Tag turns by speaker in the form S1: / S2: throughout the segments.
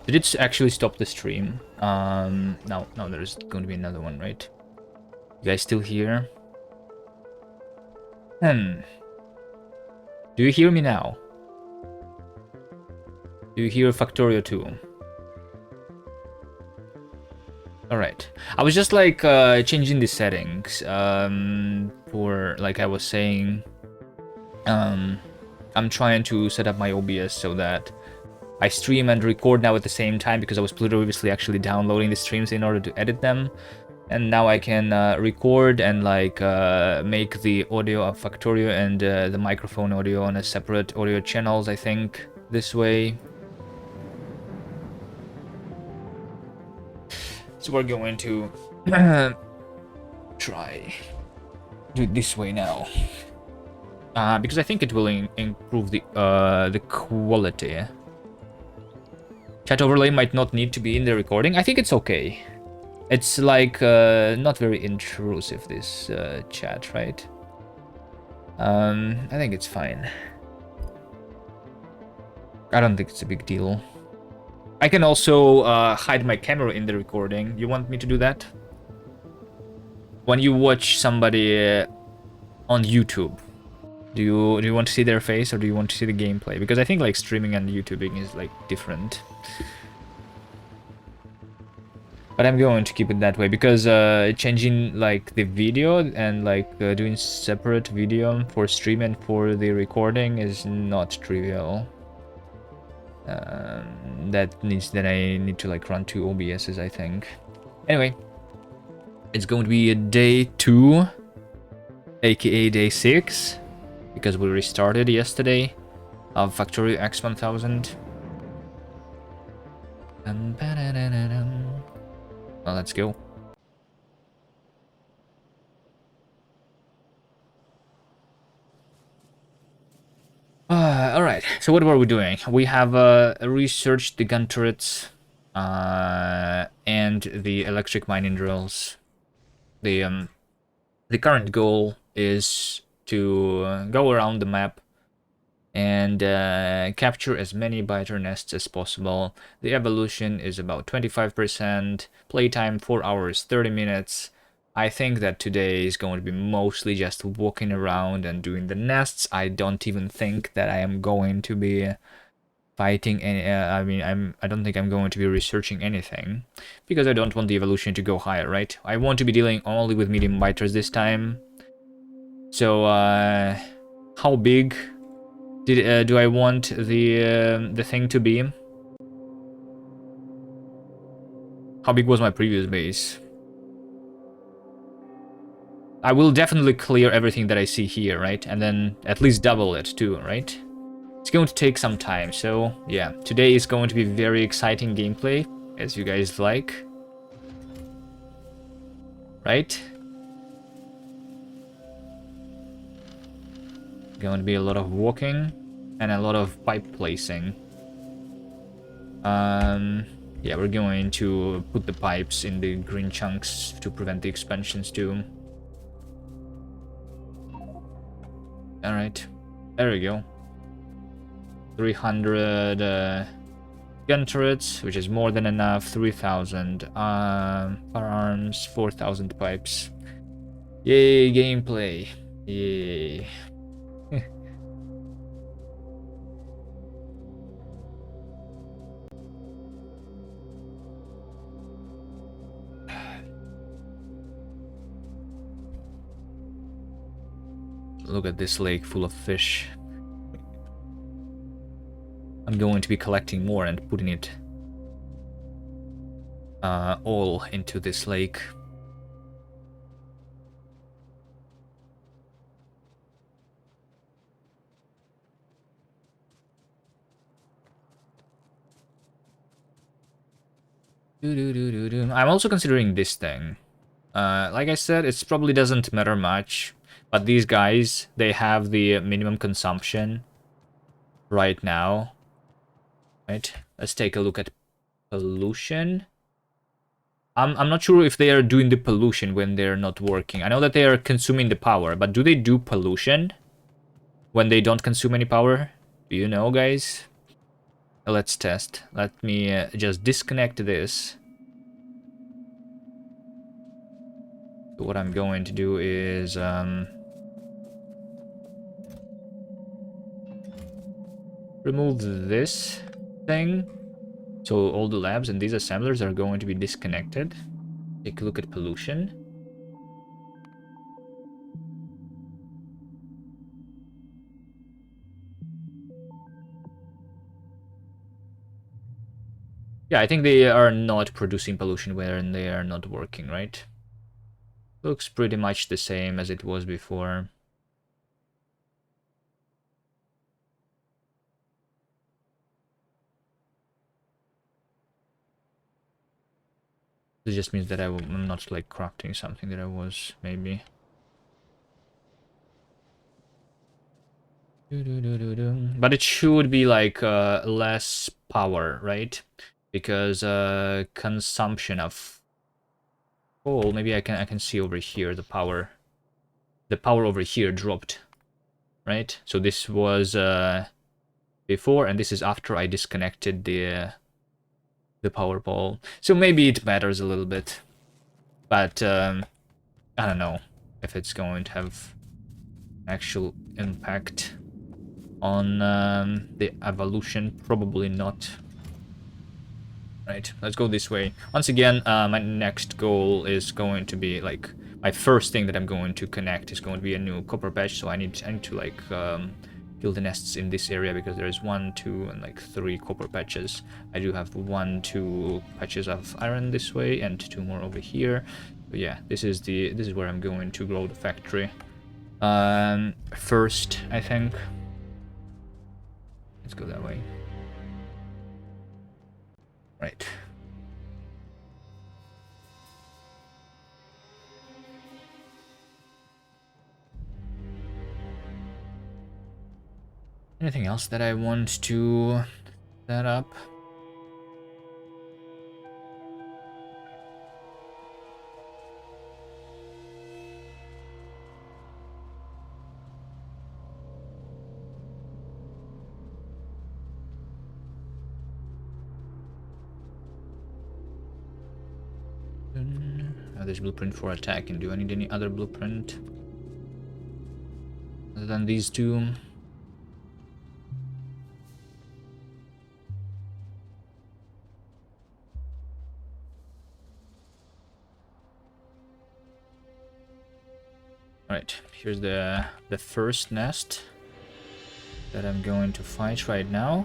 S1: Did it actually stop the stream? No, there's going to be another one, right? You guys still here? Do you hear me now? Do you hear Factorio 2? Alright. I was just like changing the settings for, like I was saying, I'm trying to set up my OBS so that I stream and record now at the same time, because I was previously actually downloading the streams in order to edit them. And now I can record and like make the audio of Factorio and the microphone audio on a separate audio channels, I think, this way. So we're going to try do it this way now. Because I think it will improve the quality. Chat overlay might not need to be in the recording. I think it's okay. It's like not very intrusive, this chat, right? I think it's fine. I don't think it's a big deal. I can also hide my camera in the recording. You want me to do that? When you watch somebody on YouTube, do you want to see their face, or do you want to see the gameplay? Because I think like streaming and YouTubing is like different. But I'm going to keep it that way, because changing like the video and like doing separate video for stream and for the recording is not trivial. That I need to like run 2 OBSs, I think. Anyway, it's going to be a day 2, aka day 6, because we restarted yesterday of Factorio x1000. Well, let's go. Alright, so what were we doing? We have researched the gun turrets and the electric mining drills. The current goal is to go around the map and capture as many biter nests as possible. The evolution is about 25%, playtime 4 hours 30 minutes. I think that today is going to be mostly just walking around and doing the nests. I don't even think that I am going to be fighting any. I don't think I'm going to be researching anything, because I don't want the evolution to go higher, right? I want to be dealing only with medium biters this time. So how big do I want the thing to be? How big was my previous base? I will definitely clear everything that I see here, right? And then at least double it too, right? It's going to take some time, so yeah. Today is going to be very exciting gameplay, as you guys like. Right? Going to be a lot of walking and a lot of pipe placing. Yeah, we're going to put the pipes in the green chunks to prevent the expansions too. Alright, there we go. 300 gun turrets, which is more than enough. 3,000 firearms, 4,000 pipes. Yay, gameplay. Yay. Look at this lake full of fish. I'm going to be collecting more and putting it all into this lake. I'm also considering this thing. Like I said, it probably doesn't matter much, but these guys, they have the minimum consumption right now. Right, let's take a look at pollution. I'm not sure if they are doing the pollution when they're not working. I know that they are consuming the power, but do they do pollution when they don't consume any power? Do you know, guys? Let's test. Let me just disconnect this. So what I'm going to do is remove this thing. So all the labs and these assemblers are going to be disconnected. Take a look at pollution. Yeah, I think they are not producing pollution when they are not working, right? Looks pretty much the same as it was before. This just means that I'm not like crafting something that I was, maybe. But it should be like less power, right? Because consumption of coal, maybe I can see over here the power. The power over here dropped, right? So this was before, and this is after I disconnected the power pole. So maybe it matters a little bit, but I don't know if it's going to have actual impact on the evolution. Probably not. Right, let's go this way. Once again, my next goal is going to be like my first thing that I'm going to connect is going to be a new copper patch. So I need to like kill the nests in this area because there is 1, 2, and like 3 copper patches. I do have 1, 2 patches of iron this way and 2 more over here. But yeah, this is where I'm going to grow the factory. First, I think. Let's go that way. Right. Anything else that I want to set up? There's blueprint for attacking. Do I need any other blueprint other than these 2? Right, here's the first nest that I'm going to fight right now.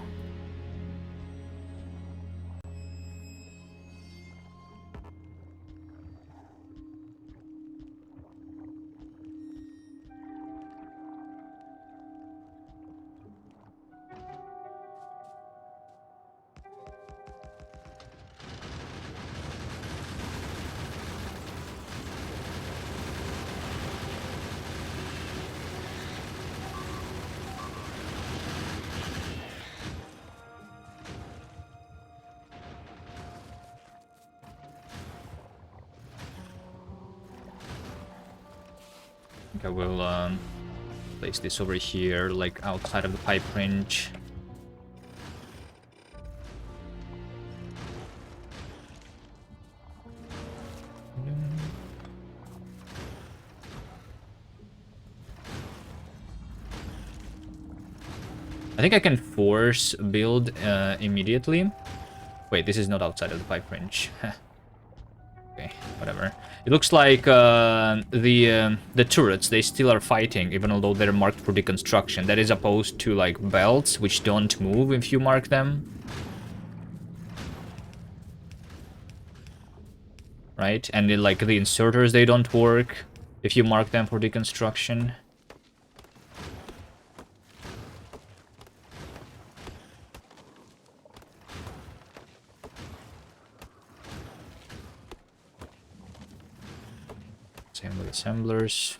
S1: I think I will place this over here, like outside of the pipe range. I think I can force build immediately. Wait, this is not outside of the pipe range. Okay, whatever. It looks like the turrets, they still are fighting, even although they're marked for deconstruction. That is opposed to like belts, which don't move if you mark them. Right? And like the inserters, they don't work if you mark them for deconstruction. Same with assemblers.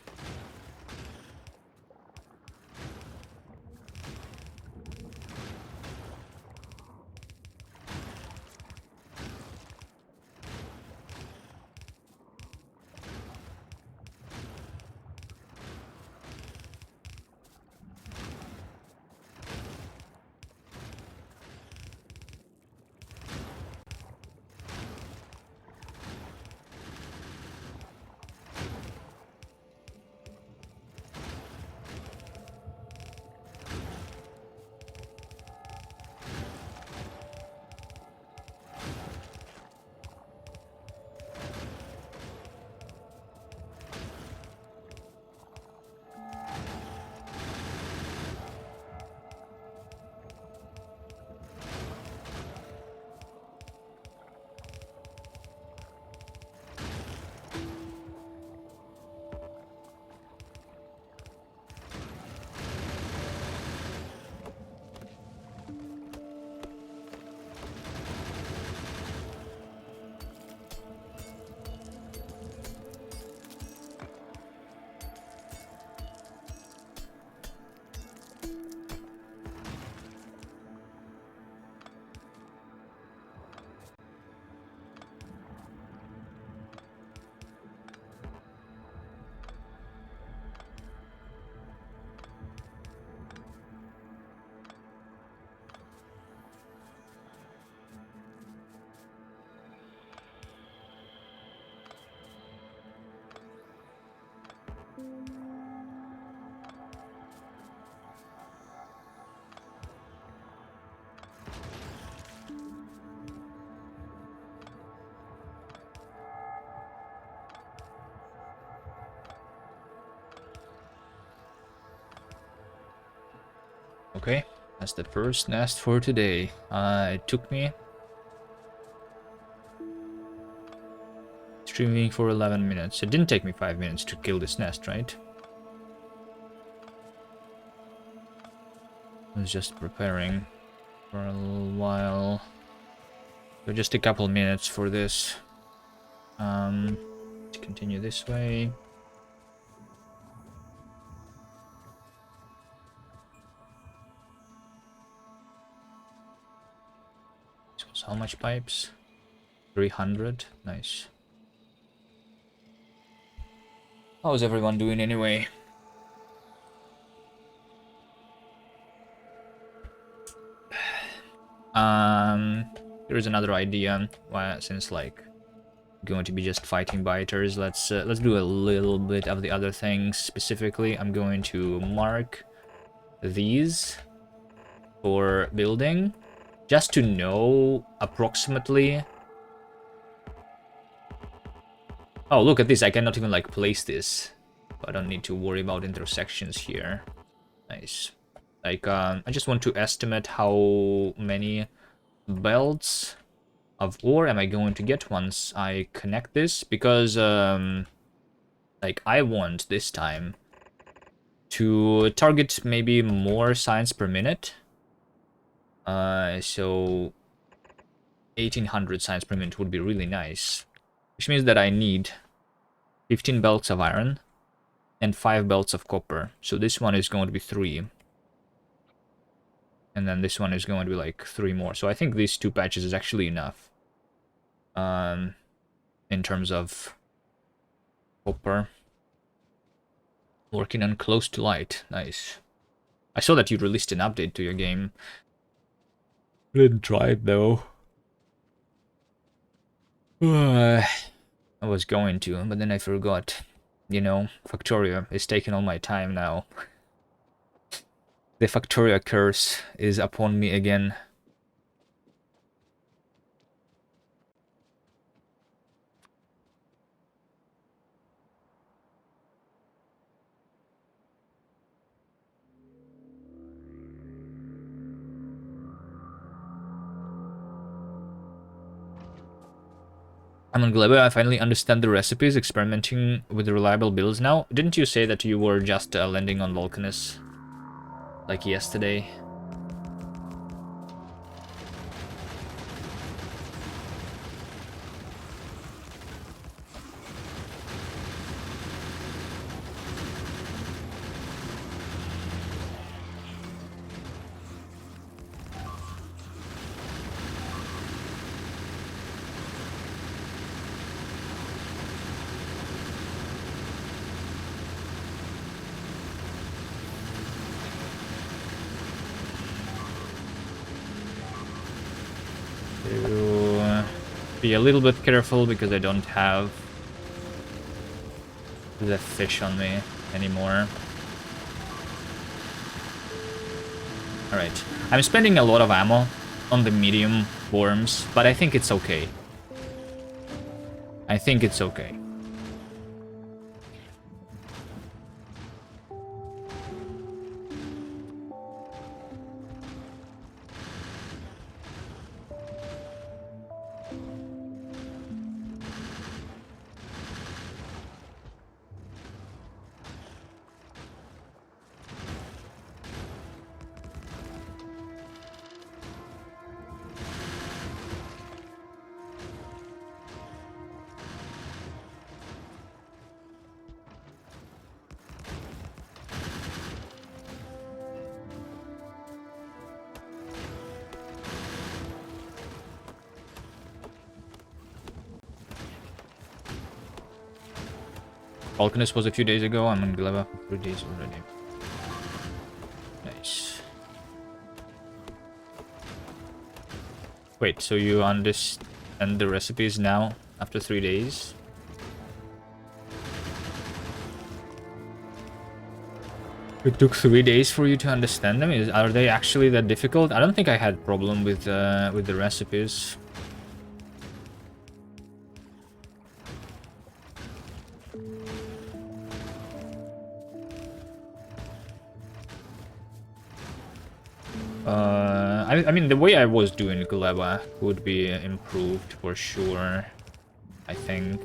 S1: Okay, that's the first nest for today. It took me streaming for 11 minutes. It didn't take me 5 minutes to kill this nest, right? I was just preparing for a little while. So just a couple minutes for this. Let's continue this way. This was how much pipes? 300. Nice. How's everyone doing anyway? Here's another idea. Why, since like going to be just fighting biters, let's do a little bit of the other things. Specifically, I'm going to mark these for building, just to know approximately. Oh, look at this! I cannot even like place this. I don't need to worry about intersections here. Nice. Like, I just want to estimate how many belts of ore am I going to get once I connect this, because like I want this time to target maybe more science per minute. So 1800 science per minute would be really nice, which means that I need 15 belts of iron and 5 belts of copper. So this one is going to be 3. And then this one is going to be like 3 more. So I think these 2 patches is actually enough. In terms of copper. Working on close to light. Nice. I saw that you released an update to your game. Didn't try it though. I was going to, but then I forgot. You know, Factorio is taking all my time now. The Factorio curse is upon me again. I'm on Gleba, I finally understand the recipes, experimenting with reliable builds now. Didn't you say that you were just landing on Vulcanus? Like yesterday? To be a little bit careful because I don't have the fish on me anymore. Alright. I'm spending a lot of ammo on the medium worms, but I think it's okay. I think it's okay. Vulcanus was a few days ago. I'm on Gleba for 3 days already. Nice. Wait, so you understand the recipes now after 3 days? It took 3 days for you to understand them? Are they actually that difficult? I don't think I had problem with the recipes. I mean, the way I was doing Gleba would be improved for sure, I think.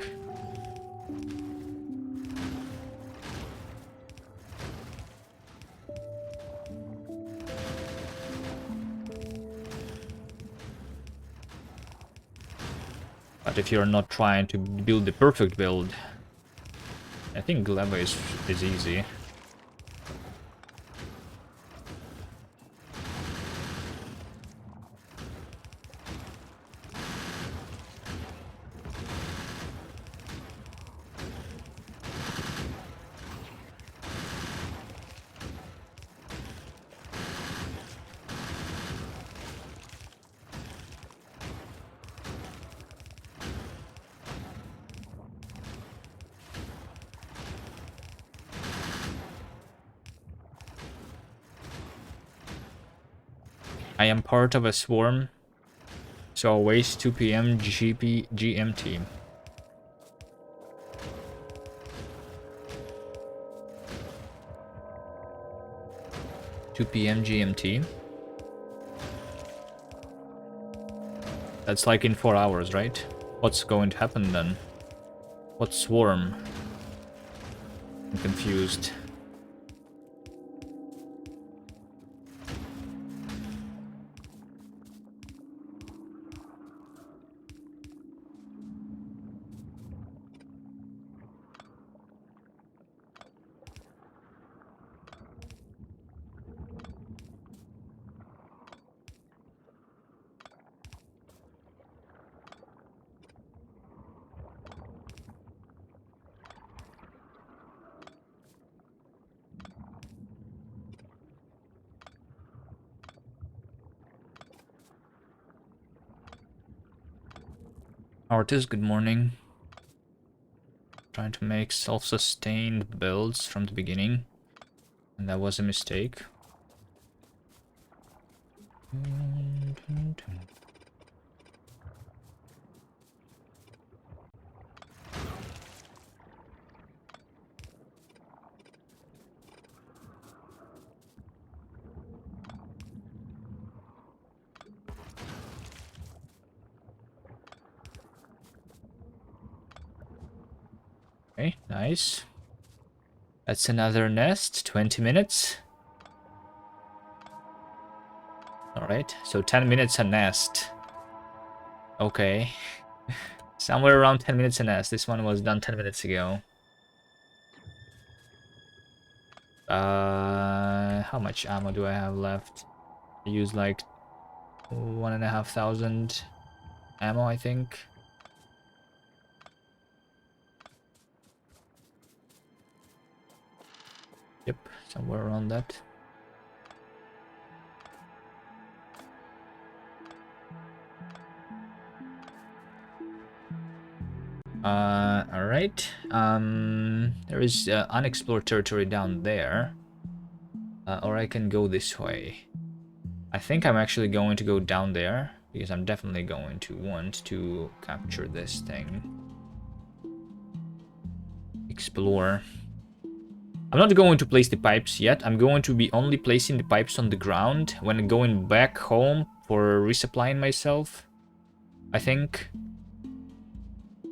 S1: But if you're not trying to build the perfect build, I think Gleba is easy. I am part of a swarm, so always 2 p.m. GMT. GMT. That's like in 4 hours, right? What's going to happen then? What swarm? I'm confused. Artist, good morning. Trying to make self-sustained builds from the beginning, and that was a mistake. Okay, nice. That's another nest, 20 minutes. Alright, so 10 minutes a nest. Okay. Somewhere around 10 minutes a nest. This one was done 10 minutes ago. How much ammo do I have left? I use like 1,500 ammo, I think. Yep, somewhere around that. Alright. There is unexplored territory down there. Or I can go this way. I think I'm actually going to go down there, because I'm definitely going to want to capture this thing. Explore. I'm not going to place the pipes yet. I'm going to be only placing the pipes on the ground when going back home for resupplying myself, I think.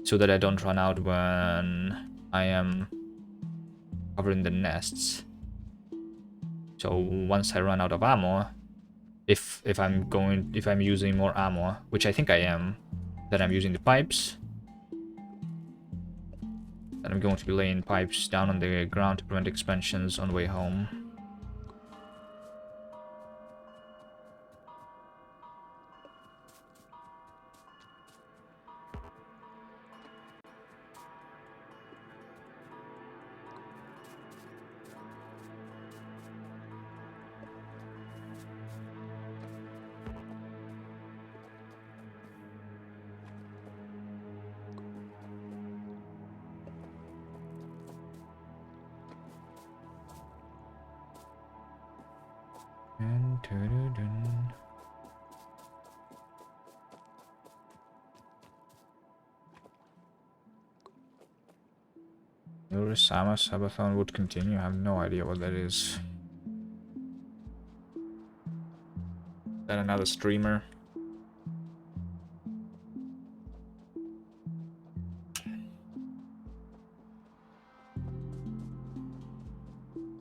S1: So that I don't run out when I am covering the nests. So once I run out of ammo, if I'm using more ammo, which I think I am, then I'm using the pipes. Then I'm going to be laying pipes down on the ground to prevent expansions on the way home. Urusama Sabathon would continue. I have no idea what that is. Let another streamer.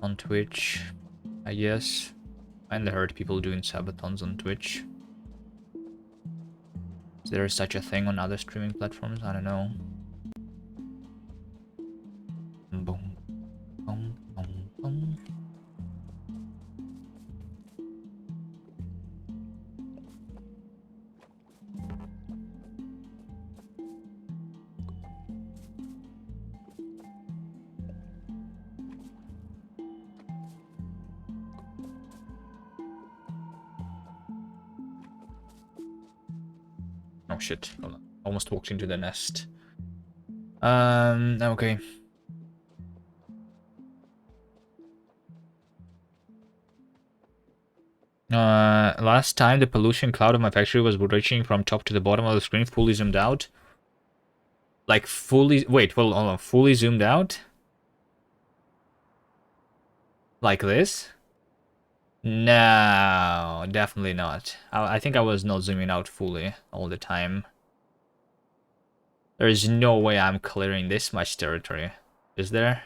S1: On Twitch, I guess. I kinda heard people doing subathons on Twitch. Is there such a thing on other streaming platforms? I don't know. Boom, boom, boom, boom. Oh shit, hold on. Almost walked into the nest. Okay. Last time the pollution cloud of my factory was reaching from top to the bottom of the screen, fully zoomed out. Like fully, wait, well, hold on, fully zoomed out? Like this? No, definitely not. I think I was not zooming out fully all the time. There is no way I'm clearing this much territory. Is there?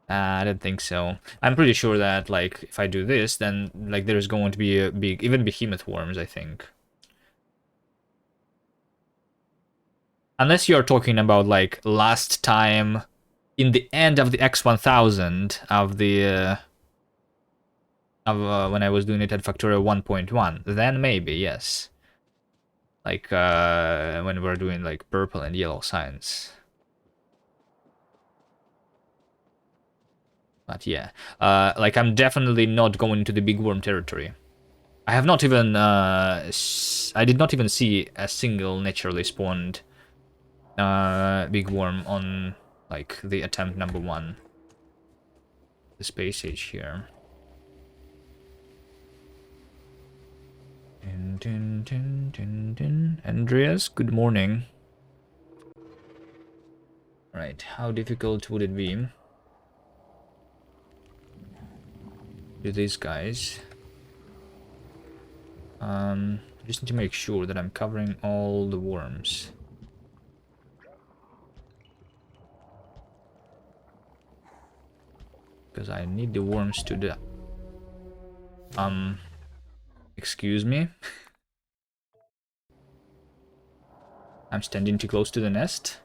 S1: I don't think so. I'm pretty sure that, like, if I do this, then, like, there's going to be a big, even behemoth worms, I think. Unless you're talking about, like, last time in the end of the x1000 of the... when I was doing it at Factorio 1.1, then maybe, yes. Like, when we're doing, like, purple and yellow signs. But yeah, like, I'm definitely not going into the big worm territory. I have not even, I did not even see a single naturally spawned big worm on, like, the attempt number 1. The Space Age here. Andreas, good morning. Right, how difficult would it be to these guys? I just need to make sure that I'm covering all the worms. Because I need the worms to the... Excuse me? I'm standing too close to the nest.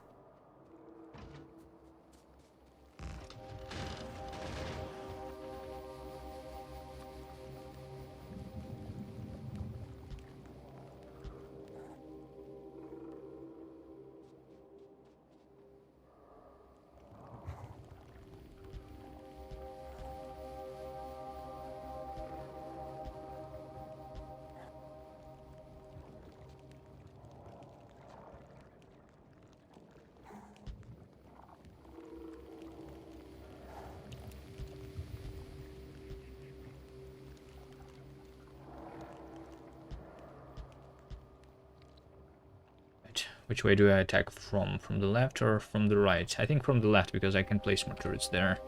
S1: Which way do I attack from? From the left or from the right? I think from the left, because I can place more turrets there.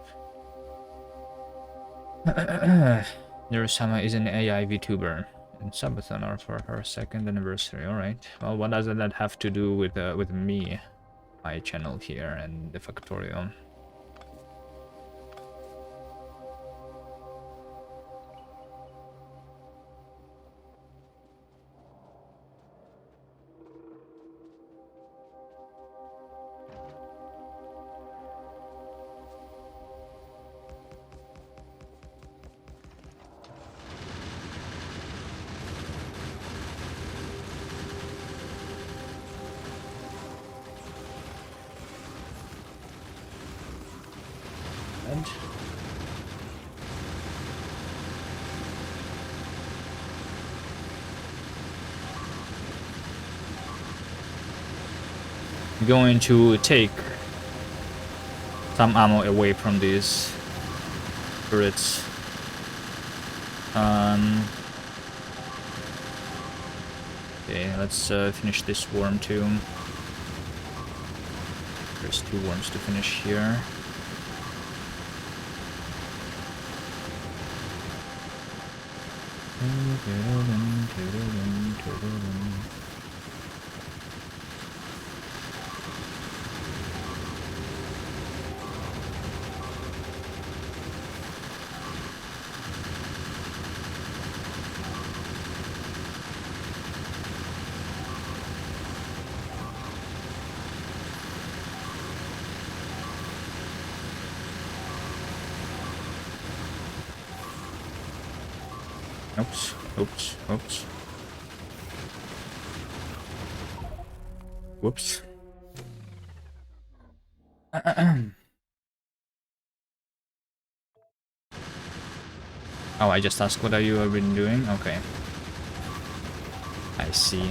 S1: Nirusama is an AI VTuber. And Subathon are for her 2nd anniversary. Alright. Well, what does that have to do with me? My channel here and the Factorio. I'm going to take some ammo away from these turrets. Okay, let's finish this worm too. There's 2 worms to finish here. Oops, oops, oops. Whoops. Oh, I just asked what have you been doing? Okay. I see.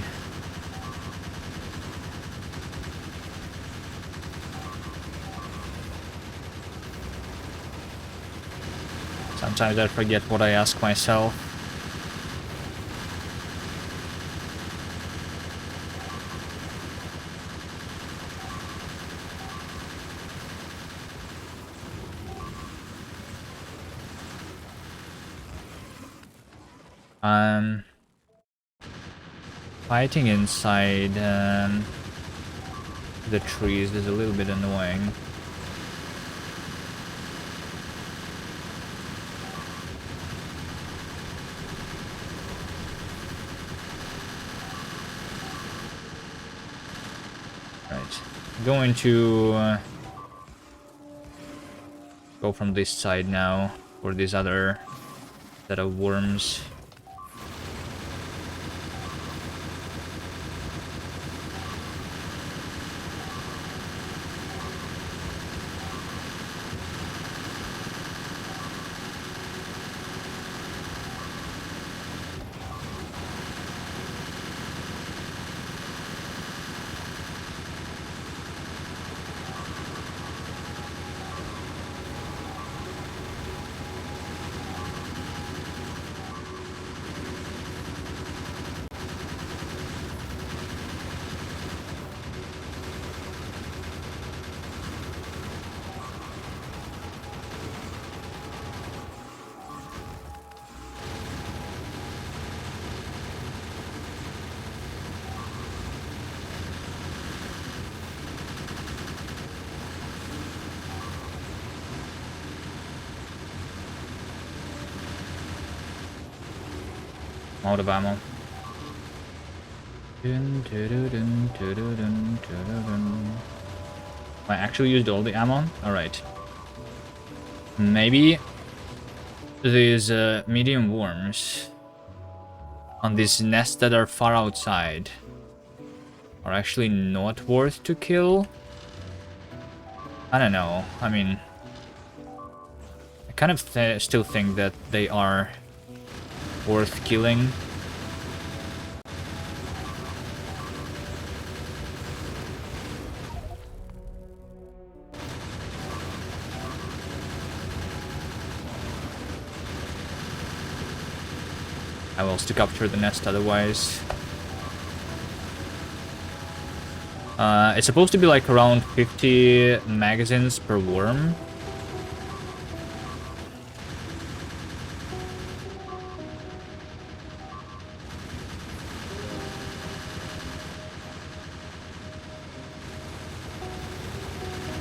S1: Sometimes I forget what I ask myself. Fighting inside the trees is a little bit annoying. Right, going to go from this side now for this other set of worms. Out of ammo. I actually used all the ammo? Alright. Maybe these medium worms on these nests that are far outside are actually not worth to kill. I don't know. I mean, I kind of still think that they are worth killing. I will still capture the nest otherwise. It's supposed to be like around 50 magazines per worm.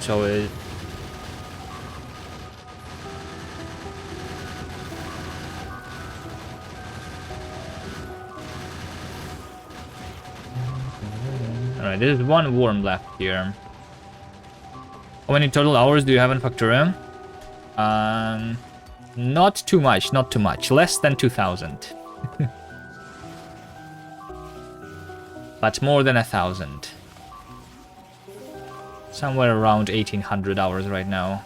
S1: So it... Alright, there's one worm left here. How many total hours do you have in Factorio? Not too much, not too much. Less than 2,000. But more than 1,000. Somewhere around 1,800 hours right now.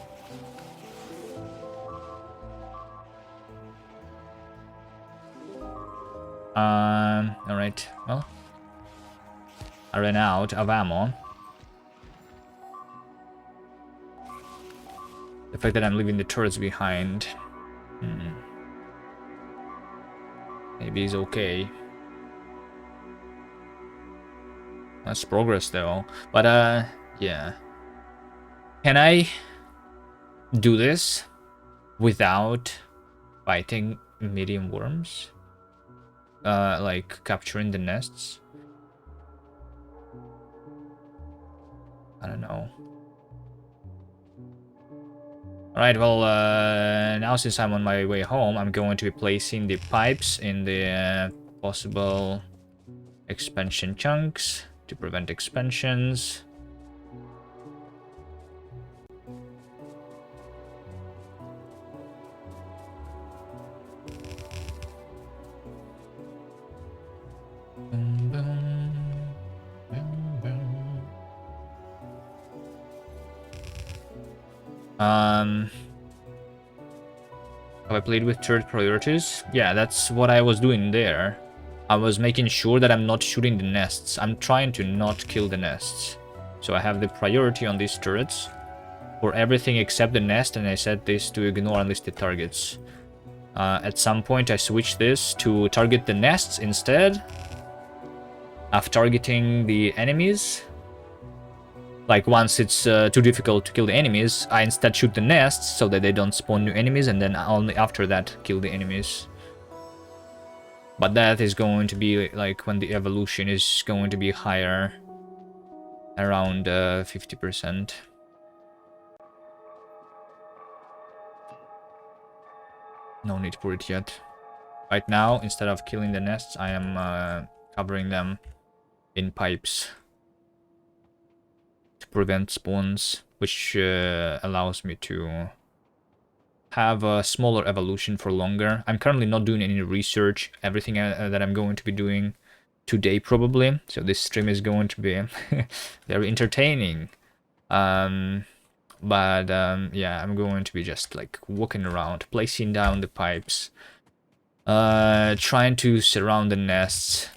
S1: Alright, well. I ran out of ammo. The fact that I'm leaving the turrets behind. Maybe is okay. That's progress though. But yeah. Can I do this without fighting medium worms? like capturing the nests. I don't know. Alright, well, now since I'm on my way home, I'm going to be placing the pipes in the possible expansion chunks to prevent expansions. Boom, boom, boom, boom. Have I played with third priorities? Yeah, that's what I was doing there. I was making sure that I'm not shooting the nests. I'm trying to not kill the nests. So I have the priority on these turrets for everything except the nest, and I set this to ignore unlisted targets. At some point I switched this to target the nests instead of targeting the enemies. Like, once it's too difficult to kill the enemies, I instead shoot the nests so that they don't spawn new enemies, and then only after that kill the enemies. But that is going to be like when the evolution is going to be higher, around 50%. No need for it yet. Right now, instead of killing the nests, I am covering them in pipes to prevent spawns, which allows me to have a smaller evolution for longer. I'm currently not doing any research. Everything that I'm going to be doing today probably, so this stream is going to be very entertaining. Yeah, I'm going to be just like walking around, placing down the pipes, trying to surround the nests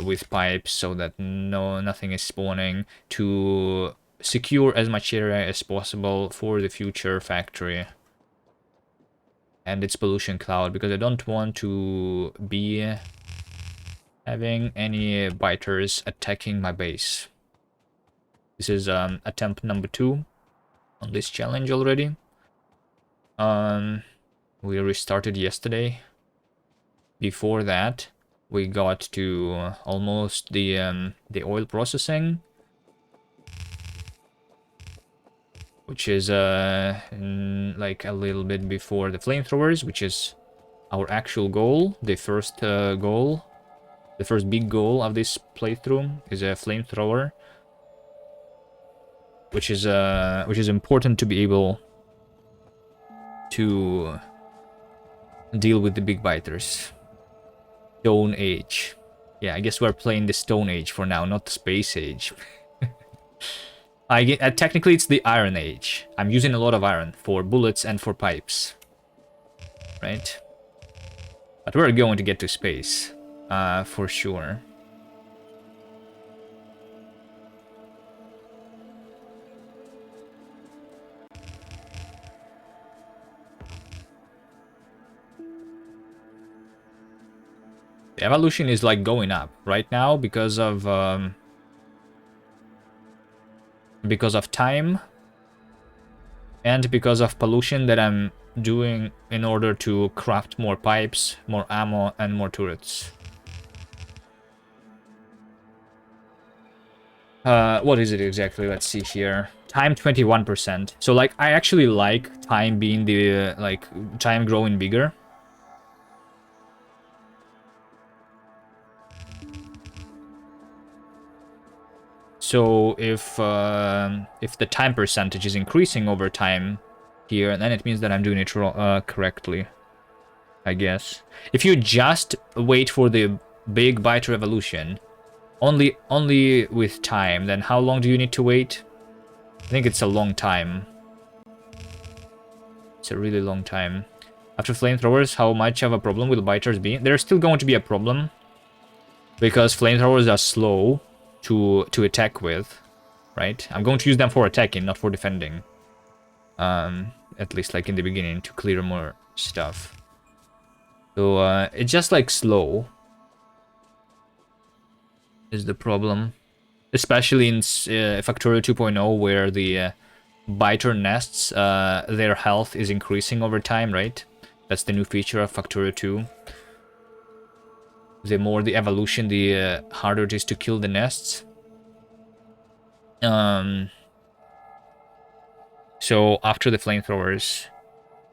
S1: with pipes so that nothing is spawning, to secure as much area as possible for the future factory and its pollution cloud, because I don't want to be having any biters attacking my base. This is attempt number 2 on this challenge already. We restarted yesterday. Before that, we got to almost the oil processing, which is like a little bit before the flamethrowers, which is our actual goal. The first goal, the first big goal of this playthrough is a flamethrower, which is important to be able to deal with the big biters. Stone Age. Yeah, I guess we're playing the Stone Age for now, not the Space Age. Technically, it's the Iron Age. I'm using a lot of iron for bullets and for pipes. Right? But we're going to get to space. For sure. The evolution is like going up right now because of time and because of pollution that I'm doing in order to craft more pipes, more ammo, and more turrets. What is it exactly? Let's see here. Time 21%. So like, I actually like time being the time growing bigger. So if the time percentage is increasing over time here, then it means that I'm doing it correctly, I guess. If you just wait for the big biter evolution, only with time, then how long do you need to wait? I think it's a long time. It's a really long time. After flamethrowers, how much of a problem will biters be? There's still going to be a problem, because flamethrowers are slow to attack with, right? I'm going to use them for attacking, not for defending. At least like in the beginning, to clear more stuff. So it's just like slow is the problem, especially in Factorio 2.0, where the biter nests, their health is increasing over time, right? That's the new feature of Factorio 2. The more the evolution, the harder it is to kill the nests. So after the flamethrowers,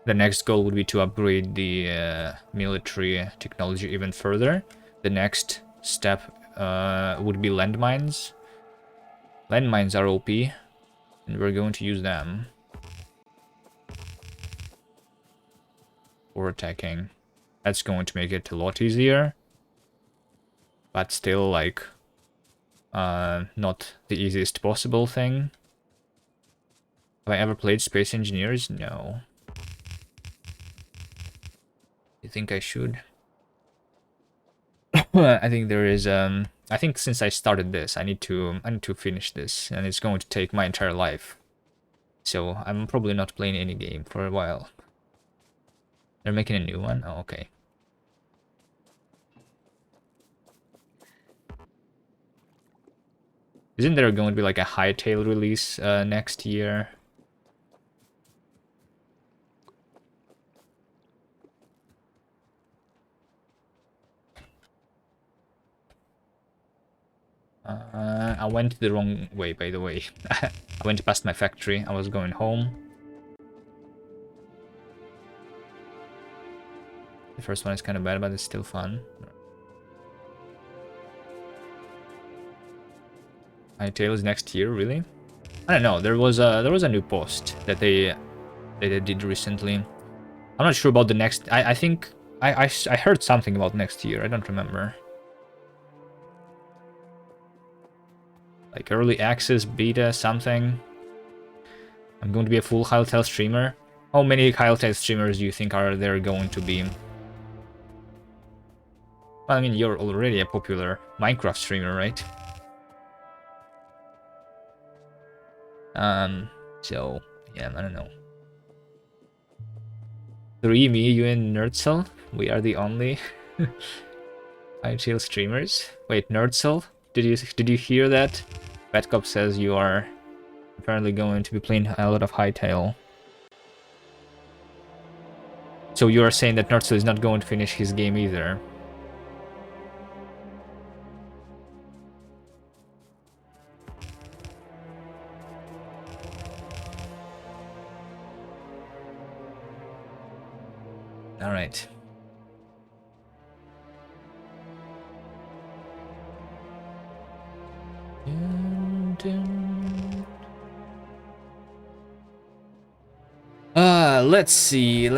S1: the next goal would be to upgrade the military technology even further. The next step would be landmines. Landmines are OP, and we're going to use them for attacking. That's going to make it a lot easier, but still, like, not the easiest possible thing. Have I ever played Space Engineers? No. You think I should? I think there is I think since I started this, I need to finish this, and it's going to take my entire life. So I'm probably not playing any game for a while. They're making a new one? Oh, okay. Isn't there going to be like a Hightail release next year? I went the wrong way, by the way. I went past my factory. I was going home. The first one is kind of bad, but it's still fun. Hightail is next year, really? I don't know. There was a new post that they did recently. I'm not sure about the next. I think I heard something about next year. I don't remember. Like early access, beta, something. I'm going to be a full Hightail streamer. How many Hightail streamers do you think are there going to be? Well, I mean, you're already a popular Minecraft streamer, right? So yeah, I don't know. 3, me, you, and Nerdcell. We are the only Hightail streamers. Wait, Nerdcell? Did you hear that? Batcop says you are apparently going to be playing a lot of Hightail. So you are saying that Nerdcell is not going to finish his game either. All right. Let's see.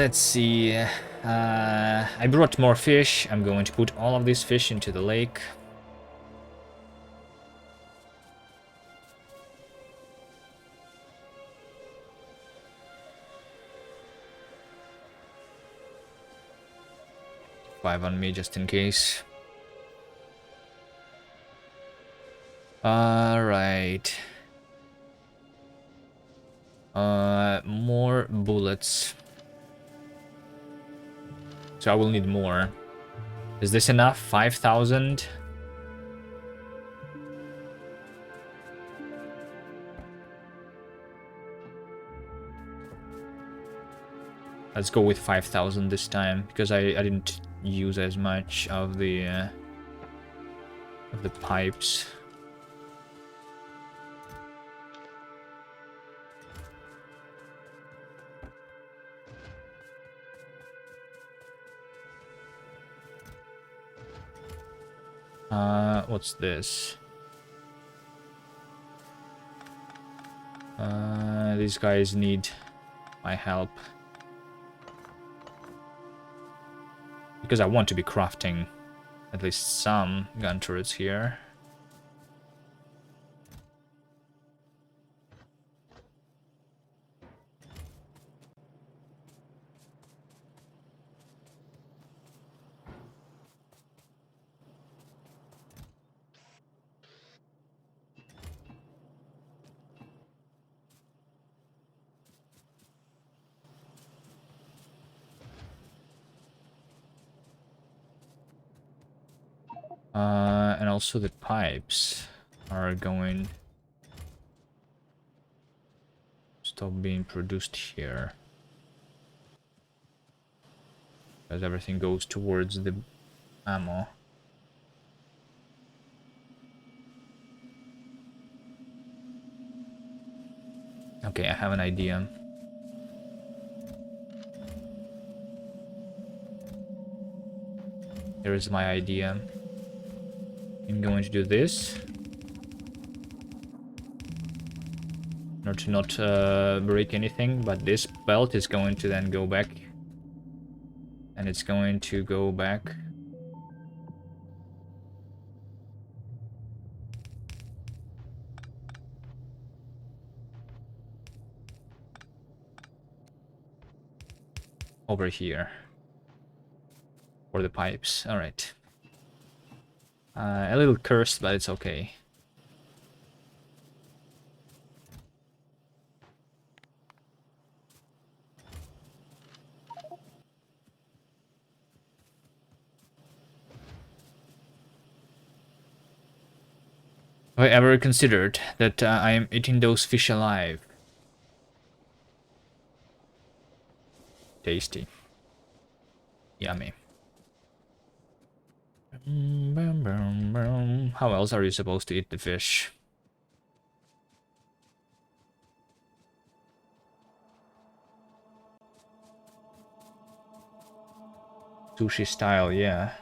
S1: I brought more fish. I'm going to put all of these fish into the lake. Five on me just in case. Alright. More bullets. So I will need more. Is this enough? 5,000? Let's go with 5,000 this time, because I didn't use as much of the pipes. What's this? These guys need my help. Because I want to be crafting at least some gun turrets here. And also the pipes are going to stop being produced here. As everything goes towards the ammo. Okay, I have an idea. Here is my idea. I'm going to do this. In order to not break anything, but this belt is going to then go back. And it's going to go back. Over here. For the pipes. Alright. A little cursed, but it's okay. Have I ever considered that I am eating those fish alive? Tasty. Yummy. How else are you supposed to eat the fish? Sushi style, yeah.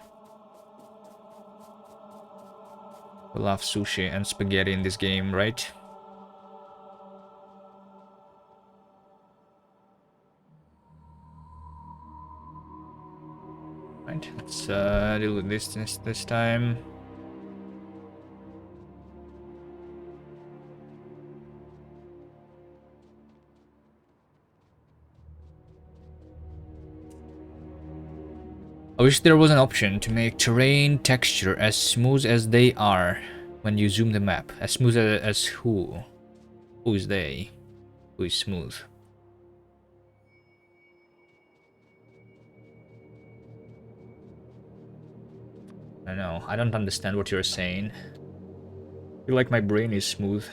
S1: We love sushi and spaghetti in this game, right? Right, let's deal with this time. I wish there was an option to make terrain texture as smooth as they are when you zoom the map. As smooth as who? Who is they? Who is smooth? I know, I don't understand what you're saying. I feel like my brain is smooth.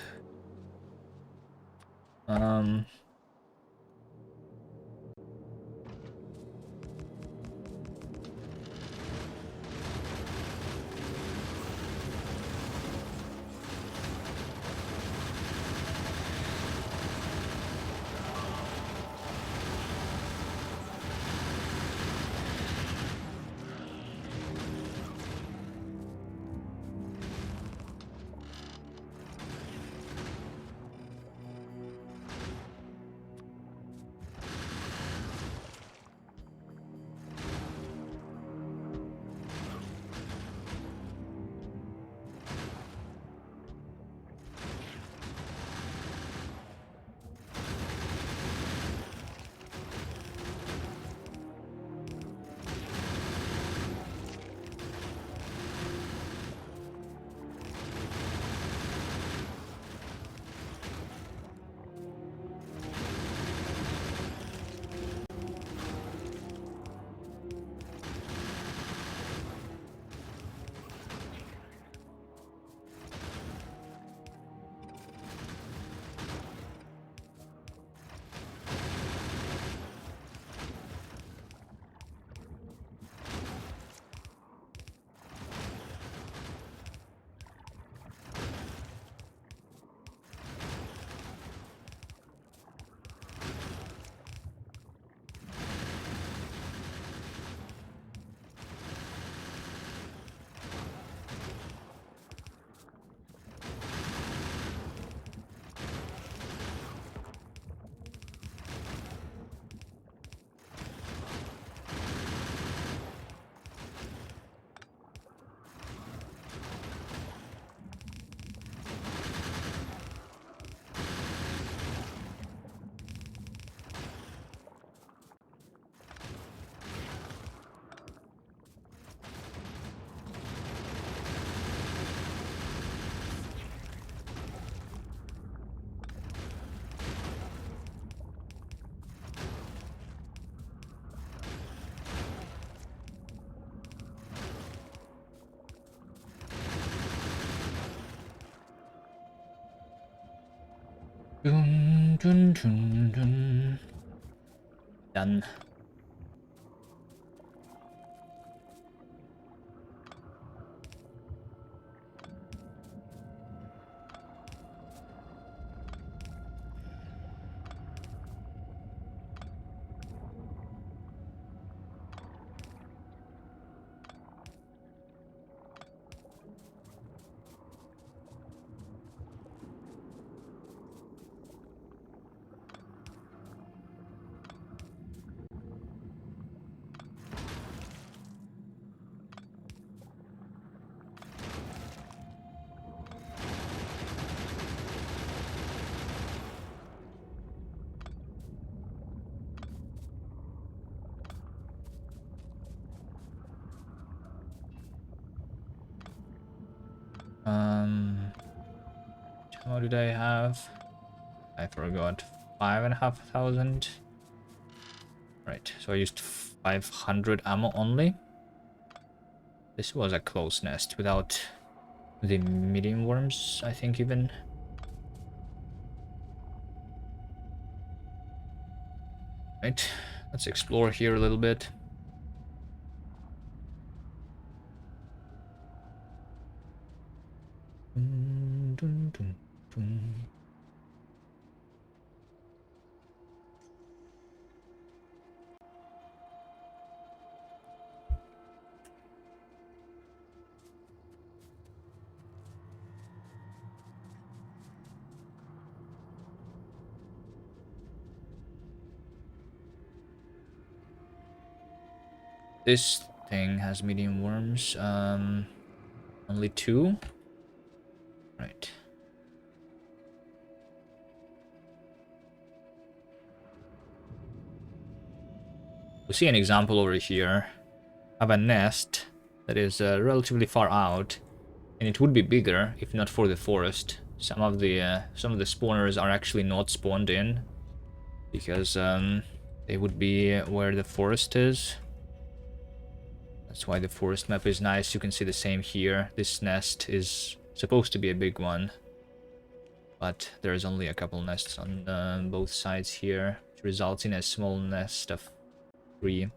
S1: Dun, dun, dun, dun. Done. How did I have? I forgot. 5,500. Right, so I used 500 ammo only. This was a close nest without the medium worms, I think even. Right, let's explore here a little bit. Dun, dun, dun, dun. This thing has medium worms. Only 2. Right. We see an example over here of a nest that is relatively far out, and it would be bigger if not for the forest. Some of the spawners are actually not spawned in because they would be where the forest is. That's why the forest map is nice. You can see the same here. This nest is supposed to be a big one, but there's only a couple nests on both sides here, which results in a small nest of 3.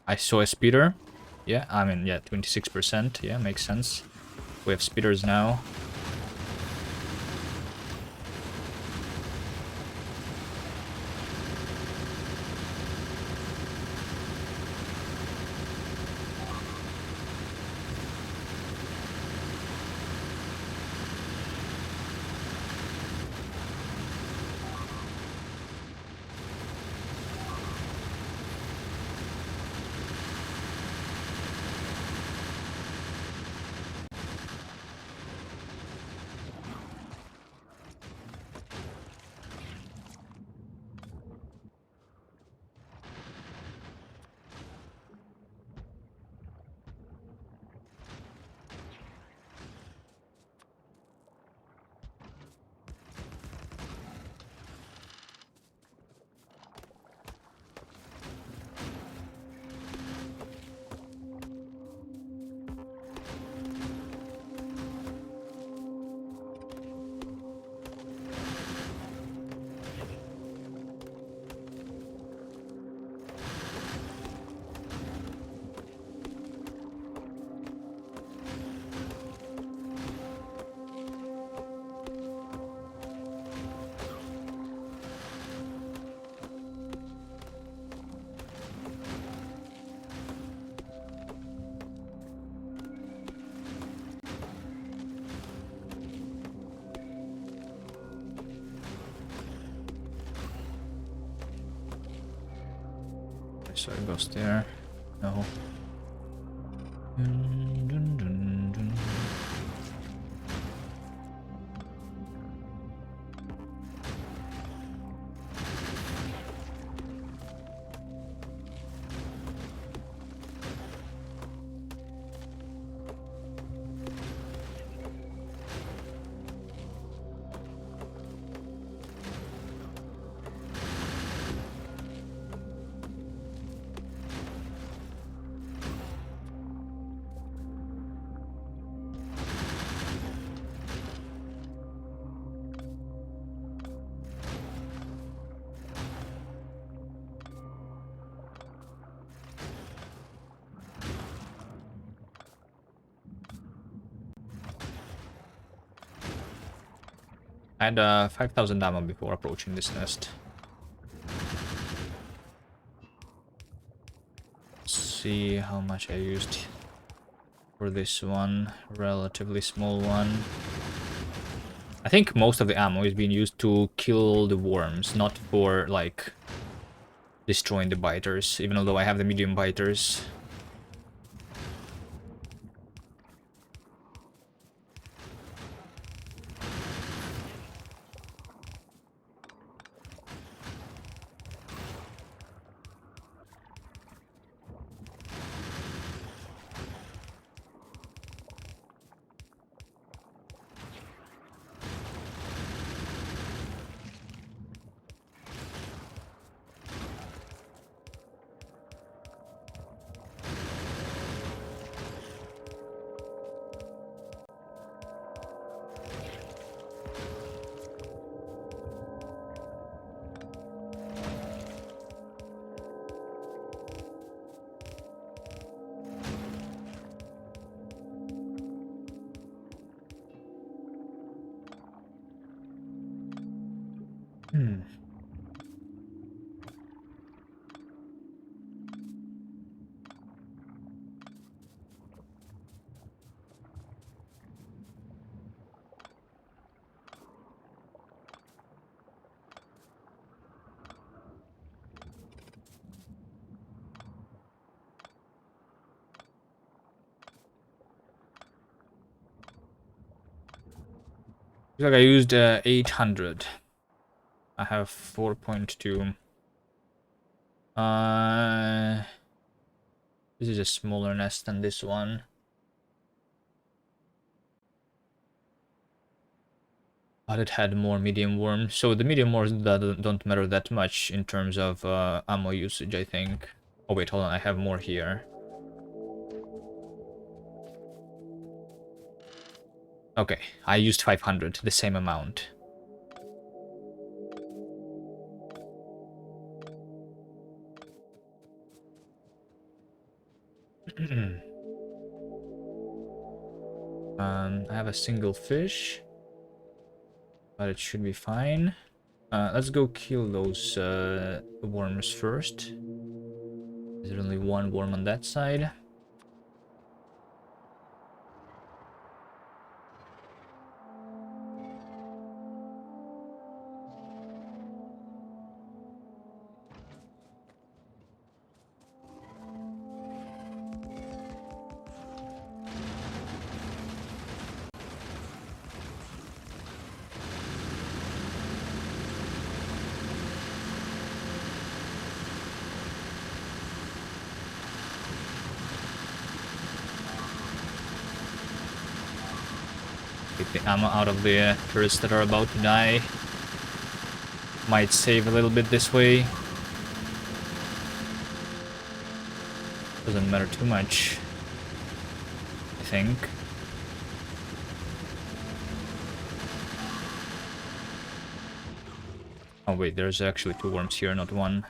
S1: I saw a speeder. Yeah, I mean, yeah, 26%. Yeah, makes sense. We have speeders now. So it goes there. No. Dun, dun, dun, dun. I had 5,000 ammo before approaching this nest. Let's see how much I used for this one. Relatively small one. I think most of the ammo is being used to kill the worms, not for, like, destroying the biters, even although I have the medium biters. Hmm. Looks like I used 800. I have 4.2. This is a smaller nest than this one. But it had more medium worms. So the medium worms don't matter that much in terms of ammo usage, I think. Oh wait, hold on, I have more here. Okay, I used 500, the same amount. I have a single fish, but it should be fine. Let's go kill those worms first. There's only one worm on that side. Take the ammo out of the turrets that are about to die. Might save a little bit this way. Doesn't matter too much, I think. Oh wait, there's actually two worms here, not one.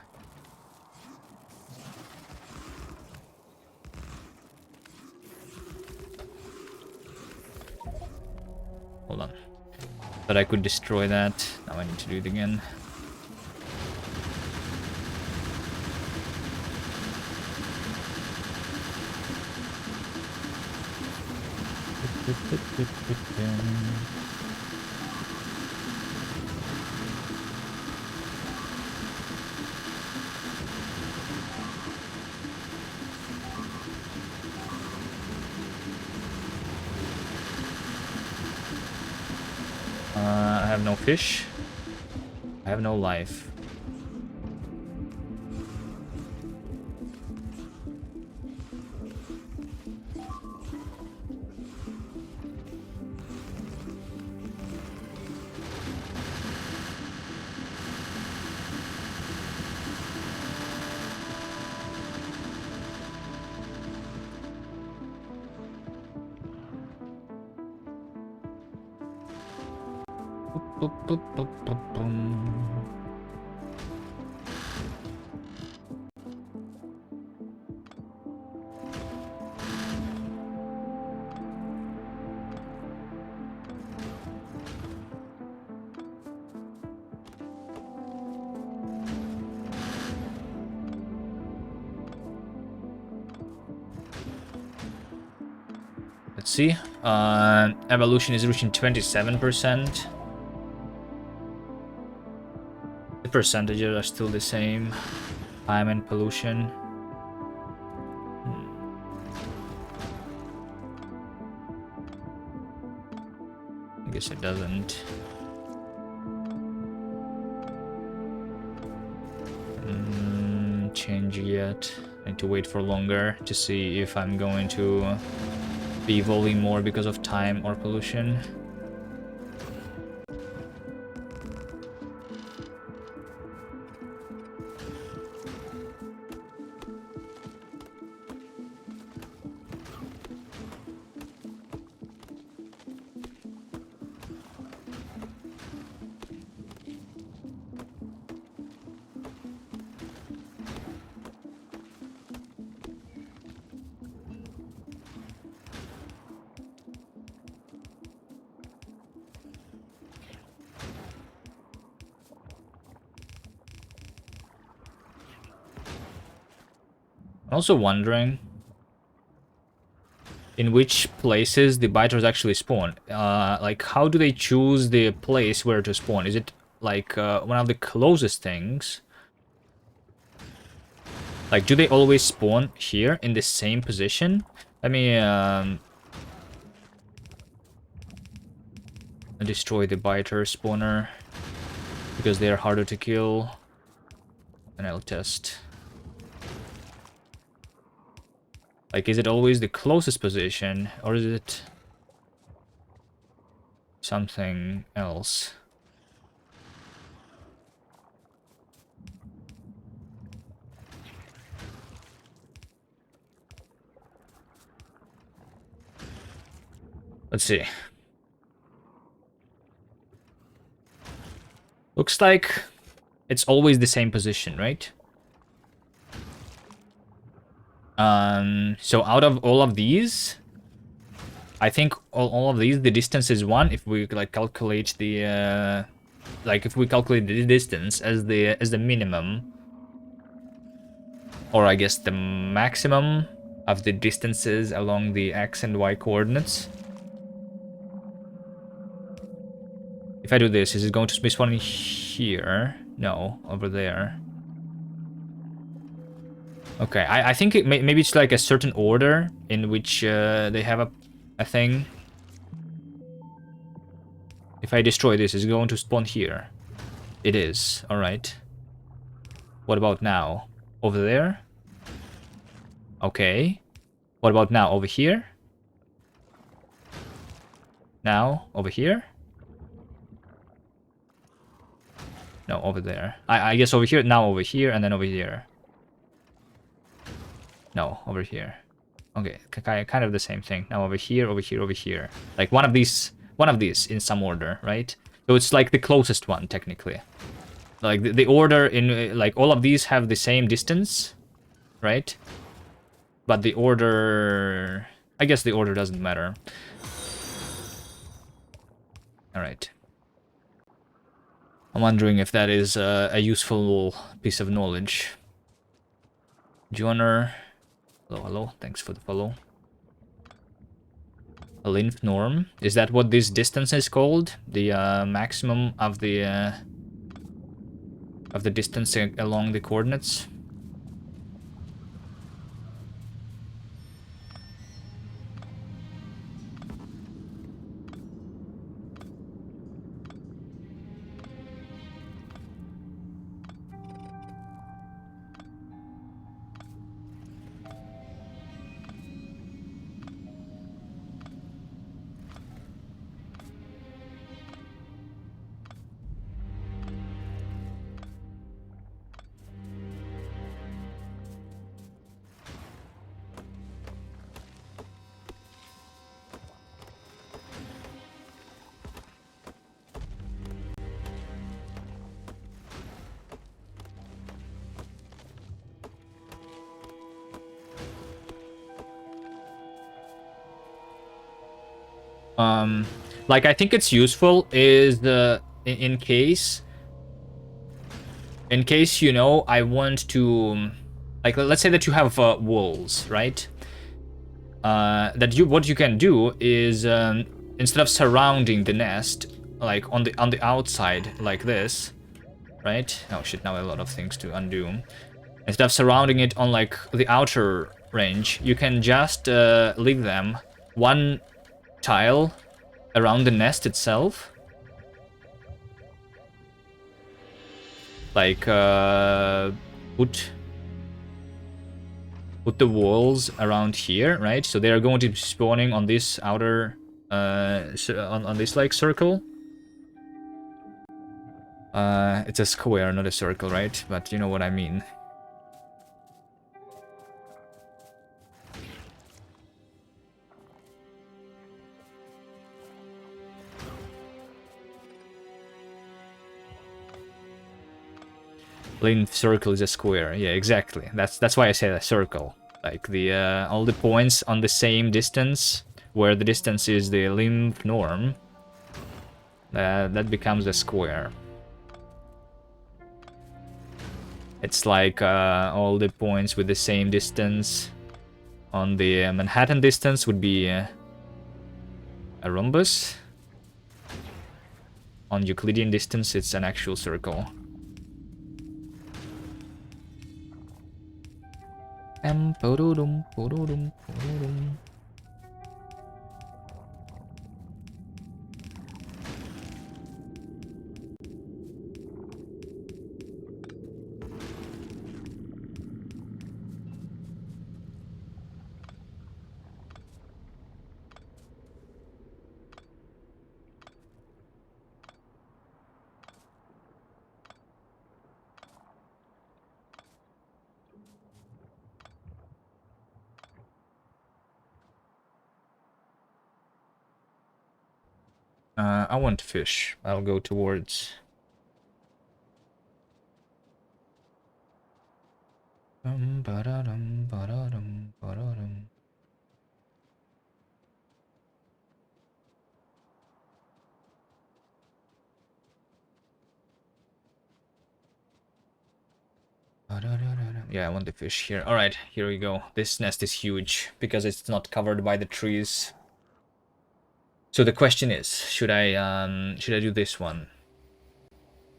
S1: Hold on. But I could destroy that. Now I need to do it again. I have no fish. I have no life. Let's see. Evolution is reaching 27%. percentages are still the same. Time and pollution. I guess it doesn't. Change yet. I need to wait for longer to see if I'm going to be evolving more because of time or pollution. I'm also wondering in which places the biters actually spawn. Like, how do they choose the place where to spawn? Is it like one of the closest things? Like, do they always spawn here in the same position? Let me destroy the biter spawner because they are harder to kill, and I'll test. Like, is it always the closest position, or is it something else? Let's see. Looks like it's always the same position, right? So out of all of these, I think all of these, the distance is 1. If we like calculate the if we calculate the distance as the minimum, or I guess the maximum of the distances along the x and y coordinates. If I do this, is it going to be spawning here? No, over there. Okay, I think maybe it's like a certain order in which they have a thing. If I destroy this, is it going to spawn here? It is, alright. What about now? Over there? Okay. What about now? Over here? Now? Over here? No, over there. I guess over here, now over here, and then over here. No, over here. Okay, kind of the same thing. Now over here, over here, over here. Like one of these in some order, right? So it's like the closest one, technically. Like the order in, like all of these have the same distance, right? But the order, I guess the order doesn't matter. All right. I'm wondering if that is a useful piece of knowledge. Joiner. Hello, hello. Thanks for the follow. A lymph norm. Is that what this distance is called? The maximum of the distance along the coordinates? Like I think it's useful is in case you know I want to, like, let's say that you have walls, right? What you can do is instead of surrounding the nest like on the outside like this, right? Oh shit, now a lot of things to undo. Instead of surrounding it on like the outer range, you can just leave them one tile around the nest itself. Like put the walls around here, right? So they are going to be spawning on this outer on this like circle. It's a square, not a circle, right? But you know what I mean. Length circle is a square. Yeah, exactly. That's why I said a circle. Like the all the points on the same distance, where the distance is the length norm, that becomes a square. It's like all the points with the same distance on the Manhattan distance would be a rhombus. On Euclidean distance, it's an actual circle. I want fish. I'll go towards... Yeah, I want the fish here. Alright, here we go. This nest is huge because it's not covered by the trees. So the question is, should I do this one?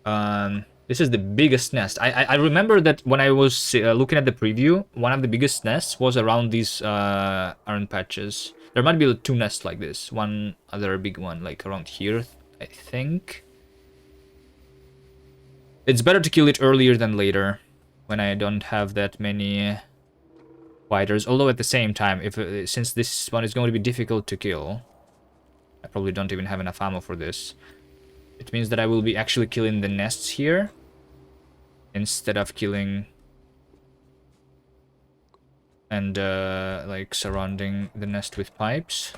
S1: This is the biggest nest. I remember that when I was looking at the preview, one of the biggest nests was around these iron patches. There might be two nests like this. One other big one, like around here, I think. It's better to kill it earlier than later, when I don't have that many fighters. Although at the same time, if since this one is going to be difficult to kill, I probably don't even have enough ammo for this. It means that I will be actually killing the nests here instead of killing and like surrounding the nest with pipes.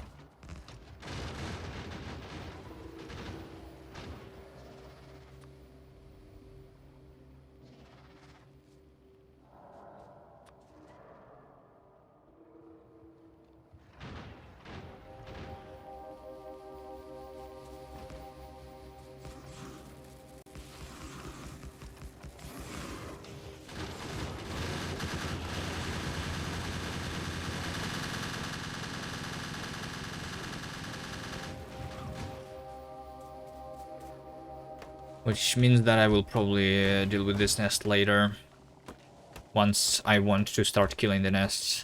S1: Which means that I will probably deal with this nest later, once I want to start killing the nests.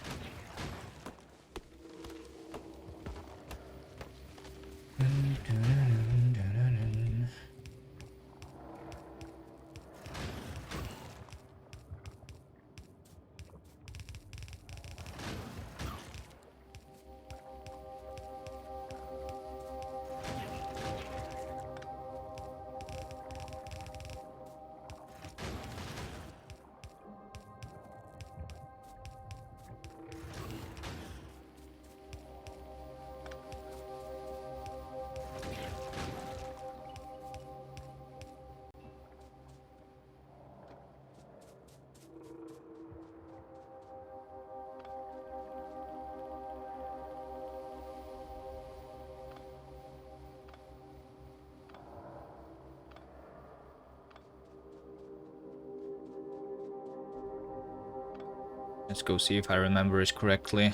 S1: Let's go see if I remember it correctly.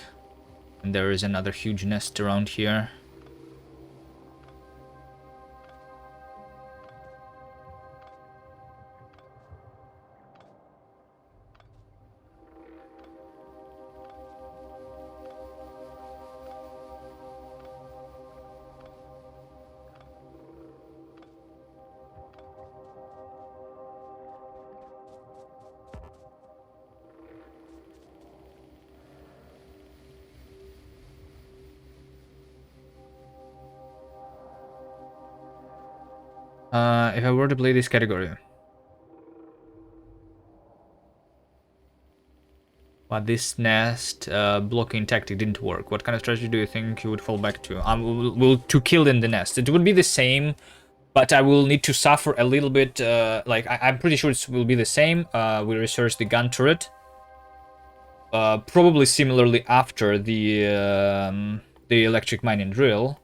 S1: And there is another huge nest around here. If I were to play this category. But this nest blocking tactic didn't work. What kind of strategy do you think you would fall back to? Will to kill in the nest. It would be the same, but I will need to suffer a little bit. I'm pretty sure it will be the same. We research the gun turret. Probably similarly after the electric mining drill,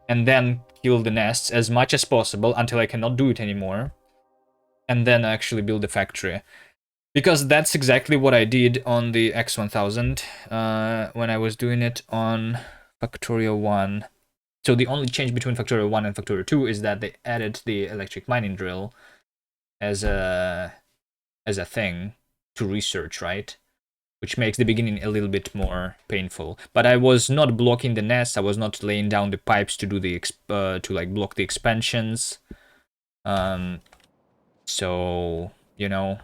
S1: and then kill the nests as much as possible until I cannot do it anymore, and then actually build the factory. Because that's exactly what I did on the x1000 when I was doing it on Factorio 1. So the only change between Factorio 1 and Factorio 2 is that they added the electric mining drill as a thing to research, right? Which makes the beginning a little bit more painful. But I was not blocking the nest. I was not laying down the pipes to do the block the expansions. So you know.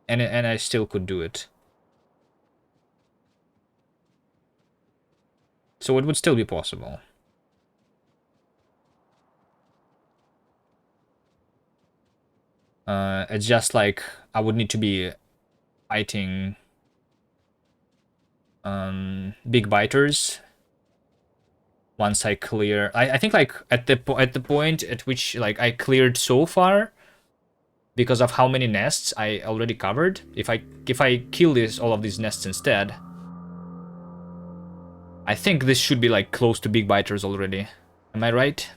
S1: And I still could do it. So it would still be possible. It's just like I would need to be fighting big biters once I clear. I think like at the point at which like I cleared so far because of how many nests I already covered. If I kill all of these nests instead, I think this should be like close to big biters already. Am I right?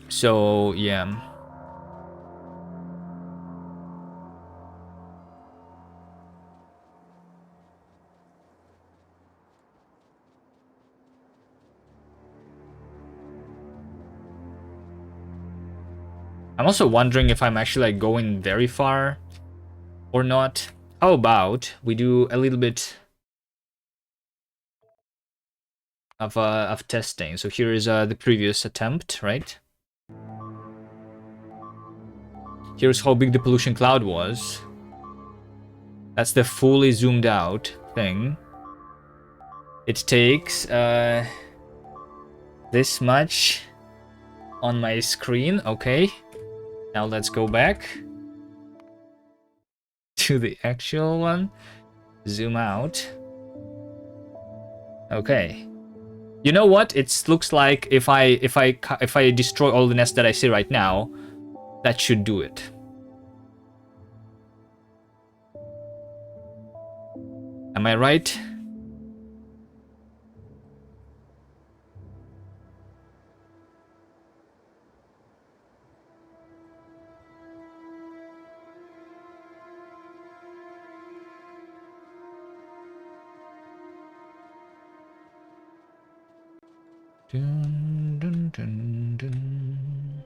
S1: So yeah. I'm also wondering if I'm actually like going very far or not. How about we do a little bit of testing? So here is the previous attempt, right? Here's how big the pollution cloud was. That's the fully zoomed out thing. It takes this much on my screen. Okay. Now let's go back to the actual one. Zoom out. Okay. You know what? It looks like if I destroy all the nests that I see right now, that should do it. Am I right? Dun, dun, dun, dun.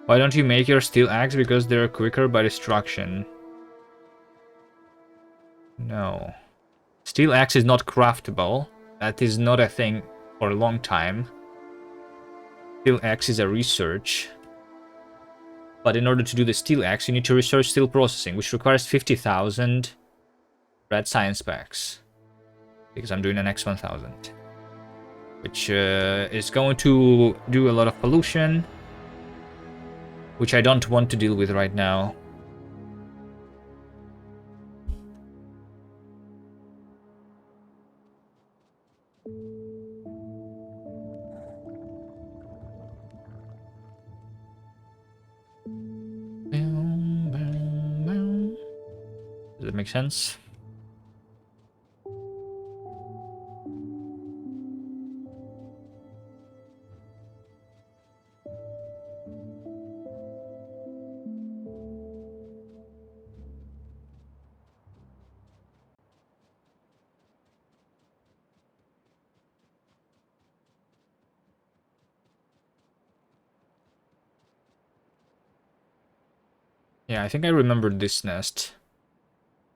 S1: Why don't you make your steel axe? Because they're quicker by destruction. No. Steel axe is not craftable. That is not a thing for a long time. Steel axe is a research. But in order to do the steel axe, you need to research steel processing, which requires 50,000 red science packs. Because I'm doing an x1000. Which is going to do a lot of pollution. Which I don't want to deal with right now. Does that make sense? Yeah, I think I remembered this nest.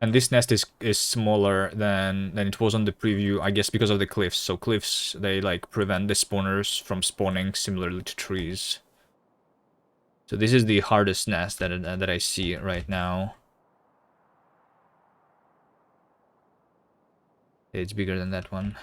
S1: And this nest is smaller than it was on the preview, I guess because of the cliffs. So cliffs, they like prevent the spawners from spawning similarly to trees. So this is the hardest nest that I see right now. It's bigger than that one.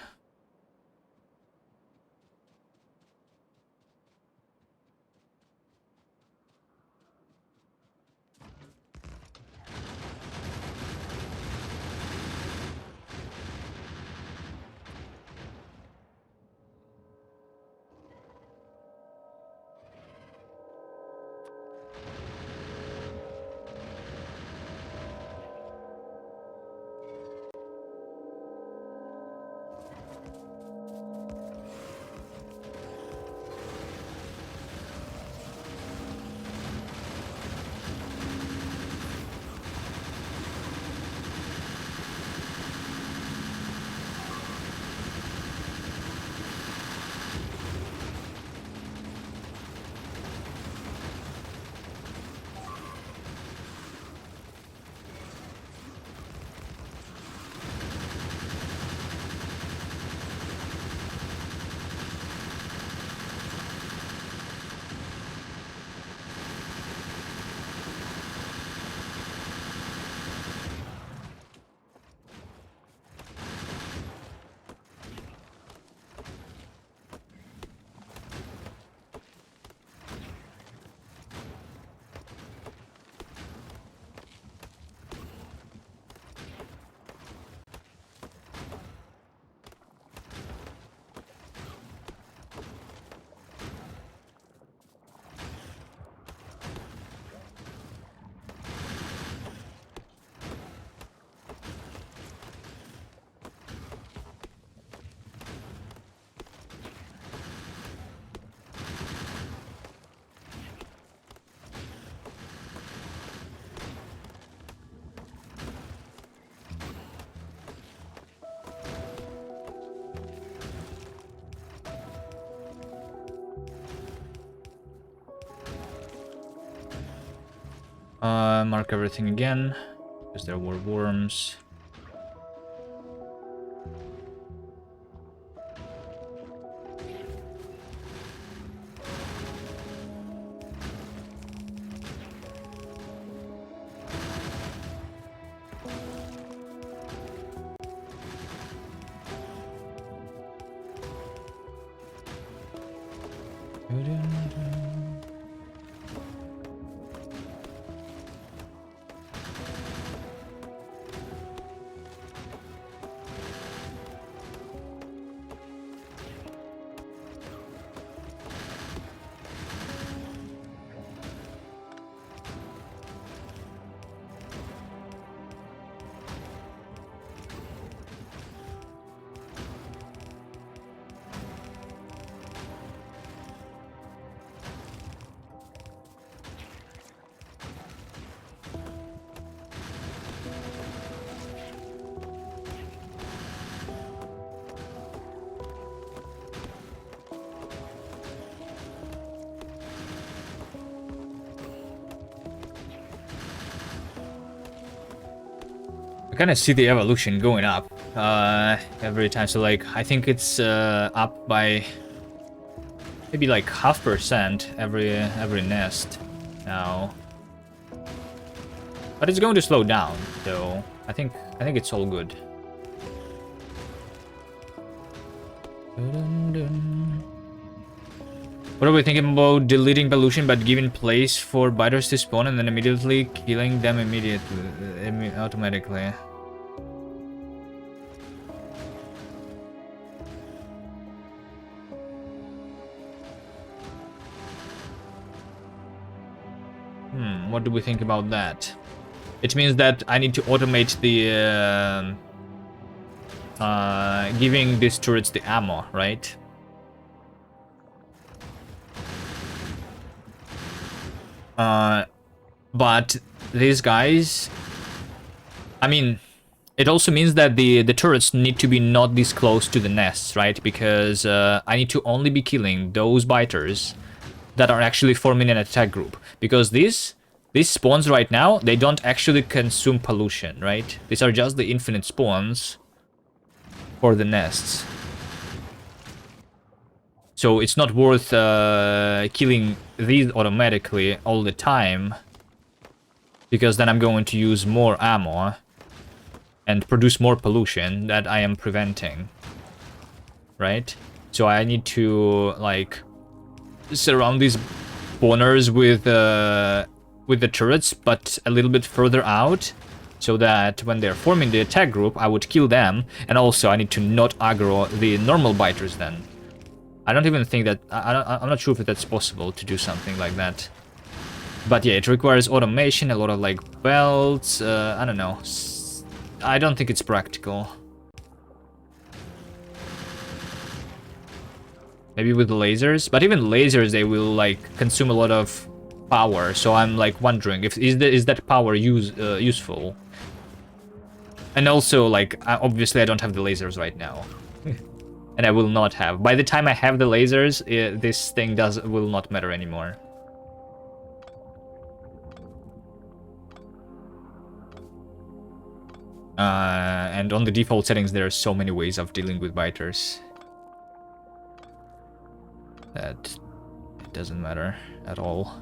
S1: Mark everything again, because there were worms. I kind of see the evolution going up every time. So like, I think it's up by maybe like 0.5% every nest now. But it's going to slow down, so I think it's all good. What are we thinking about deleting pollution but giving place for biters to spawn and then immediately killing them automatically? What do we think about that? It means that I need to automate the giving these turrets the ammo, right? But these guys, I mean, it also means that the turrets need to be not this close to the nests, right? Because I need to only be killing those biters that are actually forming an attack group. Because these spawns right now, they don't actually consume pollution, right? These are just the infinite spawns for the nests. So it's not worth killing these automatically all the time, because then I'm going to use more ammo and produce more pollution that I am preventing, right? So I need to like surround these spawners with the turrets, but a little bit further out, so that when they're forming the attack group, I would kill them, and also I need to not aggro the normal biters then. I don't even think that... I'm not sure if that's possible to do something like that. But yeah, it requires automation, a lot of like belts, I don't know. I don't think it's practical. Maybe with lasers, but even lasers, they will like consume a lot of power. So I'm like wondering if is that power useful? And also like obviously I don't have the lasers right now. And I will not have. By the time I have the lasers, this thing will not matter anymore. And on the default settings, there are so many ways of dealing with biters that it doesn't matter at all.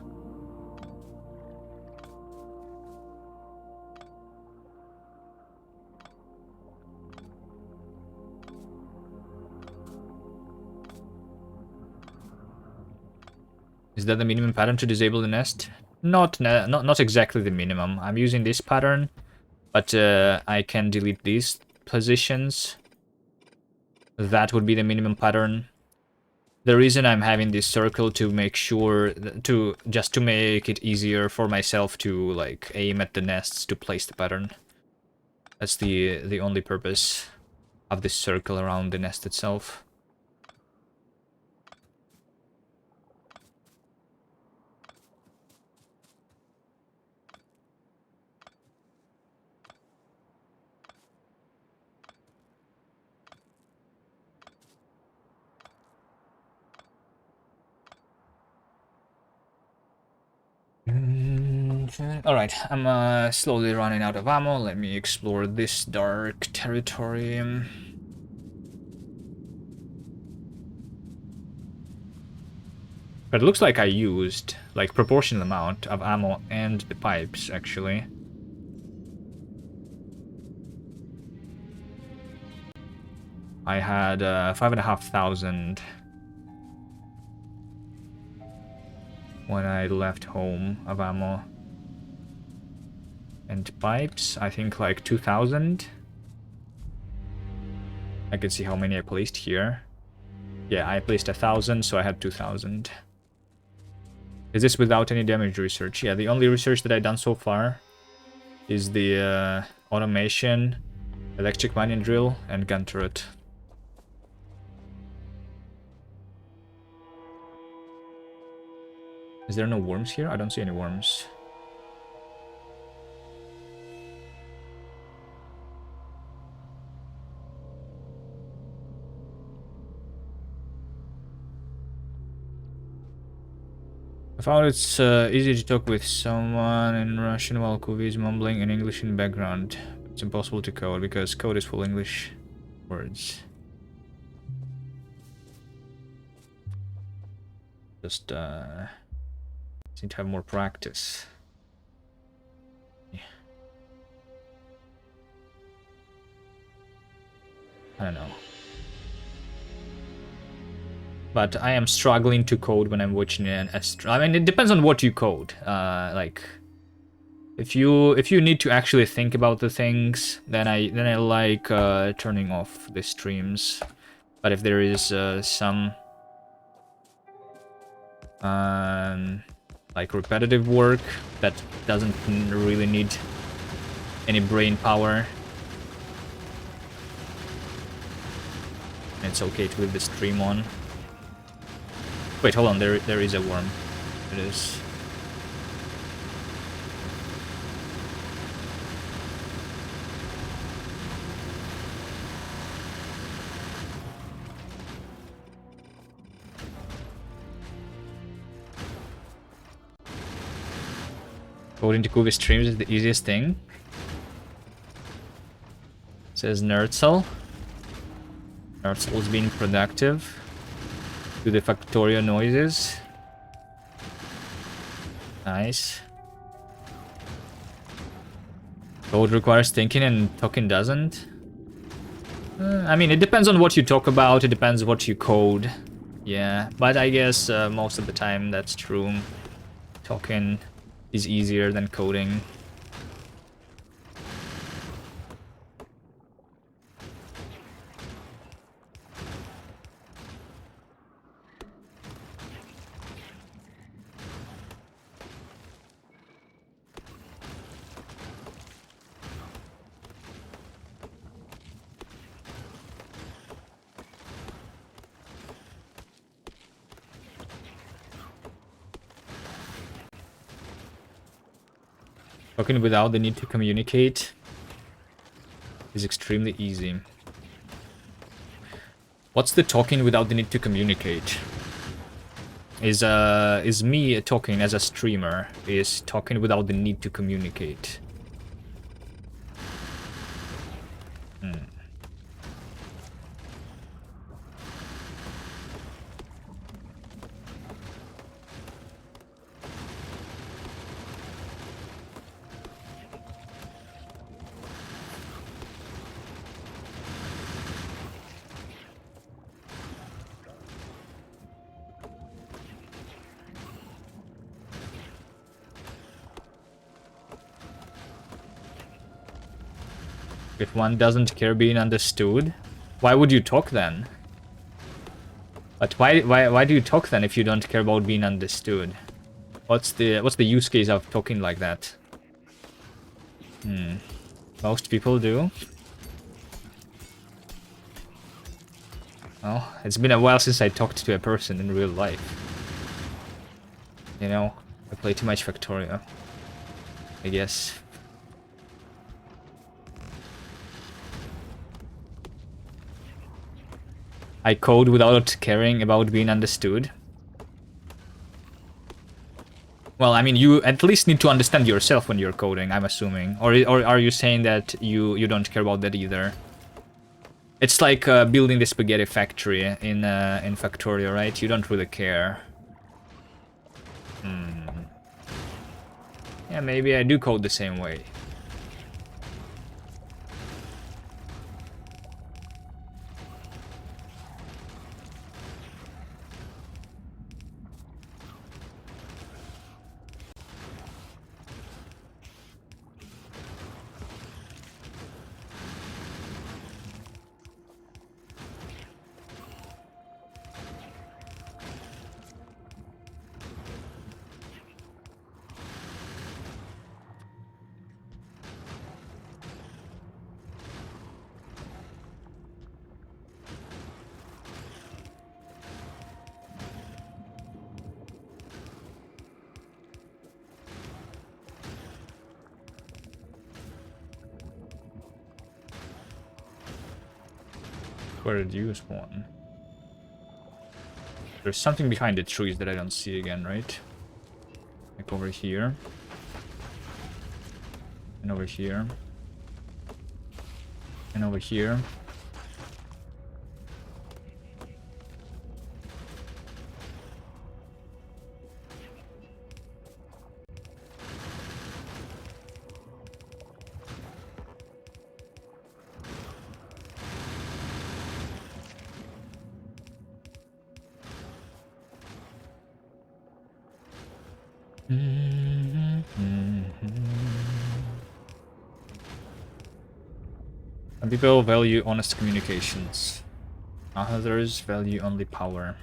S1: Is that the minimum pattern to disable the nest? Not exactly the minimum. I'm using this pattern, but I can delete these positions. That would be the minimum pattern. The reason I'm having this circle to make sure just to make it easier for myself to like aim at the nests to place the pattern. That's the only purpose of this circle around the nest itself. Alright, I'm slowly running out of ammo. Let me explore this dark territory. But it looks like I used like proportional amount of ammo and the pipes actually. I had 5,500 when I left home of ammo. And pipes, I think like 2,000. I can see how many I placed here. Yeah, I placed 1,000, so I had 2,000. Is this without any damage research? Yeah, the only research that I've done so far is the automation, electric mining drill, and gun turret. Is there no worms here? I don't see any worms. I found it's easy to talk with someone in Russian while Kuvi is mumbling in English in the background. It's impossible to code because code is full English words. Just need to have more practice. Yeah. I don't know. But I am struggling to code when I'm watching an I mean, it depends on what you code. Like, if you need to actually think about the things, then I like turning off the streams. But if there is some like repetitive work that doesn't really need any brain power, it's okay to leave the stream on. Wait, hold on, there is a worm. It is. Coding to Kuvi streams is the easiest thing. Says Nerdcell. Nerdcell is being productive. Do the Factorio noises. Nice. Code requires thinking and talking doesn't. I mean, it depends on what you talk about. It depends what you code. Yeah, but I guess most of the time that's true. Talking is easier than coding. Talking without the need to communicate is extremely easy. What's the talking without the need to communicate? Is me talking as a streamer, is talking without the need to communicate. If one doesn't care being understood, why would you talk then? But why do you talk then if you don't care about being understood? What's the use case of talking like that? Most people do. Well, it's been a while since I talked to a person in real life. You know, I play too much Factorio, I guess. I code without caring about being understood. Well, I mean, you at least need to understand yourself when you're coding, I'm assuming. Or are you saying that you don't care about that either? It's like building the spaghetti factory in Factorio, right? You don't really care. Yeah, maybe I do code the same way. Where did you spawn? There's something behind the trees that I don't see again, right? Like over here. And over here. And over here. Some people value honest communications. Others value only power.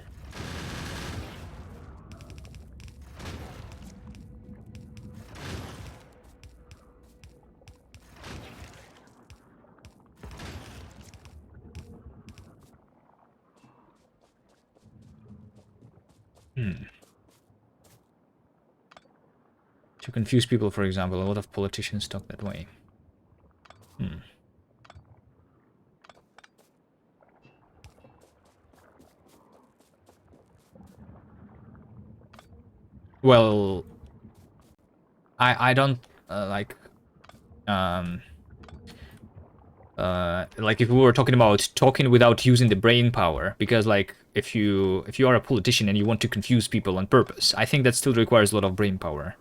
S1: To confuse people, for example, a lot of politicians talk that way. Well, I don't like if we were talking about talking without using the brain power, because like if you are a politician and you want to confuse people on purpose, I think that still requires a lot of brain power.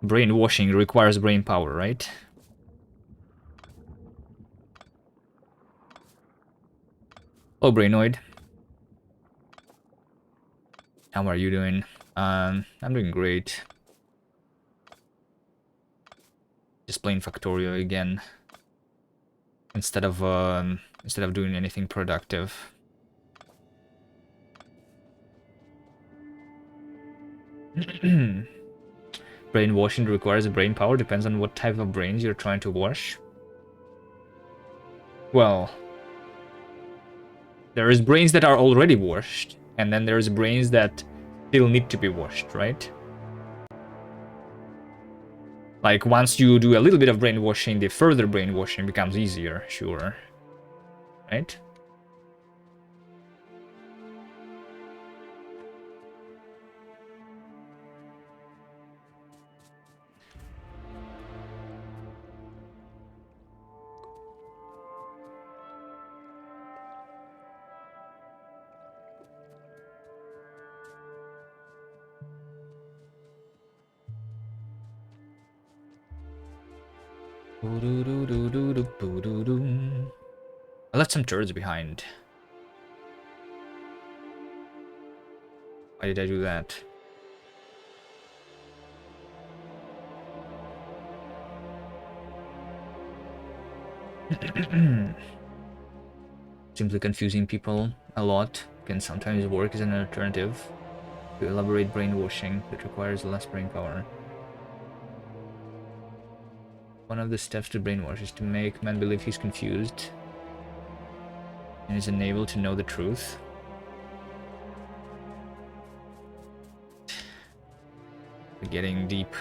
S1: Brainwashing requires brain power, right? Oh, Brainoid. How are you doing? I'm doing great. Just playing Factorio again. Instead of doing anything productive. Brainwashing requires brain power, depends on what type of brains you're trying to wash. Well, there is brains that are already washed, and then there's brains that still need to be washed, right? Like, once you do a little bit of brainwashing, the further brainwashing becomes easier, sure. Right? I left some turds behind. Why did I do that? Simply confusing people a lot can sometimes work as an alternative to elaborate brainwashing that requires less brain power. One of the steps to brainwash is to make man believe he's confused and is unable to know the truth. We're getting deep.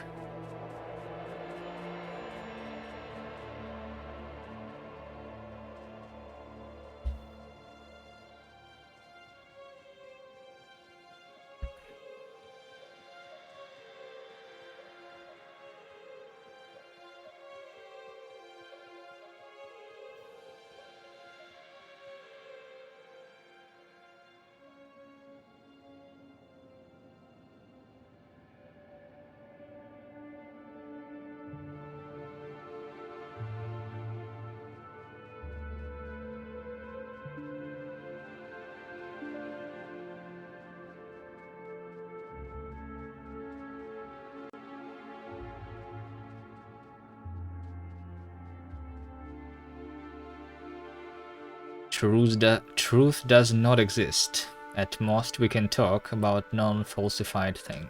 S1: Truth does not exist. At most, we can talk about non-falsified thing.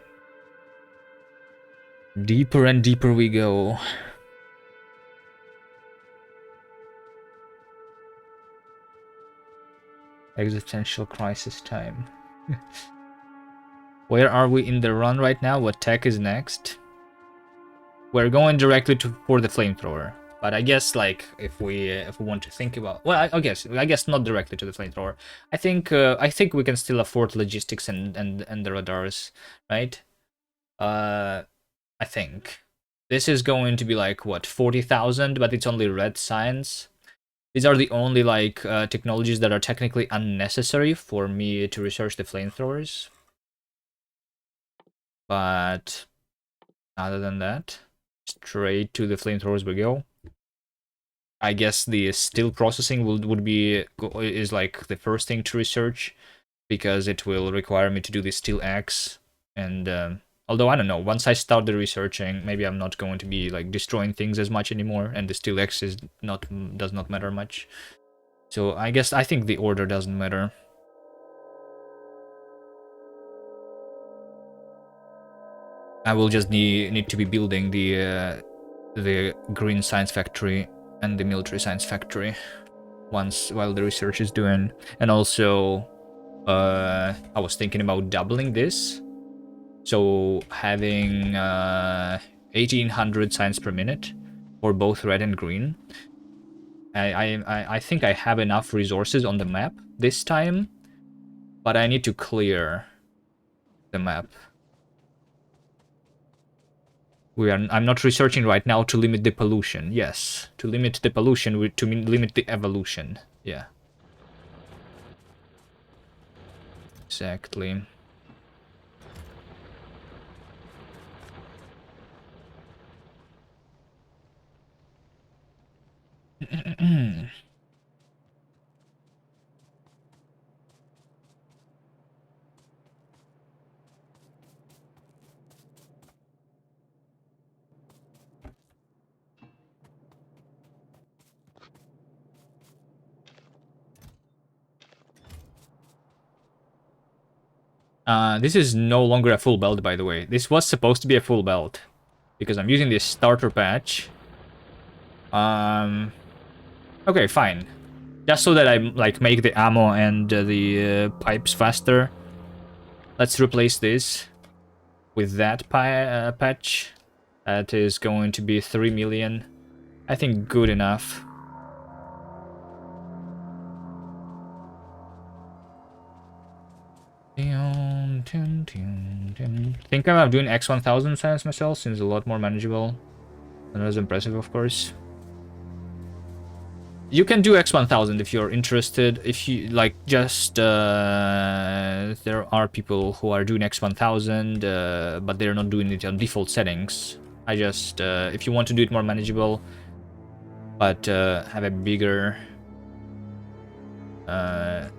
S1: Deeper and deeper we go. Existential crisis time. Where are we in the run right now? What tech is next? We're going directly for the flamethrower. But I guess, like, if we want to think about, well, I guess not directly to the flamethrower. I think we can still afford logistics and the radars, right? I think this is going to be like what 40,000, but it's only red science. These are the only like technologies that are technically unnecessary for me to research the flamethrowers. But other than that, straight to the flamethrowers we go. I guess the steel processing is like the first thing to research, because it will require me to do the steel axe. And although I don't know, once I start the researching, maybe I'm not going to be like destroying things as much anymore, and the steel axe does not matter much. So I think the order doesn't matter. I will just need to be building the green science factory and the military science factory while the research is doing. And also I was thinking about doubling this, so having 1800 science per minute for both red and green. I think I have enough resources on the map this time, but I need to clear the map. I'm not researching right now to limit the pollution. Yes, to limit the pollution, to limit the evolution. Yeah. Exactly. This is no longer a full belt, by the way. This was supposed to be a full belt, because I'm using this starter patch. Okay, fine. Just so that I like make the ammo and the pipes faster. Let's replace this with that patch. That is going to be 3 million. I think good enough. Think I'm doing x1000 science myself, since it's a lot more manageable. And as impressive, of course. You can do x1000 if you're interested. If you like, just there are people who are doing x1000, but they're not doing it on default settings. I just if you want to do it more manageable, but have a bigger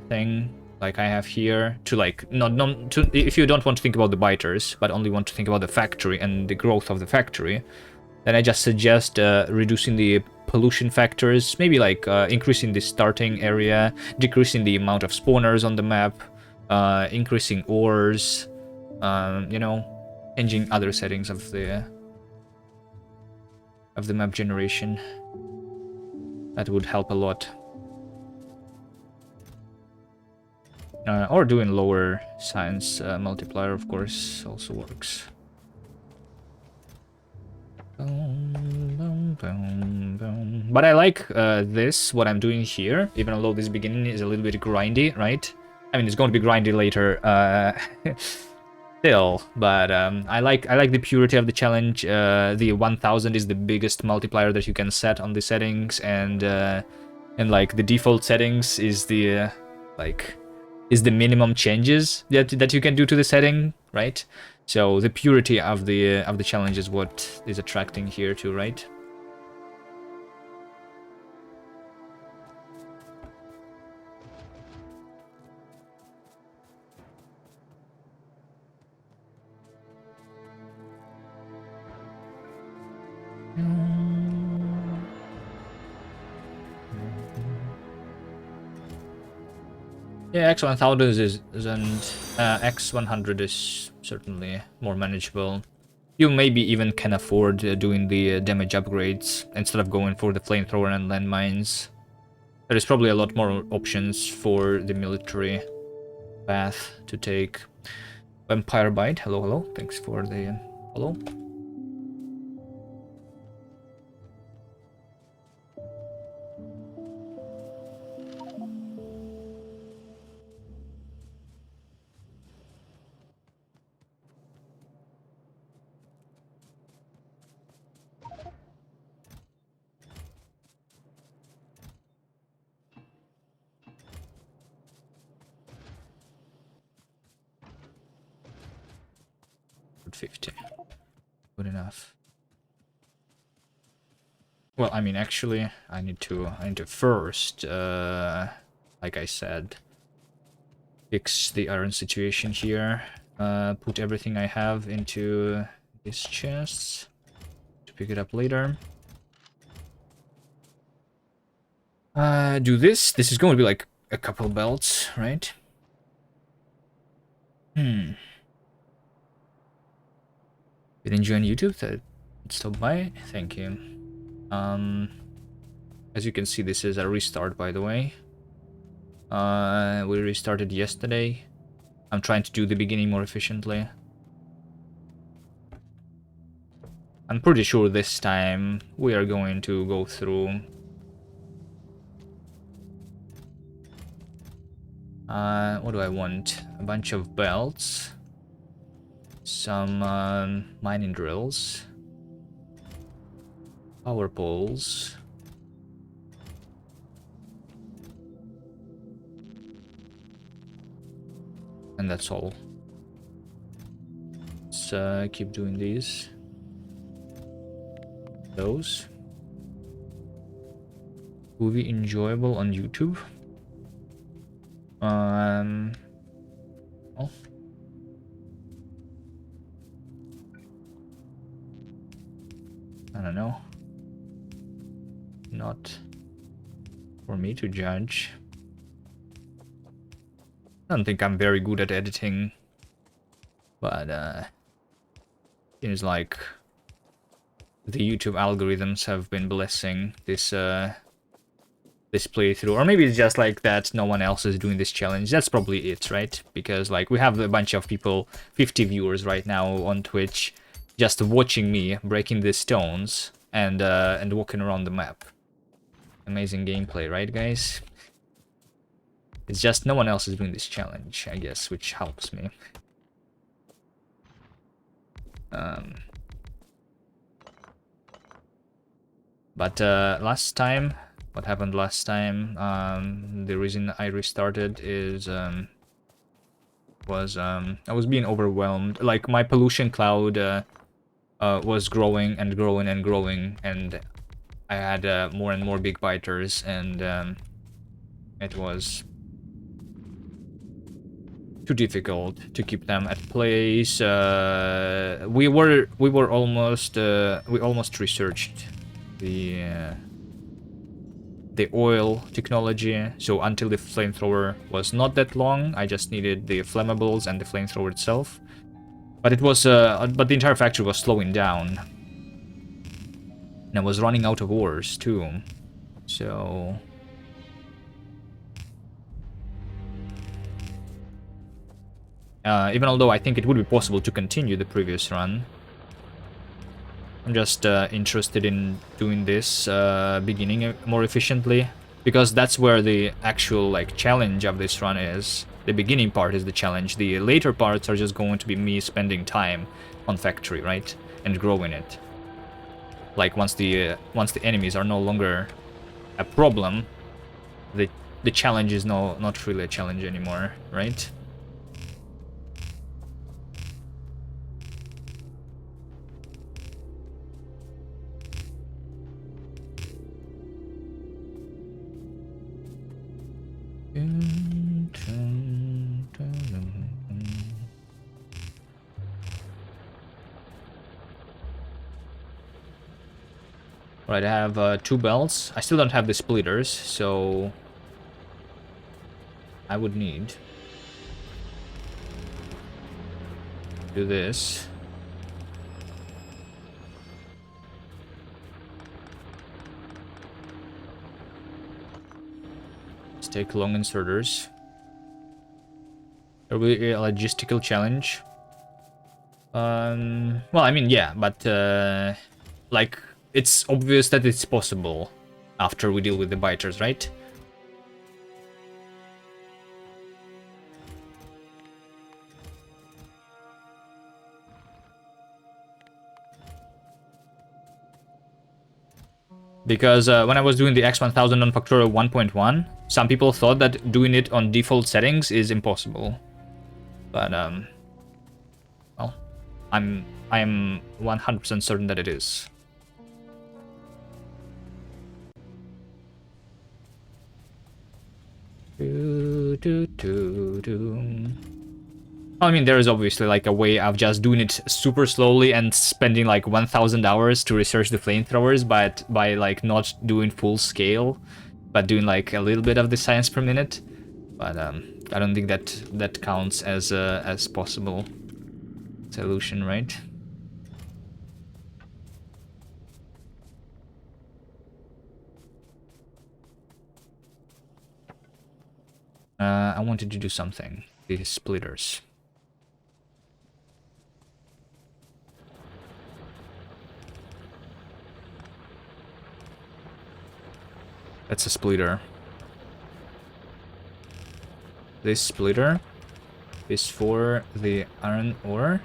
S1: thing like I have here, to like if you don't want to think about the biters, but only want to think about the factory and the growth of the factory, then I just suggest reducing the pollution factors, maybe like increasing the starting area, decreasing the amount of spawners on the map, increasing ores, you know, changing other settings of the map generation. That would help a lot. Or doing lower science multiplier, of course, also works. But I like this, what I'm doing here, even though this beginning is a little bit grindy, right? I mean, it's going to be grindy later, still, but I like the purity of the challenge. The 1000 is the biggest multiplier that you can set on the settings, and like the default settings is the is the minimum changes that you can do to the setting, right? So the purity of the challenge is what is attracting here too, right? Yeah, x1000 isn't... x100 is certainly more manageable. You maybe even can afford doing the damage upgrades instead of going for the flamethrower and landmines. There is probably a lot more options for the military path to take. Vampire Bite, hello, hello. Thanks for the follow. $50. Good enough. Well, I mean, actually, I need to first, like I said, fix the iron situation here. Put everything I have into this chest to pick it up later. Do this. This is going to be like a couple belts, right? Been enjoying YouTube? That stop by. Thank you. As you can see, this is a restart, by the way. We restarted yesterday. I'm trying to do the beginning more efficiently. I'm pretty sure this time we are going to go through. What do I want? A bunch of belts. Some mining drills. Power poles. And that's all. Let's keep doing these. Those. Movie enjoyable on YouTube. Oh. I don't know. Not for me to judge. I don't think I'm very good at editing, but seems like the YouTube algorithms have been blessing this this playthrough, or maybe it's just like that no one else is doing this challenge. That's probably it, right? Because like we have a bunch of people, 50 viewers right now on Twitch, just watching me breaking the stones and walking around the map. Amazing gameplay, right, guys? It's just no one else is doing this challenge, I guess, which helps me. But last time, what happened last time? The reason I restarted is I was being overwhelmed. Like my pollution cloud was growing and growing and growing, and I had more and more big biters, and it was too difficult to keep them at place. We almost researched the oil technology, so until the flamethrower was not that long, I just needed the flammables and the flamethrower itself. But it was but the entire factory was slowing down, and I was running out of ores too, so even although I think it would be possible to continue the previous run, I'm just interested in doing this beginning more efficiently, because that's where the actual like challenge of this run is. The beginning part is the challenge. The later parts are just going to be me spending time on factory, right, and growing it. Like once the enemies are no longer a problem, the challenge is not really a challenge anymore, right? Right, I have 2 belts. I still don't have the splitters, so I would need do this. Let's take long inserters. There will be a logistical challenge. Well, I mean, yeah, but like, it's obvious that it's possible after we deal with the biters, right? Because when I was doing the x1000 on Factorio 1.1, some people thought that doing it on default settings is impossible. But well, I am 100% certain that it is. I mean, there is obviously like a way of just doing it super slowly and spending like 1000 hours to research the flamethrowers, but by like not doing full scale, but doing like a little bit of the science per minute. But I don't think that counts as possible solution, right? I wanted to do something. These splitters. That's a splitter. This splitter is for the iron ore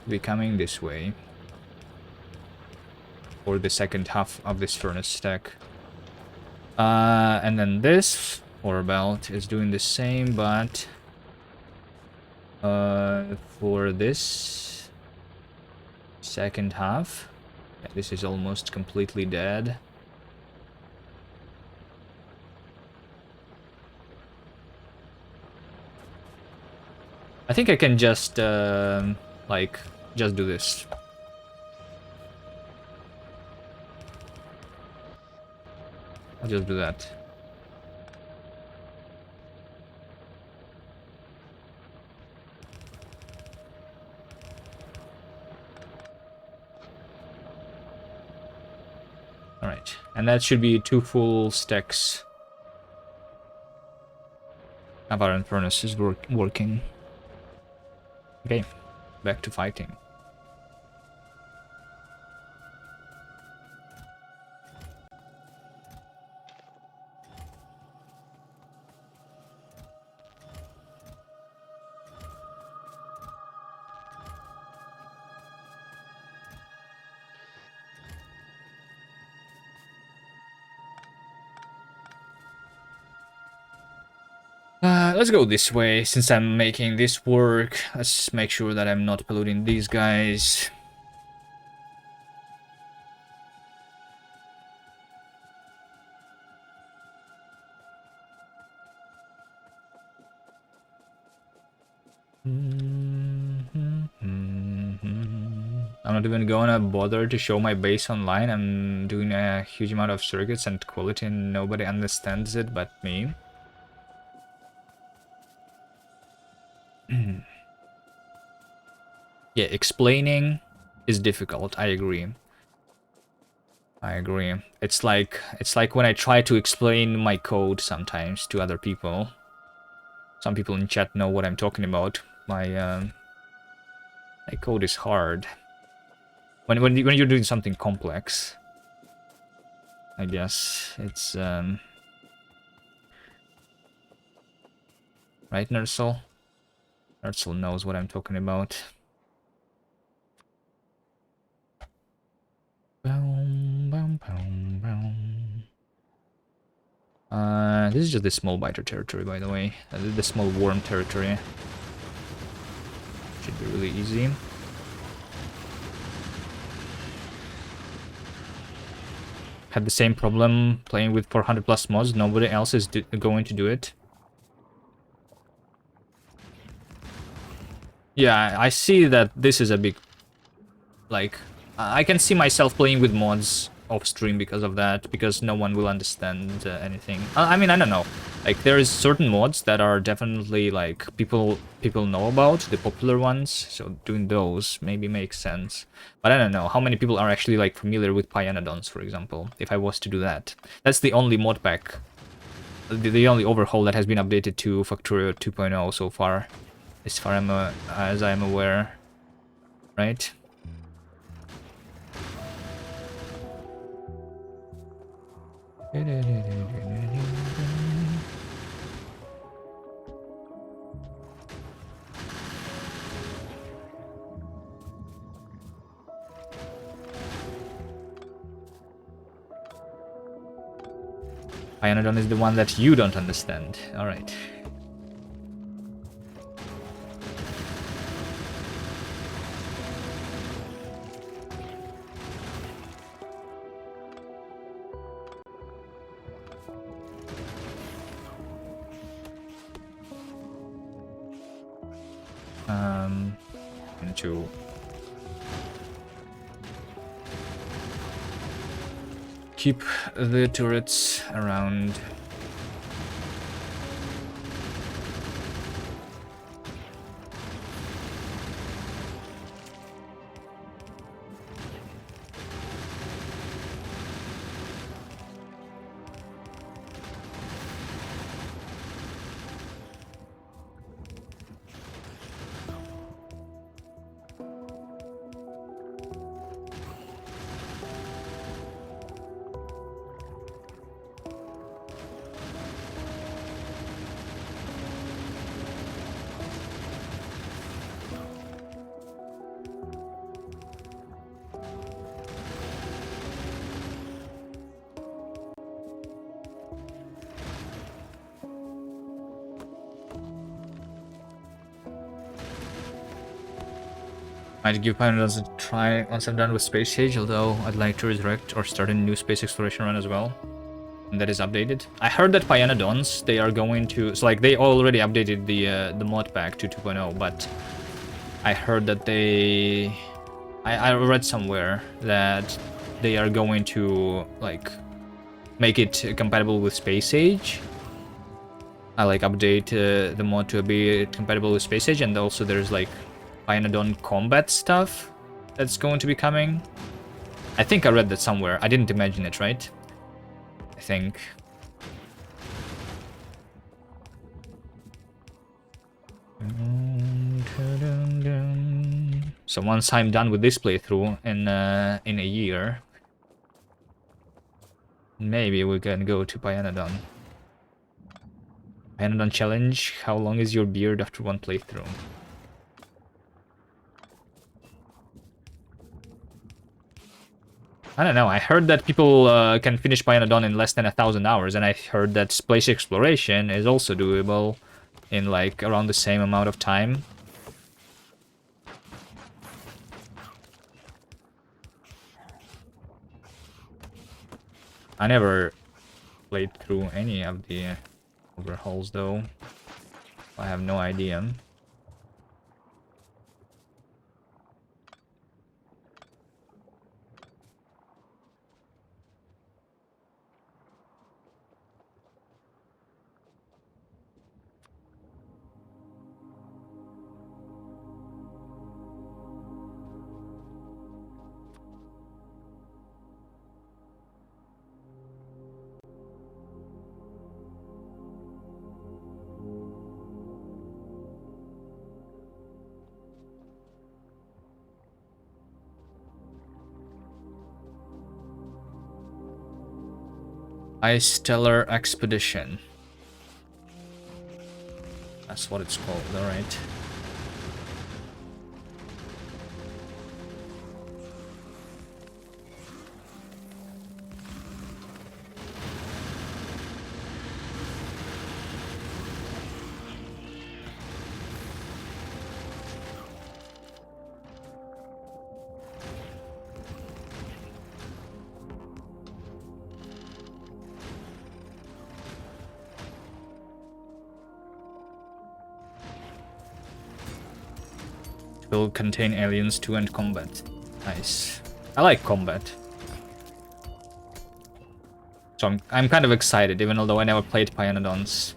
S1: to be coming this way. For the second half of this furnace stack. And then this ore belt is doing the same, but for this second half, yeah, this is almost completely dead. I think I can just like just do this. I'll just do that. Alright, and that should be 2 full stacks of iron furnaces working. Okay, back to fighting. Let's go this way, since I'm making this work. Let's make sure that I'm not polluting these guys. I'm not even gonna bother to show my base online. I'm doing a huge amount of circuits and quality and nobody understands it but me. Yeah, explaining is difficult. I agree. I agree. It's like when I try to explain my code sometimes to other people. Some people in chat know what I'm talking about. My code is hard. When you're doing something complex, I guess it's right, Nerdsel? Nerdsel knows what I'm talking about. This is just the small biter territory, by the way. The small worm territory. Should be really easy. Had the same problem playing with 400 plus mods. Nobody else is going to do it. Yeah, I see that this is a big... Like, I can see myself playing with mods off stream because of that, because no one will understand anything. I mean, I don't know. Like, there is certain mods that are definitely like people know about, the popular ones. So doing those maybe makes sense. But I don't know how many people are actually like familiar with Pyanodons, for example. If I was to do that, that's the only mod pack, the only overhaul that has been updated to Factorio 2.0 so far, as I am aware, right? Pyanodon is the one that you don't understand. Alright. To keep the turrets around. Might give Pyanodons a try once I'm done with Space Age, although I'd like to resurrect or start a new space exploration run as well. And that is updated. I heard that Pyanodons, they are going to... So, like, they already updated the mod pack to 2.0, but I heard that they... I read somewhere that they are going to, like, make it compatible with Space Age. I, like, update the mod to be compatible with Space Age, and also there's, like, Pyanodon combat stuff that's going to be coming. I think I read that somewhere. I didn't imagine it, right? I think. So once I'm done with this playthrough in a year, maybe we can go to Pyanodon. Pyanodon challenge. How long is your beard after one playthrough? I don't know, I heard that people can finish Pyanodon in less than 1,000 hours, and I heard that space exploration is also doable in, like, around the same amount of time. I never played through any of the overhauls, though. I have no idea. Stellar Expedition. That's what it's called, alright. Will contain aliens too and combat. Nice. I like combat. So I'm kind of excited, even although I never played Pionodons.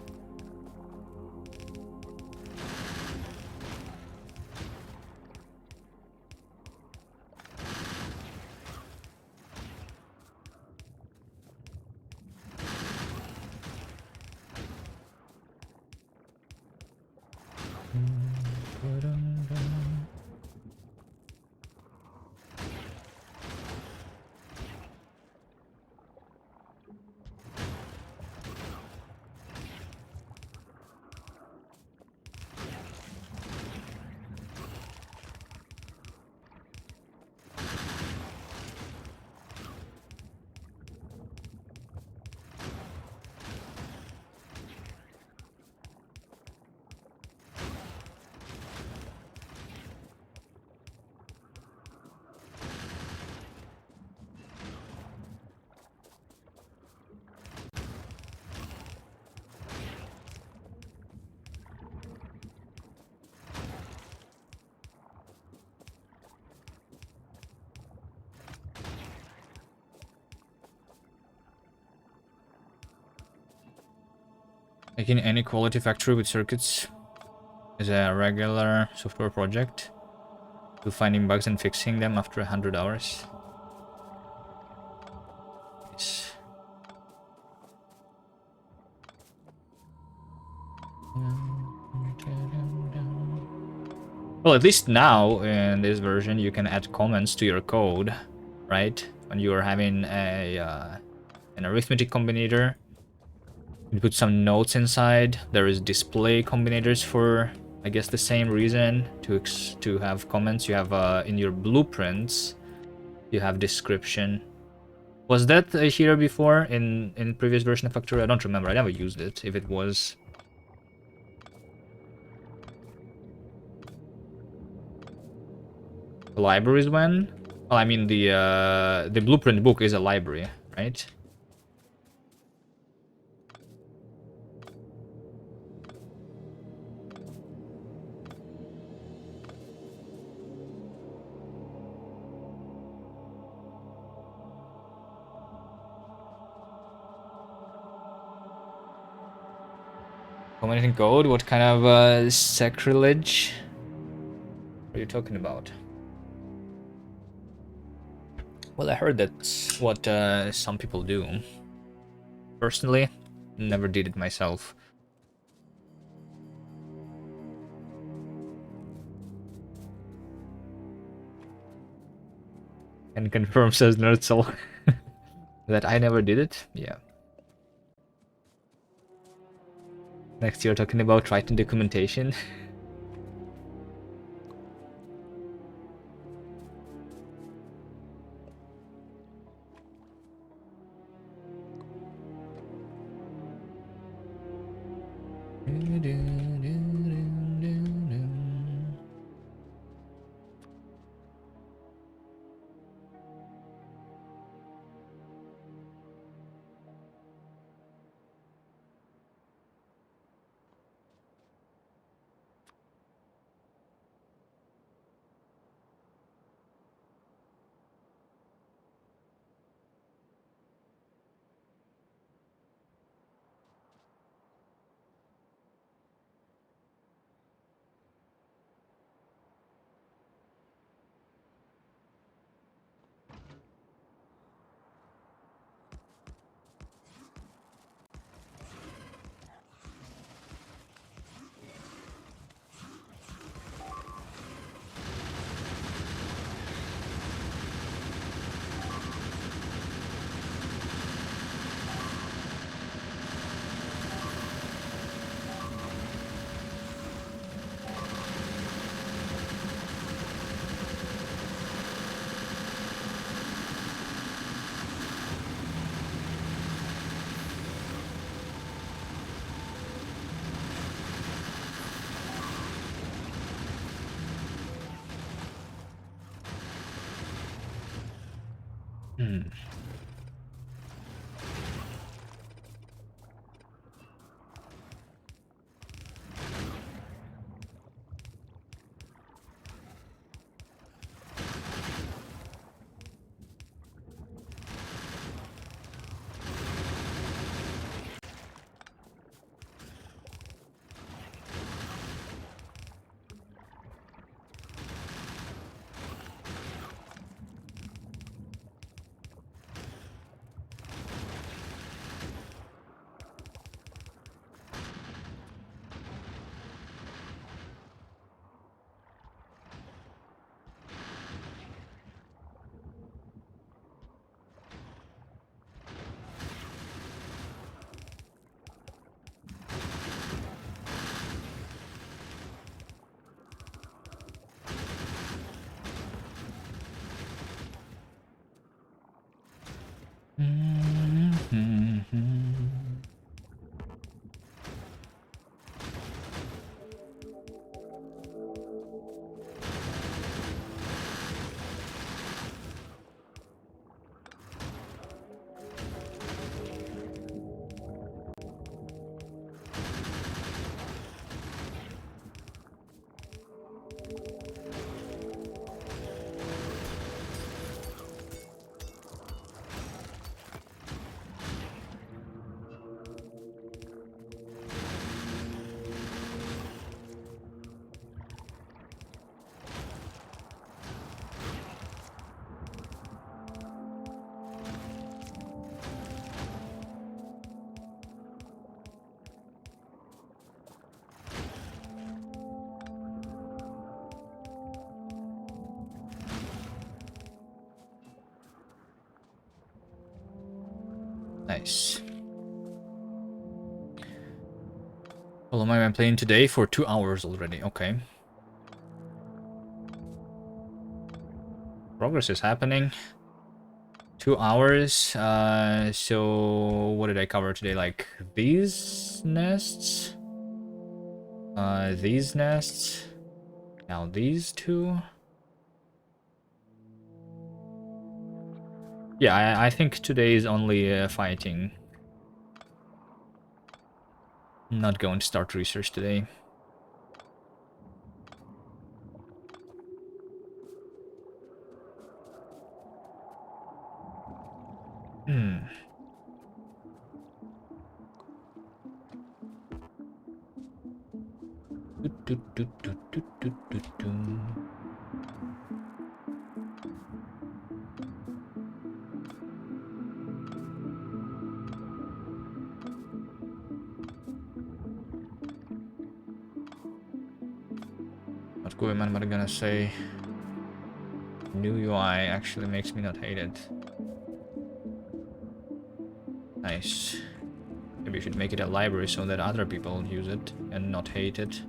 S1: Making any quality factory with circuits is a regular software project. To finding bugs and fixing them after 100 hours. Nice. Well, at least now in this version you can add comments to your code, right? When you are having an arithmetic combinator, you put some notes inside. There is display combinators for, I guess, the same reason, to have comments. You have in your blueprints, you have description. Was that here before in previous version of Factorio? I don't remember. I never used it. If it was. The libraries when? Well, I mean the blueprint book is a library, right? Commenting code? What kind of sacrilege are you talking about? Well, I heard that's what some people do. Personally, never did it myself. And confirm, says Nerdsoul, that I never did it. Yeah. Next you're talking about writing documentation. Hmm. Nice. How long am I playing today? For 2 hours already. Okay. Progress is happening. 2 hours. So what did I cover today? Like these nests? These nests. Now these two. Yeah, I think today is only fighting. I'm not going to start research today. Not good, man, but I'm gonna say new UI actually makes me not hate it. Nice. Maybe you should make it a library so that other people use it and not hate it.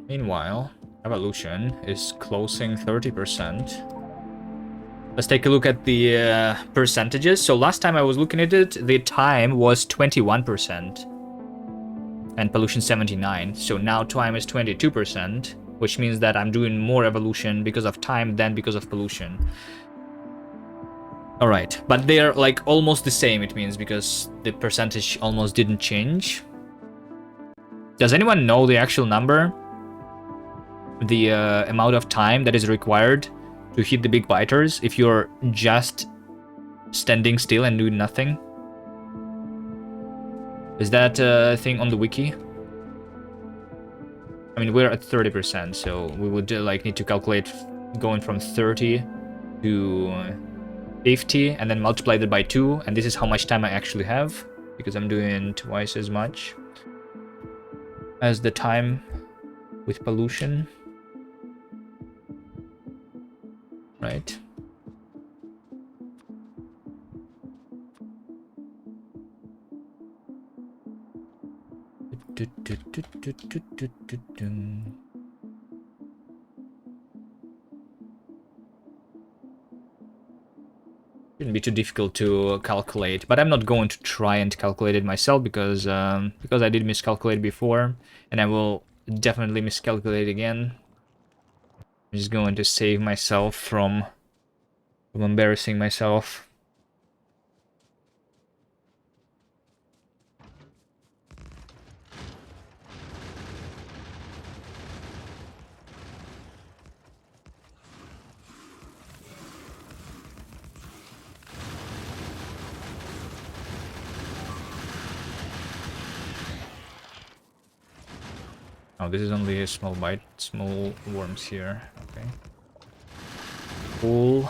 S1: Meanwhile, evolution is closing 30%. Let's take a look at the percentages. So last time I was looking at it, the time was 21% and pollution 79. So now time is 22%, which means that I'm doing more evolution because of time than because of pollution. All right, but they're like almost the same, it means, because the percentage almost didn't change. Does anyone know the actual number? The amount of time that is required to hit the big biters if you're just standing still and doing nothing? Is that a thing on the wiki? I mean, we're at 30%, so we would like need to calculate going from 30 to 50 and then multiply that by 2, and this is how much time I actually have because I'm doing twice as much as the time with pollution. Right. Shouldn't be too difficult to calculate, but I'm not going to try and calculate it myself because I did miscalculate before, and I will definitely miscalculate again. I'm just going to save myself from embarrassing myself. Oh, this is only a small bite, small worms here. Okay. Cool.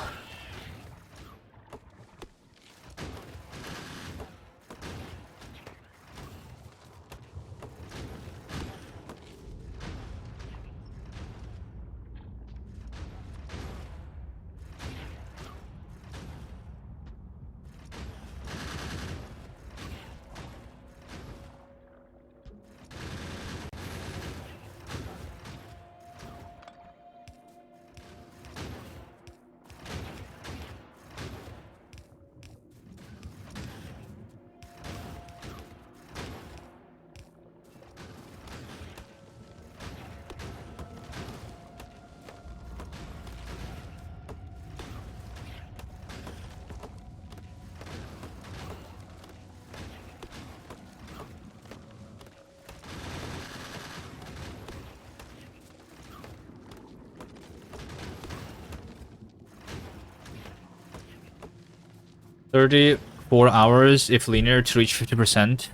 S1: 34 hours if linear to reach 50%.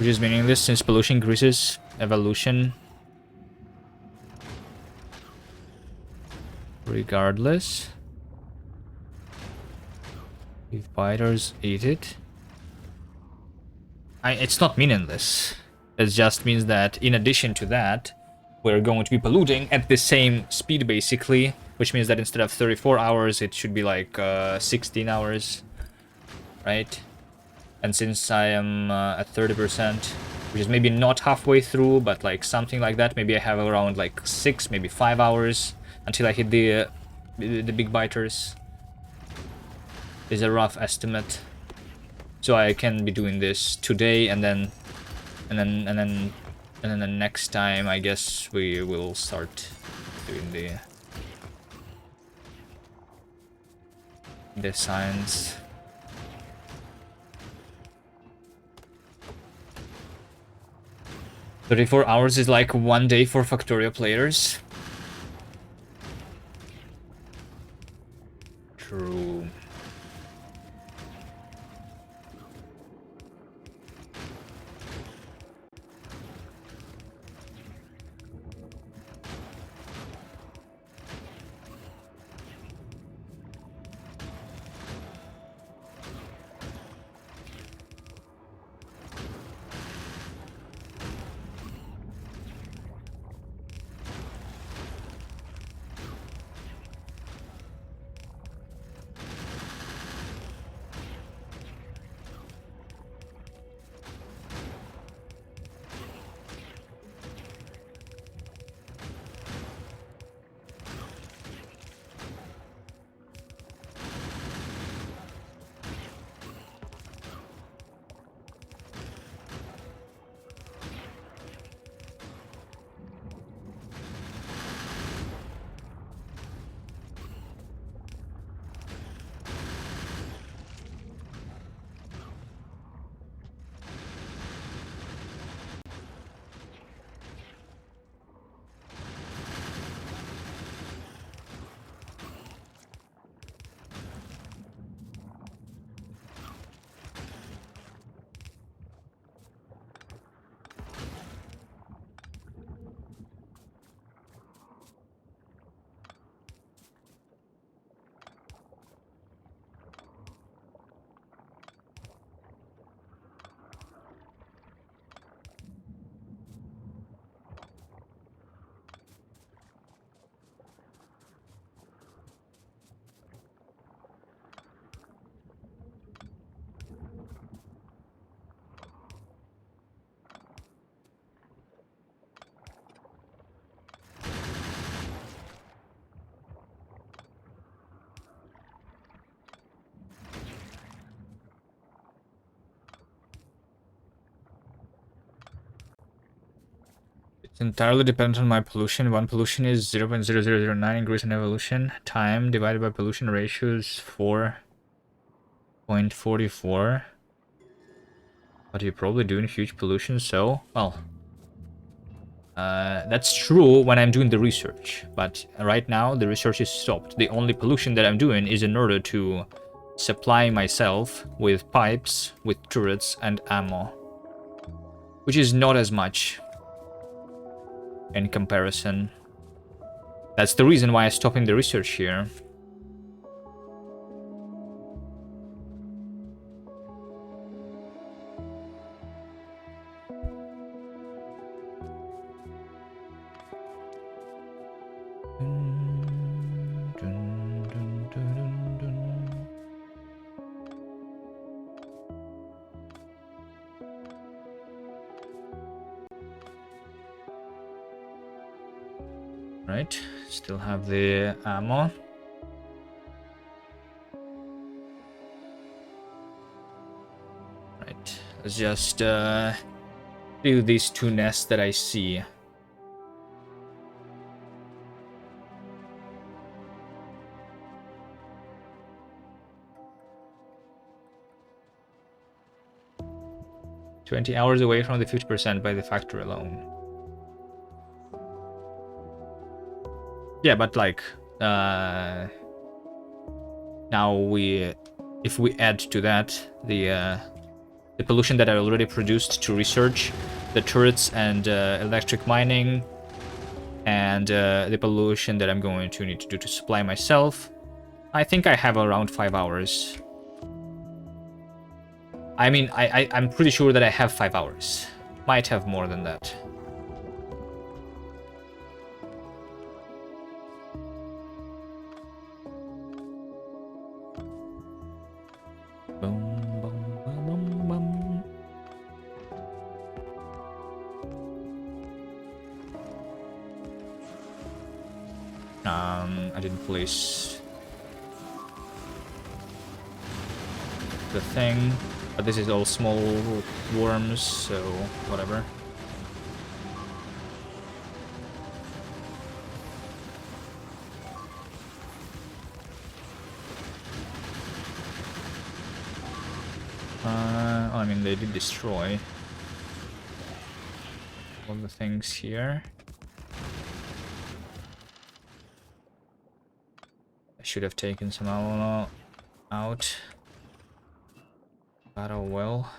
S1: Which is meaningless since pollution increases evolution. Regardless. If biters eat it. It's not meaningless. It just means that in addition to that, we're going to be polluting at the same speed basically, which means that instead of 34 hours, it should be like 16 hours, right? And since I am at 30%, which is maybe not halfway through, but like something like that, maybe I have around like 6, maybe 5 hours until I hit the big biters. Is a rough estimate. So I can be doing this today, and then the next time I guess we will start doing the science. "34 hours is like 1 day for Factorio players." True. It's entirely dependent on my pollution. One pollution is 0.0009 increase in evolution. Time divided by pollution ratio is 4.44. But you're probably doing huge pollution, so, well, that's true when I'm doing the research. But right now, the research is stopped. The only pollution that I'm doing is in order to supply myself with pipes, with turrets, and ammo. Which is not as much in comparison. That's the reason why I'm stopping the research here. Right, still have the ammo. Right, let's just do these two nests that I see. "20 hours away from the 50% by the factory alone." Yeah, but like, now Now if we add to that the pollution that I already produced to research, the turrets and electric mining, and the pollution that I'm going to need to do to supply myself, I think I have around 5 hours. I mean, I'm pretty sure that I have 5 hours. Might have more than that. Boom, boom, boom, boom, boom. I didn't place the thing, but this is all small worms, so whatever. I mean, they did destroy all the things here. I should have taken some ammo out. But oh well.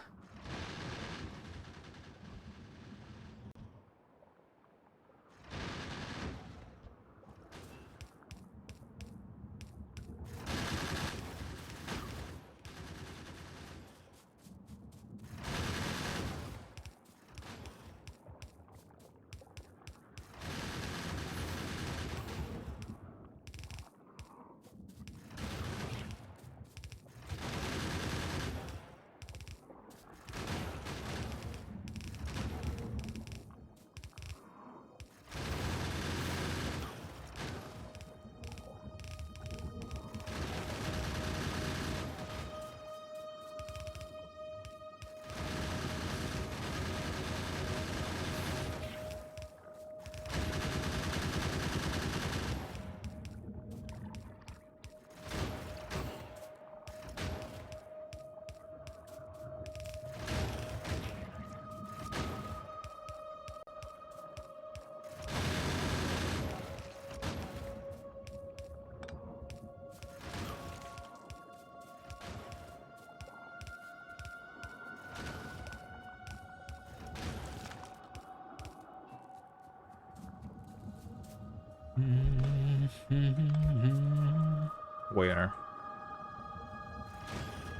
S1: Where?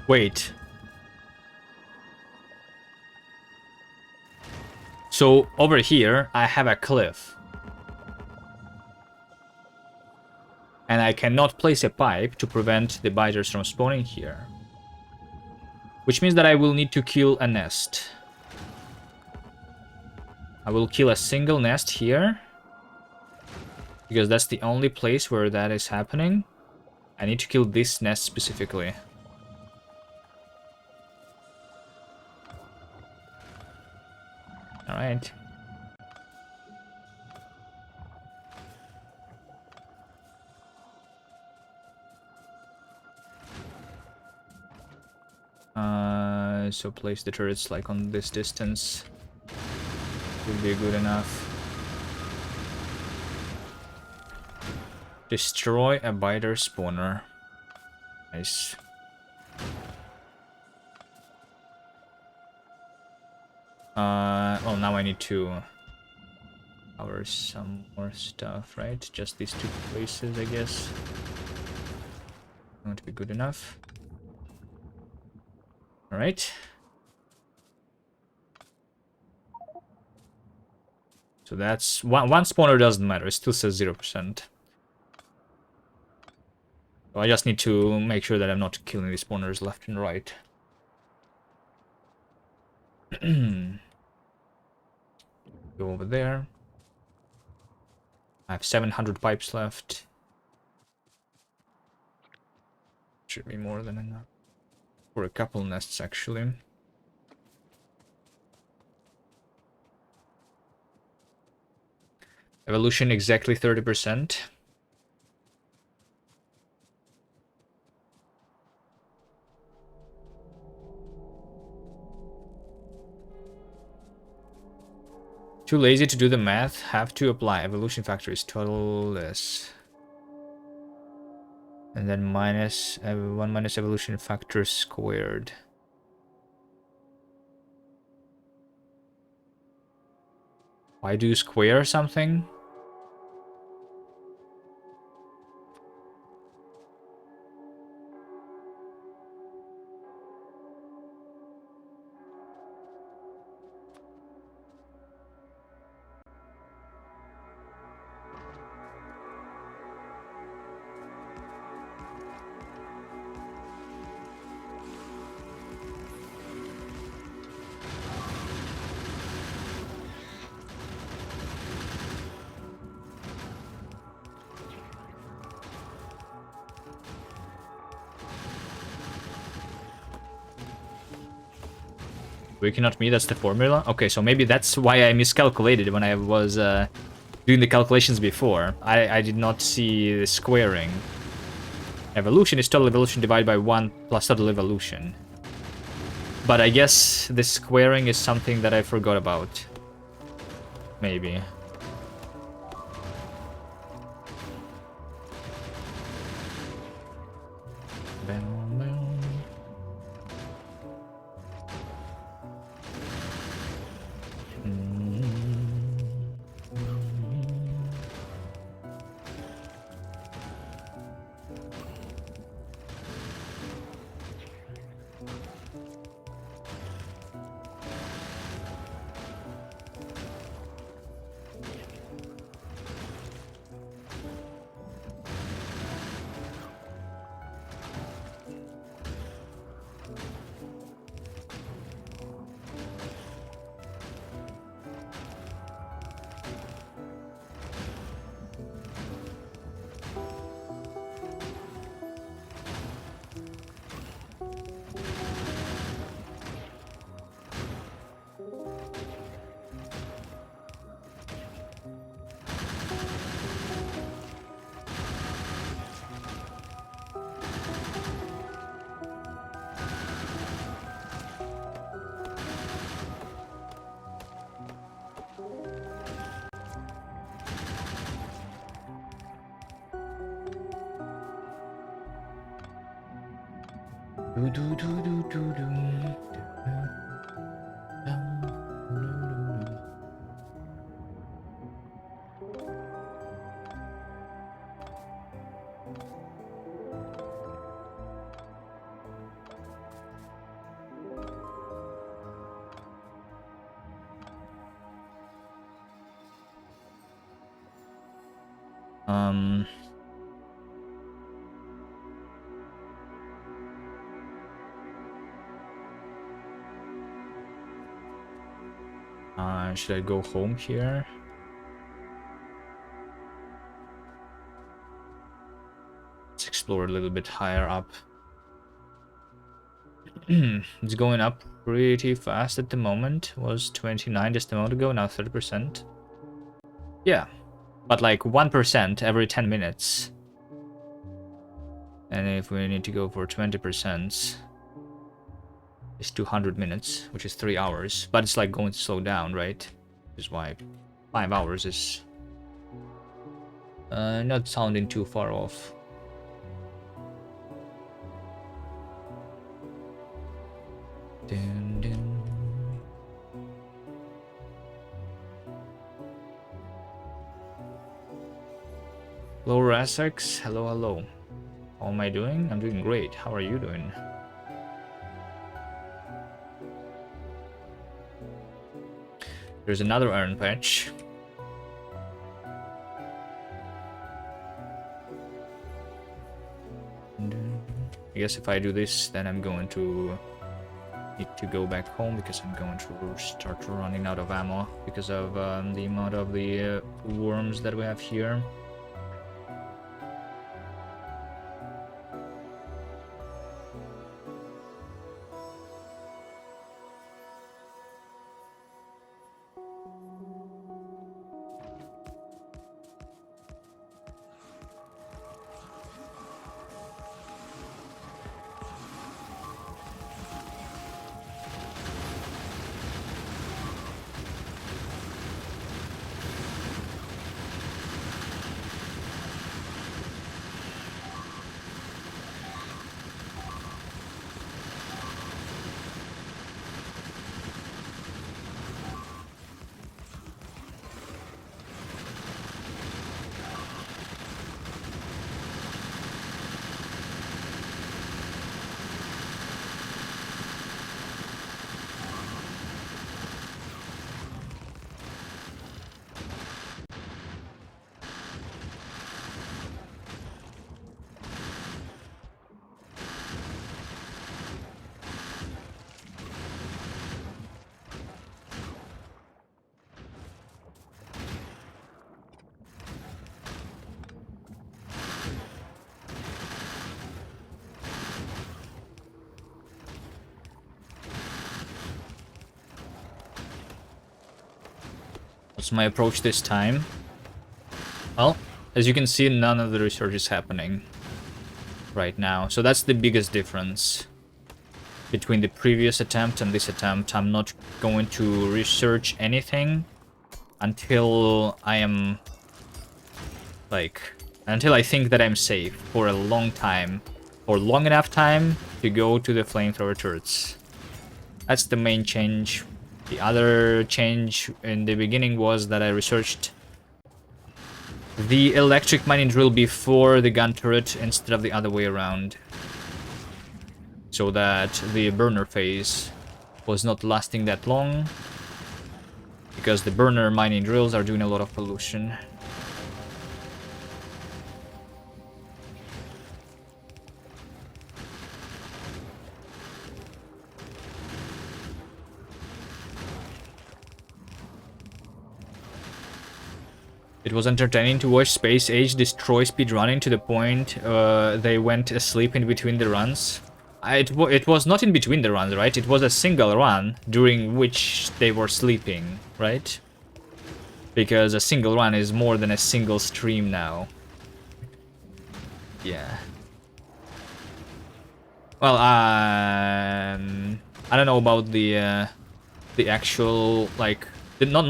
S1: Wait. So over here, I have a cliff. And I cannot place a pipe to prevent the biters from spawning here. Which means that I will need to kill a nest. I will kill a single nest here. Because that's the only place where that is happening. I need to kill this nest specifically. Alright. So place the turrets like on this distance. Will be good enough. Destroy a biter spawner. Nice. Well, now I need to cover some more stuff, right? Just these two places, I guess. Going to be good enough. All right. So that's one spawner doesn't matter. It still says 0%. So I just need to make sure that I'm not killing these spawners left and right. Go over there. I have 700 pipes left. Should be more than enough. For a couple nests, actually. Evolution exactly 30%. Too lazy to do the math. Have to apply. Evolution factor is total less. And then minus 1 minus evolution factor squared. Why do you square something? We cannot meet, that's the formula? Okay, so maybe that's why I miscalculated when I was doing the calculations before. I did not see the squaring. Evolution is total evolution divided by 1 plus total evolution. But I guess the squaring is something that I forgot about. Maybe. Should I go home here? Let's explore a little bit higher up. It's going up pretty fast at the moment. It was 29 just a moment ago, now 30%. Yeah, but like 1% every 10 minutes. And if we need to go for 20%, it's 200 minutes, which is 3 hours. But it's like going to slow down, right? Which is why 5 hours is not sounding too far off. Dun, dun. Hello, Rasex. Hello, hello. How am I doing? I'm doing great. How are you doing? There's another iron patch. I guess if I do this, then I'm going to need to go back home because I'm going to start running out of ammo because of the amount of the worms that we have here. What's my approach this time? Well, as you can see, none of the research is happening right now. So that's the biggest difference between the previous attempt and this attempt. I'm not going to research anything until I am, like, until I think that I'm safe for a long time, or long enough time to go to the flamethrower turrets. That's the main change. The other change in the beginning was that I researched the electric mining drill before the gun turret instead of the other way around, so that the burner phase was not lasting that long, because the burner mining drills are doing a lot of pollution. It was entertaining to watch Space Age destroy speedrunning to the point they went asleep in between the runs. It was not in between the runs, right? It was a single run during which they were sleeping, right? Because a single run is more than a single stream now. Yeah. Well, I don't know about the actual, like, not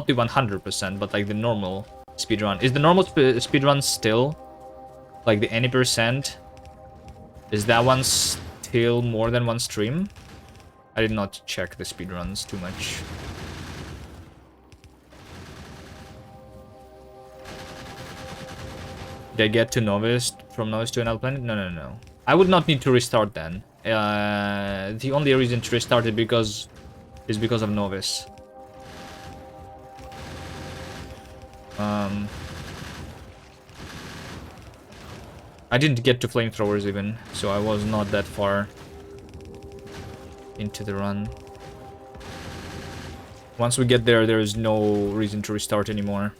S1: the 100%, but like the normal speedrun. Is the normal speedrun still like the any percent? Is that one still more than one stream? I did not check the speedruns too much. Did I get to novice, from novice to another planet? No. I would not need to restart then. The only reason to restart it is because of novice. I didn't get to flamethrowers even, so I was not that far into the run. Once we get there, there is no reason to restart anymore.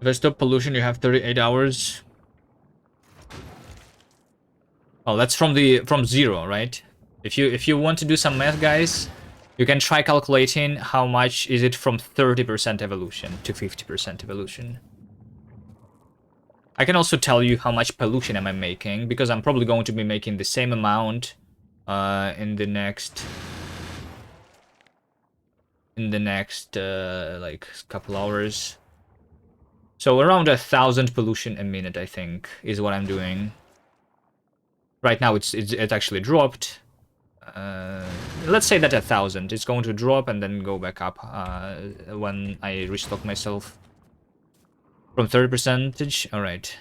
S1: If I stop pollution, you have 38 hours. Oh, that's from zero, right? If you want to do some math, guys, you can try calculating how much is it from 30% evolution to 50% evolution. I can also tell you how much pollution am I making, because I'm probably going to be making the same amount in the next like couple hours. So around 1,000 pollution a minute, I think, is what I'm doing. Right now it actually dropped. Let's say that 1,000. It's going to drop and then go back up when I restock myself. From 30%. All right.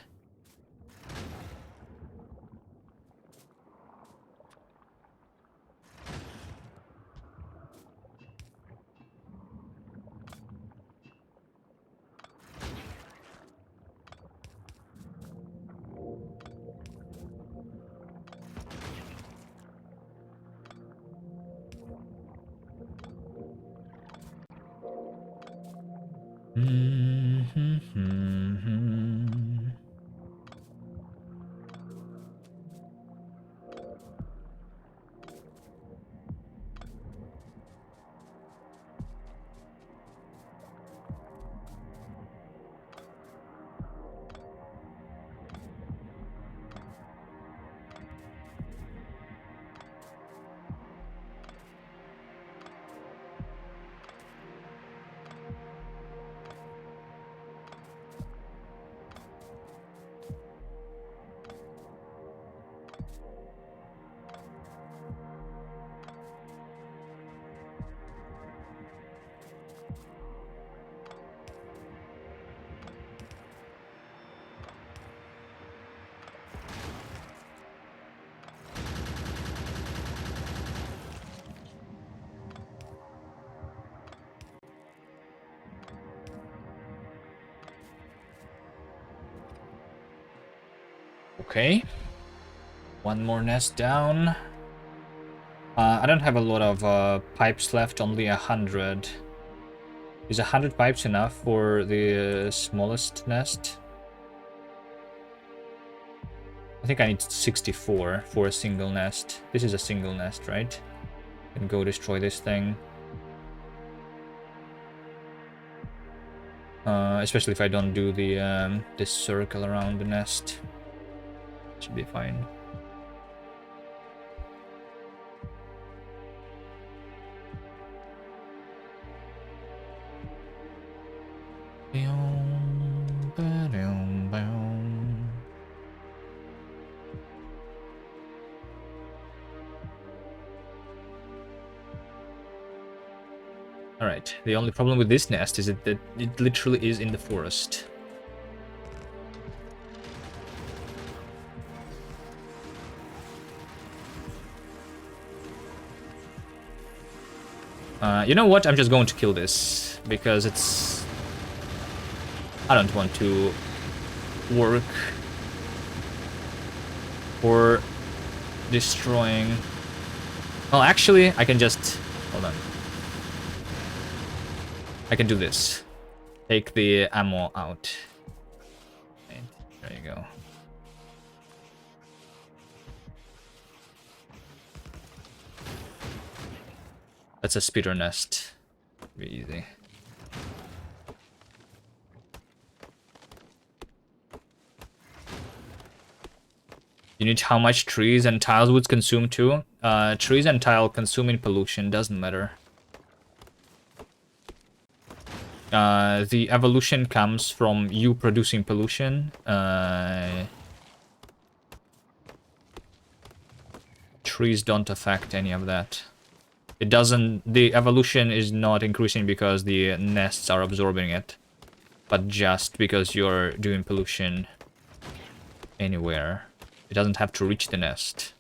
S1: Okay. One more nest down. I don't have a lot of pipes left, only 100. Is 100 pipes enough for the smallest nest? I think I need 64 for a single nest. This is a single nest, right? Can go destroy this thing. Especially if I don't do the this circle around the nest. Should be fine. Alright, the only problem with this nest is that it literally is in the forest. You know what? I'm just going to kill this, because it's... I don't want to work for destroying... Well, actually, I can just... Hold on. I can do this. Take the ammo out. Right, there you go. That's a speeder nest. Be easy. You need how much trees and tiles would consume too? Trees and tile consuming pollution, doesn't matter. The evolution comes from you producing pollution. Trees don't affect any of that. It doesn't... The evolution is not increasing because the nests are absorbing it, but just because you're doing pollution anywhere. It doesn't have to reach the nest.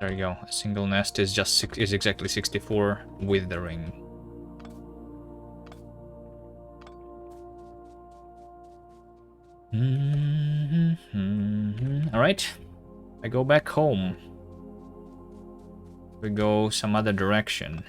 S1: There you go. A single nest is is exactly 64 with the ring. All right, I go back home. We go some other direction.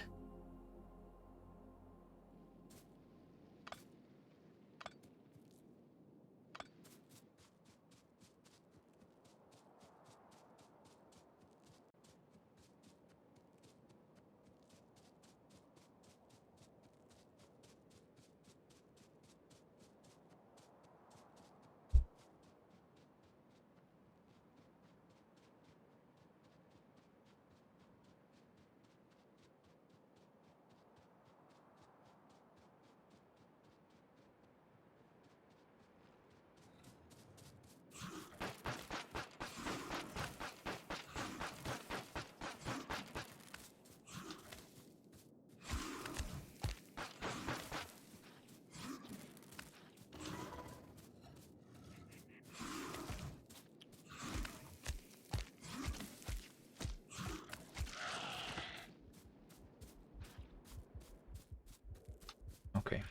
S1: Okay.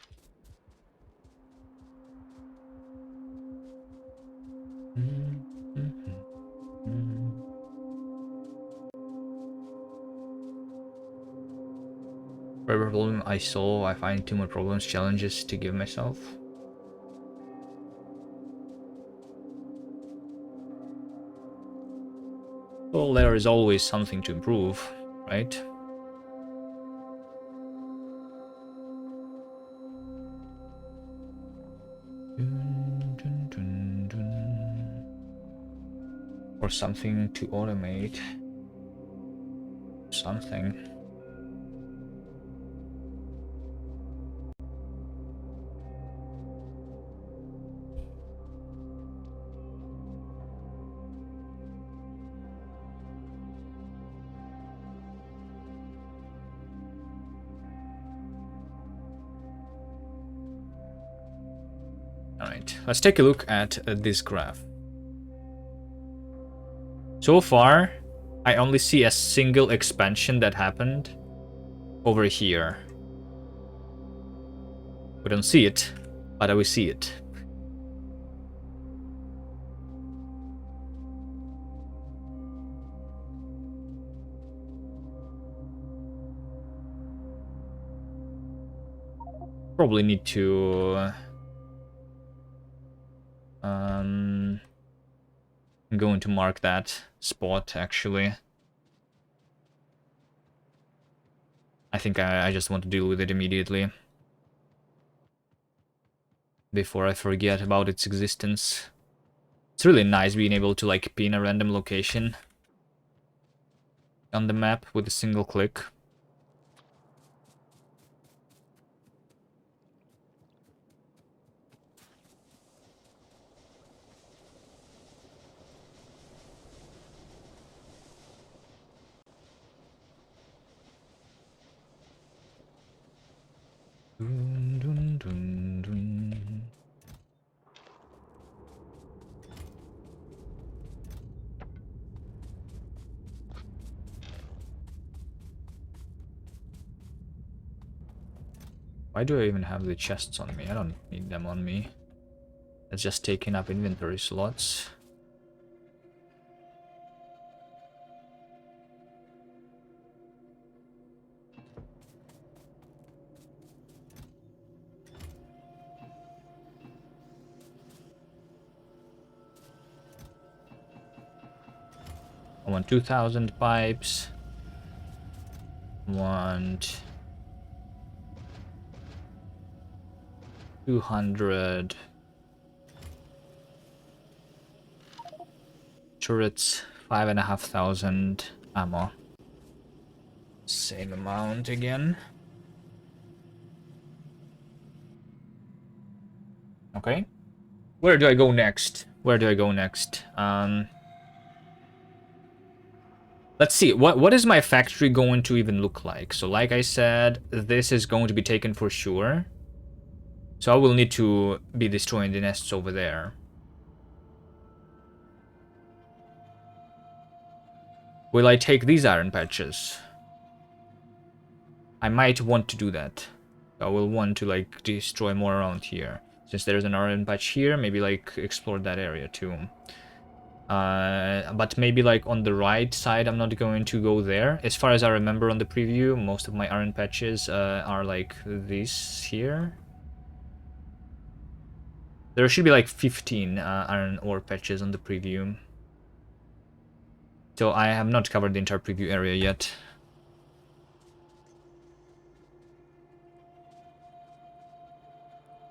S1: problem I solve, I find 2 more problems, challenges to give myself. Well, there is always something to improve, right? Or something to automate. Something. Alright, let's take a look at this graph. So far, I only see a single expansion that happened over here. We don't see it, but I will see it. Probably need to I'm going to mark that spot, actually. I think I just want to deal with it immediately before I forget about its existence. It's really nice being able to like pin a random location on the map with a single click. Dun, dun, dun, dun. Why do I even have the chests on me? I don't need them on me. It's just taking up inventory slots. I want 2,000 pipes. Want 200 turrets, 5,500 ammo. Same amount again. Okay. Where do I go next? Where do I go next? Let's see, what is my factory going to even look like? So like I said, this is going to be taken for sure. So I will need to be destroying the nests over there. Will I take these iron patches? I might want to do that. I will want to like destroy more around here. Since there's an iron patch here, maybe like explore that area too. But maybe like on the right side, I'm not going to go there. As far as I remember on the preview, most of my iron patches are like this here. There should be like 15 iron ore patches on the preview. So I have not covered the entire preview area yet.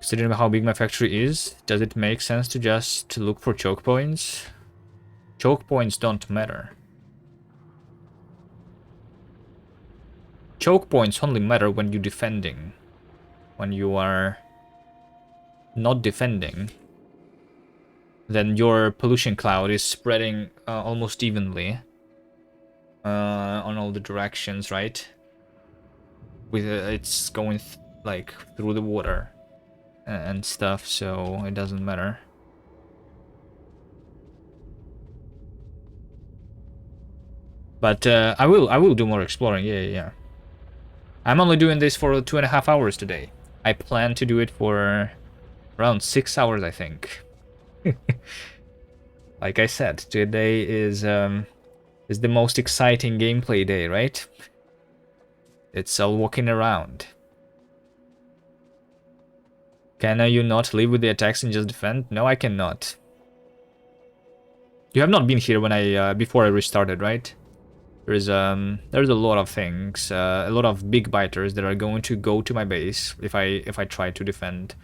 S1: Considering how big my factory is, does it make sense to just look for choke points? Choke points don't matter. Choke points only matter when you're defending. When you are not defending, then your pollution cloud is spreading almost evenly on all the directions, right? With it's going like through the water and stuff, so it doesn't matter. But I will do more exploring. Yeah. I'm only doing this for 2.5 hours today. I plan to do it for around 6 hours, I think. Like I said, today is the most exciting gameplay day, right? It's all walking around. Can you not live with the attacks and just defend? No, I cannot. You have not been here when I before I restarted, right? There's a lot of things, a lot of big biters that are going to go to my base if I try to defend,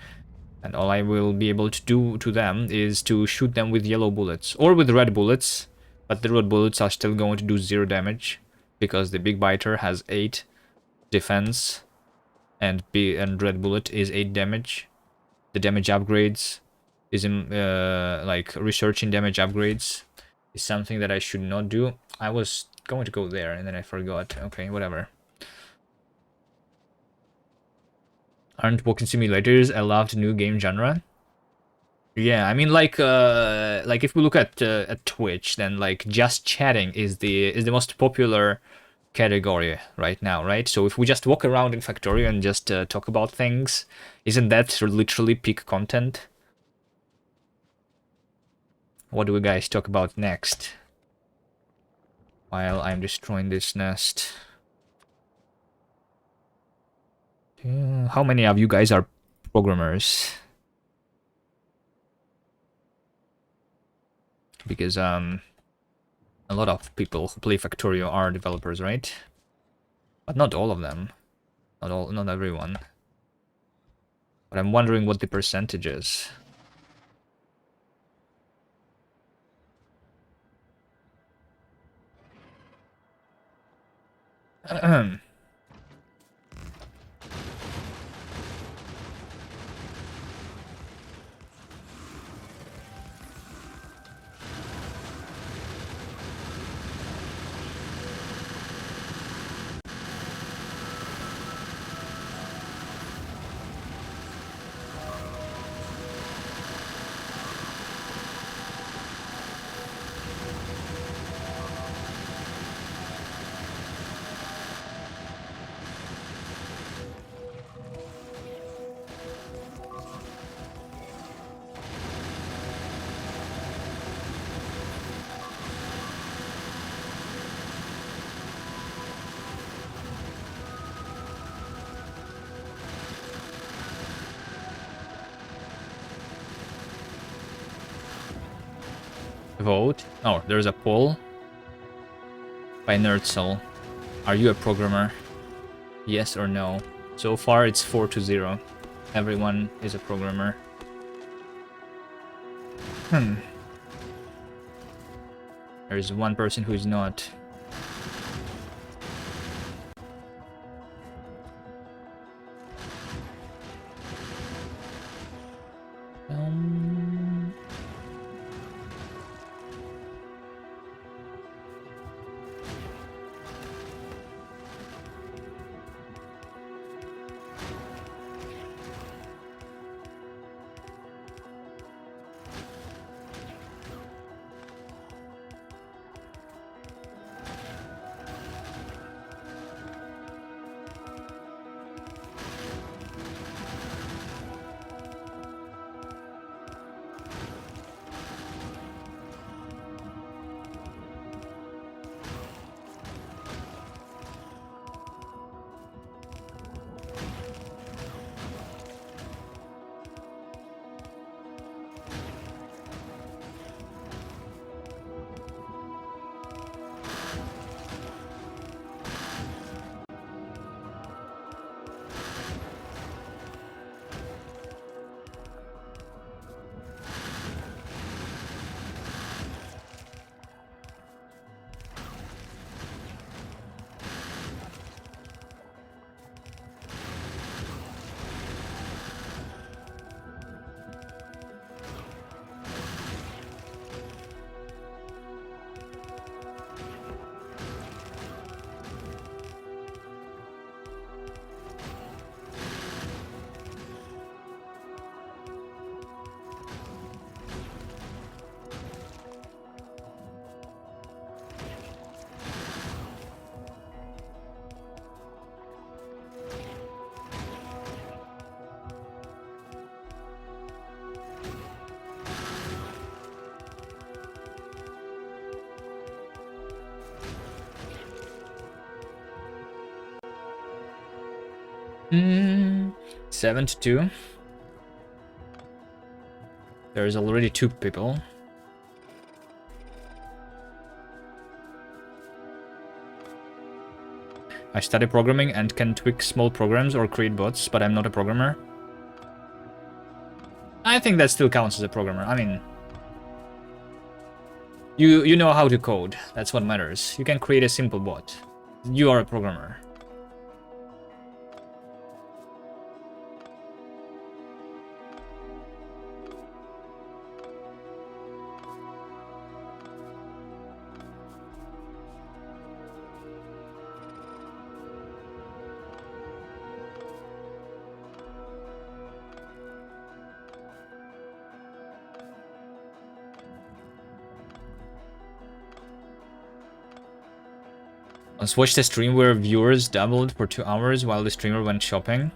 S1: and all I will be able to do to them is to shoot them with yellow bullets or with red bullets, but the red bullets are still going to do 0 damage because the big biter has 8 defense and red bullet is 8 damage. The damage upgrades is in like researching damage upgrades is something that I should not do. I was going to go there and then I forgot. Okay, whatever. Aren't walking simulators a loved new game genre? Yeah, I mean, like if we look at Twitch, then like just chatting is the most popular category right now, right? So if we just walk around in Factorio and just talk about things, isn't that literally peak content? What do we guys talk about next? While I'm destroying this nest. How many of you guys are programmers? Because a lot of people who play Factorio are developers, right? But not all of them. Not everyone. But I'm wondering what the percentage is. Vote. Oh, there's a poll by Nerdsoul. Are you a programmer? Yes or no? So far it's 4-0. Everyone is a programmer. There's one person who's not. 7-2. There's already 2 people. I study programming and can tweak small programs or create bots, but I'm not a programmer. I think that still counts as a programmer. I mean, you know how to code. That's what matters. You can create a simple bot. You are a programmer. Once watched a stream where viewers doubled for 2 hours while the streamer went shopping.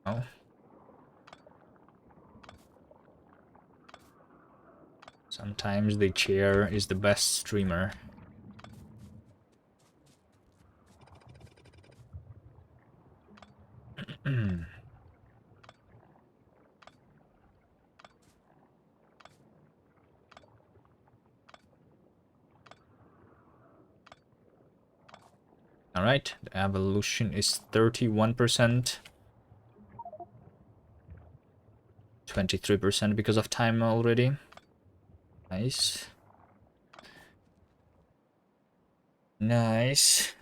S1: Oh. Sometimes the chair is the best streamer. Alright, the evolution is 31%. 23% because of time already. Nice. Nice.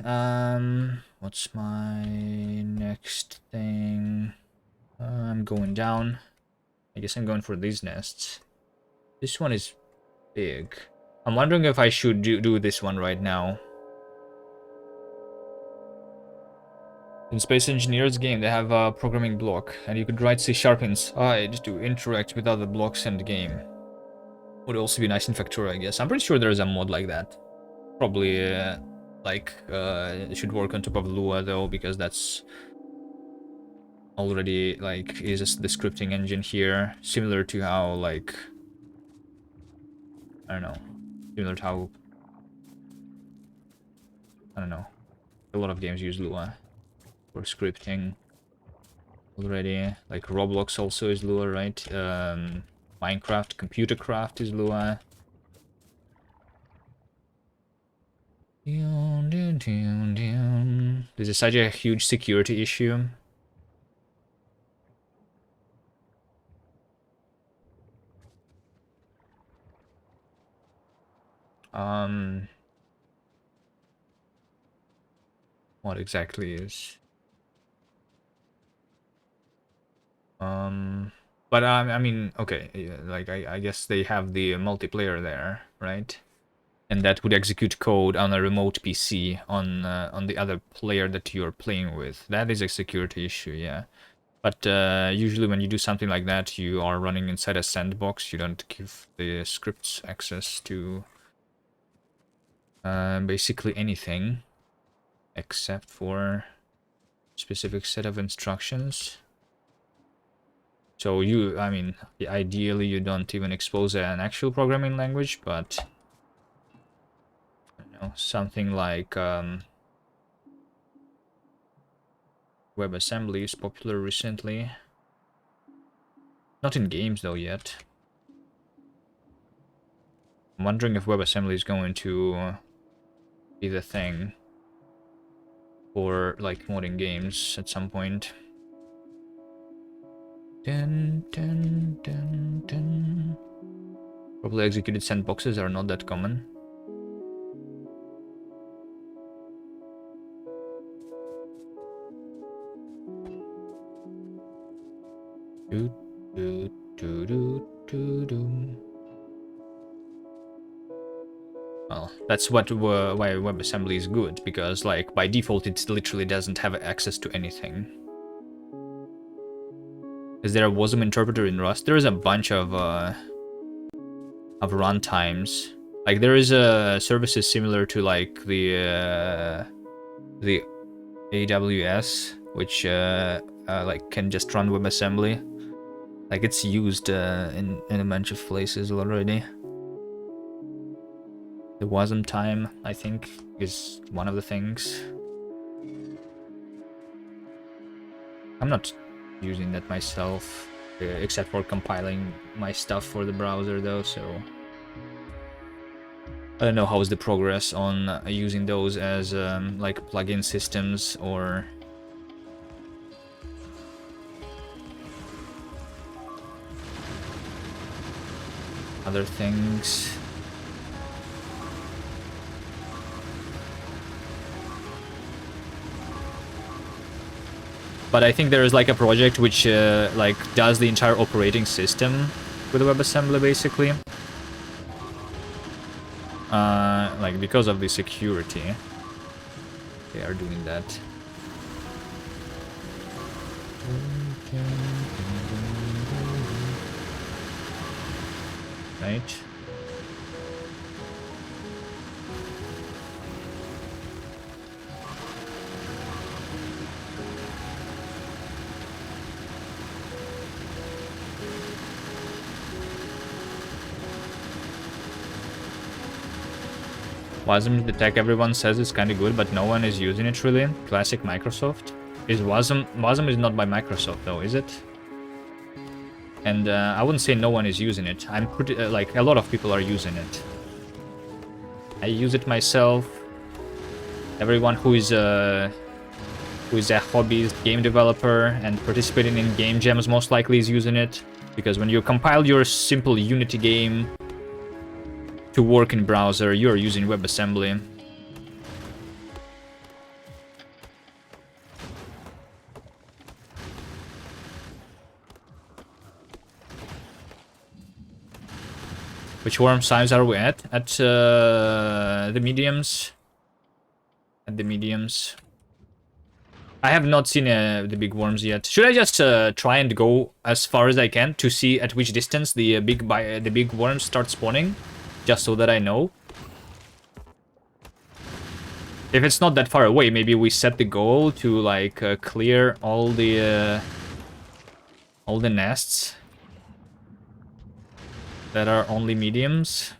S1: What's my next thing? I'm going down. I guess I'm going for these nests. This one is big. I'm wondering if I should do this one right now. In Space Engineers game, they have a programming block, and you could write C# inside to interact with other blocks in the game. Would also be nice in Factorio, I guess. I'm pretty sure there's a mod like that. Probably, it should work on top of Lua though, because that's already like is the scripting engine here, similar to how like I don't know, similar to how I don't know. A lot of games use Lua for scripting already. Like Roblox also is Lua, right? Minecraft, Computer Craft is Lua. This is such a huge security issue. What exactly is? But I mean, okay, yeah, like I guess they have the multiplayer there, right? And that would execute code on a remote PC on the other player that you're playing with. That is a security issue, yeah. But usually when you do something like that, you are running inside a sandbox. You don't give the scripts access to basically anything except for specific set of instructions. So I mean, ideally you don't even expose an actual programming language, but you know, something like WebAssembly is popular recently. Not in games though yet. I'm wondering if WebAssembly is going to be the thing for like modding games at some point. Dun, dun, dun, dun. Probably executed sandboxes are not that common. Do, do, do, do, do, do. Well, that's why WebAssembly is good, because like by default it literally doesn't have access to anything. Is there a WASM interpreter in Rust? There is a bunch of of run times. Like there is a services similar to like the AWS, which like can just run WebAssembly. Like it's used in a bunch of places already. The WASM time, I think, is one of the things. I'm not using that myself, except for compiling my stuff for the browser though, so I don't know how's the progress on using those as like plugin systems or other things. But I think there is like a project which like does the entire operating system with WebAssembly basically. Like because of the security, they are doing that. Right. WASM, the tech everyone says is kind of good, but no one is using it really. Classic Microsoft. Is WASM is not by Microsoft though, is it? And I wouldn't say no one is using it. I'm pretty like a lot of people are using it. I use it myself. Everyone who is a hobbyist game developer and participating in game jams most likely is using it, because when you compile your simple Unity game to work in browser, you're using WebAssembly. Which worm size are we at? At the mediums. At the mediums. I have not seen the big worms yet. Should I just try and go as far as I can to see at which distance the big worms start spawning? Just so that I know. If it's not that far away, maybe we set the goal to like clear all the nests that are only mediums.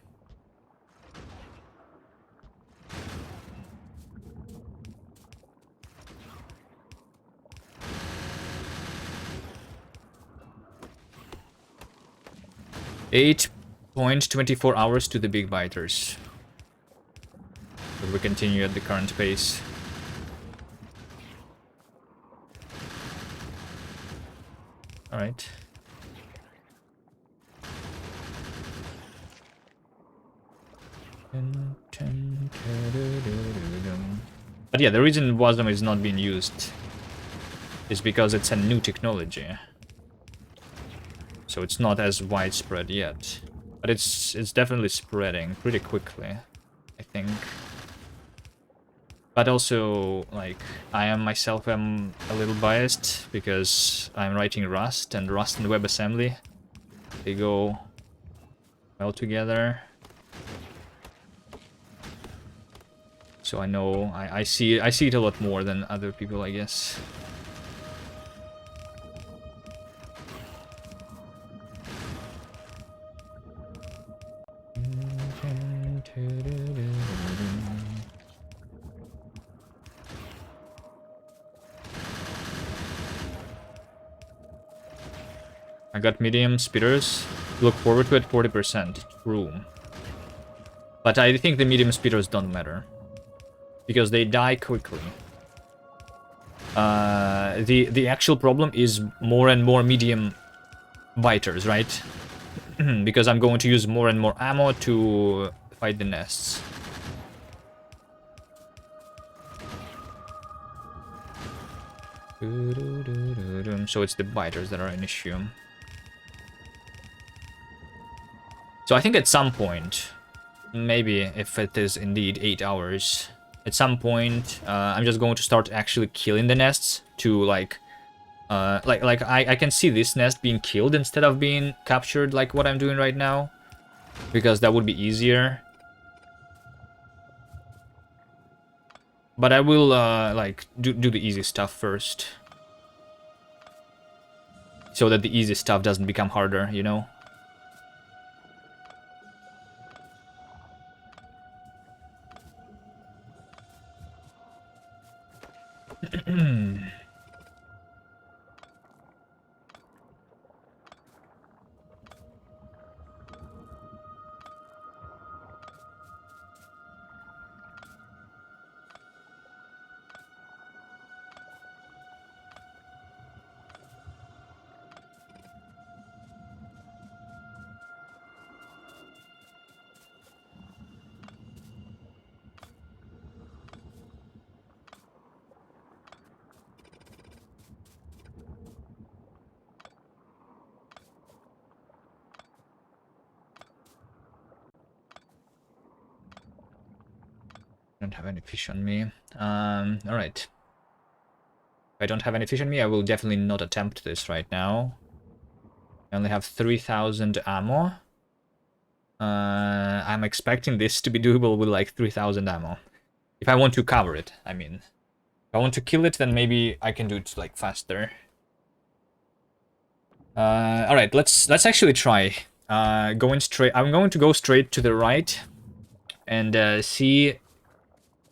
S1: .24 hours to the big biters. But we continue at the current pace. Alright. But yeah, the reason WASM is not being used is because it's a new technology. So it's not as widespread yet. But it's definitely spreading pretty quickly, I think. But also, like, I am myself am a little biased because I'm writing Rust, and Rust and WebAssembly, they go well together. So I know I see it a lot more than other people, I guess. I got medium speeders. Look forward to it 40%. True. But I think the medium speeders don't matter, because they die quickly. The actual problem is more and more medium biters, right? Because I'm going to use more and more ammo to fight the nests. So it's the biters that are an issue. So I think at some point, maybe if it is indeed 8 hours, at some point I'm just going to start actually killing the nests to like I can see this nest being killed instead of being captured like what I'm doing right now. because that would be easier. But I will like do the easy stuff first, so that the easy stuff doesn't become harder, you know? Don't have any fish on me. All right. If I don't have any fish on me, I will definitely not attempt this right now. I only have 3,000 ammo. I'm expecting this to be doable with like 3,000 ammo. If I want to cover it, I mean. If I want to kill it, then maybe I can do it like faster. All right, let's actually try. Going straight. I'm going to go straight to the right and see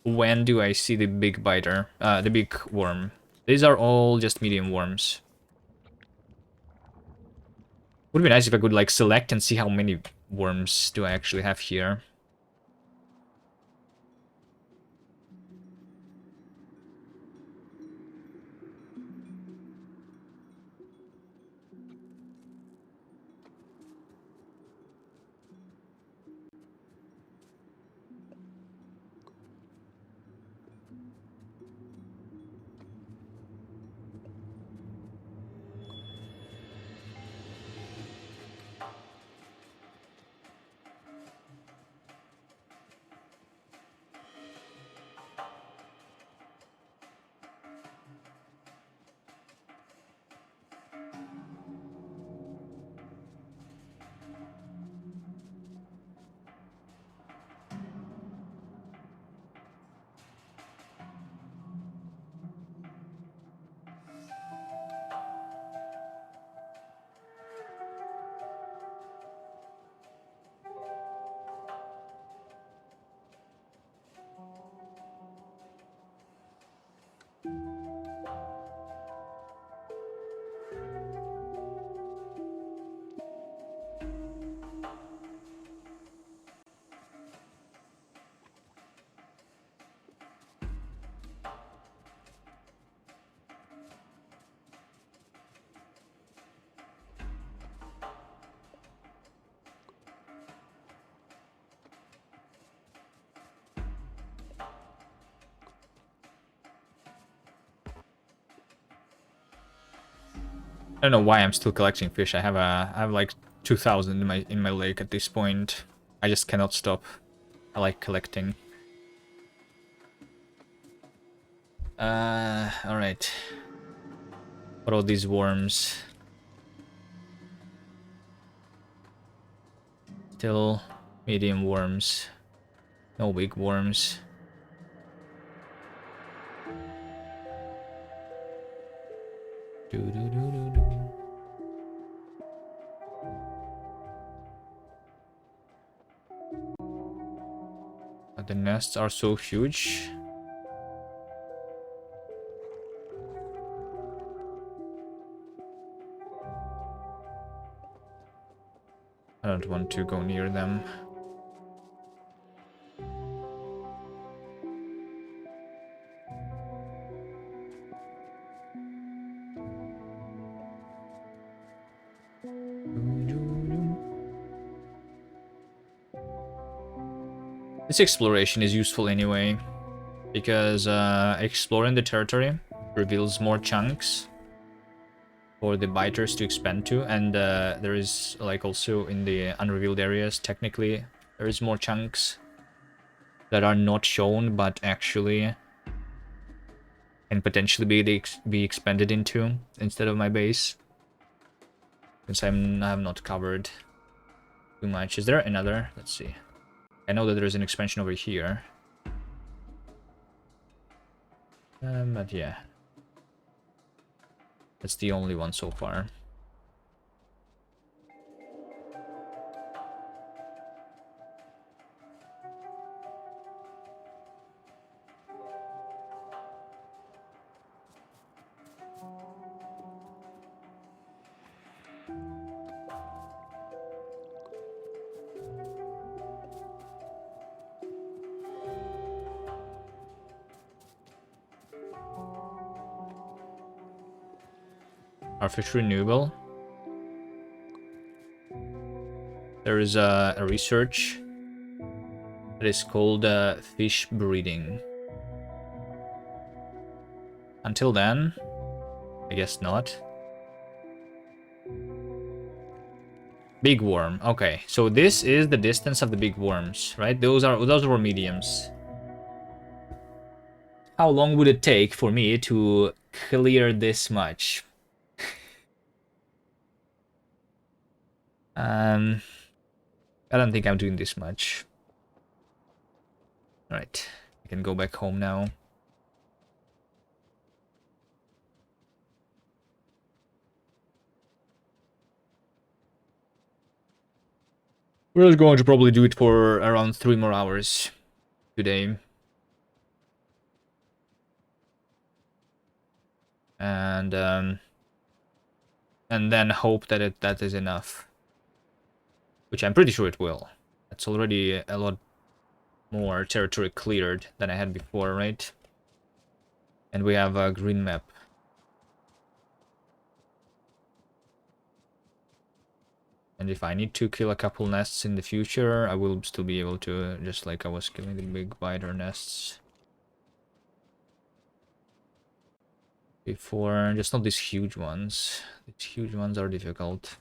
S1: when do I see the big biter, the big worm. These are all just medium worms. Would be nice if I could like select and see how many worms do I actually have here. I don't know why I'm still collecting fish. I have like 2,000 in my lake at this point. I just cannot stop. I like collecting. All right. What are these worms? Still medium worms. No big worms. But the nests are so huge. I don't want to go near them. This exploration is useful anyway, because exploring the territory reveals more chunks for the biters to expand to, and there is like also in the unrevealed areas, technically there is more chunks that are not shown but actually can potentially be expanded into instead of my base, since I'm not covered. too much. Is there another? Let's see. I know that there is an expansion over here. But yeah. That's the only one so far. Are fish renewable? There is a research that is called fish breeding. Until then, I guess not. Big worm. Okay, so this is the distance of the big worms, right? Those were mediums. How long would it take for me to clear this much? I don't think I'm doing this much. Alright, I can go back home now. We're just going to probably do it for around 3 more hours today. And then hope that that is enough. Which I'm pretty sure it will. That's already a lot more territory cleared than I had before, right? And we have a green map. And if I need to kill a couple nests in the future, I will still be able to, just like I was killing the big biter nests before. Just not these huge ones. These huge ones are difficult.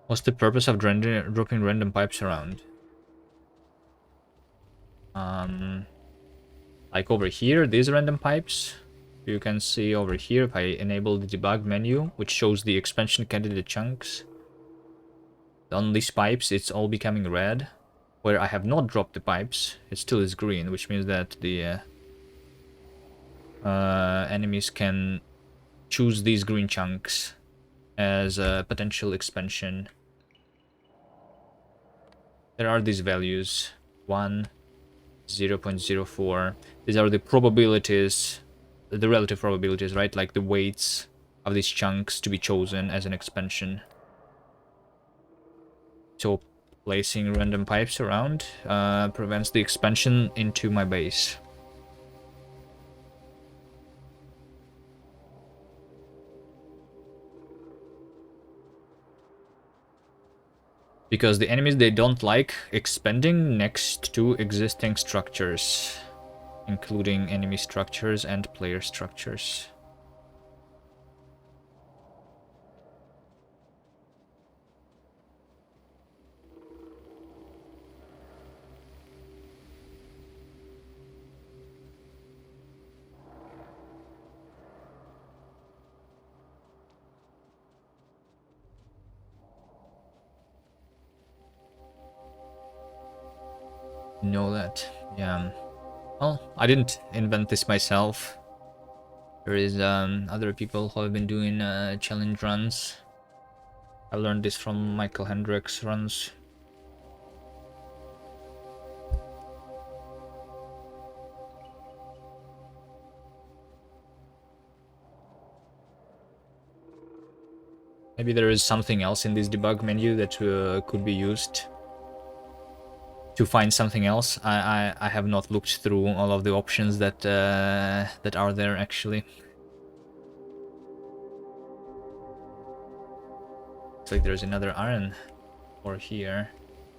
S1: What's the purpose of dropping random pipes around? Like over here, these random pipes. You can see over here, if I enable the debug menu, which shows the expansion candidate chunks. On these pipes, it's all becoming red. Where I have not dropped the pipes, it still is green, which means that the enemies can choose these green chunks as a potential expansion. There are these values. 1, 0.04. These are the probabilities, the relative probabilities, right? Like the weights of these chunks to be chosen as an expansion. So placing random pipes around prevents the expansion into my base. Because the enemies, they don't like expanding next to existing structures, including enemy structures and player structures. Know that, yeah. Well, I didn't invent this myself. There is other people who have been doing challenge runs. I learned this from Michael Hendricks runs. Maybe there is something else in this debug menu that could be used to find something else. I have not looked through all of the options that that are there actually. Looks like there's another iron ore here,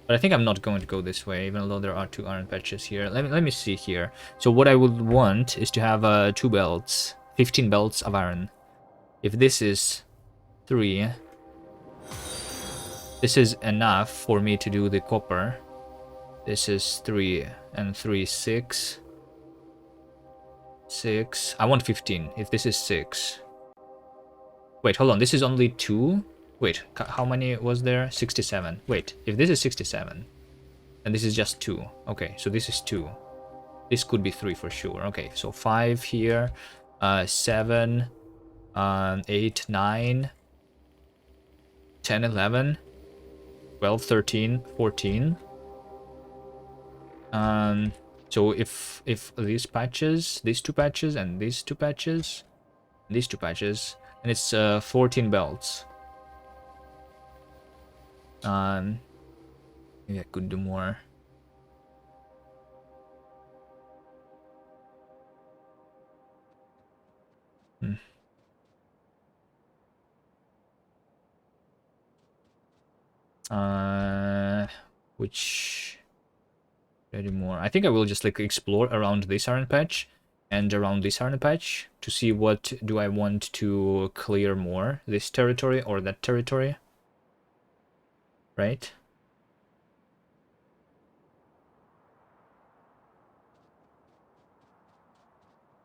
S1: but I think I'm not going to go this way, even though there are 2 iron patches here. Let me see here. So what I would want is to have 2 belts, 15 belts of iron. If this is 3, This is enough for me to do the copper. This is 3 and 3, 6. 6. I want 15 if this is 6. Wait, hold on. This is only 2? Wait, how many was there? 67. Wait, if this is 67, and this is just 2. Okay, so this is 2. This could be 3 for sure. Okay, so 5 here, 7, 8, 9, 10, 11, 12, 13, 14. So if these patches, these 2 patches, and these 2 patches, and these 2 patches, and it's 14 belts. Maybe I could do more. Which more? I think I will just like explore around this iron patch and around this iron patch to see what do I want to clear more, this territory or that territory, right?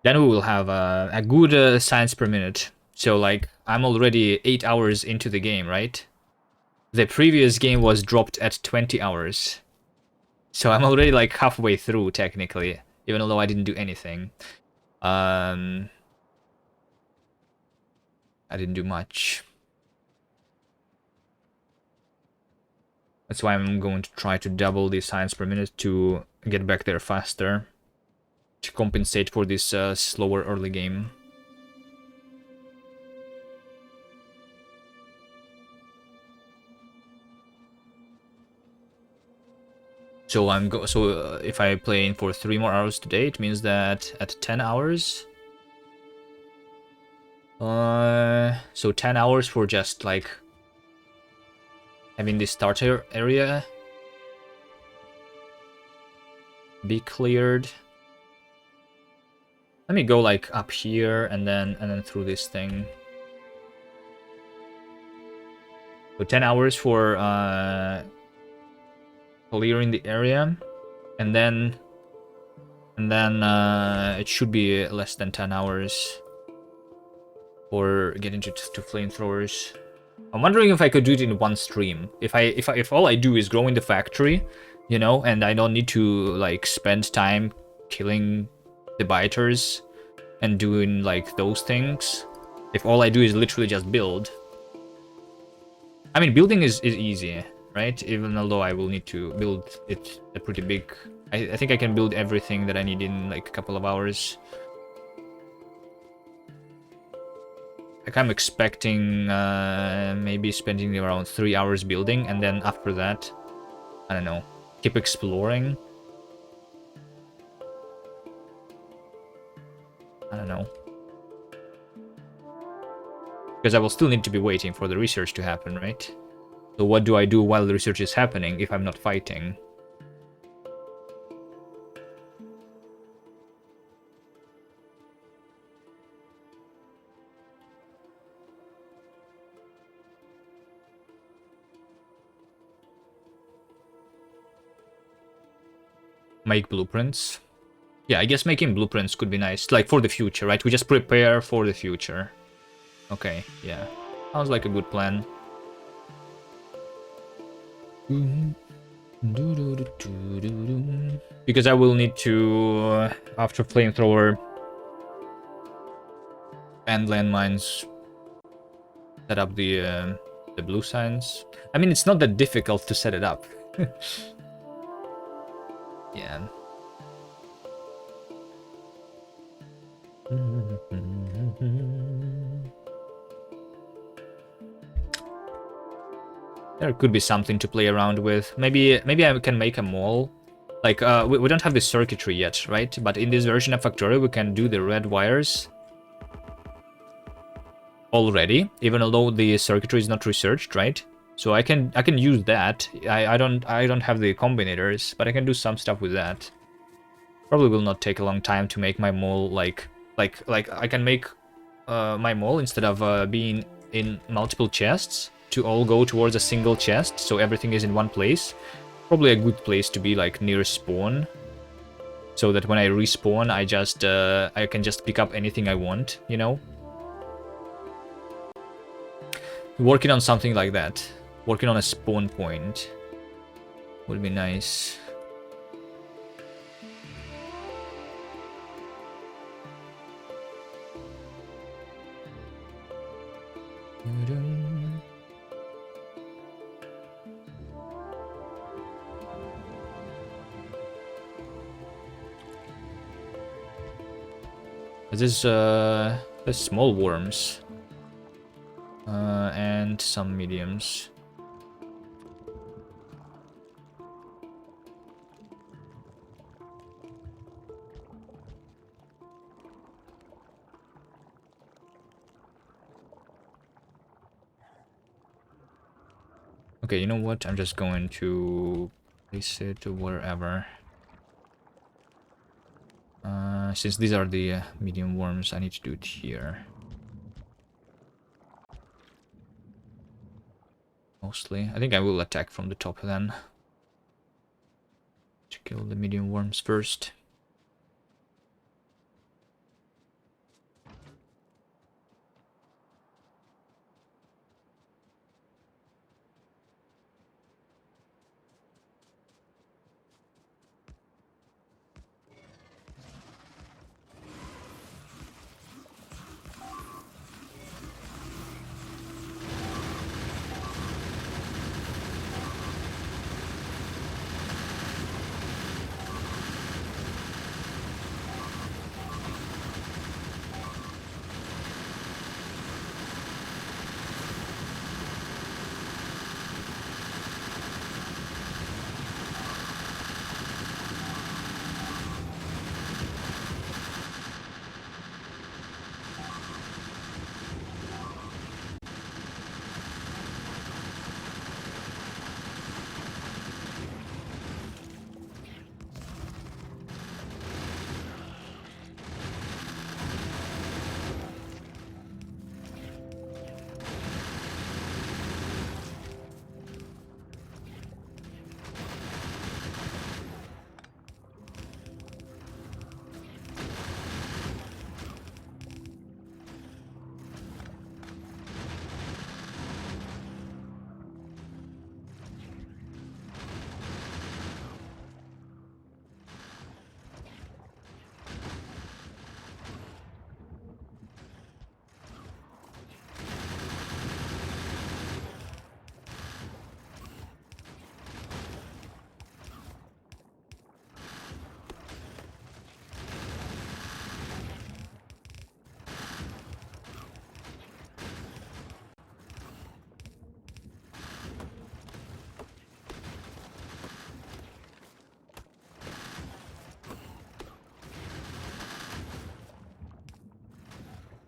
S1: Then we will have a good science per minute. So like I'm already 8 hours into the game, right? The previous game was dropped at 20 hours. So I'm already like halfway through technically, even though I didn't do anything. I didn't do much. That's why I'm going to try to double the science per minute to get back there faster, to compensate for this slower early game. So if I play in for 3 more hours today, it means that at 10 hours. So 10 hours for just like having the starter area be cleared. Let me go like up here and then through this thing. So 10 hours for clearing the area, and then it should be less than 10 hours for getting to flamethrowers. I'm wondering if I could do it in one stream. If all I do is grow in the factory, you know, and I don't need to like spend time killing the biters and doing like those things. If all I do is literally just build. I mean, building is easy, right? Even although I will need to build it a pretty big... I think I can build everything that I need in like a couple of hours. Like I'm expecting maybe spending around 3 hours building, and then after that, I don't know, keep exploring. I don't know. Because I will still need to be waiting for the research to happen, right? So what do I do while the research is happening if I'm not fighting? Make blueprints. Yeah, I guess making blueprints could be nice. Like for the future, right? We just prepare for the future. Okay, yeah. Sounds like a good plan. Because I will need to, after flamethrower and landmines, set up the blue signs. I mean, it's not that difficult to set it up. Yeah. There could be something to play around with. Maybe I can make a mall. Like, we don't have the circuitry yet, right? But in this version of Factorio, we can do the red wires already, even although the circuitry is not researched, right? So I can use that. I don't have the combinators, but I can do some stuff with that. Probably will not take a long time to make my mall like I can make my mall instead of being in multiple chests. to all go towards a single chest, so everything is in one place. Probably a good place to be, like, near spawn, so that when I respawn, I can just pick up anything I want, you know? Working on something like that. Working on a spawn point would be nice. There's small worms. And some mediums. Okay, you know what? I'm just going to place it wherever. Since these are the medium worms, I need to do it here. Mostly. I think I will attack from the top then. To kill the medium worms first.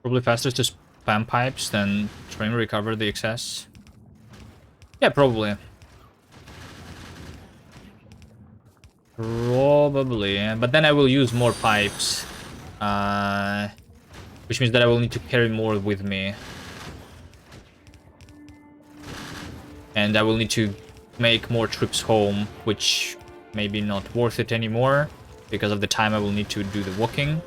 S1: Probably faster to spam pipes than try and recover the excess. Yeah, probably. Probably, but then I will use more pipes. Which means that I will need to carry more with me. And I will need to make more trips home, which maybe not worth it anymore because of the time I will need to do the walking.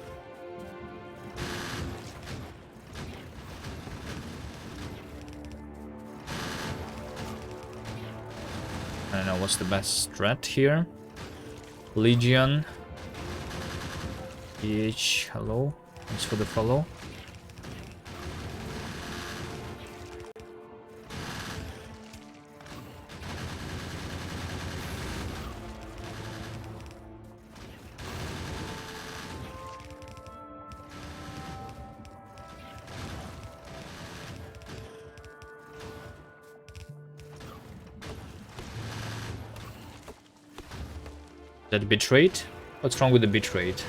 S1: I don't know what's the best strat here. Legion. PH, hello. Thanks for the follow. That bitrate? What's wrong with the bitrate?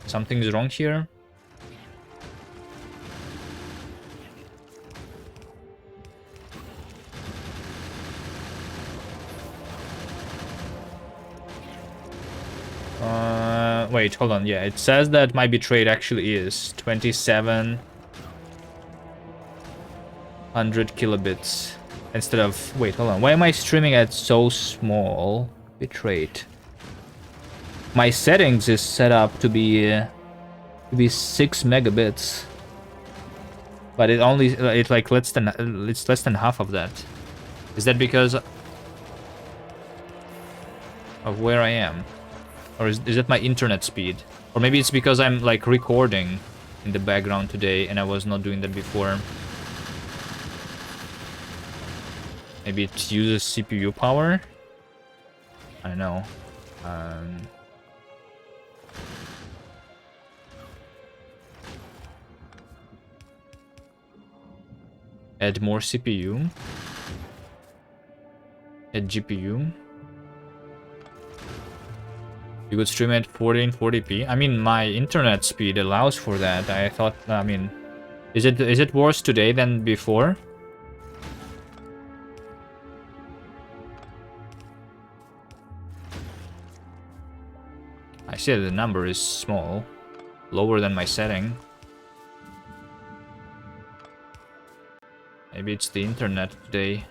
S1: Something's wrong here. Wait, hold on. Yeah, it says that my bitrate actually is 27. 100 kilobits instead of... Wait, hold on. Why am I streaming at so small bitrate? My settings is set up to be 6 megabits, but it only it's like less than half of that. Is that because of where I am, or is that my internet speed, or maybe it's because I'm like recording in the background today and I was not doing that before? Maybe it uses CPU power. I don't know. Add more CPU. Add GPU. You could stream at 1440p. I mean, my internet speed allows for that. I thought, I mean, is it worse today than before? I see that the number is small, lower than my setting. Maybe it's the internet today.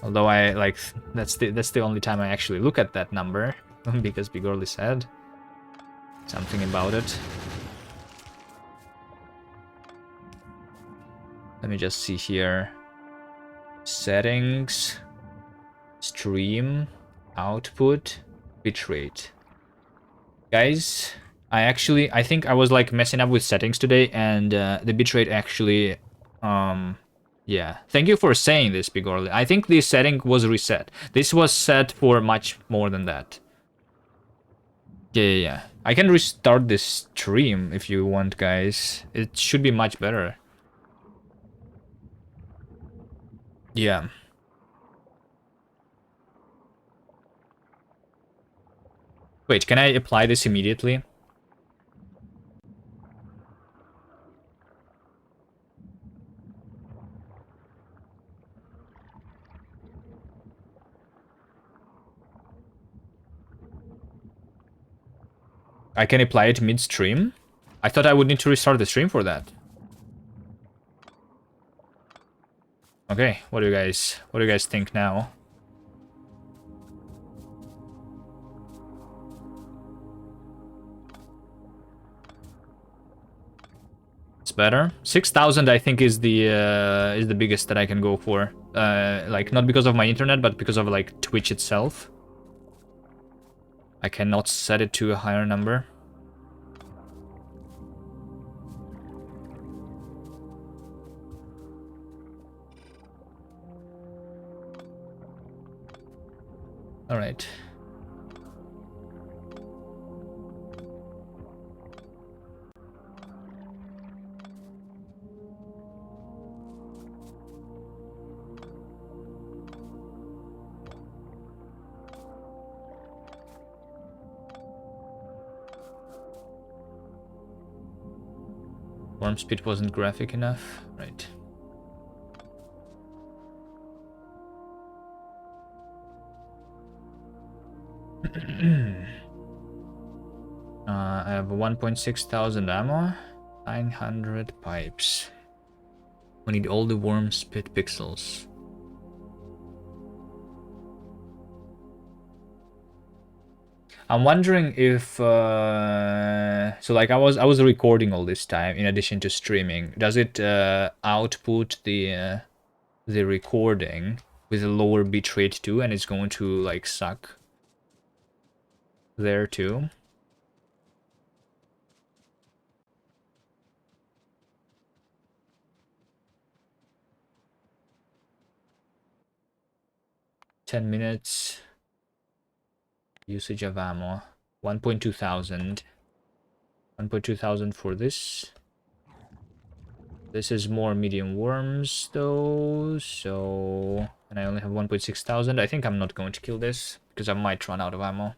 S1: Although I like that's the only time I actually look at that number because Bigorli said something about it. Let me just see here. Settings, stream, output, bitrate. Guys, I think I was like messing up with settings today, and the bitrate actually, yeah. Thank you for saying this, Bigorli. I think this setting was reset. This was set for much more than that. Yeah. I can restart this stream if you want, guys. It should be much better. Yeah. Wait, can I apply this immediately? I can apply it mid-stream? I thought I would need to restart the stream for that. Okay, what do you guys think now? It's better. 6,000 I think is the biggest that I can go for. Like not because of my internet, but because of like Twitch itself. I cannot set it to a higher number. All right. Warm speed wasn't graphic enough, right? I have 1,600 ammo, 900 pipes. We need all the warm spit pixels. I'm wondering if so like I was recording all this time in addition to streaming. Does it output the recording with a lower bitrate too, and it's going to like suck there too? $10 minutes. Usage of ammo. 1,200. 1,200 for this. This is more medium worms though, so... And I only have 1,600. I think I'm not going to kill this, because I might run out of ammo.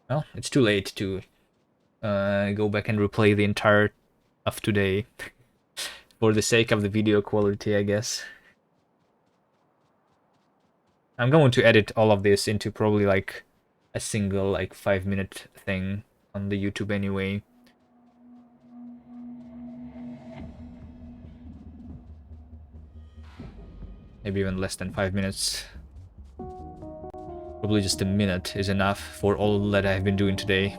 S1: Well, it's too late to go back and replay the entire of today. For the sake of the video quality, I guess. I'm going to edit all of this into probably like a single like 5-minute thing on the YouTube anyway. Maybe even less than 5 minutes. Probably just a minute is enough for all that I've been doing today.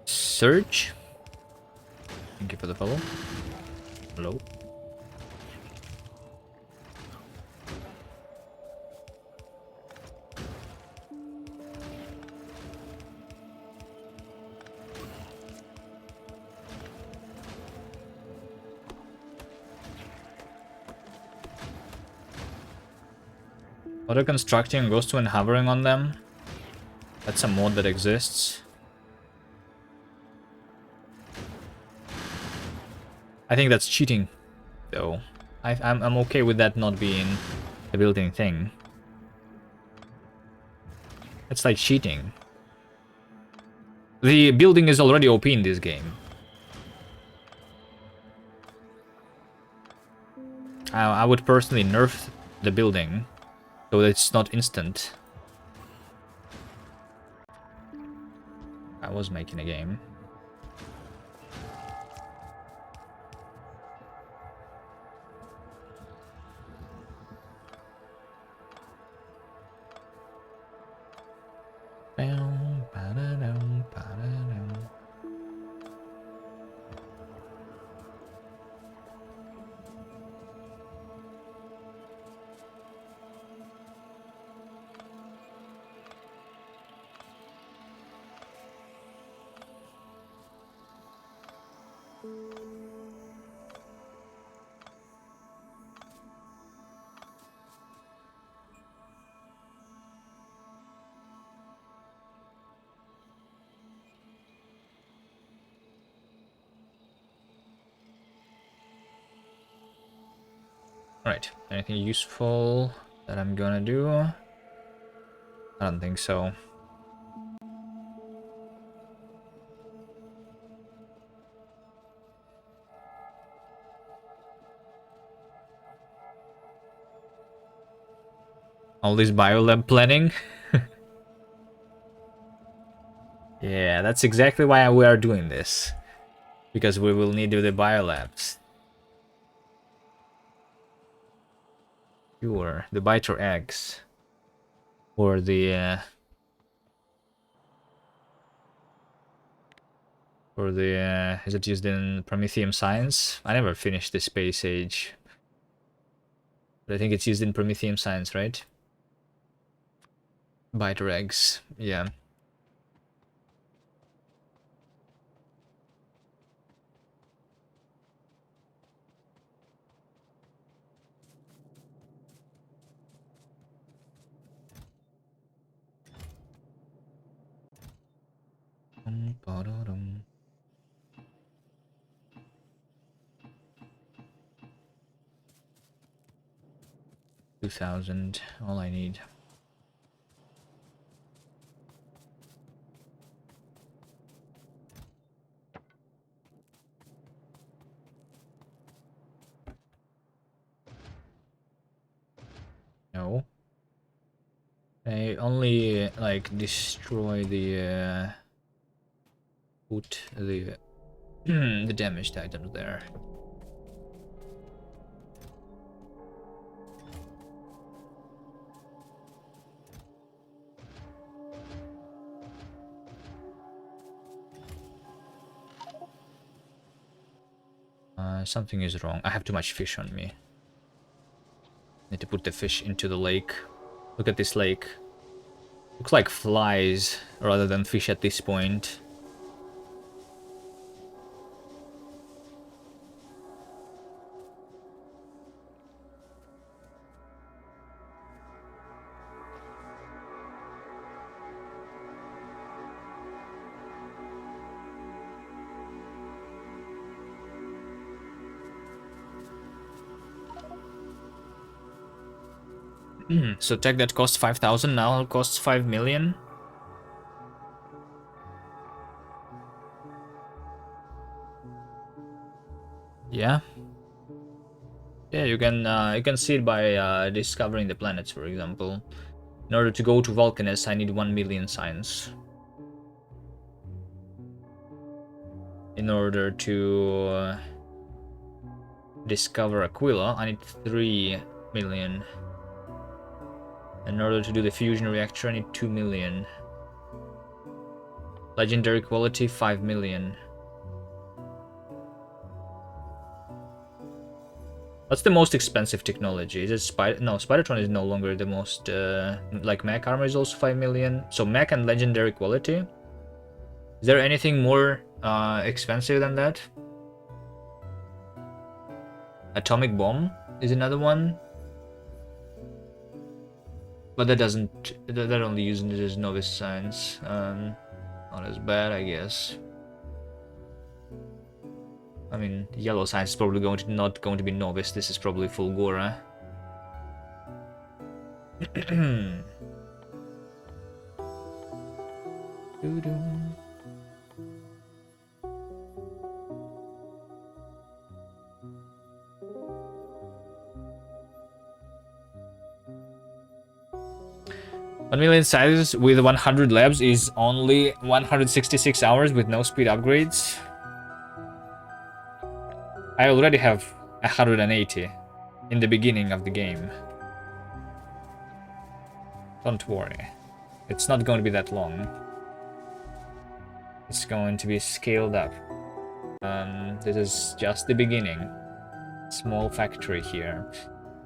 S1: Search. Thank you for the follow. Hello. Auto constructing goes to and hovering on them. That's a mod that exists. I think that's cheating, though. I'm okay with that not being a built-in thing. It's like cheating. The building is already OP in this game. I would personally nerf the building so that it's not instant. I was making a game. Alright, anything useful that I'm gonna do? I don't think so. All this biolab planning? Yeah, that's exactly why we are doing this. Because we will need the biolabs. Sure, the biter eggs. Or the is it used in Prometheum Science? I never finished the Space Age. But I think it's used in Prometheum Science, right? Biter eggs, yeah. Ba-da-dum. 2000, all I need. No. I only like destroy the put the the damaged items there. Something is wrong. I have too much fish on me. Need to put the fish into the lake. Look at this lake. Looks like flies rather than fish at this point. So tech that cost 5,000 now costs 5 million. Yeah. Yeah, you can see it by discovering the planets, for example. In order to go to Vulcanus, I need 1 million science. In order to discover Aquila, I need 3 million. In order to do the fusion reactor, I need 2 million. Legendary quality, 5 million. What's the most expensive technology? Is it Spider? No, Spidertron is no longer the most. Like mech armor is also 5 million. So mech and legendary quality. Is there anything more expensive than that? Atomic bomb is another one. But that doesn't. That only uses novice science. Not as bad, I guess. I mean, yellow science is probably not going to be novice. This is probably Fulgora. 1 million sizes with 100 labs is only 166 hours with no speed upgrades. I already have 180 in the beginning of the game. Don't worry. It's not going to be that long. It's going to be scaled up. This is just the beginning. Small factory here.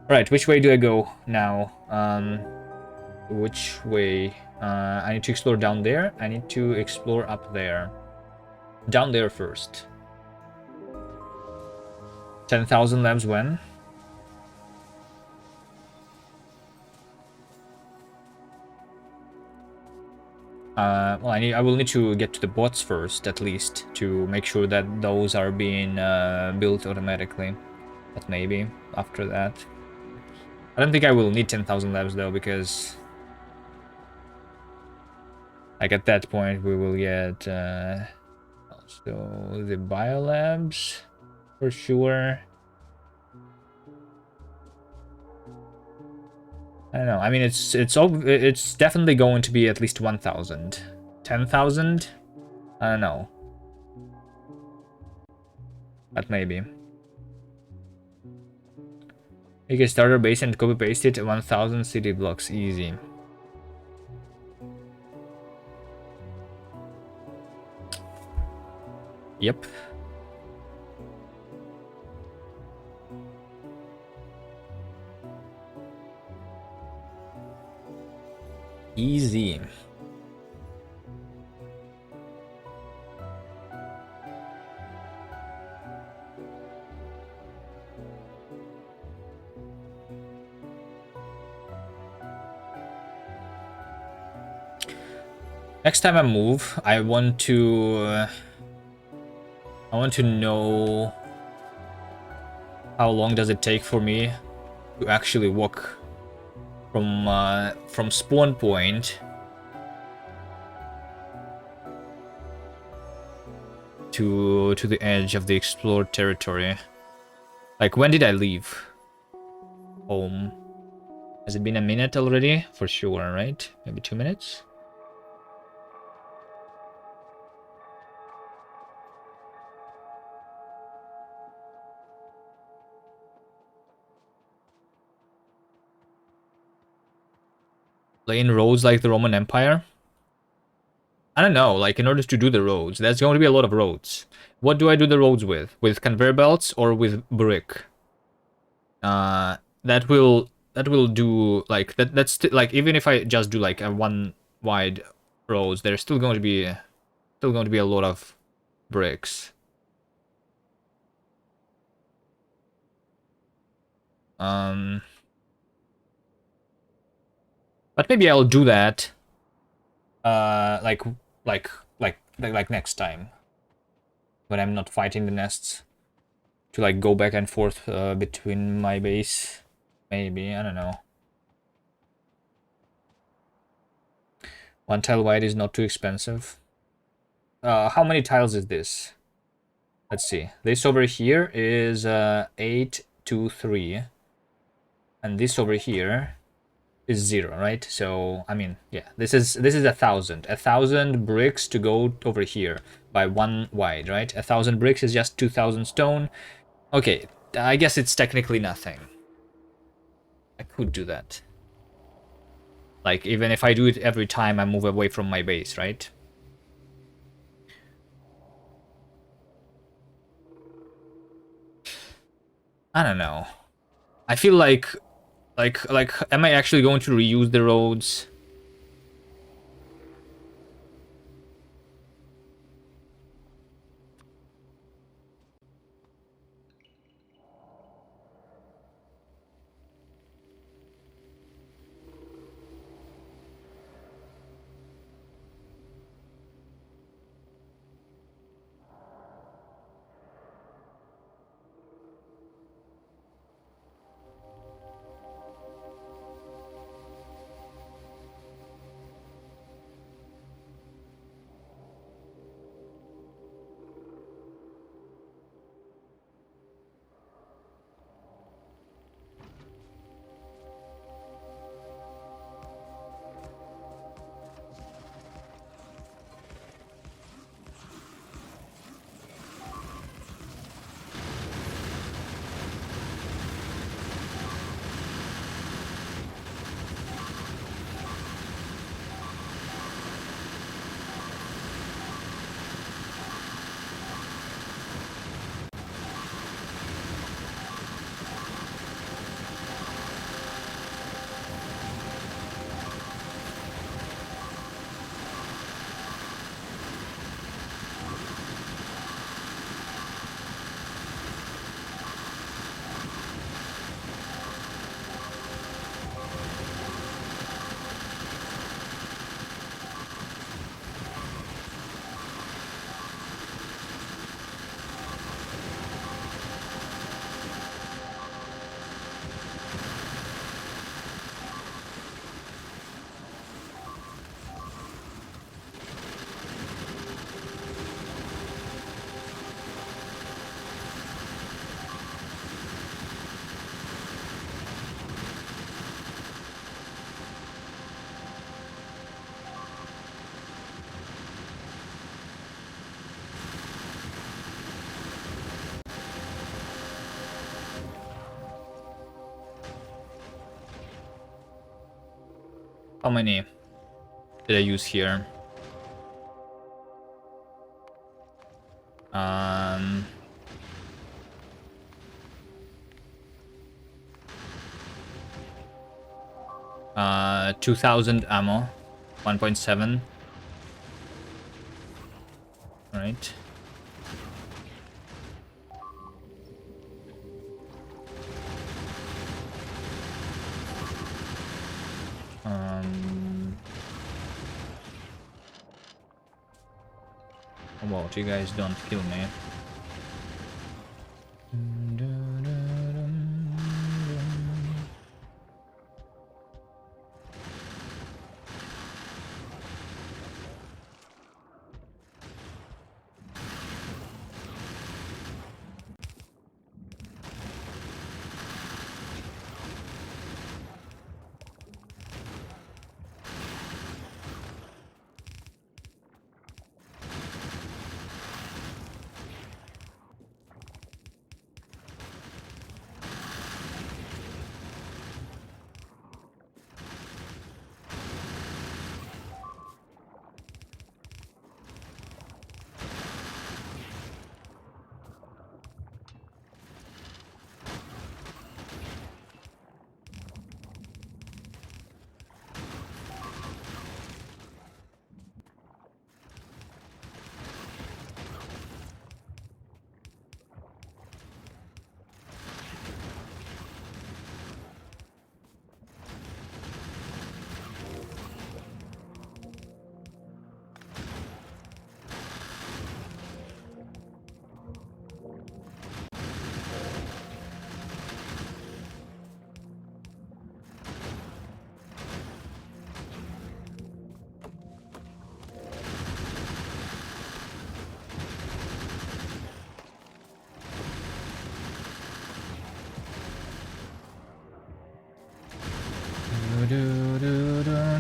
S1: Alright, which way do I go now? Which way? I need to explore down there. I need to explore up there. Down there first. 10,000 labs when? Well, I will need to get to the bots first, at least, to make sure that those are being built automatically. But maybe after that. I don't think I will need 10,000 labs though, because like at that point we will get also the biolabs for sure. I don't know. I mean, it's definitely going to be at least 1,000. 10,000? I don't know. But maybe. Make a starter base and copy paste it 1,000 city blocks easy. Yep. Easy. Next time I move, I want to know how long does it take for me to actually walk from spawn point to the edge of the explored territory. Like, when did I leave home? Has it been a minute already? For sure, right? Maybe 2 minutes? Laying roads like the Roman Empire? I don't know, like, in order to do the roads, there's going to be a lot of roads. What do I do the roads with? With conveyor belts or with brick? That will do, like, that's like, even if I just do like a one wide roads, there's still going to be a lot of bricks. But maybe I'll do that like next time when I'm not fighting the nests, to like go back and forth between my base. Maybe, I don't know. 1 tile wide is not too expensive. How many tiles is this? Let's see. This over here is 8, 2, 3. And this over here is 0, right? So, I mean, yeah, this is 1,000. 1,000 bricks to go over here by 1 wide, right? 1,000 bricks is just 2,000 stone. Okay, I guess it's technically nothing. I could do that. Like, even if I do it every time I move away from my base, right? I don't know. I feel like, am I actually going to reuse the roads? How many did I use here? 2,000 ammo. 1.7. Right. How about you guys don't kill me?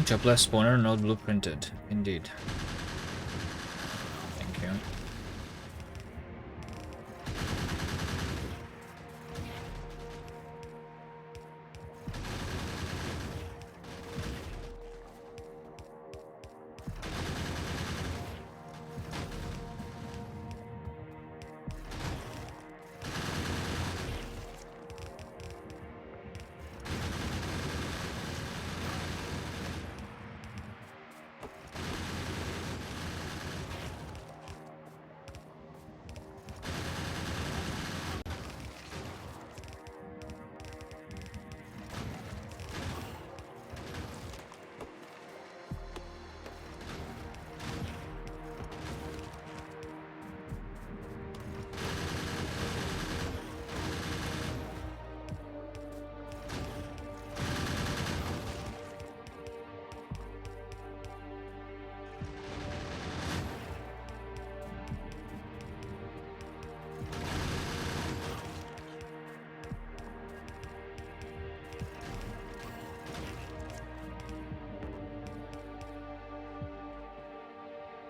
S1: Jobless spawner, not blueprinted. Indeed. Thank you.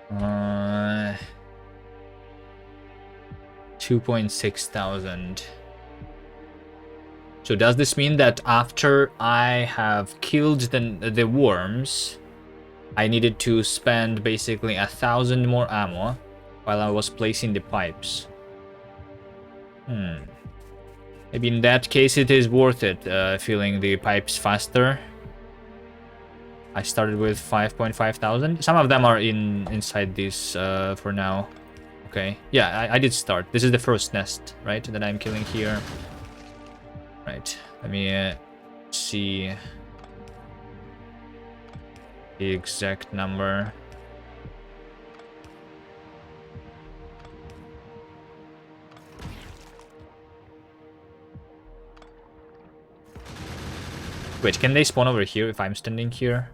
S1: Uh, 2,600. So does this mean that after I have killed the worms, I needed to spend basically 1,000 more ammo while I was placing the pipes? Maybe in that case it is worth it, filling the pipes faster. I started with 5,500. Some of them are inside this for now. Okay, yeah, I did start. This is the first nest, right, that I'm killing here. Right, let me see the exact number. Wait, can they spawn over here if I'm standing here?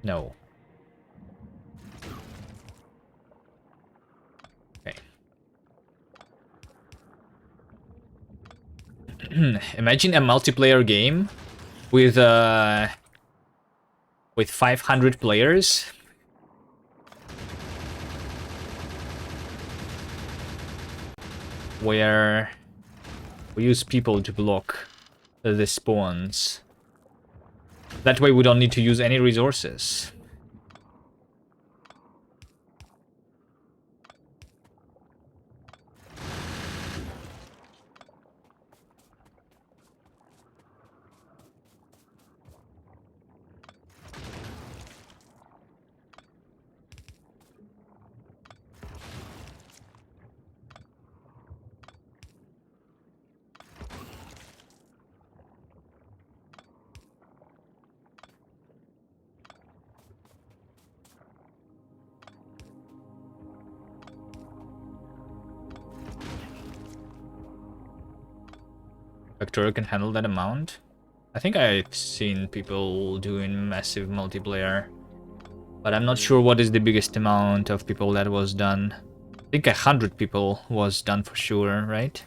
S1: No. Okay. Imagine a multiplayer game with 500 players. Where we use people to block the spawns. That way we don't need to use any resources. Factorio can handle that amount. I think I've seen people doing massive multiplayer, but I'm not sure what is the biggest amount of people that was done. I think 100 people was done for sure, right?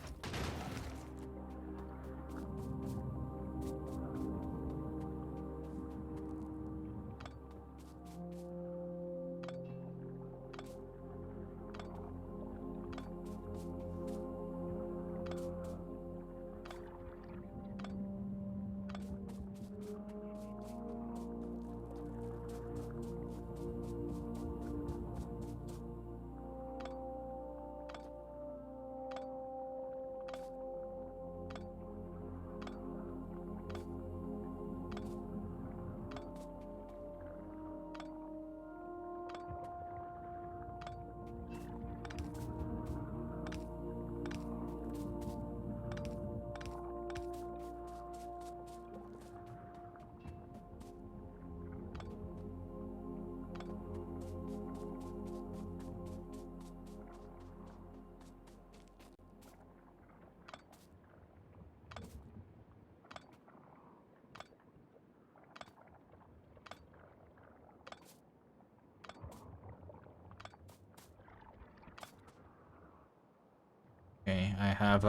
S1: Okay, I have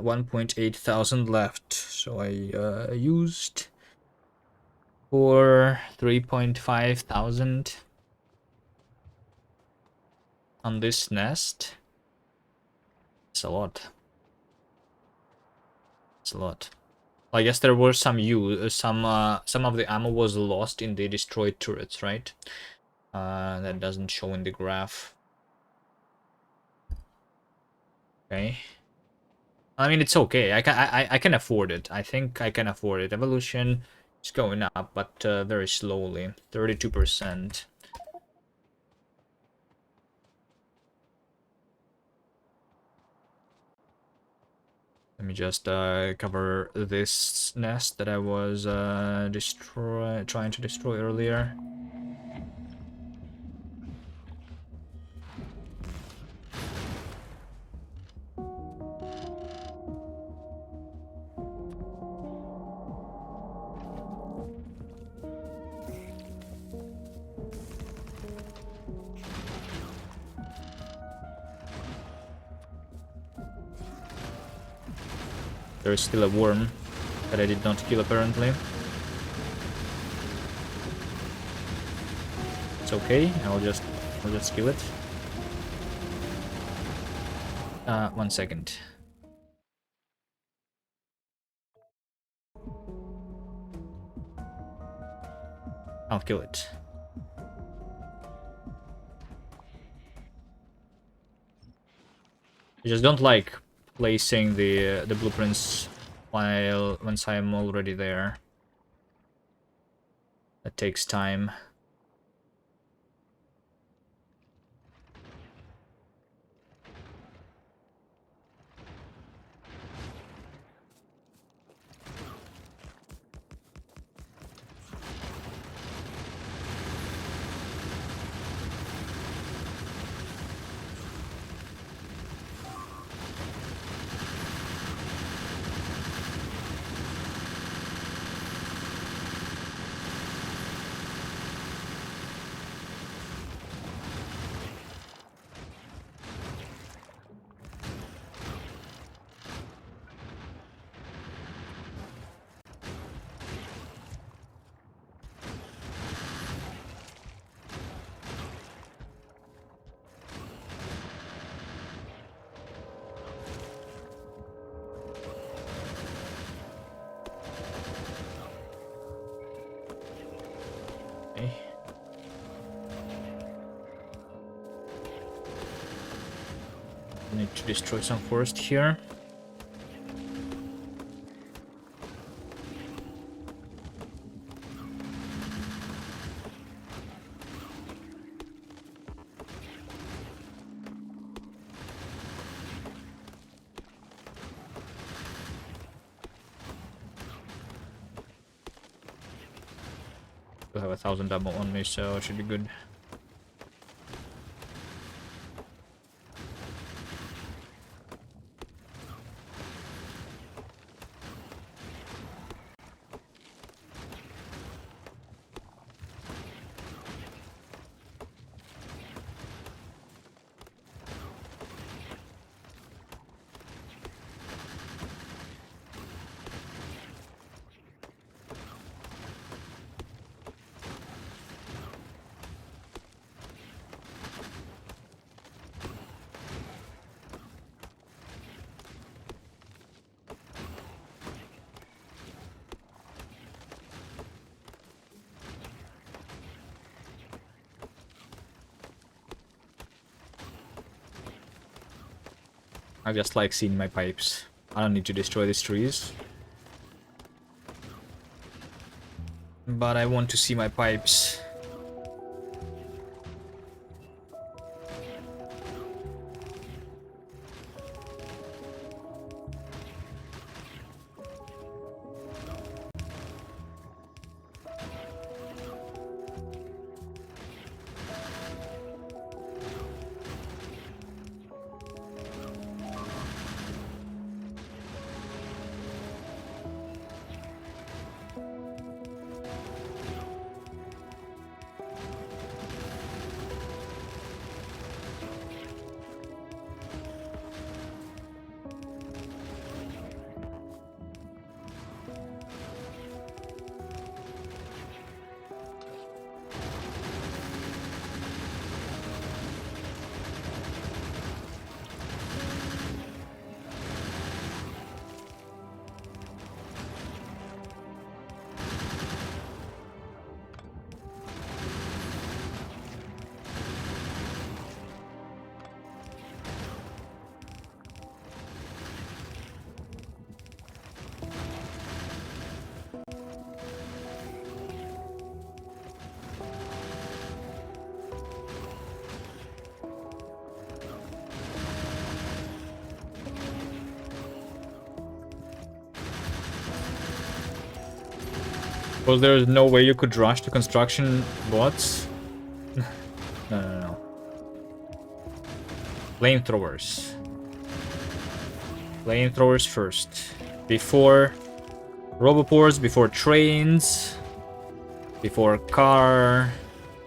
S1: 1,800 left, so I used for 3,500 on this nest. It's a lot. It's a lot. I guess there were some some of the ammo was lost in the destroyed turrets, right? That doesn't show in the graph. Okay. I mean, it's okay. I can afford it. I think I can afford it. Evolution is going up, but very slowly. 32%. Let me just cover this nest that I was trying to destroy earlier. There is still a worm that I did not kill apparently. It's okay. I'll just kill it. 1 second. I'll kill it. I just don't like placing the blueprints once I'm already there. That takes time. Okay. Need to destroy some forest here. I have 1,000 ammo on me, so it should be good. I just like seeing my pipes. I don't need to destroy these trees. But I want to see my pipes. Well, there's no way you could rush to construction bots? No. Flamethrowers. Flamethrowers first. Before robopores, before trains, before car,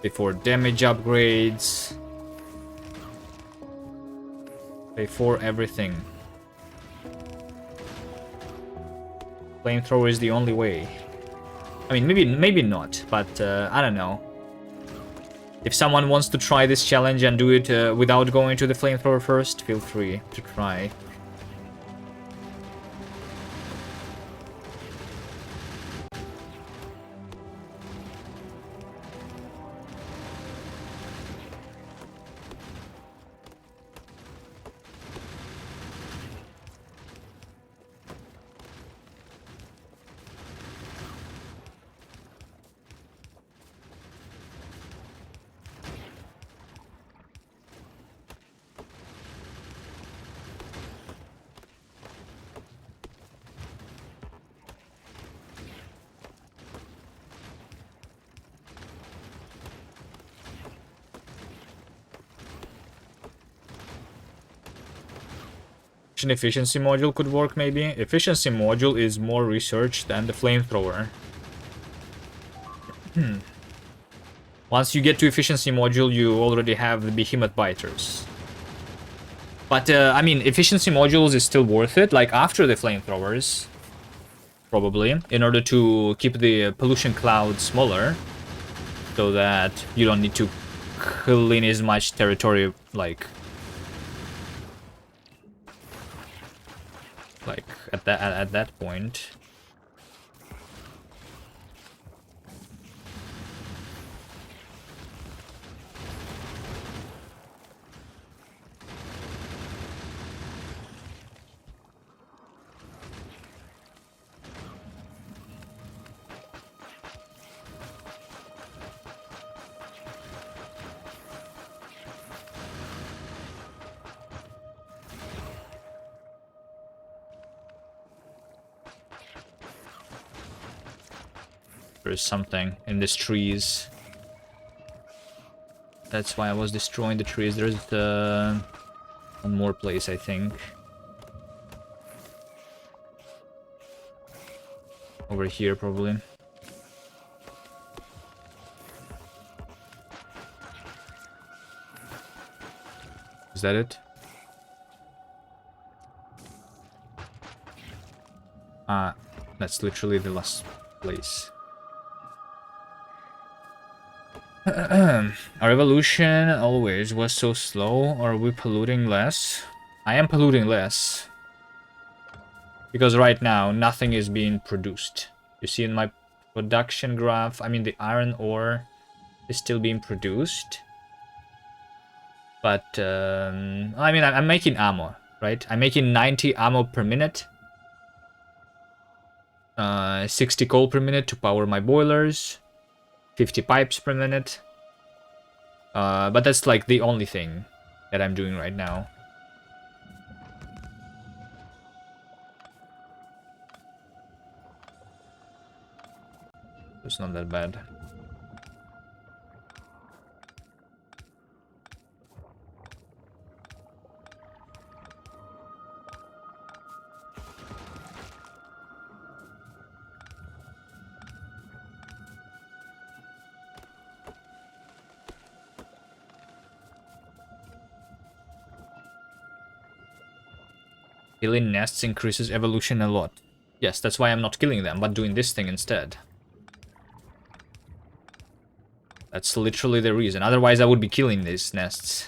S1: before damage upgrades. Before everything. Flamethrower is the only way. I mean, maybe not, but I don't know. If someone wants to try this challenge and do it without going to the flamethrower first, feel free to try. An efficiency module could work, maybe. Efficiency module is more research than the flamethrower. Once you get to efficiency module, you already have the behemoth biters. But I mean, efficiency modules is still worth it, like after the flamethrowers, probably, in order to keep the pollution cloud smaller, so that you don't need to clean as much territory, like at that point. There's something in these trees. That's why I was destroying the trees. There's one more place, I think. Over here, probably. Is that it? Ah, that's literally the last place. Our evolution always was so slow, or are we polluting less? I am polluting less. Because right now, nothing is being produced. You see in my production graph, I mean the iron ore is still being produced. But, I mean, I'm making ammo. right? I'm making 90 ammo per minute. 60 coal per minute to power my boilers. 50 pipes per minute. But that's like the only thing that I'm doing right now. It's not that bad. Killing nests increases evolution a lot. Yes, that's why I'm not killing them, but doing this thing instead. That's literally the reason. Otherwise, I would be killing these nests.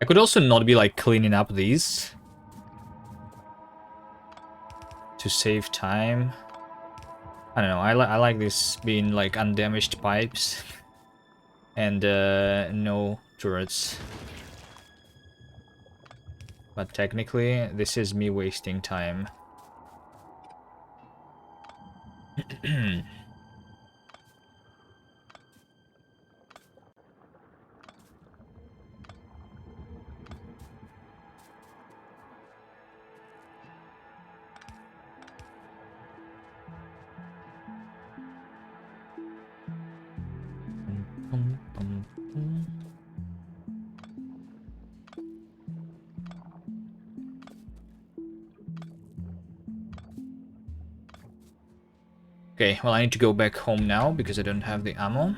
S1: I could also not be like cleaning up these to save time. I don't know. I like this being like undamaged pipes and no turrets. But technically, this is me wasting time. Okay, well, I need to go back home now because I don't have the ammo.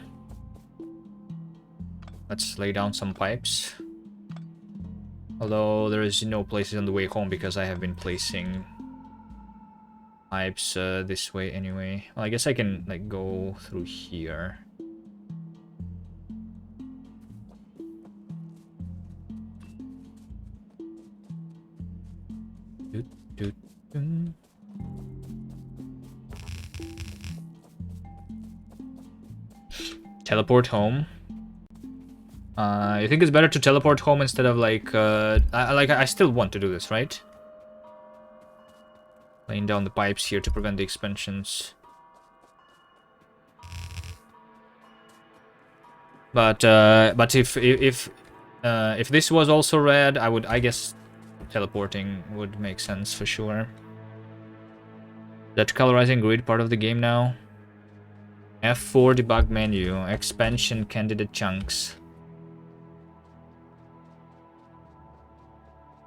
S1: Let's lay down some pipes. Although there is no places on the way home because I have been placing pipes this way anyway. Well, I guess I can like go through here. Teleport home. I think it's better to teleport home instead of like I still want to do this, right? Laying down the pipes here to prevent the expansions. But if this was also red, I guess teleporting would make sense for sure. That colorizing grid part of the game now. F4 debug menu, expansion candidate chunks.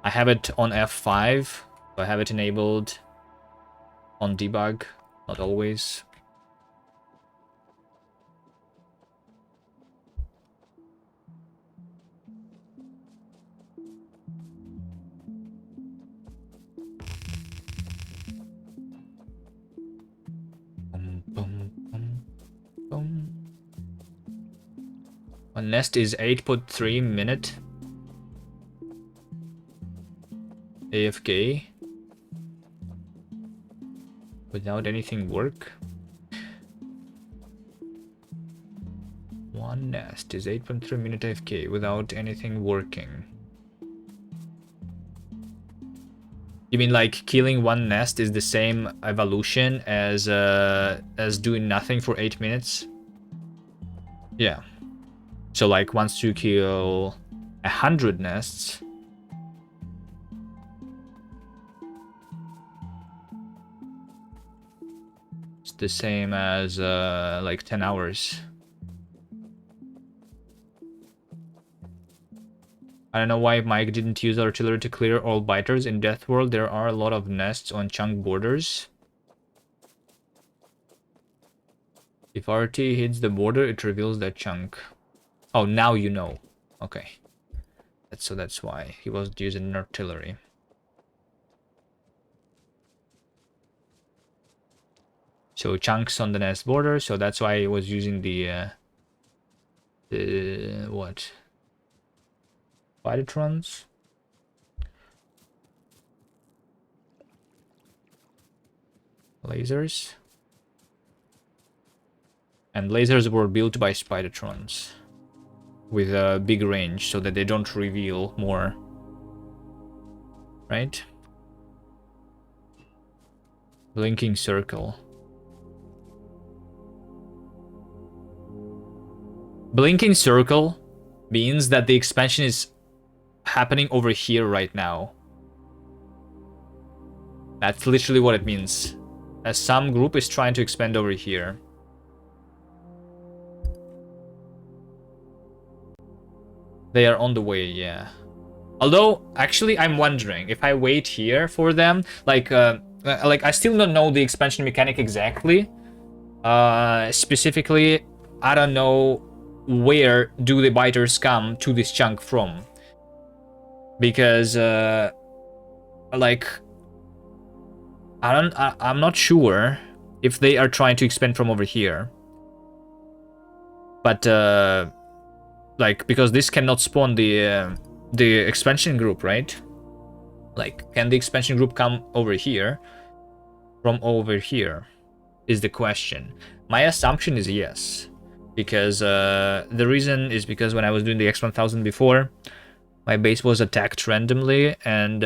S1: I have it on F5, so I have it enabled on debug, not always. One nest is 8.3 minute. AFK. Without anything work. One nest is 8.3 minute AFK without anything working. You mean like killing one nest is the same evolution as doing nothing for 8 minutes? Yeah. So like once you kill 100 nests, almost the same as like 10 hours. I don't know why Mike didn't use artillery to clear all biters. In Death World, there are a lot of nests on chunk borders. If RT hits the border, it reveals that chunk. Oh, now you know. Okay. So that's why he was using artillery. So chunks on the nest border, so that's why he was using the what? Spidertrons? Lasers? And lasers were built by Spidertrons with a big range so that they don't reveal more. Right? Blinking circle. Blinking circle means that the expansion is happening over here right now. That's literally what it means. As some group is trying to expand over here. They are on the way, yeah. Although, actually, I'm wondering if I wait here for them, like I still don't know the expansion mechanic exactly. Specifically, I don't know where do the biters come to this chunk from, because like I'm not sure if they are trying to expand from over here, but like, because this cannot spawn the expansion group, right? Like, can the expansion group come over here from over here is the question. My assumption is yes, because the reason is because when I was doing the x1000 before, my base was attacked randomly and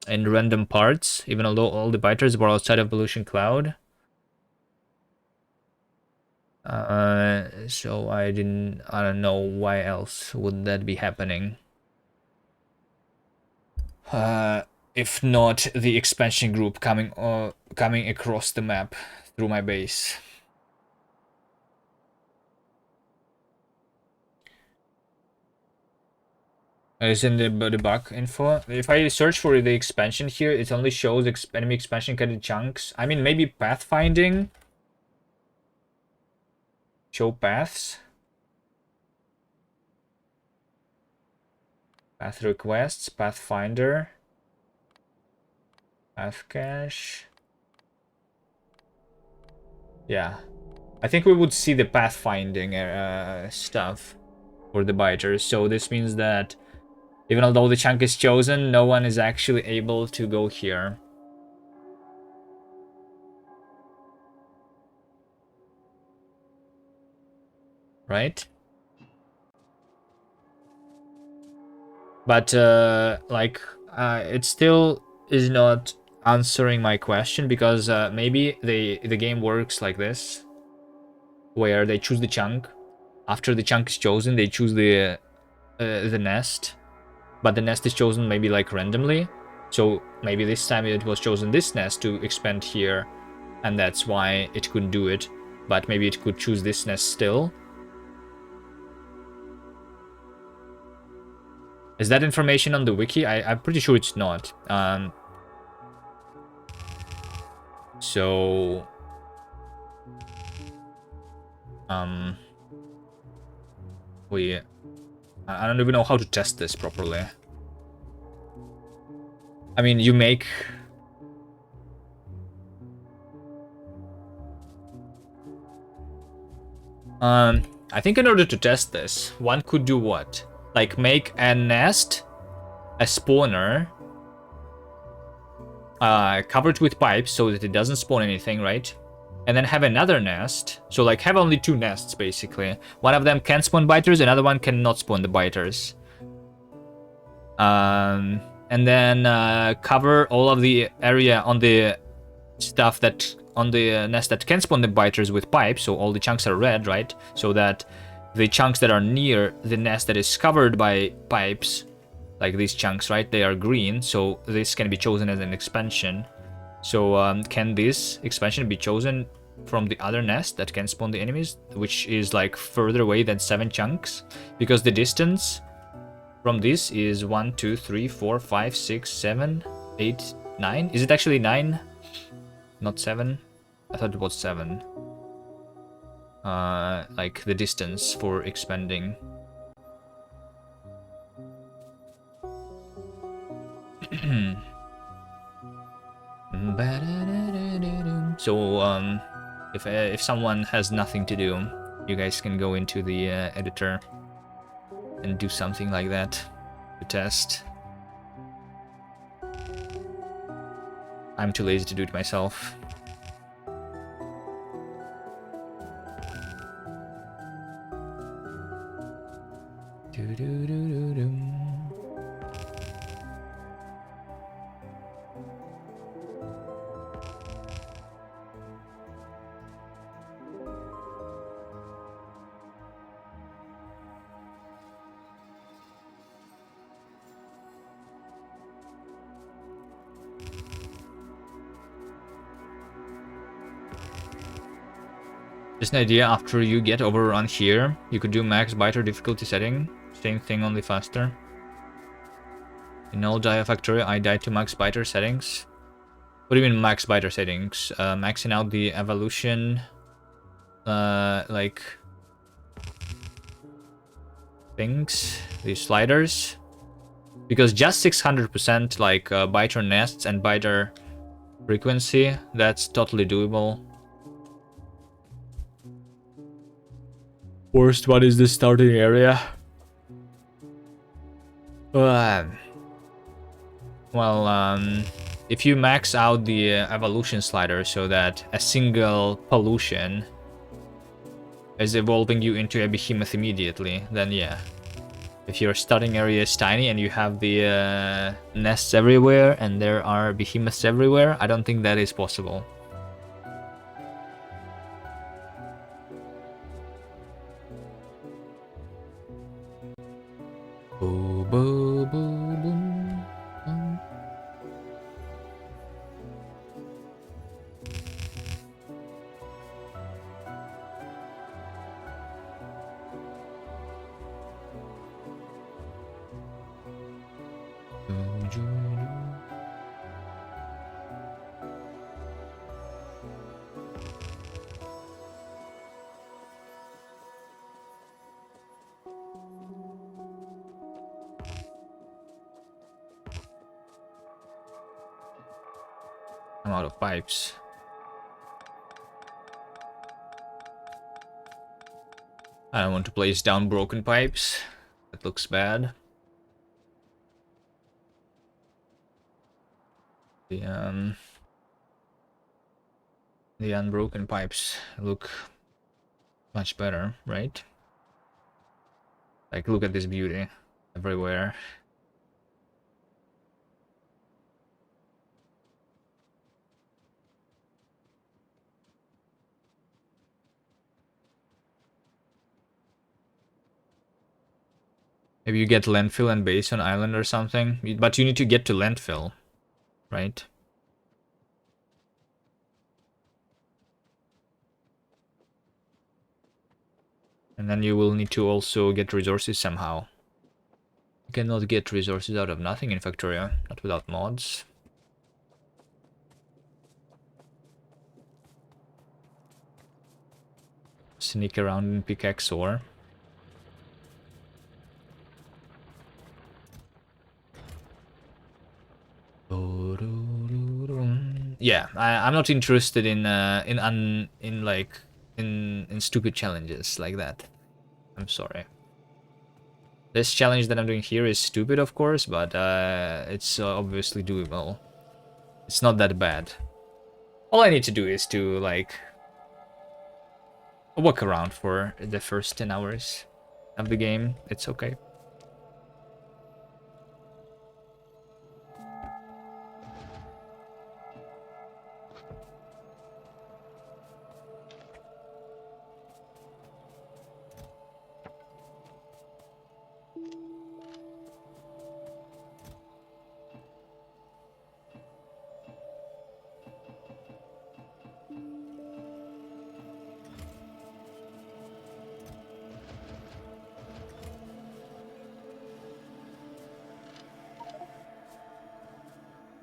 S1: in random parts, even although all the biters were outside of Pollution Cloud. So I don't know why else would that be happening. If not the expansion group coming across the map through my base. Is in the bug info. If I search for the expansion here, it only shows enemy expansion kind of chunks. I mean, maybe pathfinding. Show paths. Path requests, pathfinder. Path cache. Yeah. I think we would see the pathfinding stuff for the biters. So this means that even although the chunk is chosen, no one is actually able to go here. Right? But it still is not answering my question, because maybe the game works like this, where they choose the chunk. After the chunk is chosen, they choose the nest, but the nest is chosen maybe like randomly. So maybe this time it was chosen this nest to expand here, and that's why it couldn't do it. But maybe it could choose this nest still. Is that information on the wiki? I'm pretty sure it's not. So I don't even know how to test this properly. I mean, you make... I think in order to test this, one could do what? Like, make a nest, a spawner, covered with pipes so that it doesn't spawn anything, right? And then have another nest. So, like, have only two nests, basically. One of them can spawn biters, another one cannot spawn the biters. And then cover all of the area on the stuff that... on the nest that can spawn the biters with pipes, so all the chunks are red, right? So that the chunks that are near the nest that is covered by pipes, like these chunks, right, they are green, so this can be chosen as an expansion. So can this expansion be chosen from the other nest that can spawn the enemies, which is like further away than 7 chunks? Because the distance from this is 1, 2, 3, 4, 5, 6, 7, 8, 9. Is it actually 9? Not 7? I thought it was 7. Like the distance for expanding. So if someone has nothing to do, you guys can go into the editor and do something like that to test. I'm too lazy to do it myself. Just an idea, after you get overrun here, you could do max biter difficulty setting. Same thing, only faster. In all Factorio, I died to max biter settings. What do you mean max biter settings? Maxing out the evolution, like things, these sliders. Because just 600% like biter nests and biter frequency, that's totally doable. Worst one is the starting area. If you max out the evolution slider so that a single pollution is evolving you into a behemoth immediately, then yeah. If your starting area is tiny and you have the nests everywhere and there are behemoths everywhere, I don't think that is possible. Boo, boo, boo, boom, boom. I'm out of pipes. I don't want to place down broken pipes. That looks bad. The unbroken pipes look much better, right? Like, look at this beauty everywhere. Maybe you get landfill and base on island or something, but you need to get to landfill, right? And then you will need to also get resources somehow. You cannot get resources out of nothing in Factorio, not without mods. Sneak around in pickaxe ore. Yeah, I'm not interested in stupid challenges like that. I'm sorry. This challenge that I'm doing here is stupid, of course, but it's obviously doable. It's not that bad. All I need to do is to like walk around for the first 10 hours of the game. It's okay.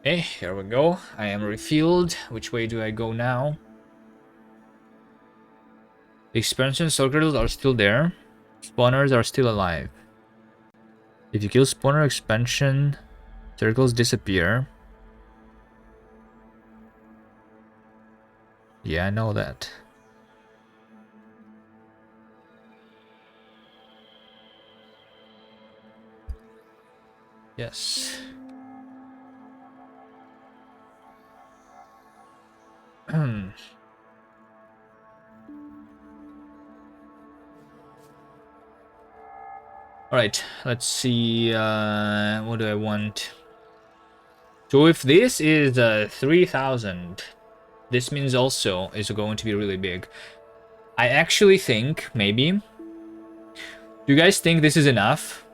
S1: Okay, here we go. I am refilled. Which way do I go now? The expansion circles are still there. Spawners are still alive. If you kill spawner, expansion circles disappear. Yeah, I know that. Yes. Alright, let's see. What do I want? So if this is 3000, this means also is going to be really big. I actually think, maybe. Do you guys think this is enough?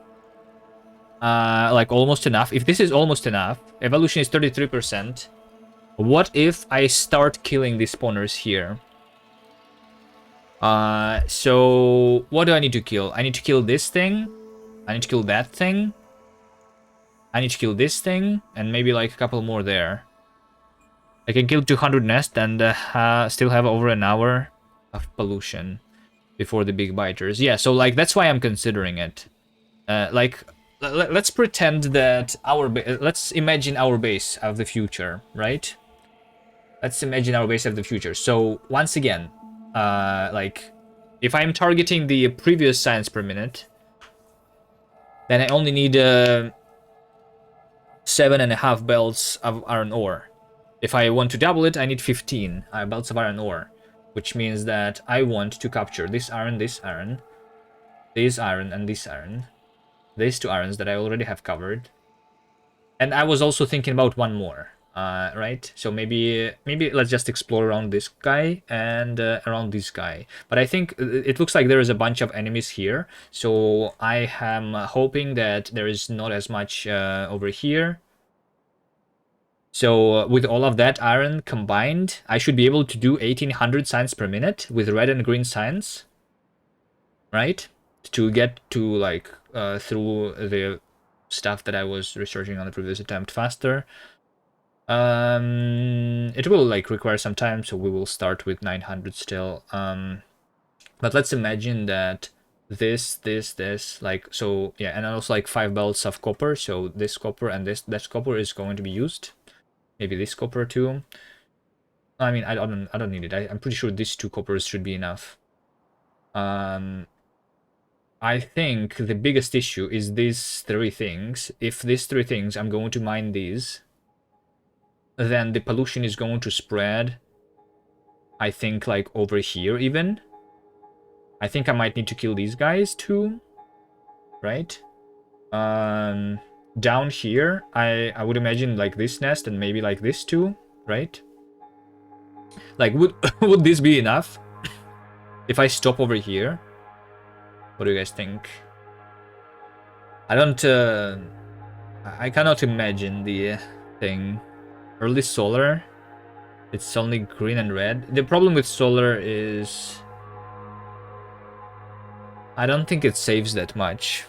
S1: Like almost enough? If this is almost enough, evolution is 33%. What if I start killing these spawners here? So what do I need to kill? I need to kill this thing. I need to kill that thing. I need to kill this thing, and maybe like a couple more there. I can kill 200 nests and still have over an hour of pollution before the big biters. Yeah, so like that's why I'm considering it. Like, let's pretend that let's imagine our base of the future, right? Let's imagine our base of the future. So once again, like, if I'm targeting the previous science per minute, then I only need 7.5 belts of iron ore. If I want to double it, I need 15 belts of iron ore, which means that I want to capture this iron, this iron, this iron, and this iron. These two irons that I already have covered. And I was also thinking about one more, right? So maybe let's just explore around this guy and around this guy. But I think it looks like there is a bunch of enemies here. So I am hoping that there is not as much over here. So with all of that iron combined, I should be able to do 1800 science per minute with red and green science, right? To get to like through the stuff that I was researching on the previous attempt faster. It will like require some time, so we will start with 900 still. But let's imagine that this, like, so yeah, and also like 5 belts of copper. So this copper and that copper is going to be used. Maybe this copper too. I mean, I don't need it. I'm pretty sure these 2 coppers should be enough. I think the biggest issue is these 3 things. If these 3 things, I'm going to mine these, then the pollution is going to spread, I think, like over here even. I think I might need to kill these guys too, right? Down here, I would imagine like this nest and maybe like this too, right? Like, would this be enough if I stop over here? What do you guys think? I don't, I cannot imagine the thing. Early solar, it's only green and red. The problem with solar is I don't think it saves that much.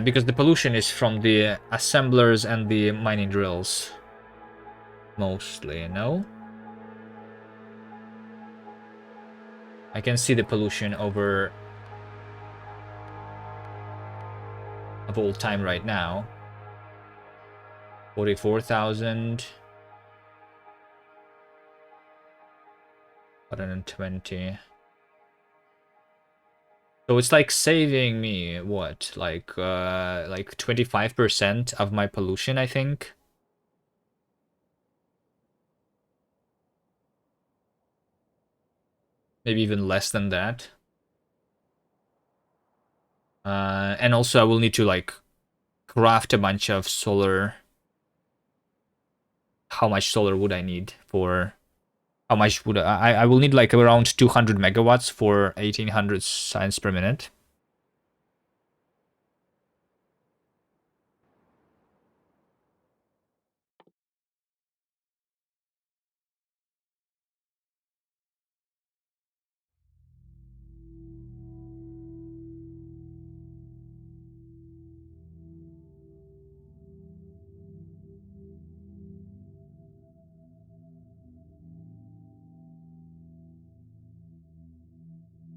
S1: Because the pollution is from the assemblers and the mining drills. Mostly, no? I can see the pollution over of all time right now. 44,000. 120. So it's like saving me, what, like 25% of my pollution, I think. Maybe even less than that. And also I will need to like craft a bunch of solar. How much solar would I need for... How much would I will need like around 200 megawatts for 1800 science per minute.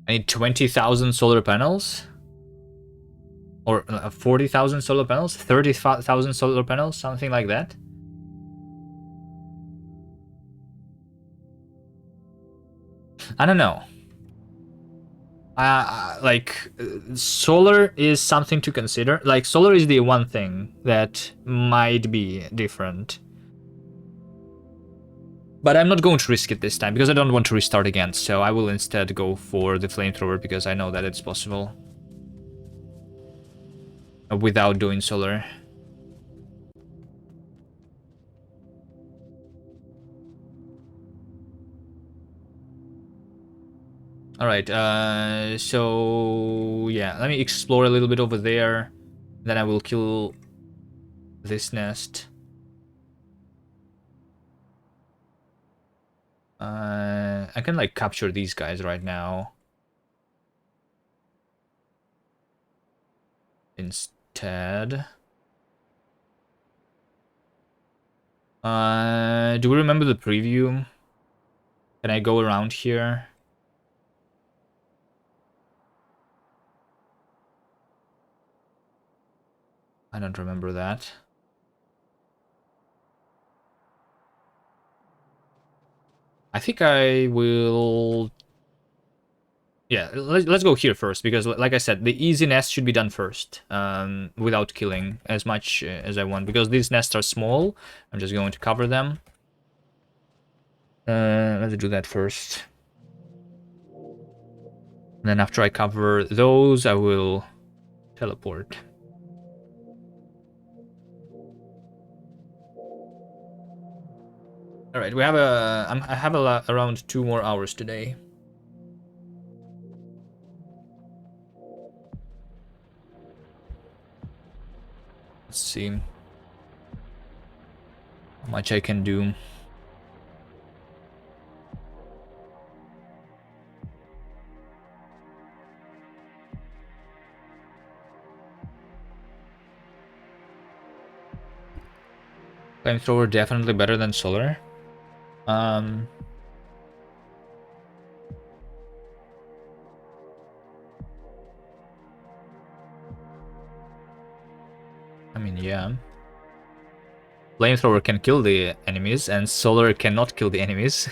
S1: I need 20,000 solar panels? Or 40,000 solar panels? 30,000 solar panels? Something like that? I don't know. Solar is something to consider. Like, solar is the one thing that might be different. But I'm not going to risk it this time, because I don't want to restart again, so I will instead go for the flamethrower, because I know that it's possible. Without doing solar. Alright, so yeah, let me explore a little bit over there. Then I will kill this nest. I can like capture these guys right now. Instead. Do we remember the preview? Can I go around here? I don't remember that. I think I will... Yeah, let's go here first, because like I said, the easy nest should be done first, without killing as much as I want, because these nests are small. I'm just going to cover them. Let's do that first. And then after I cover those, I will teleport. All right, we have I have around 2 more hours today. Let's see how much I can do. Flamethrower definitely better than solar. I mean, yeah. Flamethrower can kill the enemies, and solar cannot kill the enemies.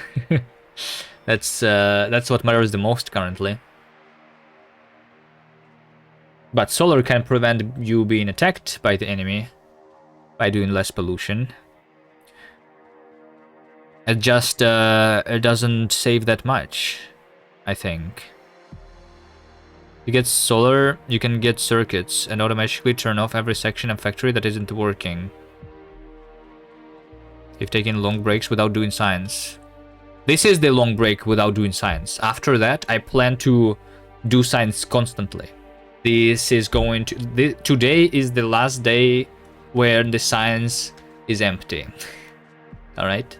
S1: That's what matters the most currently. But solar can prevent you being attacked by the enemy by doing less pollution. It just it doesn't save that much, I think. You get solar, you can get circuits and automatically turn off every section of factory that isn't working. You've taken long breaks without doing science. This is the long break without doing science. After that, I plan to do science constantly. This is going to... Today is the last day where the science is empty. Alright?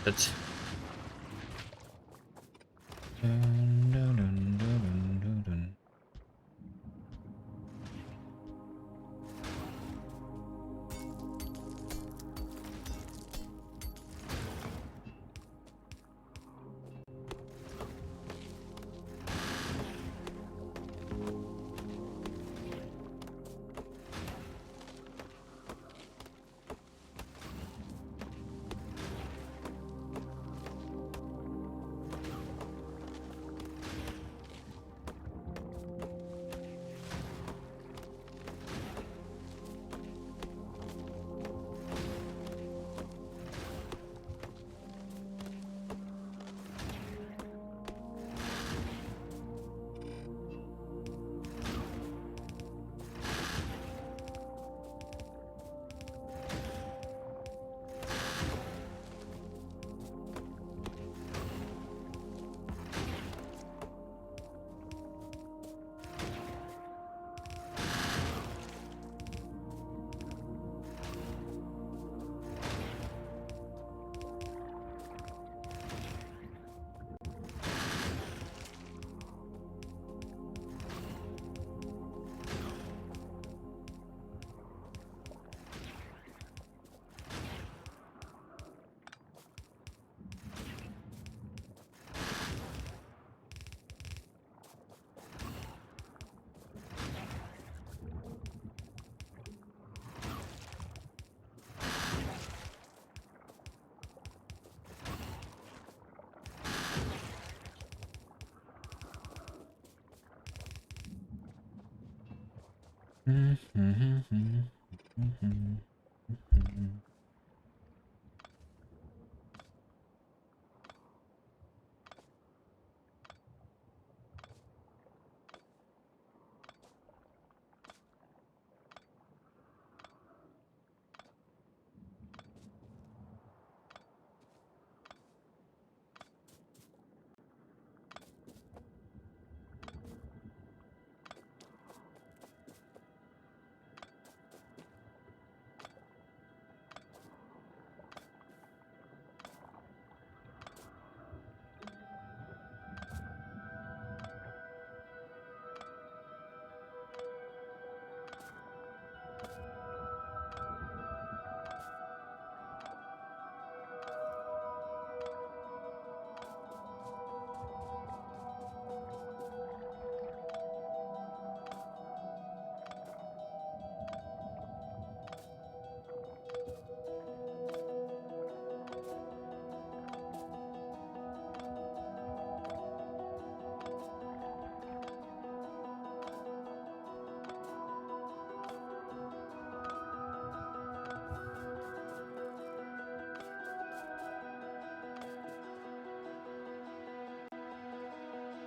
S1: That's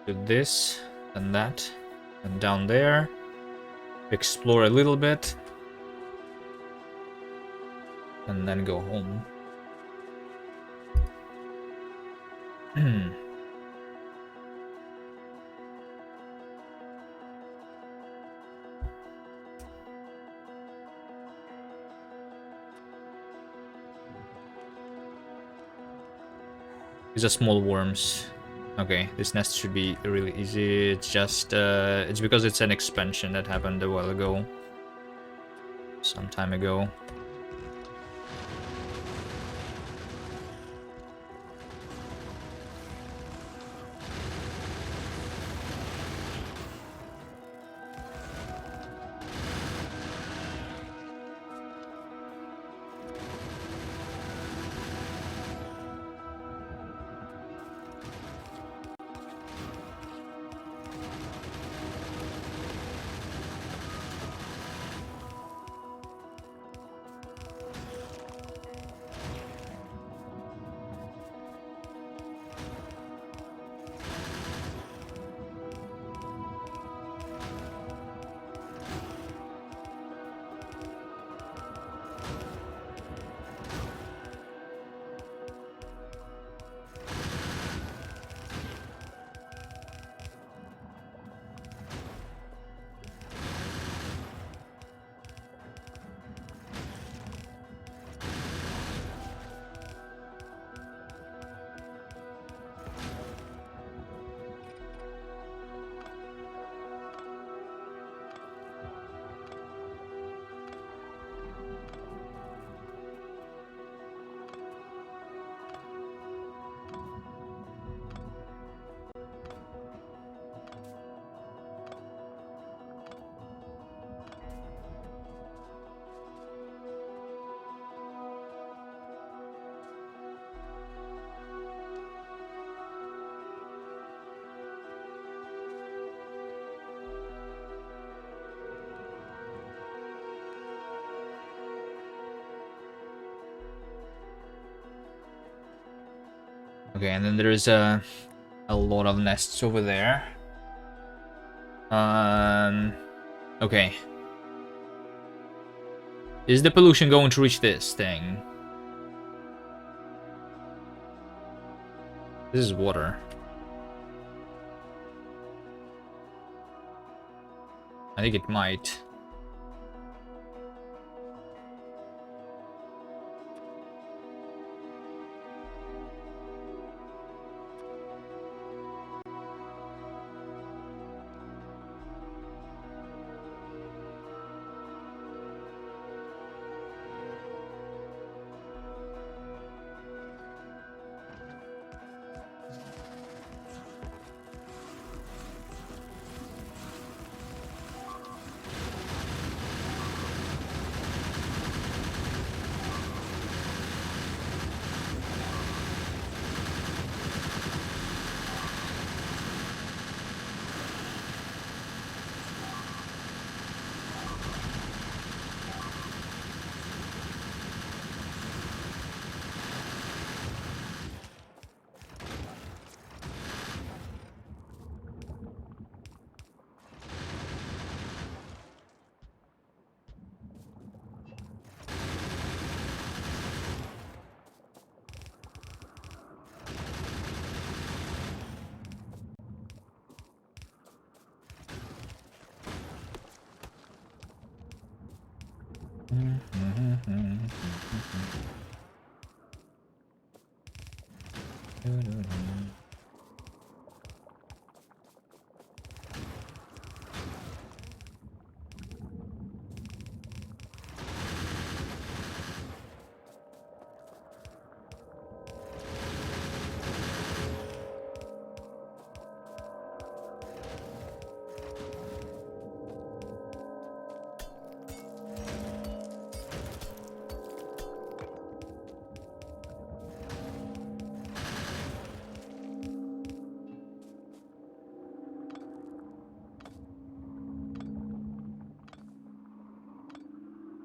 S1: do this and that, and down there, explore a little bit, and then go home. These are small worms. Okay, this nest should be really easy. It's just, it's because it's an expansion that happened a while ago. Some time ago. Okay, and then there's a lot of nests over there. Okay. Is the pollution going to reach this thing? This is water. I think it might.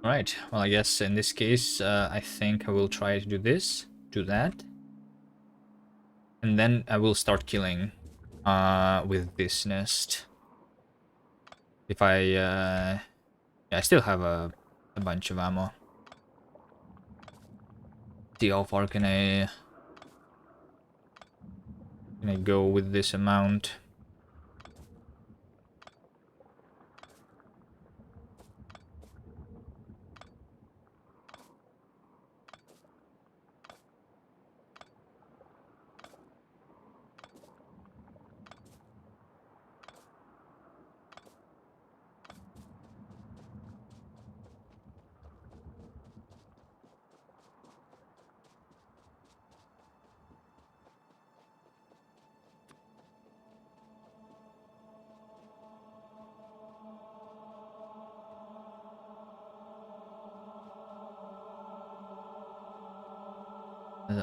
S1: Alright, well, I guess in this case, I think I will try to do this, do that. And then I will start killing with this nest. If I, yeah, I still have a bunch of ammo. See how far can I go with this amount.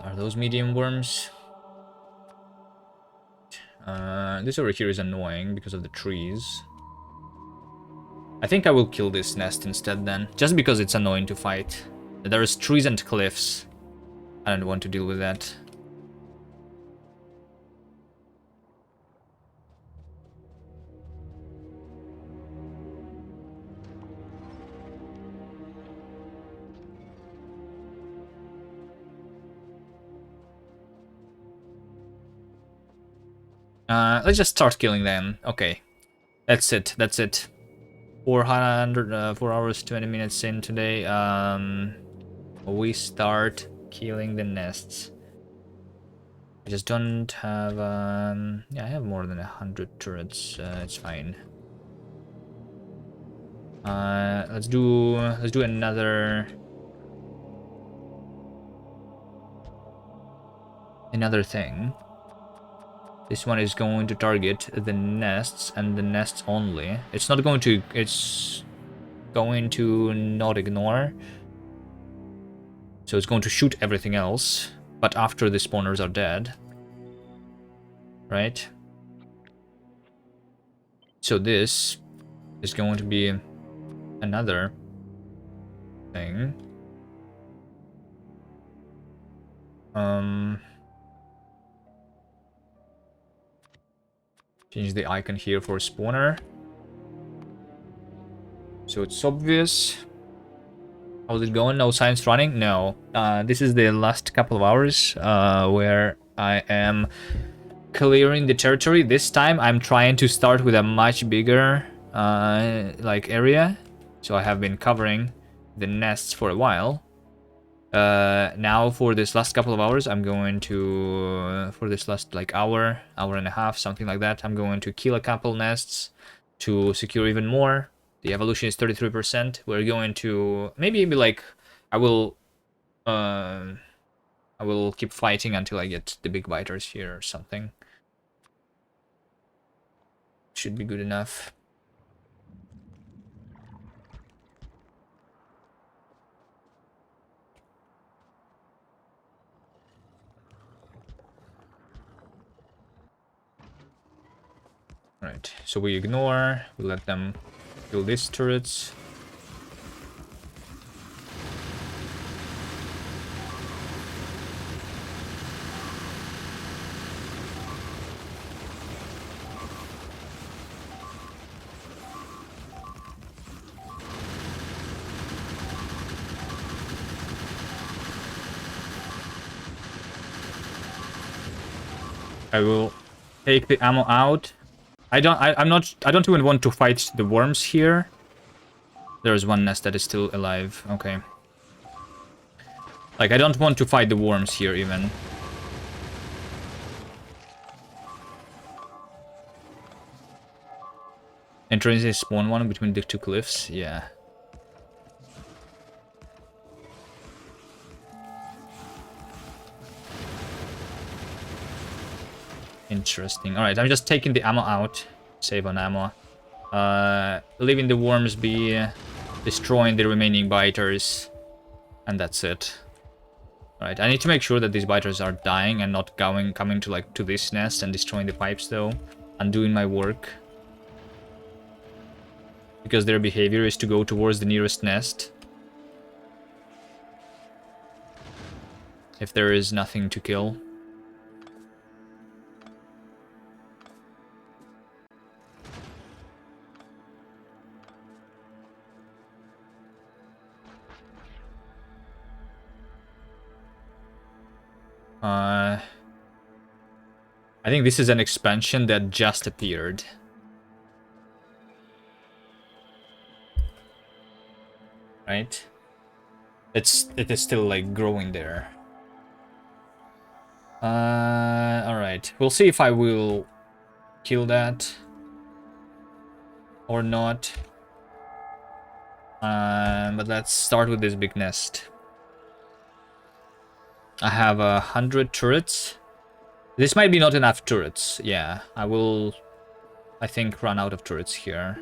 S1: Are those medium worms? This over here is annoying because of the trees. I think I will kill this nest instead then, just because it's annoying to fight. There's trees and cliffs. I don't want to deal with that. Let's just start killing them. Okay. That's it. That's it. 4 hours, 20 minutes in today. We start killing the nests. I just don't have, yeah, I have more than 100 turrets. It's fine. Let's do another thing. This one is going to target the nests and the nests only. It's not going to, it's going to not ignore. So it's going to shoot everything else, but after the spawners are dead. Right? So this is going to be another thing. Change the icon here for spawner. So it's obvious. How's it going? No science running? No. This is the last couple of hours where I am clearing the territory. This time I'm trying to start with a much bigger like area. So I have been covering the nests for a while. Now for this last couple of hours, I'm going to, for this last like hour and a half, something like that, I'm going to kill a couple nests to secure even more. The evolution is 33%. We're going to maybe be like, I will keep fighting until I get the big biters here or something. Should be good enough. Right, so we ignore, we let them kill these turrets. I will take the ammo out. I don't even want to fight the worms here. There's one nest that is still alive. Okay. Like, I don't want to fight the worms here even. Entrance is spawn one between the two cliffs. Yeah. Interesting. Alright, I'm just taking the ammo out. Save on ammo. Leaving the worms be. Destroying the remaining biters. And that's it. Alright, I need to make sure that these biters are dying and not coming to like to this nest and destroying the pipes though. And doing my work. Because their behavior is to go towards the nearest nest. If there is nothing to kill. I think this is an expansion that just appeared. Right? It is still like growing there. Alright. We'll see if I will kill that or not. But let's start with this big nest. I have 100 turrets. This might be not enough turrets. Yeah, I will, I think, run out of turrets here.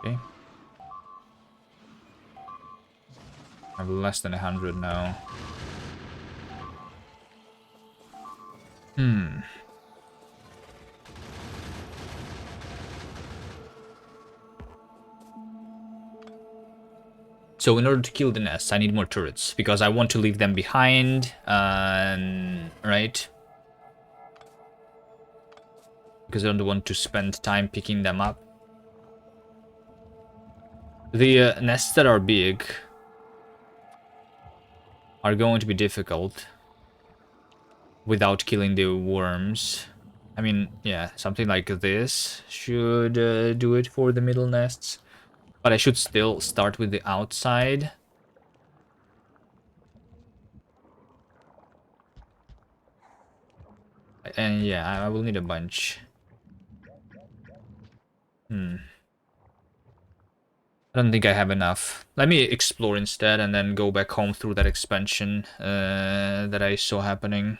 S1: Okay. I have less than 100 now. So in order to kill the nests, I need more turrets, because I want to leave them behind, right? Because I don't want to spend time picking them up. The nests that are big are going to be difficult without killing the worms. I mean, yeah, something like this should do it for the middle nests. But I should still start with the outside. And yeah, I will need a bunch. I don't think I have enough. Let me explore instead and then go back home through that expansion that I saw happening.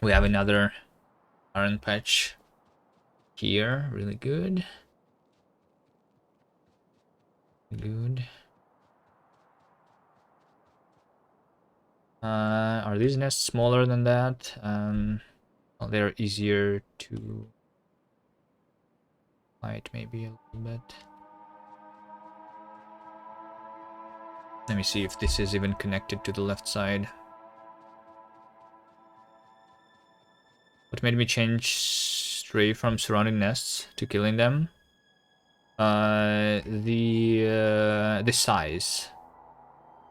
S1: We have another iron patch. here. Really good. Good. Are these nests smaller than that? Well, they're easier to fight maybe a little bit. Let me see if this is even connected to the left side. What made me change stray from surrounding nests to killing them? The size.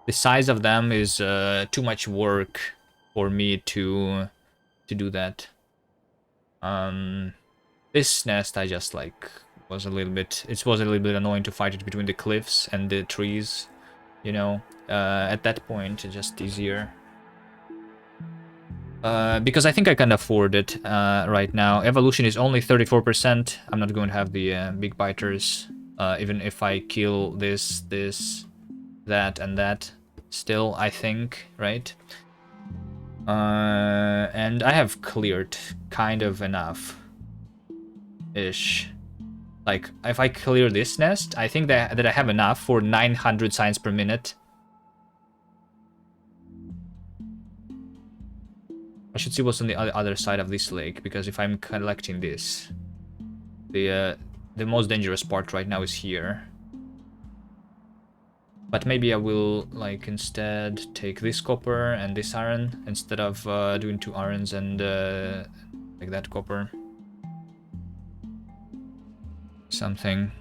S1: The size of them is too much work for me to do that. This nest I just like was a little bit. It was a little bit annoying to fight it between the cliffs and the trees. You know, at that point, it's just easier. Because I think I can afford it right now. Evolution is only 34%. I'm not going to have the big biters. Even if I kill this, that, and that. Still, I think, right? And I have cleared kind of enough-ish. Like, if I clear this nest, I think that I have enough for 900 science per minute. I should see what's on the other side of this lake, because if I'm collecting this, the most dangerous part right now is here. But maybe I will, like, instead take this copper and this iron, instead of doing 2 irons and like that copper. Something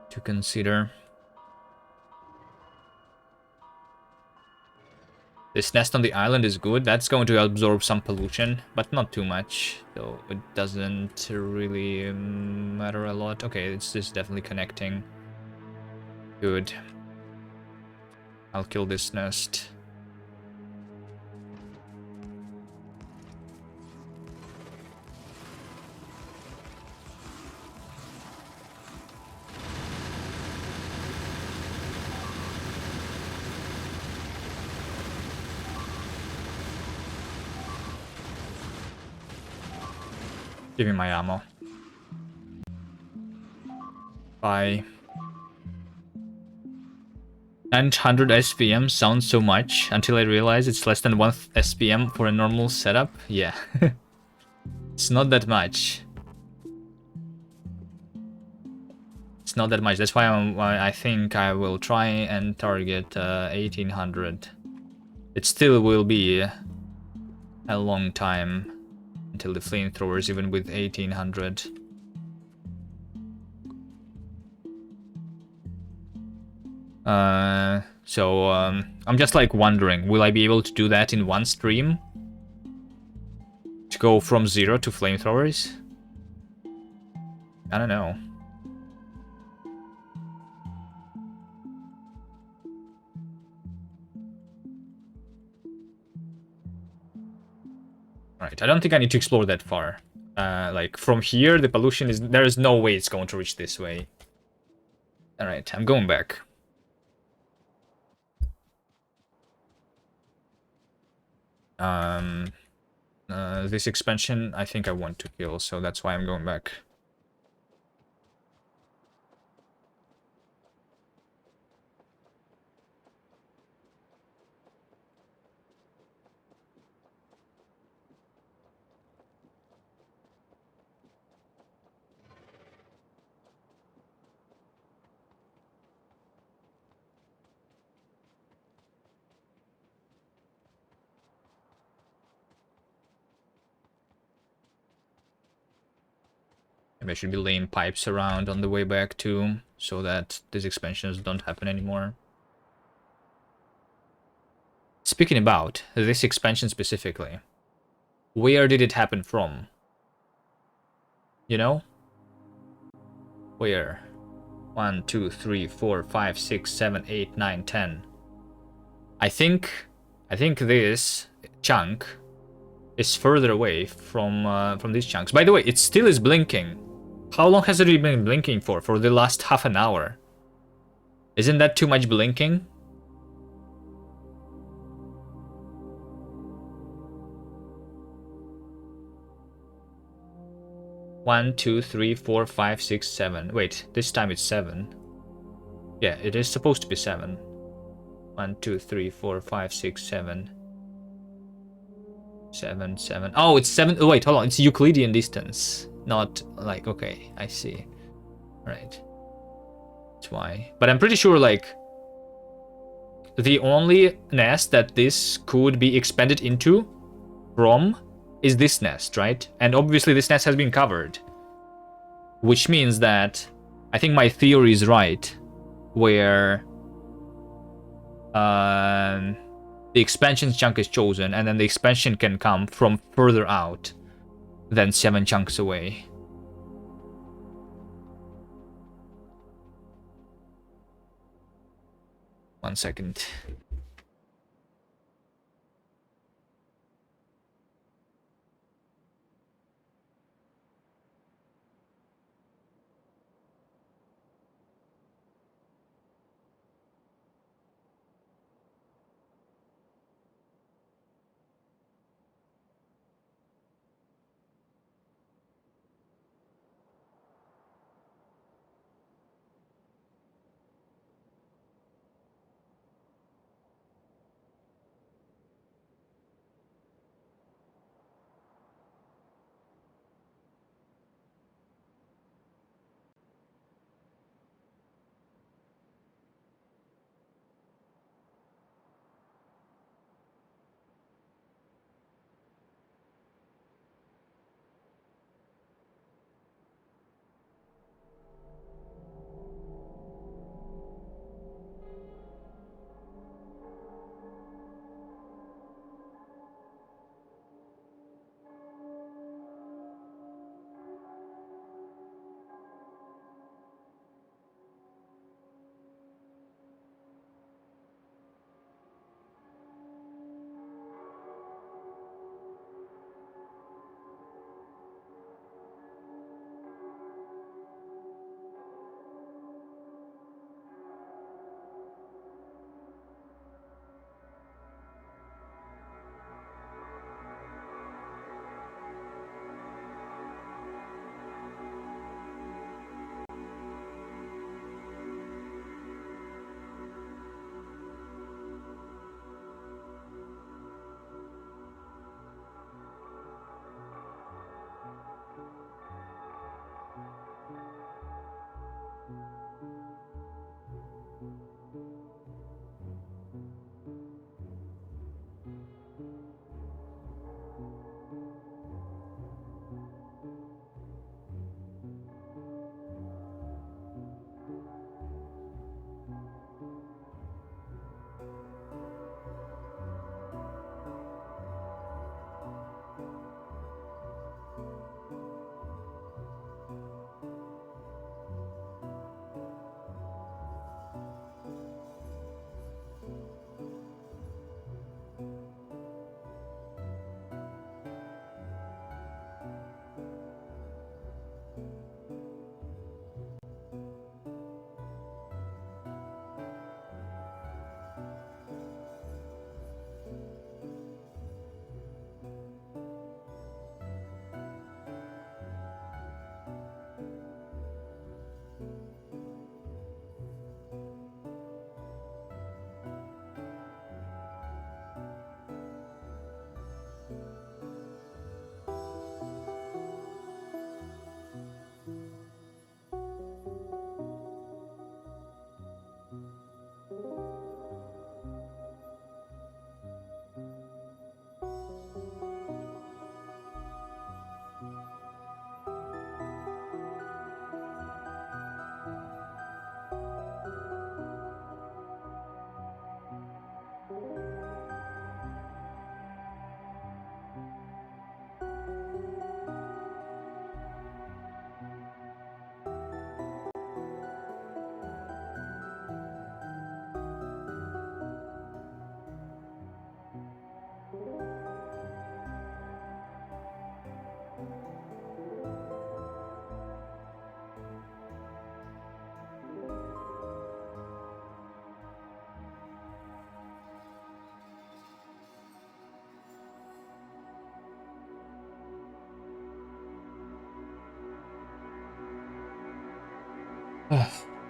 S1: to consider. This nest on the island is good. That's going to absorb some pollution, but not too much. So it doesn't really matter a lot. Okay, it's just definitely connecting. Good. I'll kill this nest. Give me my ammo. Bye. 900 SPM sounds so much until I realize it's less than 1 SPM for a normal setup. Yeah. It's not that much. It's not that much. That's why I think I will try and target 1800. It still will be a long time until the flamethrowers, even with 1800. So I'm just like wondering, will I be able to do that in one stream? To go from 0 to flamethrowers? I don't know. Alright, I don't think I need to explore that far. Like, from here, the pollution is... There is no way it's going to reach this way. Alright, I'm going back. This expansion, I think I want to kill, so that's why I'm going back. Maybe I should be laying pipes around on the way back too, so that these expansions don't happen anymore. Speaking about this expansion specifically, where did it happen from? You know? Where? 1, 2, 3, 4, 5, 6, 7, 8, 9, 10. I think this chunk is further away from these chunks. By the way, it still is blinking. How long has it been blinking for? For the last half an hour. Isn't that too much blinking? 1, 2, 3, 4, 5, 6, 7. Wait, this time it's 7. Yeah, it is supposed to be 7. 1, 2, 3, 4, 5, 6, 7. 7, 7. Oh, it's 7. Oh, wait, hold on. It's Euclidean distance. Not like, okay, I see. Right. That's why. But I'm pretty sure, like, the only nest that this could be expanded into from is this nest, right? And obviously this nest has been covered. Which means that I think my theory is right, where the expansion chunk is chosen, and then the expansion can come from further out than 7 chunks away. One second.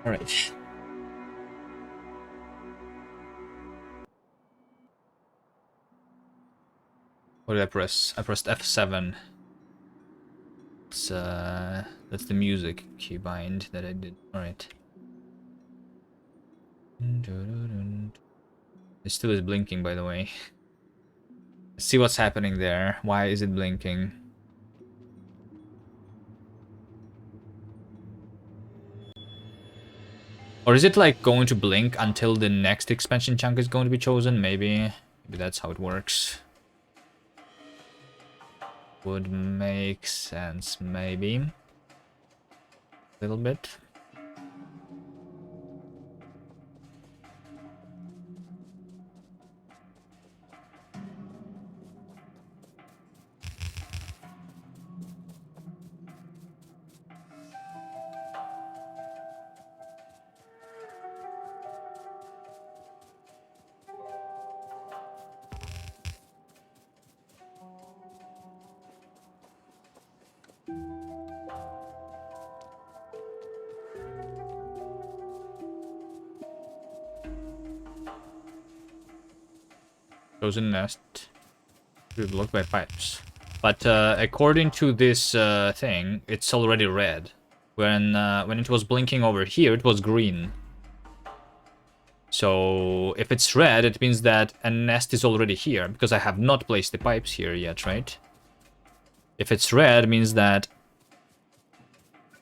S1: Alright. What did I press? I pressed F7. That's the music keybind that I did. Alright. It still is blinking, by the way. Let's see what's happening there. Why is it blinking? Or is it like going to blink until the next expansion chunk is going to be chosen? Maybe that's how it works. Would make sense, maybe. A little bit. Chosen nest to be blocked by pipes. But according to this thing, it's already red. When it was blinking over here, it was green. So if it's red, it means that a nest is already here, because I have not placed the pipes here yet, right? If it's red, it means that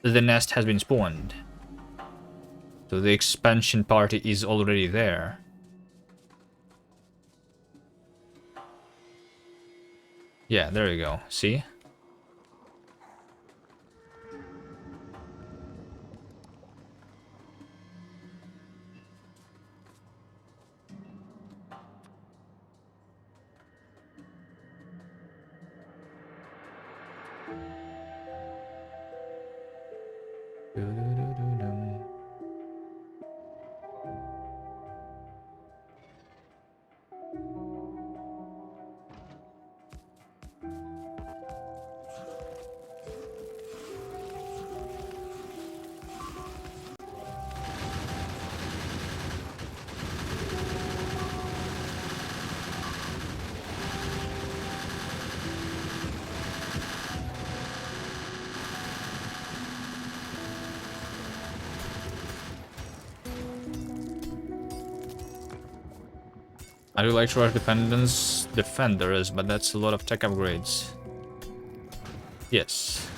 S1: the nest has been spawned. So the expansion party is already there. Yeah, there you go. See? I do like Rush Defenders, but that's a lot of tech upgrades. Yes.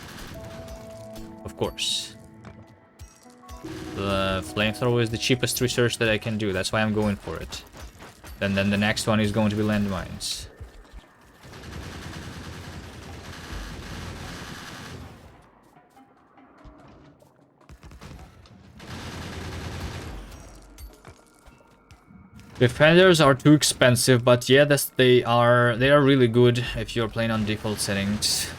S1: Of course. The flamethrower is the cheapest research that I can do, that's why I'm going for it. Then the next one is going to be landmines. Defenders are too expensive, but yeah, they are really good if you're playing on default settings.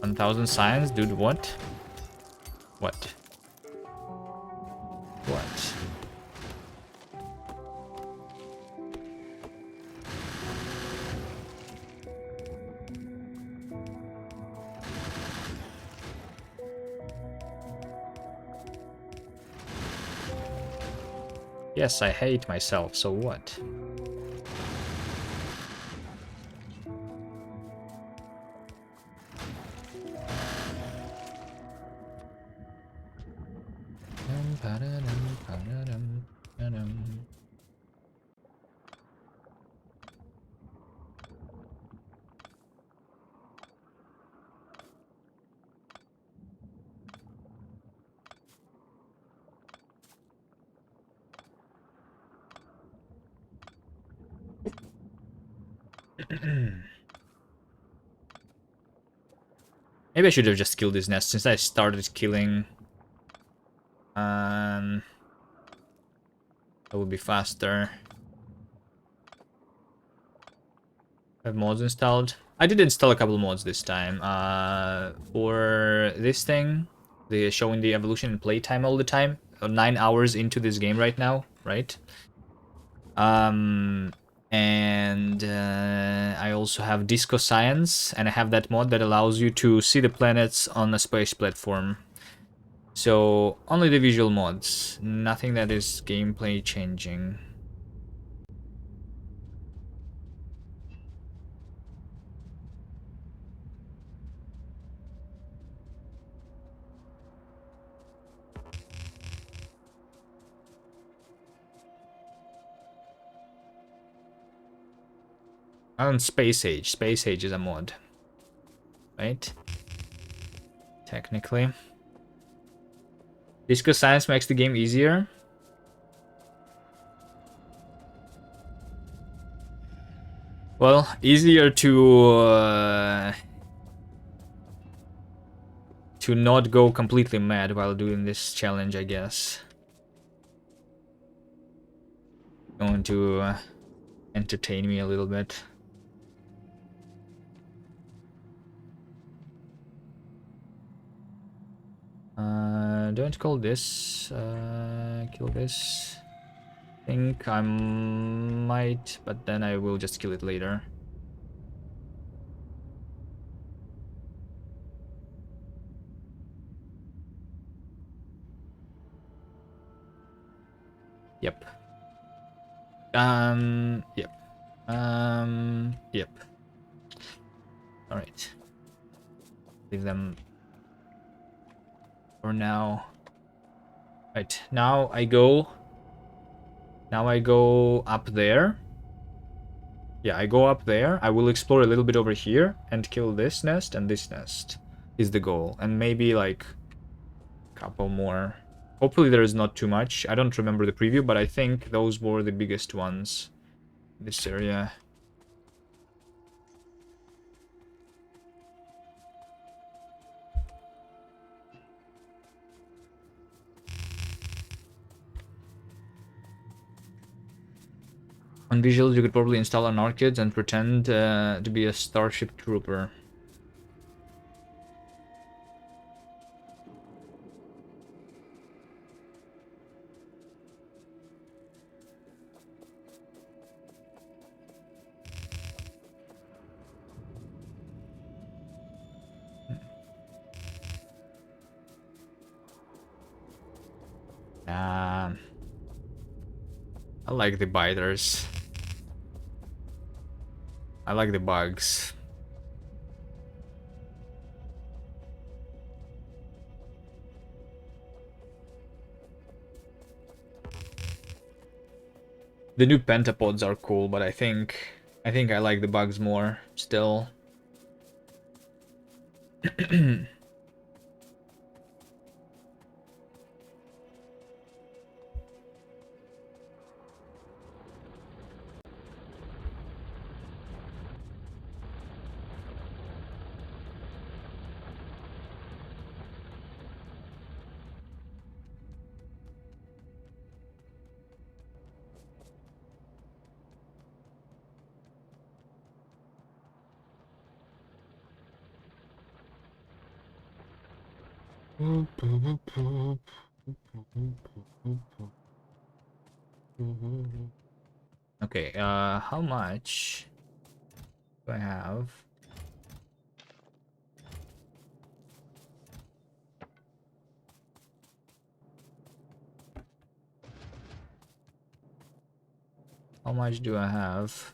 S1: $1,000 signs, dude. What? What? What? Yes, I hate myself, so what? Maybe I should have just killed this nest since I started killing. That would be faster. I have mods installed. I did install a couple mods this time. For this thing, the showing the evolution and playtime all the time. 9 hours into this game right now, right? And I also have Disco Science, and I have that mod that allows you to see the planets on a space platform. So only the visual mods, nothing that is gameplay changing. On Space Age. Space Age is a mod. Right? Technically. Disco Science makes the game easier. Well, easier to not go completely mad while doing this challenge, I guess. Going to entertain me a little bit. Don't call this. Kill this. Think I might, but then I will just kill it later. Yep. Yep. Yep. All right. Leave them for now. Right, now I go up there. Yeah, I go up there. I will explore a little bit over here and kill this nest, and this nest is the goal. And maybe like a couple more. Hopefully there is not too much. I don't remember the preview, but I think those were the biggest ones in this area. On visuals, you could probably install an arcade and pretend to be a Starship Trooper. I like the biters. I like the bugs. The new pentapods are cool, but I think I like the bugs more still. Okay, how much do I have? How much do I have?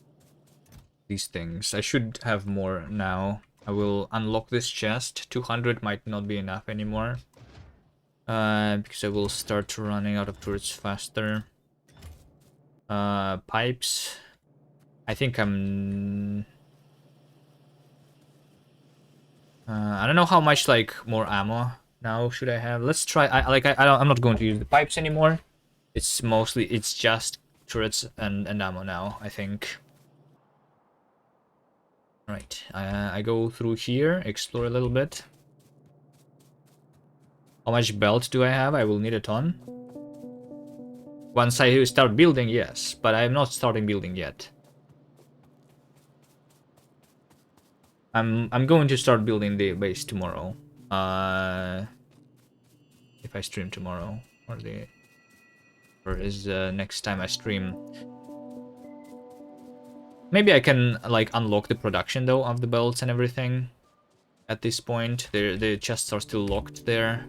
S1: These things. I should have more now. I will unlock this chest. 200 might not be enough anymore. Because I will start running out of turrets faster. Pipes. I think I'm... I don't know how much like more ammo now should I have. Let's try. I'm not going to use the pipes anymore. It's just turrets and ammo now, I think. Right, I go through here, explore a little bit. How much belt do I have? I will need a ton. Once I start building, yes, but I am not starting building yet. I'm going to start building the base tomorrow. If I stream tomorrow, or is next time I stream. Maybe I can like unlock the production though of the belts and everything. At this point, the chests are still locked there.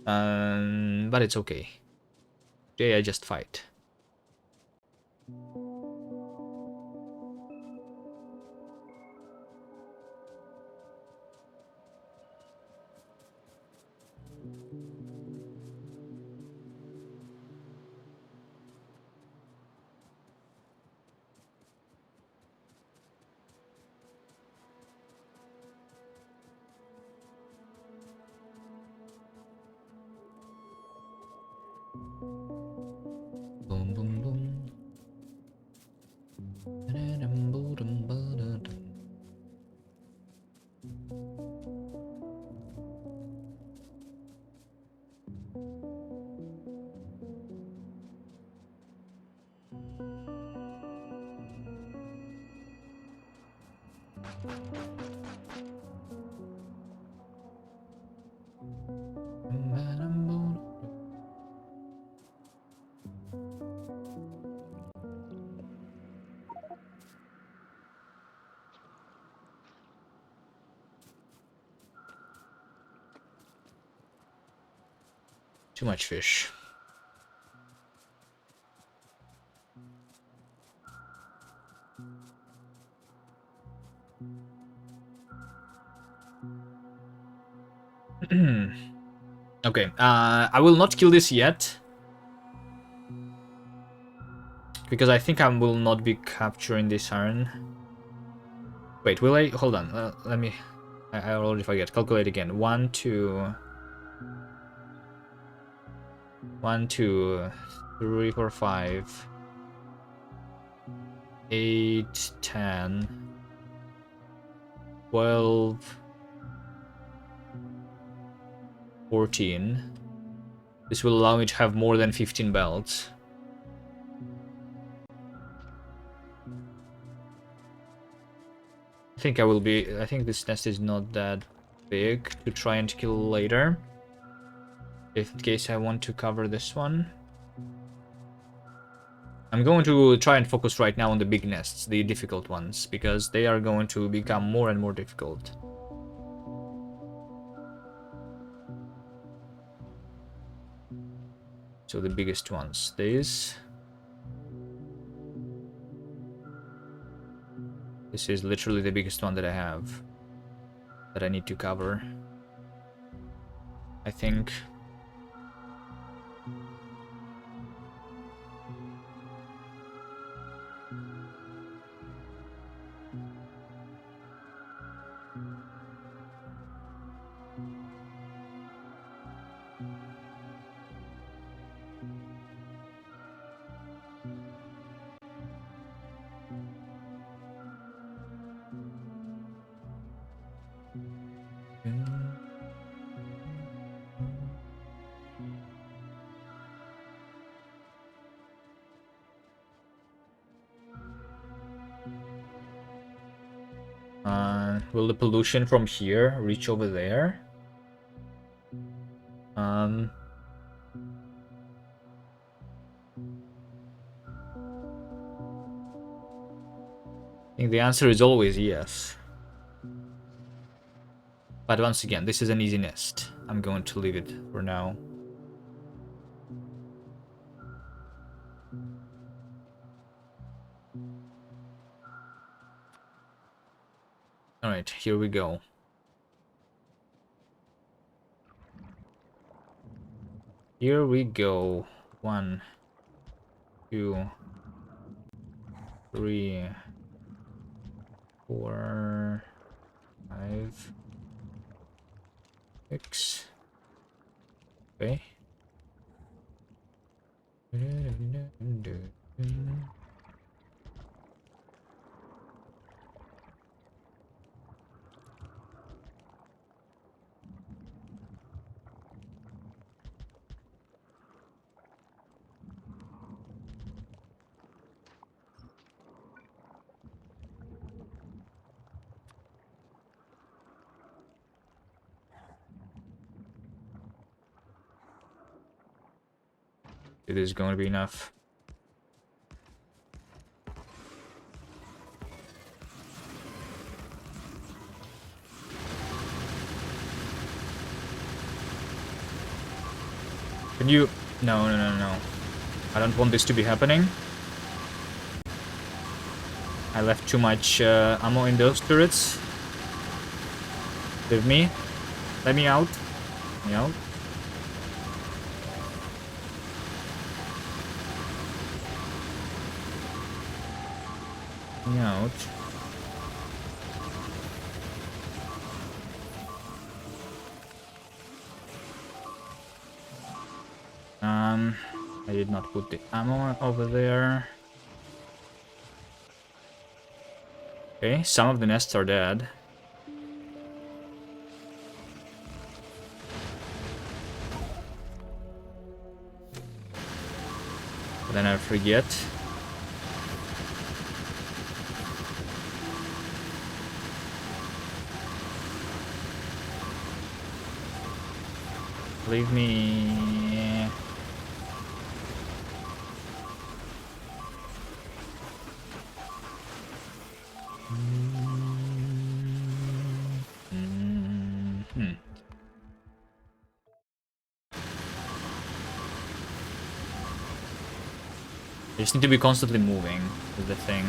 S1: But it's okay. Today I just fight. Boom, boom, boom. Too much fish. Okay, I will not kill this yet. Because I think I will not be capturing this iron. Wait, will I? Hold on, let me... I already forget. Calculate again. 1, 2... 1, 2, 3, 4, 5... 8, 10... 12... 14... This will allow me to have more than 15 belts. I think this nest is not that big to try and kill later. If in case I want to cover this one. I'm going to try and focus right now on the big nests, the difficult ones, because they are going to become more and more difficult. So the biggest ones, these. This is literally the biggest one that I have, that I need to cover, I think. Will the pollution from here reach over there? I think the answer is always yes. But once again, this is an easy nest. I'm going to leave it for now. Alright, here we go. Here we go. 1, 2, 3, 4, 5, 6. Okay. It is going to be enough. Can you... No, no, no, no. I don't want this to be happening. I left too much ammo in those turrets. Leave me. Let me out. Let me out. Let me out. I did not put the ammo over there. Okay, some of the nests are dead. But then I forget. Leave me. I just need to be constantly moving is the thing.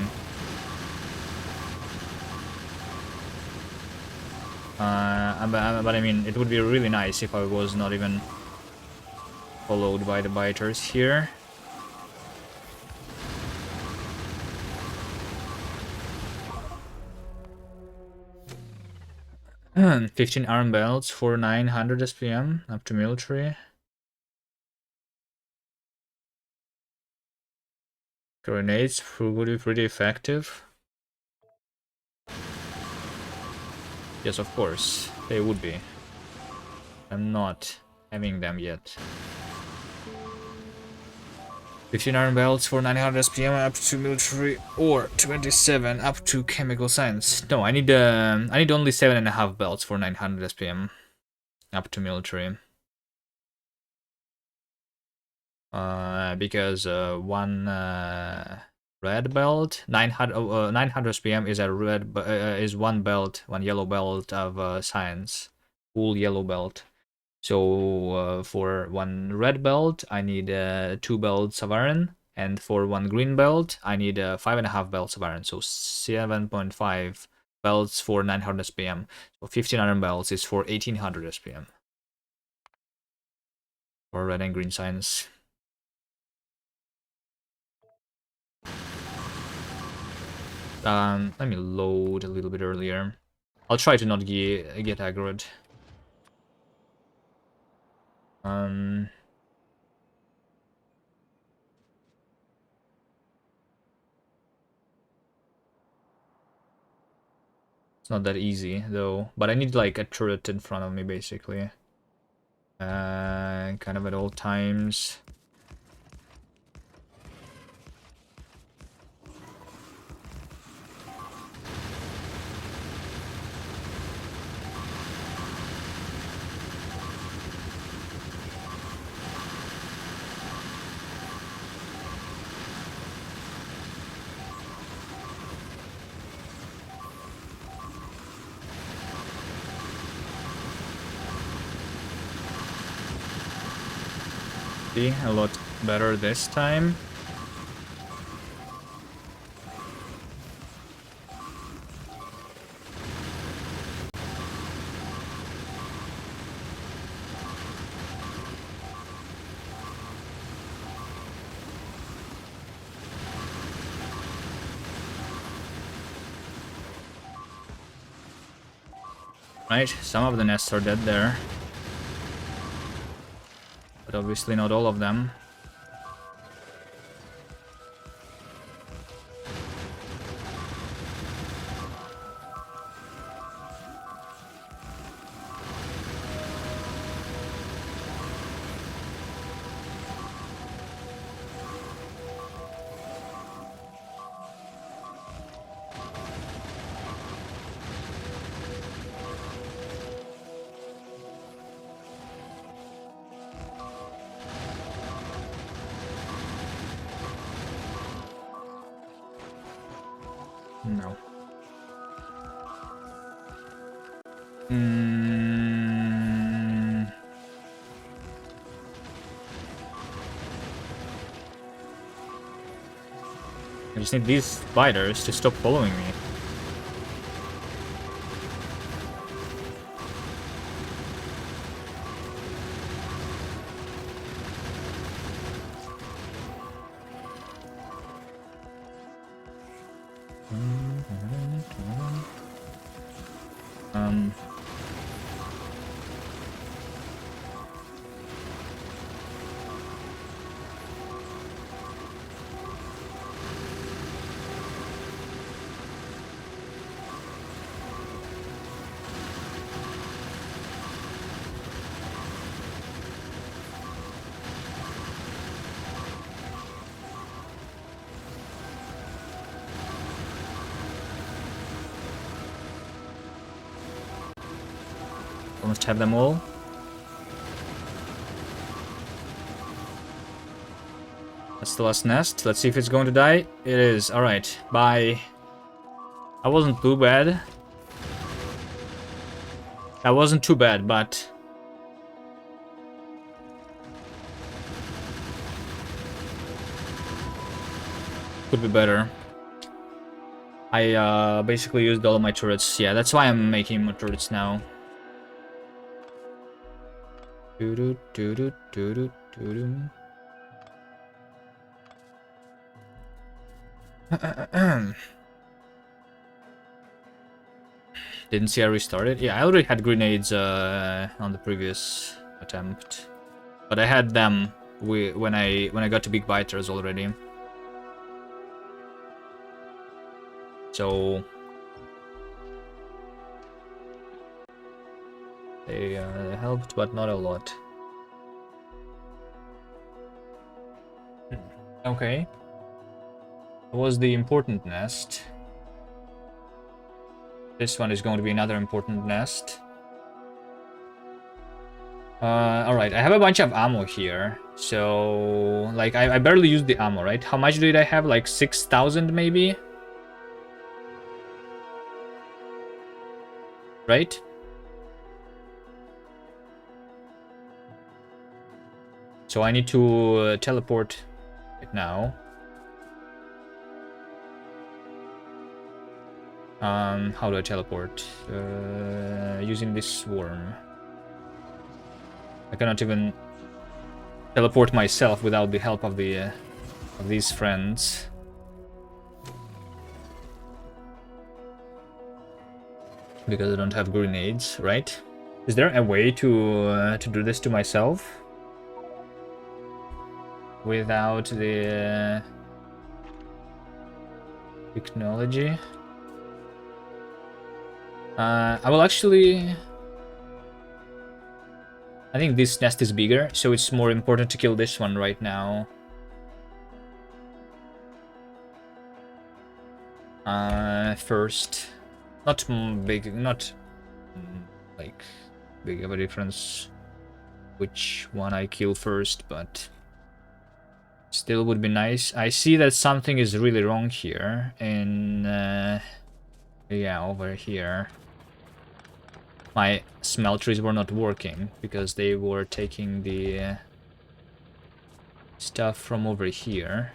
S1: But I mean, it would be really nice if I was not even followed by the biters here. Hmm, 15 arm belts for 900 SPM up to military. Grenades would be pretty effective. Yes, of course, they would be. I'm not having them yet. 15 iron belts for 900 SPM up to military, or 27 up to chemical science. No, I need only 7.5 belts for 900 SPM up to military. Because one red belt, 900 SPM is a red is one belt, one yellow belt of science, full yellow belt. So for one red belt, I need 2 belts of iron, and for one green belt, I need 5.5 belts of iron. So 7.5 belts for 900 SPM. So 15 iron belts is for 1800 SPM. For red and green science. Let me load a little bit earlier. I'll try to not get aggroed. It's not that easy though, but I need like a turret in front of me basically. Kind of at all times. A lot better this time. Right, some of the nests are dead there. But obviously not all of them. No. Mm. I just need these spiders to stop following me. Almost have them all. That's the last nest. Let's see if it's going to die. It is. Alright. Bye. That wasn't too bad. That wasn't too bad, but... could be better. I basically used all of my turrets. Yeah, that's why I'm making more turrets now. Didn't see I restarted. Yeah, I already had grenades on the previous attempt, but I had them when I got to big biters already. So they helped, but not a lot. Okay. That was the important nest. This one is going to be another important nest. Alright, I have a bunch of ammo here. So, like, I barely used the ammo, right? How much did I have? Like 6,000 maybe? Right? So I need to teleport it now. How do I teleport? Using this swarm. I cannot even teleport myself without the help of the of these friends. Because I don't have grenades, right? Is there a way to do this to myself without the technology? I will actually... I think this nest is bigger, so it's more important to kill this one right now. First. Not big, not like big of a difference which one I kill first, but still would be nice. I see that something is really wrong here, and yeah, over here. My smelteries were not working because they were taking the stuff from over here.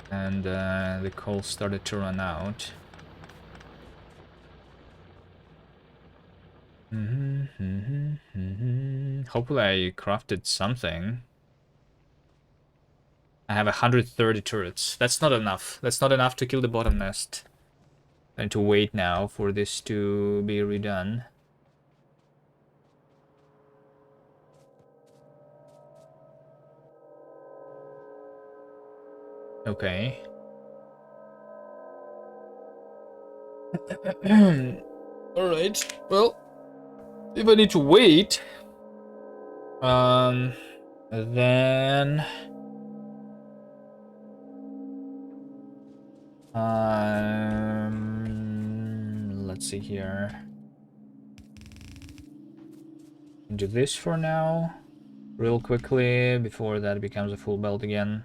S1: And the coal started to run out. Hopefully I crafted something. I have 130 turrets. That's not enough. That's not enough to kill the bottom nest. I need to wait now for this to be redone. Okay. Alright, well, if I need to wait, then Let's see here. Do this for now, real quickly, before that becomes a full belt again.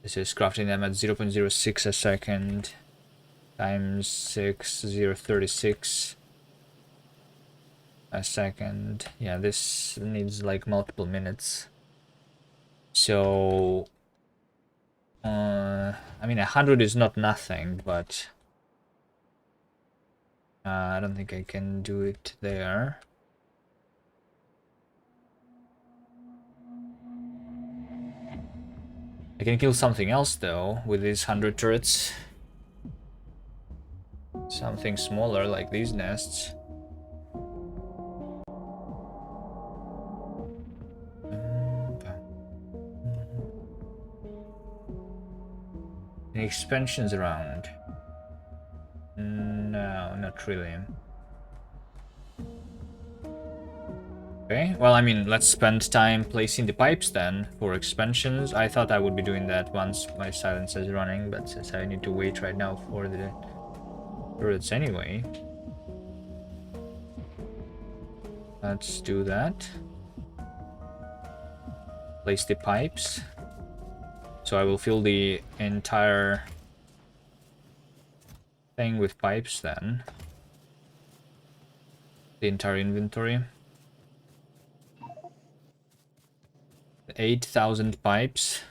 S1: This is crafting them at 0.06 a second times 6, 0.36 a second. Yeah, this needs like multiple minutes. So, I mean, 100 is not nothing, but I don't think I can do it there. I can kill something else though with these 100 turrets. Something smaller like these nests. Any expansions around? No, not really. Okay, well, I mean, let's spend time placing the pipes then for expansions. I thought I would be doing that once my silence is running, but since I need to wait right now for the turrets anyway, let's do that. Place the pipes. So I will fill the entire thing with pipes then. The entire inventory. 8,000 pipes.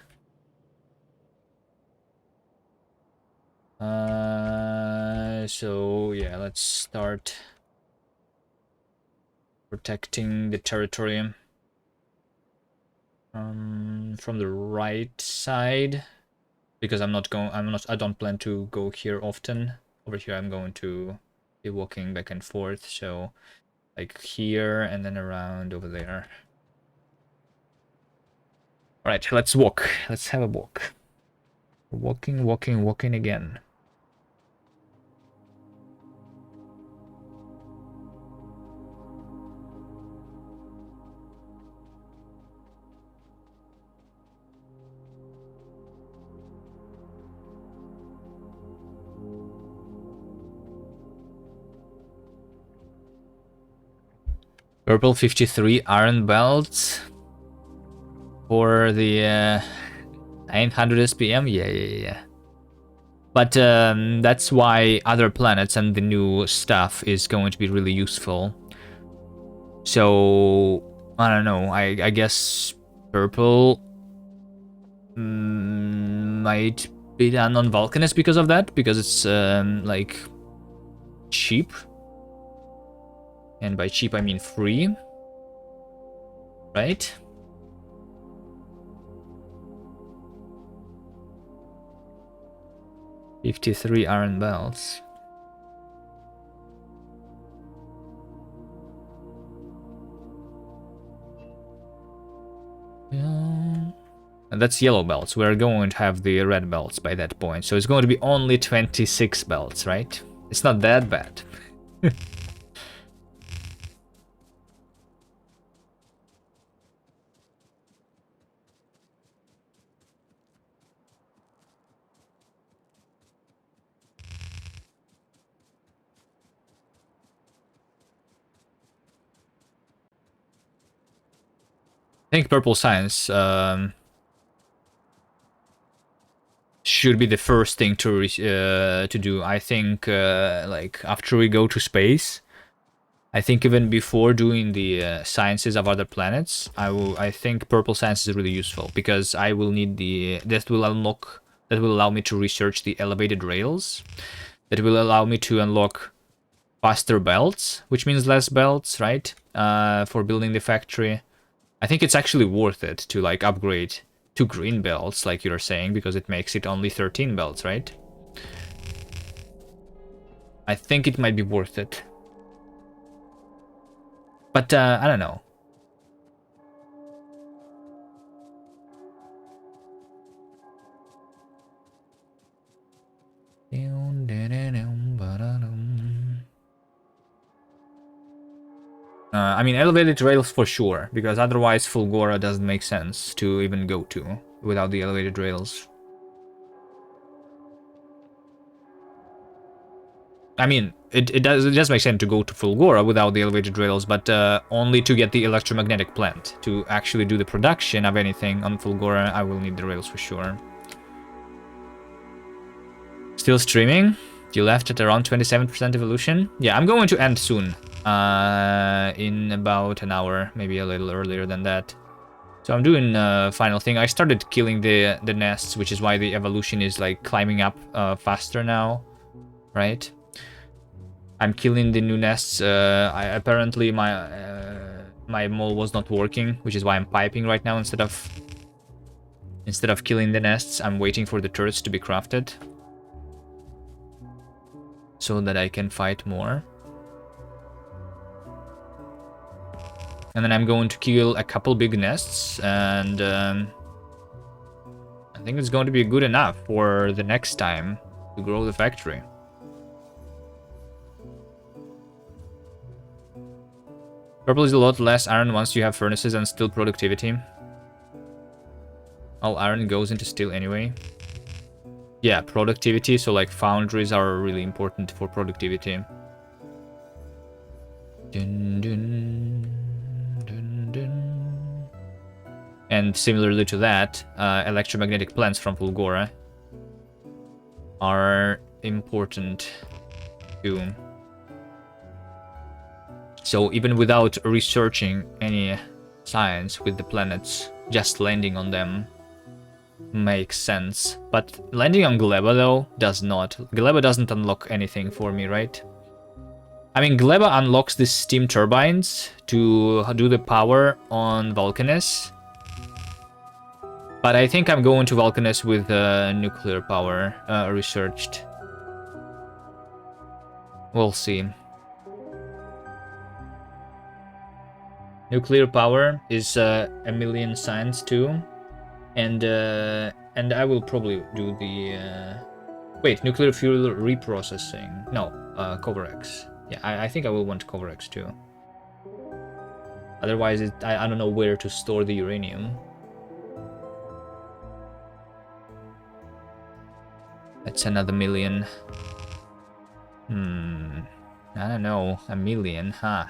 S1: So yeah, let's start protecting the territory from the right side, because I don't plan to go here often. Over here I'm going to be walking back and forth, so like here and then around over there. All right, let's walk. Let's have a walk. Walking, walking, walking again. Purple 53 iron belts for the 900 SPM. Yeah. But that's why other planets and the new stuff is going to be really useful. So I don't know. I guess purple might be done on Vulcanus because of that, because it's like cheap. And by cheap, I mean free. Right? $53 iron belts. Yeah. And that's yellow belts. We're going to have the red belts by that point. So it's going to be only 26 belts, right? It's not that bad. I think purple science should be the first thing to do. I think like after we go to space, I think even before doing the sciences of other planets, I think purple science is really useful, because I will need that will allow me to research the elevated rails. That will allow me to unlock faster belts, which means less belts, right? For building the factory. I think it's actually worth it to like upgrade to green belts, like you're saying, because it makes it only 13 belts, right? I think it might be worth it. But I don't know. I mean, elevated rails for sure, because otherwise Fulgora doesn't make sense to even go to without the elevated rails. I mean, it does make sense to go to Fulgora without the elevated rails, but only to get the electromagnetic plant. To actually do the production of anything on Fulgora, I will need the rails for sure. Still streaming? You left at around 27% evolution? Yeah, I'm going to end soon. In about an hour, maybe a little earlier than that. So I'm doing final thing. I started killing the nests, which is why the evolution is like climbing up faster now, right? I'm killing the new nests. Apparently my mole was not working, which is why I'm piping right now instead of killing the nests. I'm waiting for the turrets to be crafted so that I can fight more. And then I'm going to kill a couple big nests, and I think it's going to be good enough for the next time to grow the factory. Purple is a lot less iron once you have furnaces and steel productivity. All iron goes into steel anyway. Yeah, productivity, so like foundries are really important for productivity. Dun, dun, dun, dun. And similarly to that, electromagnetic plants from Fulgora are important too. So even without researching any science with the planets, just landing on them makes sense. But landing on Gleba though does not. Gleba doesn't unlock anything for me, right? I mean, Gleba unlocks the steam turbines to do the power on Vulcanus. But I think I'm going to Vulcanus with nuclear power researched. We'll see. Nuclear power is a million science too, and I will probably do the wait, nuclear fuel reprocessing. No, Covarex. Yeah, I think I will want Covarex too. Otherwise, I don't know where to store the uranium. That's another million. I don't know, a million, huh?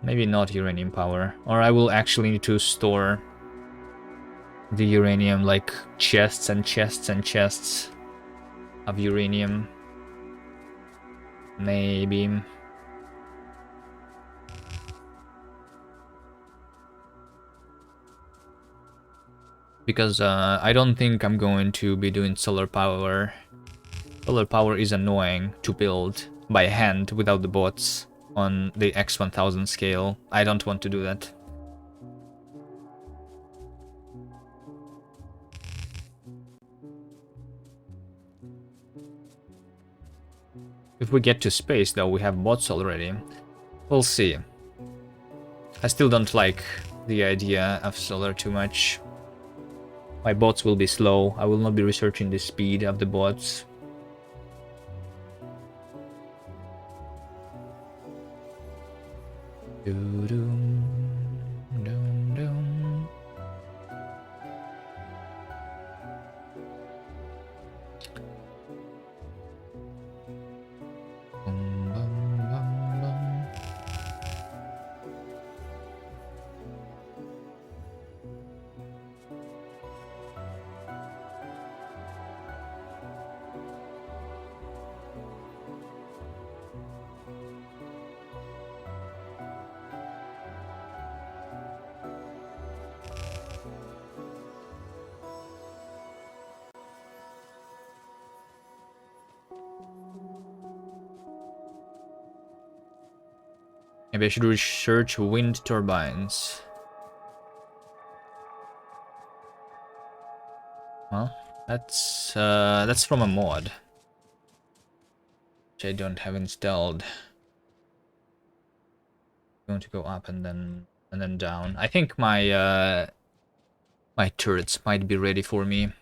S1: Maybe not uranium power. Or I will actually need to store the uranium, like chests and chests and chests of uranium. Maybe. Because I don't think I'm going to be doing solar power. Solar power is annoying to build by hand without the bots on the x1000 scale. I don't want to do that. If we get to space though, we have bots already. We'll see. I still don't like the idea of solar too much. My bots will be slow. I will not be researching the speed of the bots. Maybe I should research wind turbines. Well, that's from a mod, which I don't have installed. I'm going to go up and then down. I think my my turrets might be ready for me.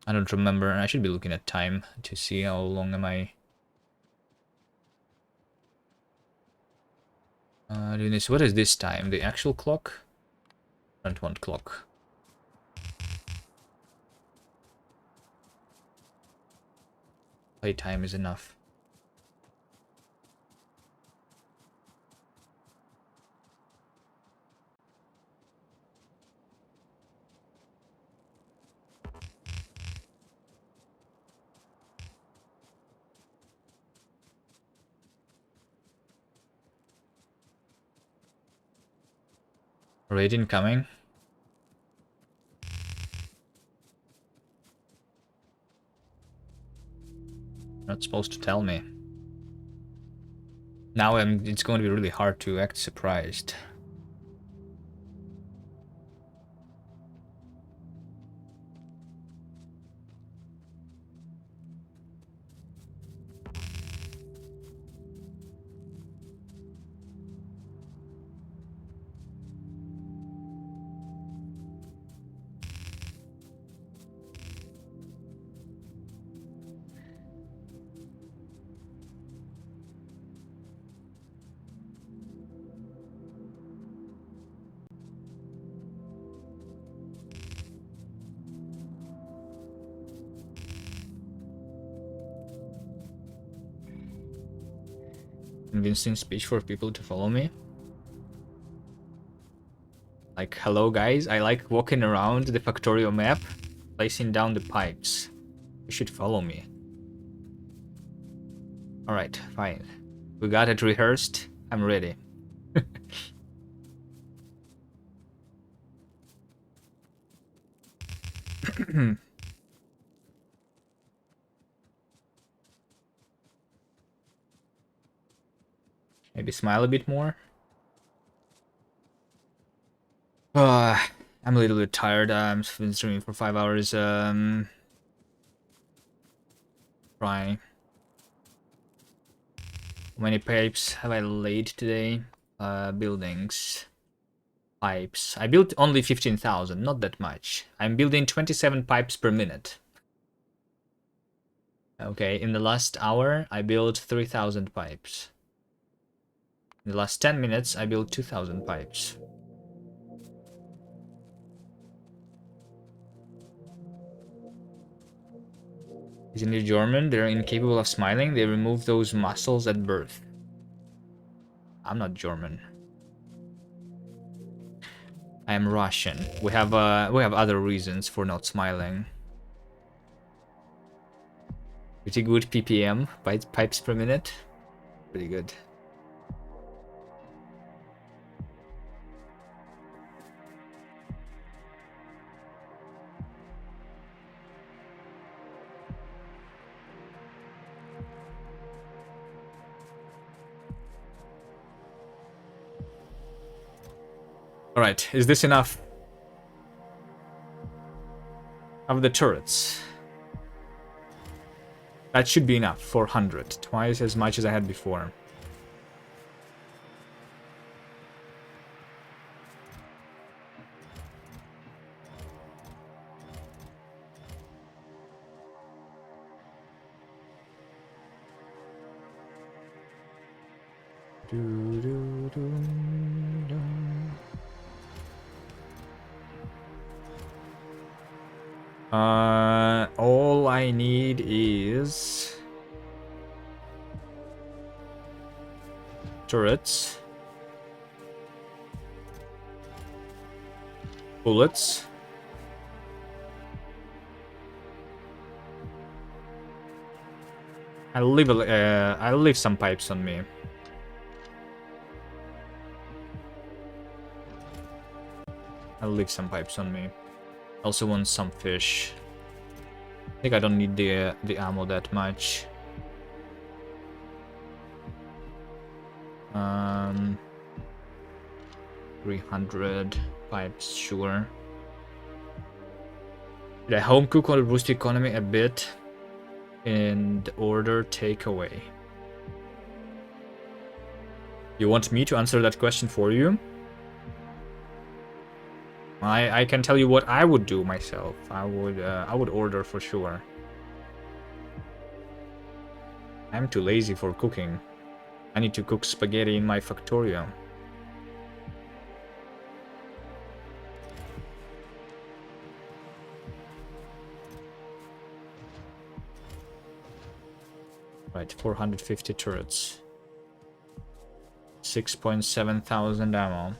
S1: I don't remember. I should be looking at time to see how long am I doing this. What is this time? The actual clock? I don't want clock. Playtime is enough. Raid incoming. Not supposed to tell me. Now it's going to be really hard to act surprised. Convincing speech for people to follow me. Like, hello guys, I like walking around the Factorio map, placing down the pipes. You should follow me. Alright, fine. We got it rehearsed. I'm ready. Maybe smile a bit more. I'm a little bit tired. I've been streaming for 5 hours. Trying. How many pipes have I laid today? Buildings. Pipes. I built only 15,000, not that much. I'm building 27 pipes per minute. Okay, in the last hour, I built 3,000 pipes. In the last 10 minutes, I built 2,000 pipes. Isn't it German? They're incapable of smiling. They remove those muscles at birth. I'm not German. I am Russian. We have other reasons for not smiling. Pretty good ppm, pipes per minute. Pretty good. Alright, is this enough? Of the turrets. That should be enough. 400. Twice as much as I had before. All I need is turrets, bullets, I'll leave some pipes on me. I'll leave some pipes on me. Also want some fish. I think I don't need the ammo that much. 300 pipes, sure. Should I home cook or boost the economy a bit and order takeaway? You want me to answer that question for you? I can tell you what I would do myself. I would order for sure. I'm too lazy for cooking. I need to cook spaghetti in my Factorio. Right, 450 turrets. 6.7 thousand ammo.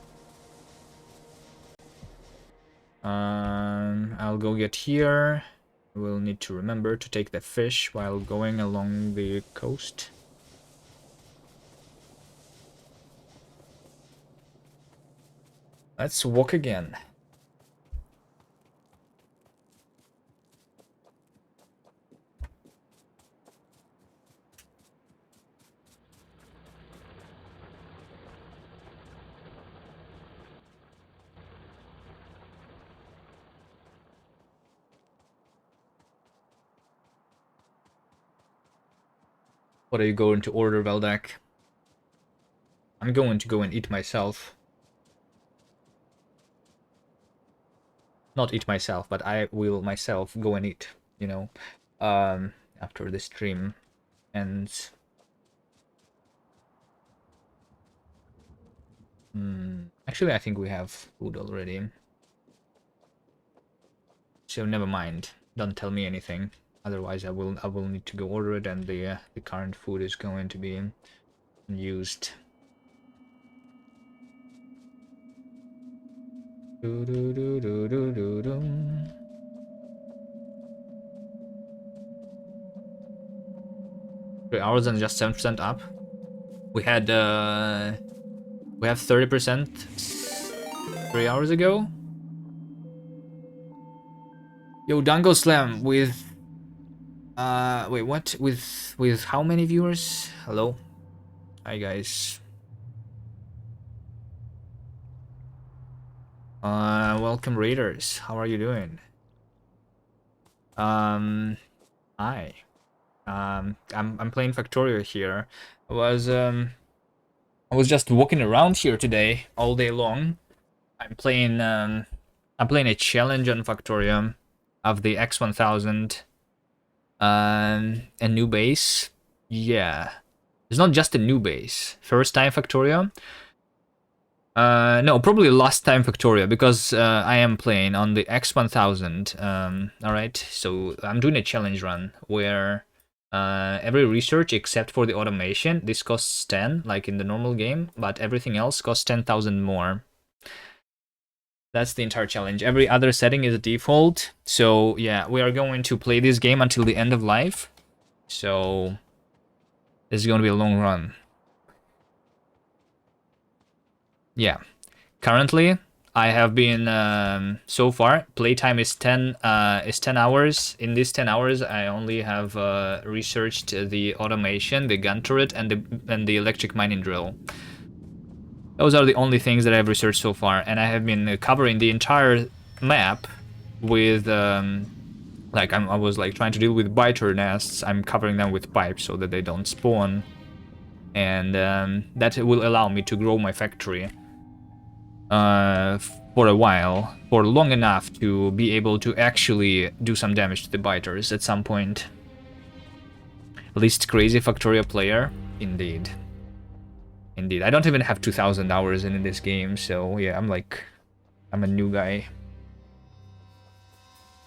S1: I'll go get here. We'll need to remember to take the fish while going along the coast. Let's walk again. What are you going to order, Veldak? I'm going to go and eat myself. Not eat myself, but I will myself go and eat, you know, after the stream ends. Actually, I think we have food already. So never mind. Don't tell me anything. Otherwise, I will need to go order it, and the current food is going to be used. Do, do, do, do, do, do, do. 3 hours and just 7% up. We have 30% 3 hours ago. Yo, Dango Slam with wait, what? With how many viewers? Hello. Hi guys. Welcome Raiders. How are you doing? Hi. I'm playing Factorio here. I was just walking around here today all day long. I'm playing a challenge on Factorio of the x1000. A new base. Yeah. It's not just a new base. First time Factorio. No, probably last time Factorio, because I am playing on the x1000. Alright, so I'm doing a challenge run where every research except for the automation, this costs 10, like in the normal game, but everything else costs 10,000 more. That's the entire challenge. Every other setting is a default. So yeah, we are going to play this game until the end of life. So this is going to be a long run. Yeah. Currently, I have been so far playtime is 10 hours. In these 10 hours, I only have researched the automation, the gun turret, and the electric mining drill. Those are the only things that I've researched so far, and I have been covering the entire map with like I was like trying to deal with biter nests. I'm covering them with pipes so that they don't spawn, and that will allow me to grow my factory for a while, for long enough to be able to actually do some damage to the biters at some point. Least crazy Factorio player, indeed. Indeed, I don't even have 2,000 hours in this game, so yeah, I'm a new guy.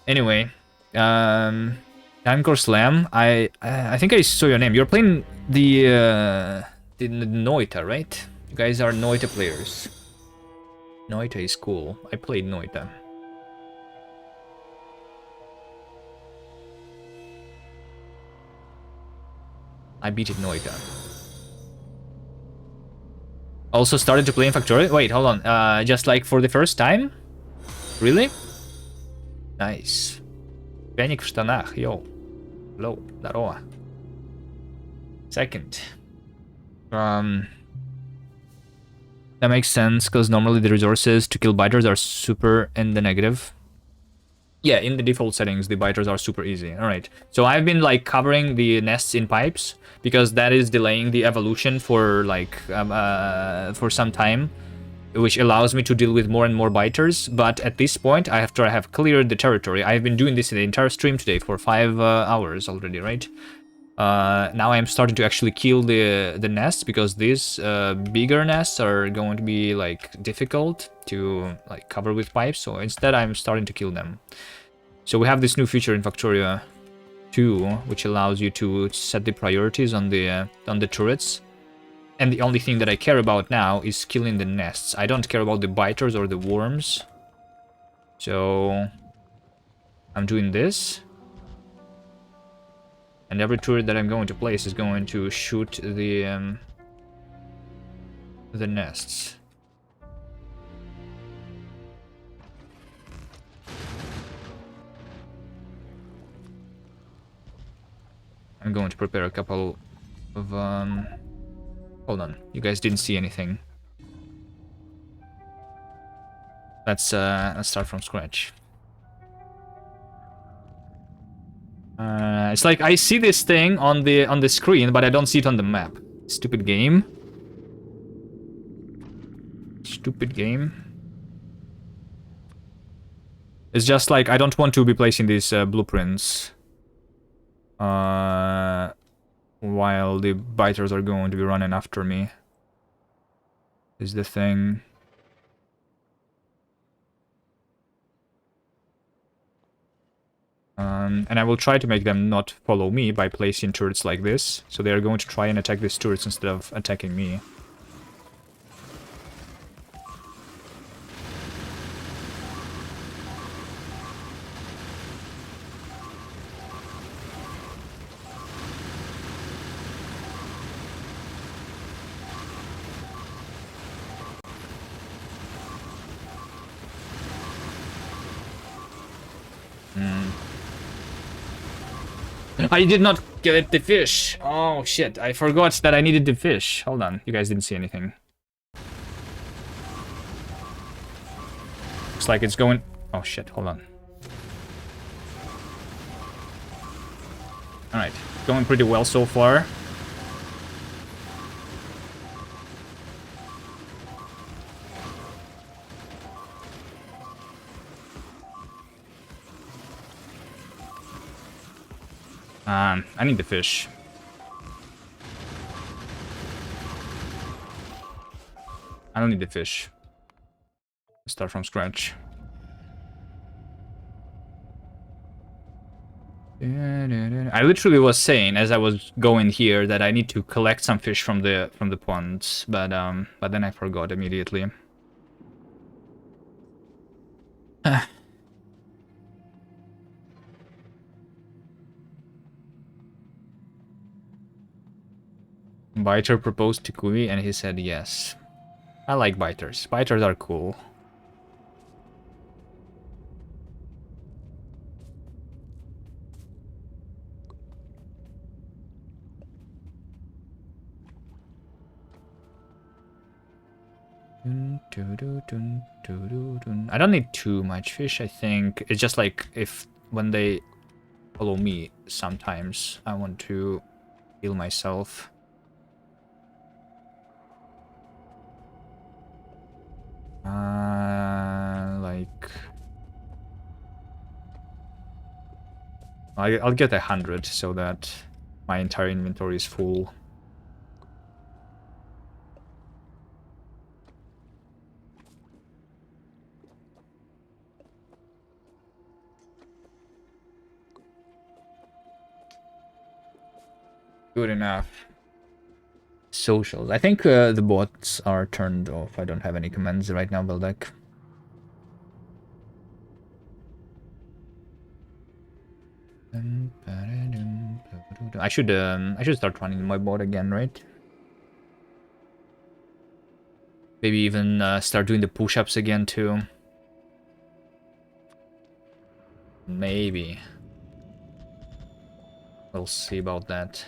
S1: Anyway, Tankor Slam, I think I saw your name. You're playing the Noita, right? You guys are Noita players. Noita is cool. I played Noita. I beat it Noita. Also started to play in Factorio? Wait, hold on. Just like for the first time? Really? Nice. Пяник в штанах, йоу. Hello, здорово. Second. That makes sense, because normally the resources to kill biters are super in the negative. Yeah, in the default settings, the biters are super easy. Alright, so I've been like covering the nests in pipes, because that is delaying the evolution for like for some time. which allows me to deal with more and more biters. But at this point, after I have cleared the territory, I've been doing this in the entire stream today for 5 hours already, right? Now I'm starting to actually kill the nests, because these bigger nests are going to be like difficult to like cover with pipes. So instead, I'm starting to kill them. So we have this new feature in Factorio 2, which allows you to set the priorities on the turrets. And the only thing that I care about now is killing the nests. I don't care about the biters or the worms. So I'm doing this. And every turret that I'm going to place is going to shoot the nests. I'm going to prepare a couple of hold on, you guys didn't see anything. Let's start from scratch. It's like I see this thing on the screen, but I don't see it on the map. Stupid game. Stupid game. It's just like I don't want to be placing these blueprints while the biters are going to be running after me. Is the thing. And I will try to make them not follow me by placing turrets like this. So they are going to try and attack these turrets instead of attacking me. I did not get the fish. Oh shit, I forgot that I needed the fish. Hold on, you guys didn't see anything. Looks like it's going... Oh shit, hold on. Alright, going pretty well so far. I need the fish. I don't need the fish. Start from scratch. I literally was saying as I was going here that I need to collect some fish from the ponds, but then I forgot immediately. Biter proposed to Kui and he said yes. I like biters. Biters are cool. I don't need too much fish, I think. It's just like if when they follow me, sometimes I want to heal myself. Like... I'll get 100 so that my entire inventory is full. Good enough. Socials. I think the bots are turned off. I don't have any commands right now, Beldeck. I should start running my bot again, right? Maybe even start doing the push-ups again too. Maybe. We'll see about that.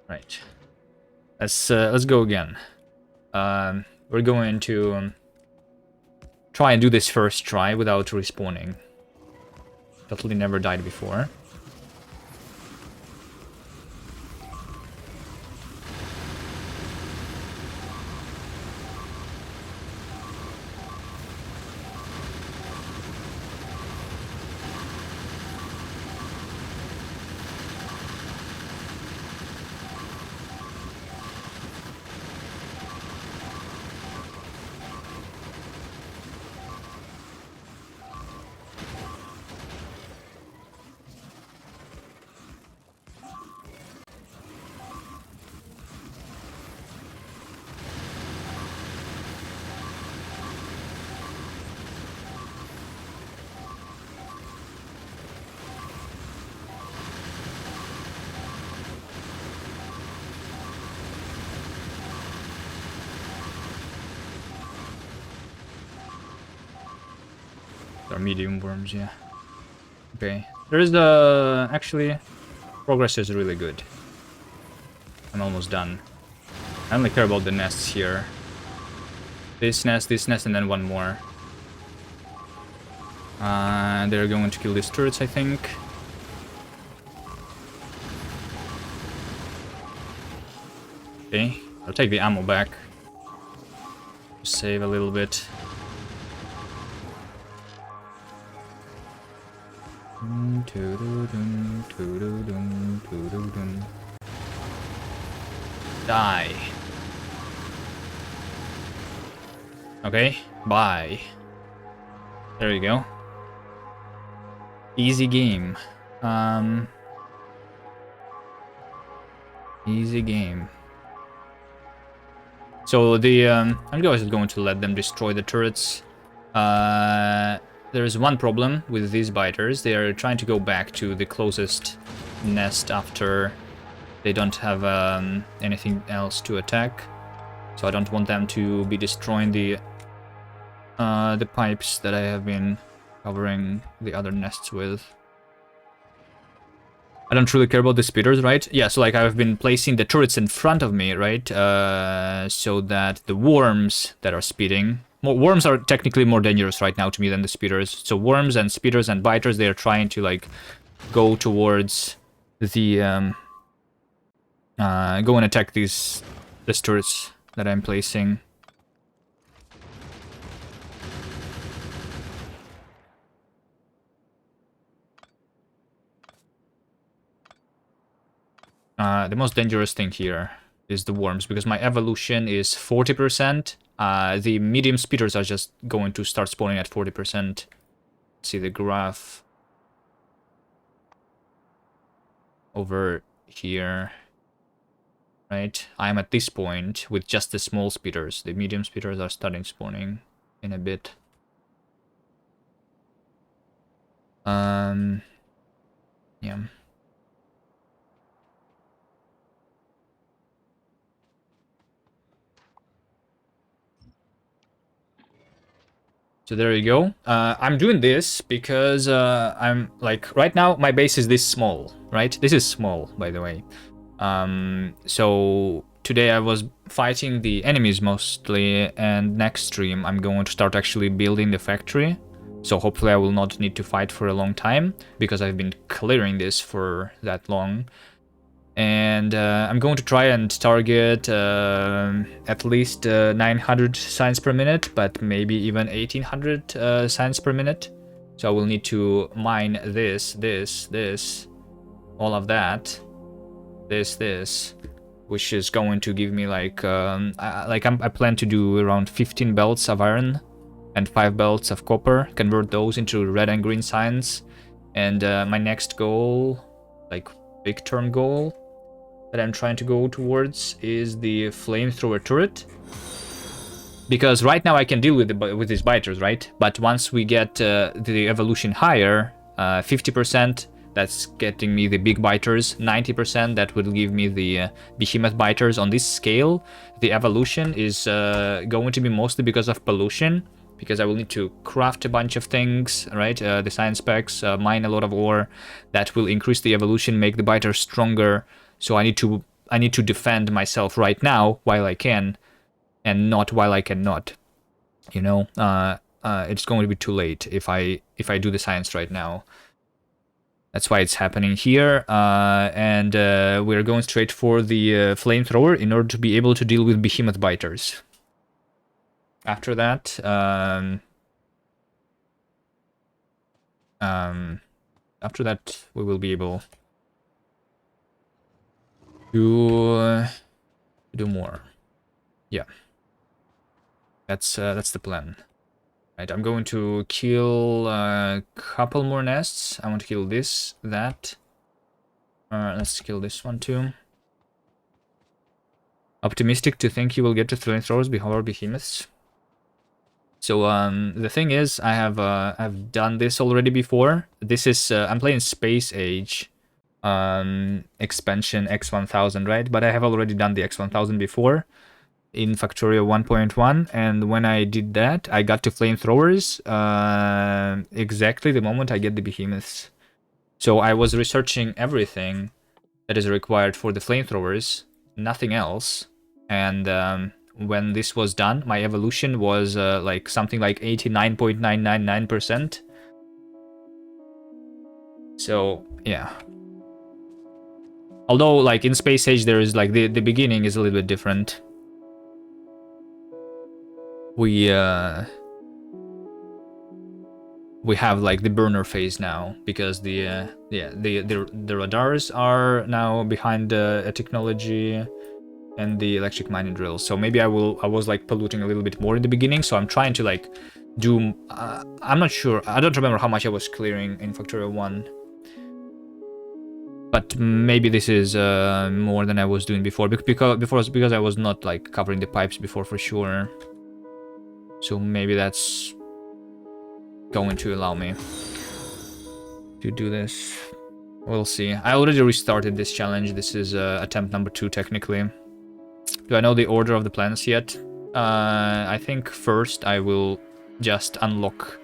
S1: Right. Let's go again. We're going to try and do this first try without respawning. Totally never died before. They're medium worms, yeah. Okay. There's the... Actually, progress is really good. I'm almost done. I only care about the nests here. This nest, and then one more. They're going to kill these turrets, I think. Okay, I'll take the ammo back. Save a little bit. Die. Okay, bye. There you go. Easy game. Easy game. So the I'm just going to let them destroy the turrets. There is one problem with these biters. They are trying to go back to the closest nest after they don't have anything else to attack. So I don't want them to be destroying the pipes that I have been covering the other nests with. I don't really care about the speeders, right? Yeah, so like I've been placing the turrets in front of me, right? So that the worms that are speeding... worms are technically more dangerous right now to me than the speeders. So worms and speeders and biters, they are trying to like go towards the... go and attack these turrets that I'm placing. The most dangerous thing here is the worms, because my evolution is 40%. The medium speeders are just going to start spawning at 40%. See the graph over here. Right? I'm at this point with just the small speeders. The medium speeders are starting spawning in a bit. Yeah. So there you go. I'm doing this because I'm like, right now my base is this small, right? This is small, by the way. So today I was fighting the enemies mostly, and next stream I'm going to start actually building the factory. So hopefully I will not need to fight for a long time, because I've been clearing this for that long. And I'm going to try and target at least 900 signs per minute, but maybe even 1800 signs per minute. So I will need to mine this, all of that, this, which is going to give me like I plan to do around 15 belts of iron and 5 belts of copper, convert those into red and green signs. And my next goal, like big term goal, that I'm trying to go towards is the flamethrower turret. Because right now I can deal with these biters, right? But once we get the evolution higher, 50%, that's getting me the big biters. 90%, that will give me the behemoth biters. On this scale, the evolution is going to be mostly because of pollution. Because I will need to craft a bunch of things, right? The science specs, mine a lot of ore. That will increase the evolution, make the biters stronger. So I need I need to defend myself right now while I can, and not while I cannot. You know, it's going to be too late if I do the science right now. That's why it's happening here, and we're going straight for the flamethrower in order to be able to deal with behemoth biters. After that, we will be able to do more. Yeah, that's the plan. Right, I'm going to kill a couple more nests. I want to kill this, that. Let's kill this one too. Optimistic to think you will get to flamethrowers before behemoths. So the thing is, I've done this already before. This is I'm playing Space Age expansion x1000, right? But I have already done the x1000 before in Factorio 1.1, and when I did that, I got to flamethrowers exactly the moment I get the behemoths. So I was researching everything that is required for the flamethrowers, nothing else, and when this was done, my evolution was like something like 89.999%. So yeah. Although like in Space Age there is like the beginning is a little bit different. We have like the burner phase now because the radars are now behind a technology and the electric mining drills. So maybe I was like polluting a little bit more in the beginning, so I'm trying to like do I'm not sure, I don't remember how much I was clearing in Factorio 1, but maybe this is more than I was doing before because I was not like covering the pipes before for sure. So maybe that's going to allow me to do this. We'll see. I already restarted this challenge. This is attempt number 2 technically. Do I know the order of the planets yet? I think first I will just unlock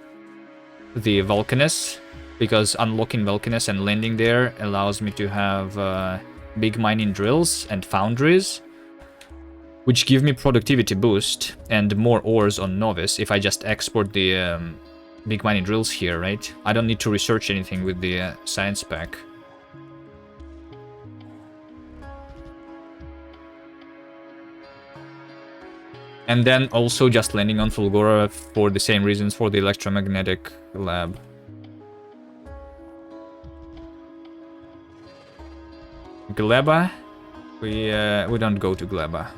S1: the Vulcanus, because unlocking Vulcanus and landing there allows me to have big mining drills and foundries, which give me productivity boost and more ores on Novice if I just export the big mining drills here, right? I don't need to research anything with the science pack. And then also just landing on Fulgora for the same reasons for the electromagnetic lab. Gleba? We don't go to Gleba.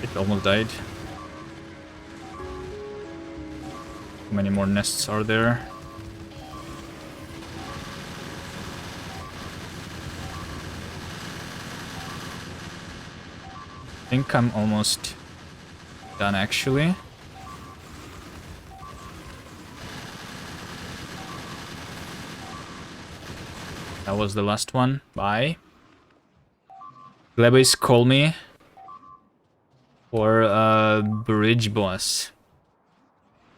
S1: It almost died. How many more nests are there? I think I'm almost done actually. That was the last one. Bye. Glebis, call me for bridge boss.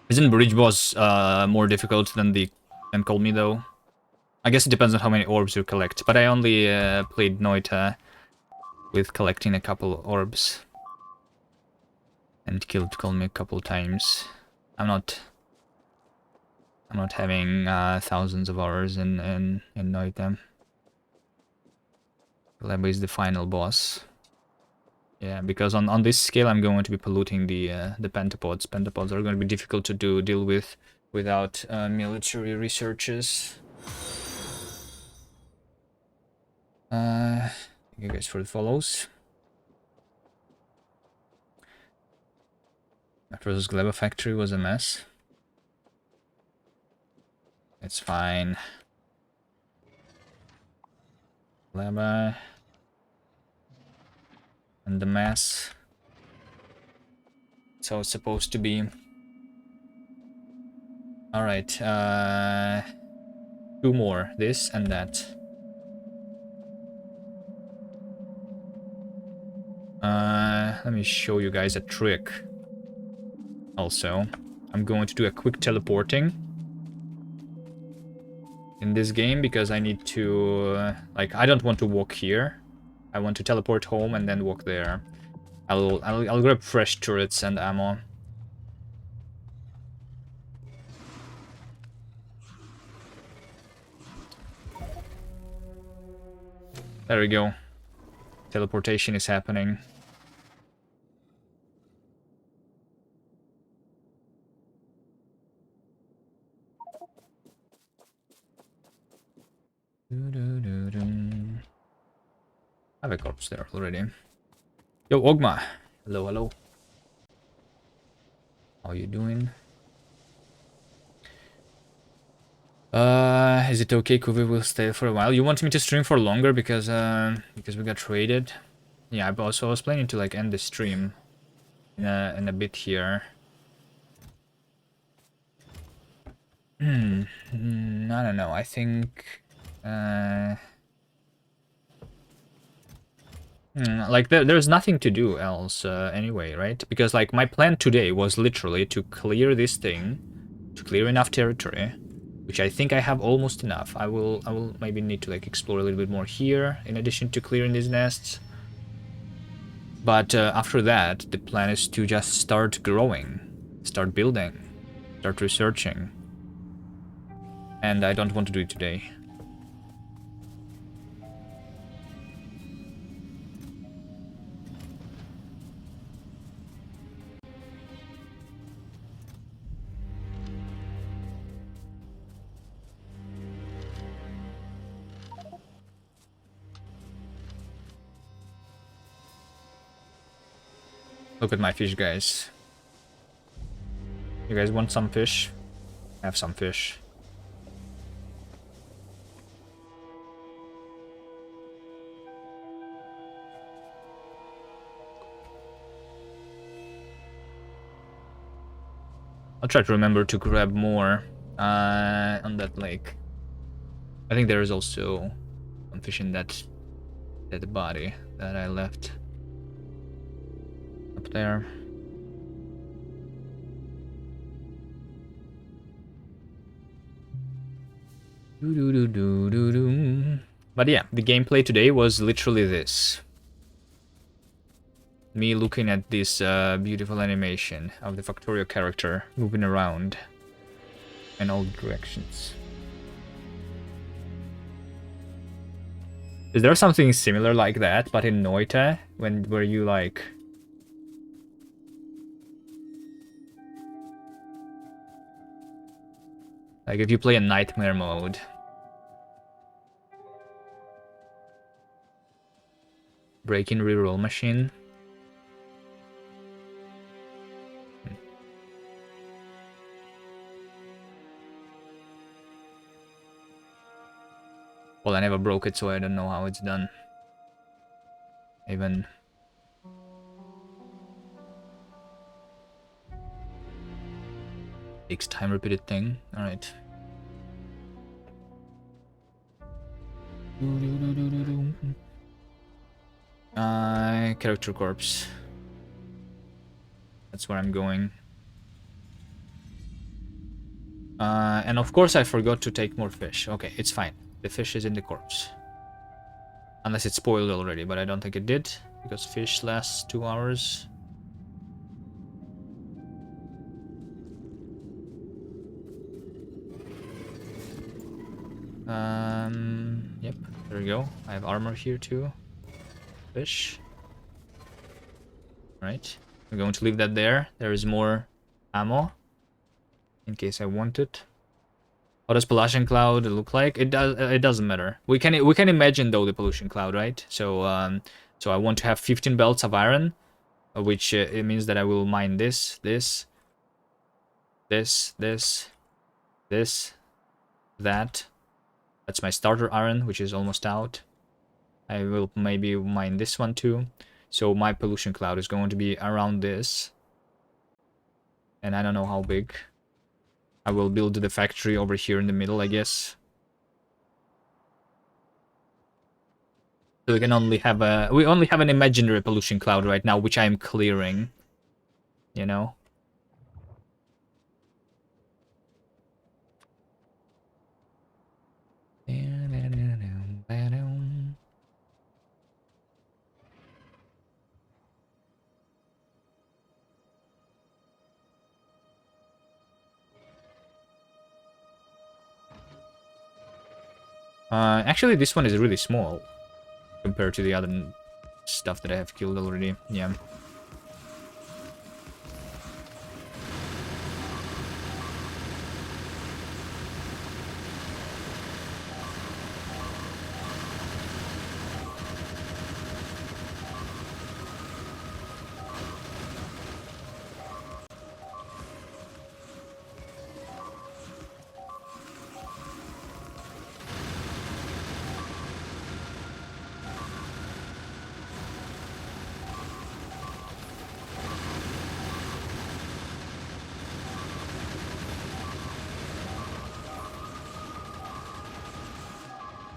S1: Isn't bridge boss more difficult than call me though? I guess it depends on how many orbs you collect, but I only played Noita with collecting a couple orbs and killed call me a couple times. I'm not having thousands of hours in Noita. Lebo is the final boss. Yeah, because on this scale I'm going to be polluting the pentapods. Pentapods are going to be difficult to deal with without military researches. Thank you guys for the follows. After this Gleba factory was a mess. It's fine. Gleba and the mess. So it's supposed to be. Alright, 2 more, this and that. Let me show you guys a trick. Also, I'm going to do a quick teleporting in this game because I need to, like, I don't want to walk here. I want to teleport home and then walk there. I'll grab fresh turrets and ammo. There we go. Teleportation is happening. I have a corpse there already. Yo, Ogma. Hello, hello. How you doing? Is it okay? Kuvi will stay for a while. You want me to stream for longer because we got traded? Yeah, I was planning to like end the stream in a bit here. I don't know. I think like there's nothing to do else anyway, right? Because like my plan today was literally to clear this thing, to clear enough territory, which I think I have almost enough. I will maybe need to like explore a little bit more here in addition to clearing these nests. But after that, the plan is to just start growing, start building, start researching. And I don't want to do it today. Look at my fish, guys. You guys want some fish? Have some fish. I'll try to remember to grab more on that lake. I think there is also some fish in that dead body that I left up there. But yeah, the gameplay today was literally this. Me looking at this beautiful animation of the Factorio character moving around in all directions. Is there something similar like that, but in Noita, where you like... Like if you play a nightmare mode. Break-in reroll machine. Well, I never broke it, so I don't know how it's done. Even... Takes time repeated thing. Alright. Character corpse. That's where I'm going. And of course I forgot to take more fish. Okay, it's fine. The fish is in the corpse. Unless it's spoiled already, but I don't think it did. Because fish lasts 2 hours. Yep, there we go. I have armor here too. Fish. Right. I'm going to leave that there. There is more ammo. in case I want it. What does pollution cloud look like? It doesn't matter. We can imagine though the pollution cloud, right? So so I want to have 15 belts of iron, which it means that I will mine this, that. That's my starter iron, which is almost out. I will maybe mine this one too. So my pollution cloud is going to be around this. And I don't know how big. I will build the factory over here in the middle, I guess. So we only have an imaginary pollution cloud right now, which I am clearing. You know? Actually, this one is really small compared to the other stuff that I have killed already. Yeah.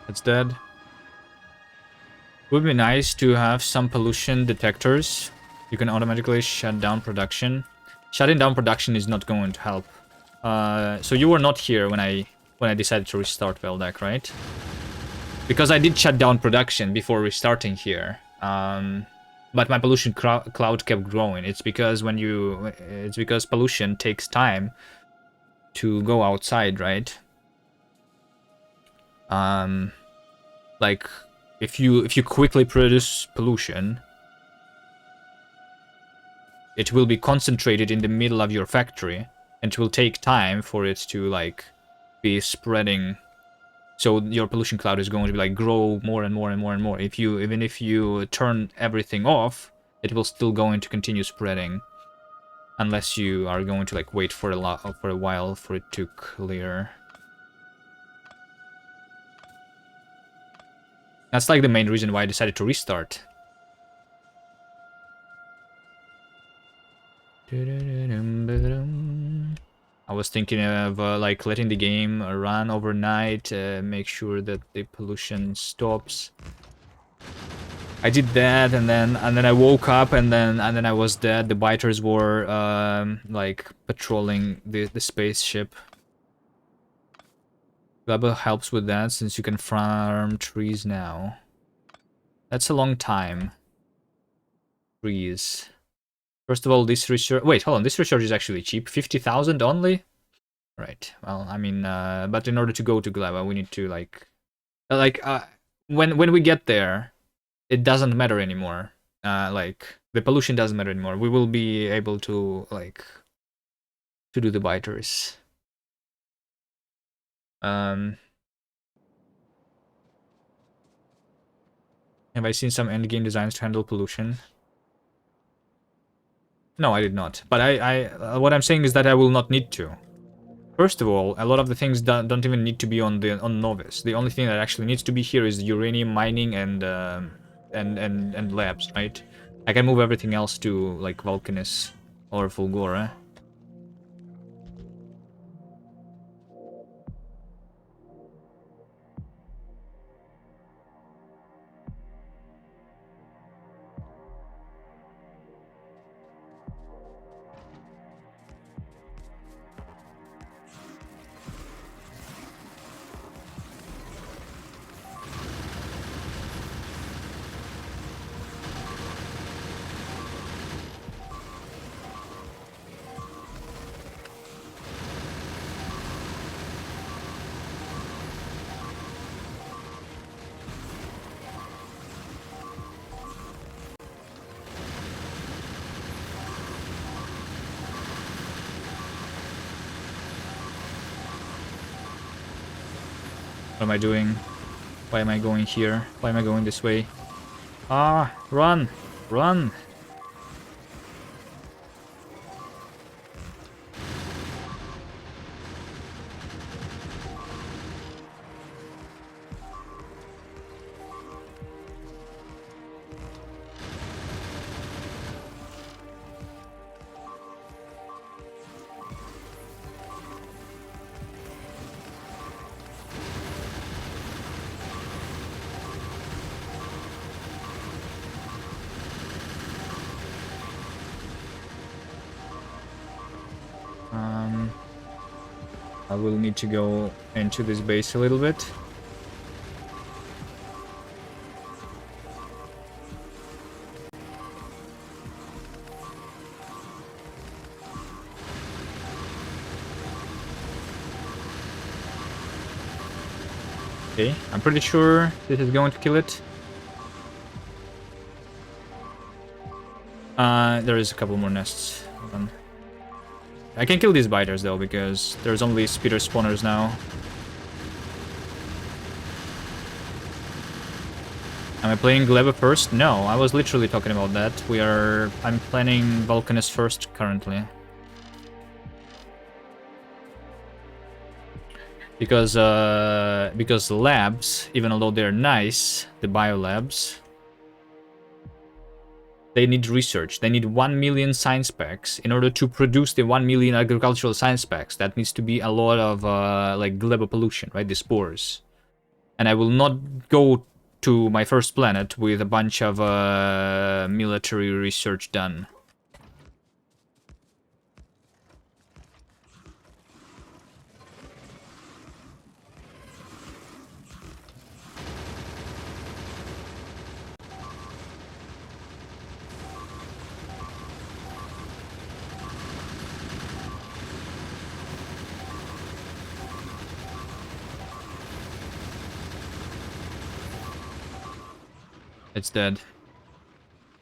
S1: It's dead. Would be nice to have some pollution detectors. You can automatically shut down production. Shutting down production is not going to help. So you were not here when I decided to restart Veldak, right? Because I did shut down production before restarting here. But my pollution cloud kept growing. It's because pollution takes time to go outside, right? Like if you quickly produce pollution, it will be concentrated in the middle of your factory, and it will take time for it to like be spreading. So your pollution cloud is going to be like grow more and more and more and more. Even if you turn everything off, it will still going to continue spreading, unless you are going to like wait for a while for it to clear. That's like the main reason why I decided to restart. I was thinking of like letting the game run overnight, make sure that the pollution stops. I did that, and then I woke up, and then I was dead. The biters were like patrolling the spaceship. Gleba helps with that since you can farm trees now. That's a long time. Trees. First of all, this research... Wait, hold on. This research is actually cheap. 50,000 only? Right. Well, I mean, but in order to go to Gleba, we need to, like... when we get there, it doesn't matter anymore. Like, the pollution doesn't matter anymore. We will be able to, like... to do the biters. Have I seen some endgame designs to handle pollution? No, I did not. But what I'm saying is that I will not need to. First of all, a lot of the things don't even need to be on Novice. The only thing that actually needs to be here is uranium mining and labs, right? I can move everything else to like Vulcanus or Fulgora. What am I doing? Why am I going here? Why am I going this way? Ah, run! Run! I will need to go into this base a little bit. Okay, I'm pretty sure this is going to kill it. There is a couple more nests. Hold on. I can kill these biters though, because there's only speeder spawners now. Am I playing Gleba first? No, I was literally talking about that. I'm planning Vulcanus first currently. Because labs, even although they're nice, the biolabs, they need research. They need 1 million science packs in order to produce the 1 million agricultural science packs. That needs to be a lot of like gleba pollution, right? The spores. And I will not go to my first planet with a bunch of military research done. It's dead.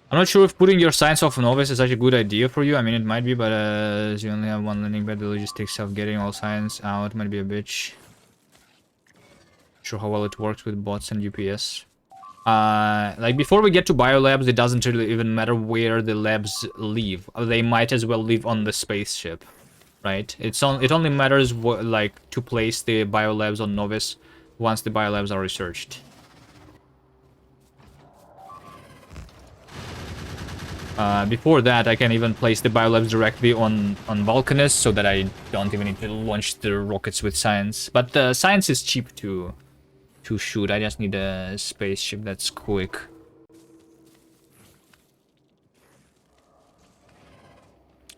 S1: I'm not sure if putting your science off novice is such a good idea for you. I mean, it might be, but as you only have one landing pad, the logistics of getting all science out might be a bitch. Not sure how well it works with bots and UPS. Like before we get to biolabs, it doesn't really even matter where the labs live. They might as well live on the spaceship, right? It only matters like to place the biolabs on novice once the biolabs are researched. Before that, I can even place the biolabs directly on Vulcanus so that I don't even need to launch the rockets with science. But science is cheap to shoot. I just need a spaceship that's quick.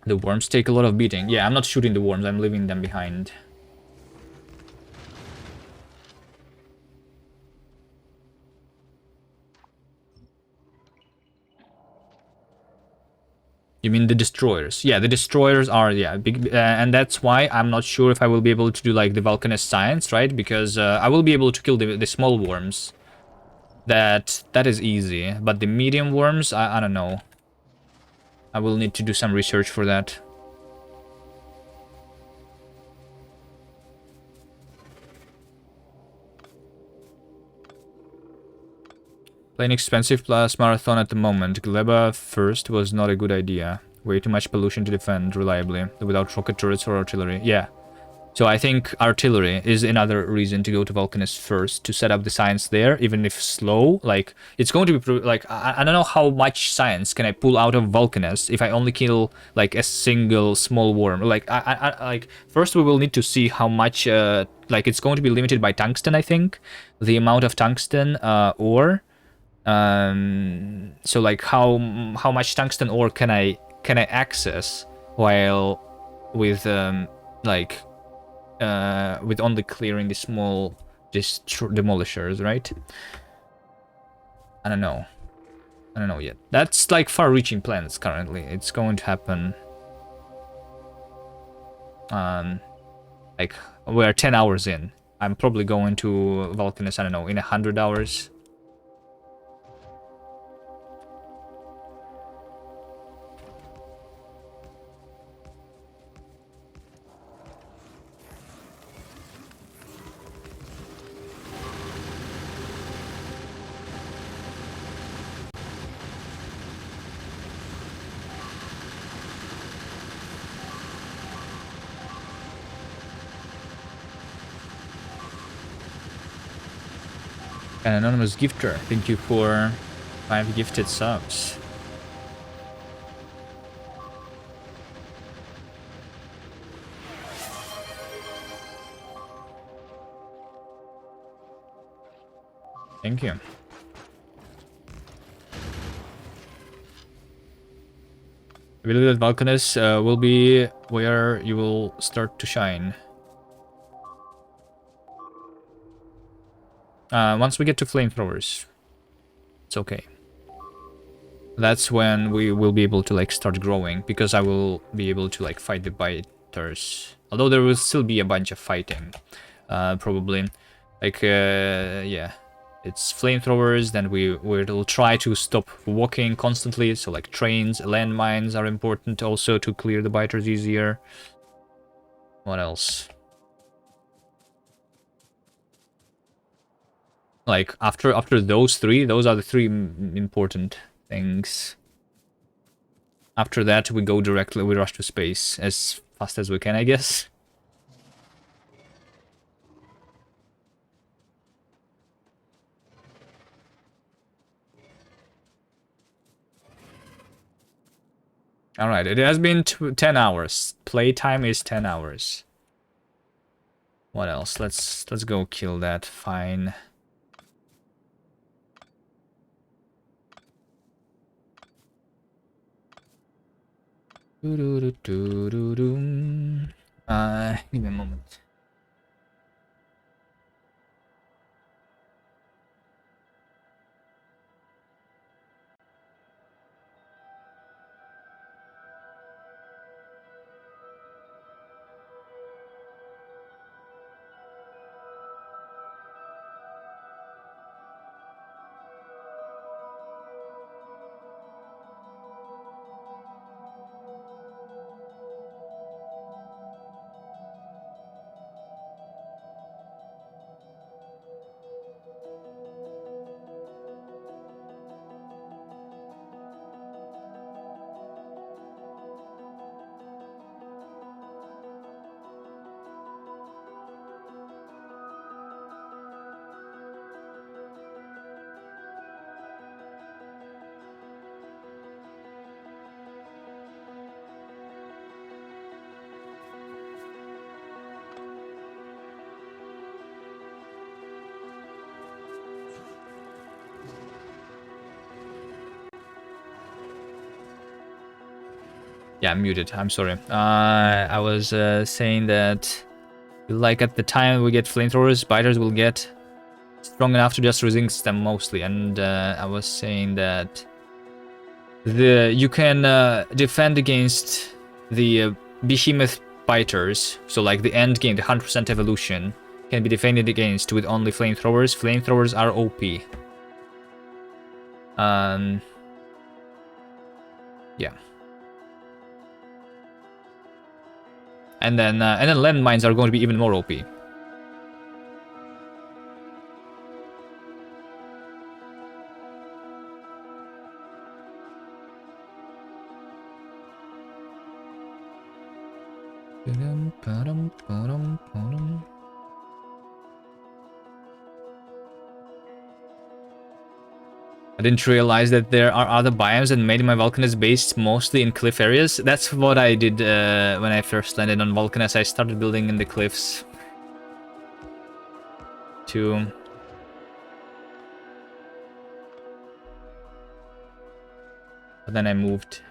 S1: The worms take a lot of beating. Yeah, I'm not shooting the worms. I'm leaving them behind. You mean the destroyers? Yeah, the destroyers are, yeah, big, and that's why I'm not sure if I will be able to do like the Vulcanist science, right? Because I will be able to kill the small worms. That is easy, but the medium worms, I don't know. I will need to do some research for that. Playing expensive plus marathon at the moment. Gleba first was not a good idea. Way too much pollution to defend reliably without rocket turrets or artillery. Yeah. So I think artillery is another reason to go to Vulcanus first, to set up the science there, even if slow. Like, it's going to be, like, I don't know how much science can I pull out of Vulcanus if I only kill, like, a single small worm. Like, like, first we will need to see how much, like, it's going to be limited by tungsten, I think. The amount of tungsten ore. So, like, how much tungsten ore can I access while with, like... with only clearing the small demolishers, right? I don't know. I don't know yet. That's like far-reaching plans currently. It's going to happen. Like we're 10 hours in. I'm probably going to Vulcanus, I don't know, in 100 hours. An anonymous gifter. Thank you for 5 gifted subs. Thank you. I believe that Valkanus will be where you will start to shine. Once we get to flamethrowers, it's okay. That's when we will be able to like start growing, because I will be able to like fight the biters. Although there will still be a bunch of fighting, probably. Like, yeah. It's flamethrowers, then we'll try to stop walking constantly, so like trains, landmines are important also to clear the biters easier. What else? Like, after those three, those are the 3 important things. After that, we go directly, we rush to space as fast as we can, I guess. Alright, it has been 10 hours. Playtime is 10 hours. What else? Let's go kill that. Fine. Give me a moment. Yeah, I'm muted. I'm sorry. I was saying that, like, at the time we get flamethrowers, biters will get strong enough to just resist them mostly. And I was saying that you can defend against the behemoth biters. So, like, the end game, the 100% evolution, can be defended against with only flamethrowers. Flamethrowers are OP. Yeah. And then landmines are going to be even more OP. I didn't realize that there are other biomes and made my Vulcanus based mostly in cliff areas. That's what I did when I first landed on Vulcanus. I started building in the cliffs. But then I moved.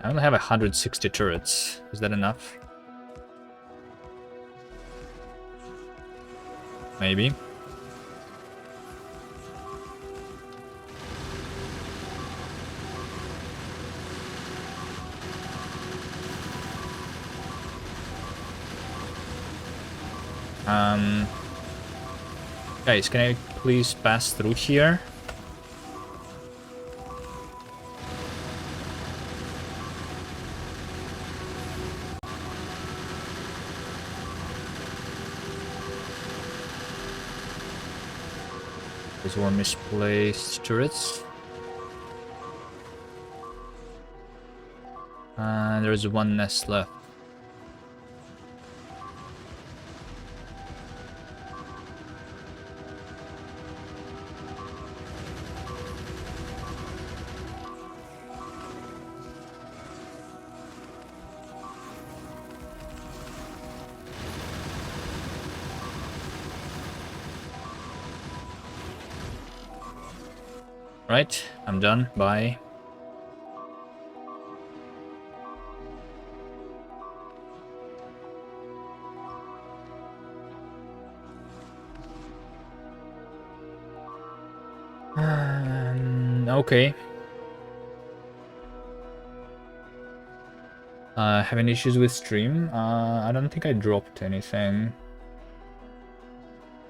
S1: I only have 160 turrets. Is that enough? Maybe. Guys, can I please pass through here? These were misplaced turrets. There's one nest left. Right, I'm done. Bye. Okay. Having issues with stream? I don't think I dropped anything.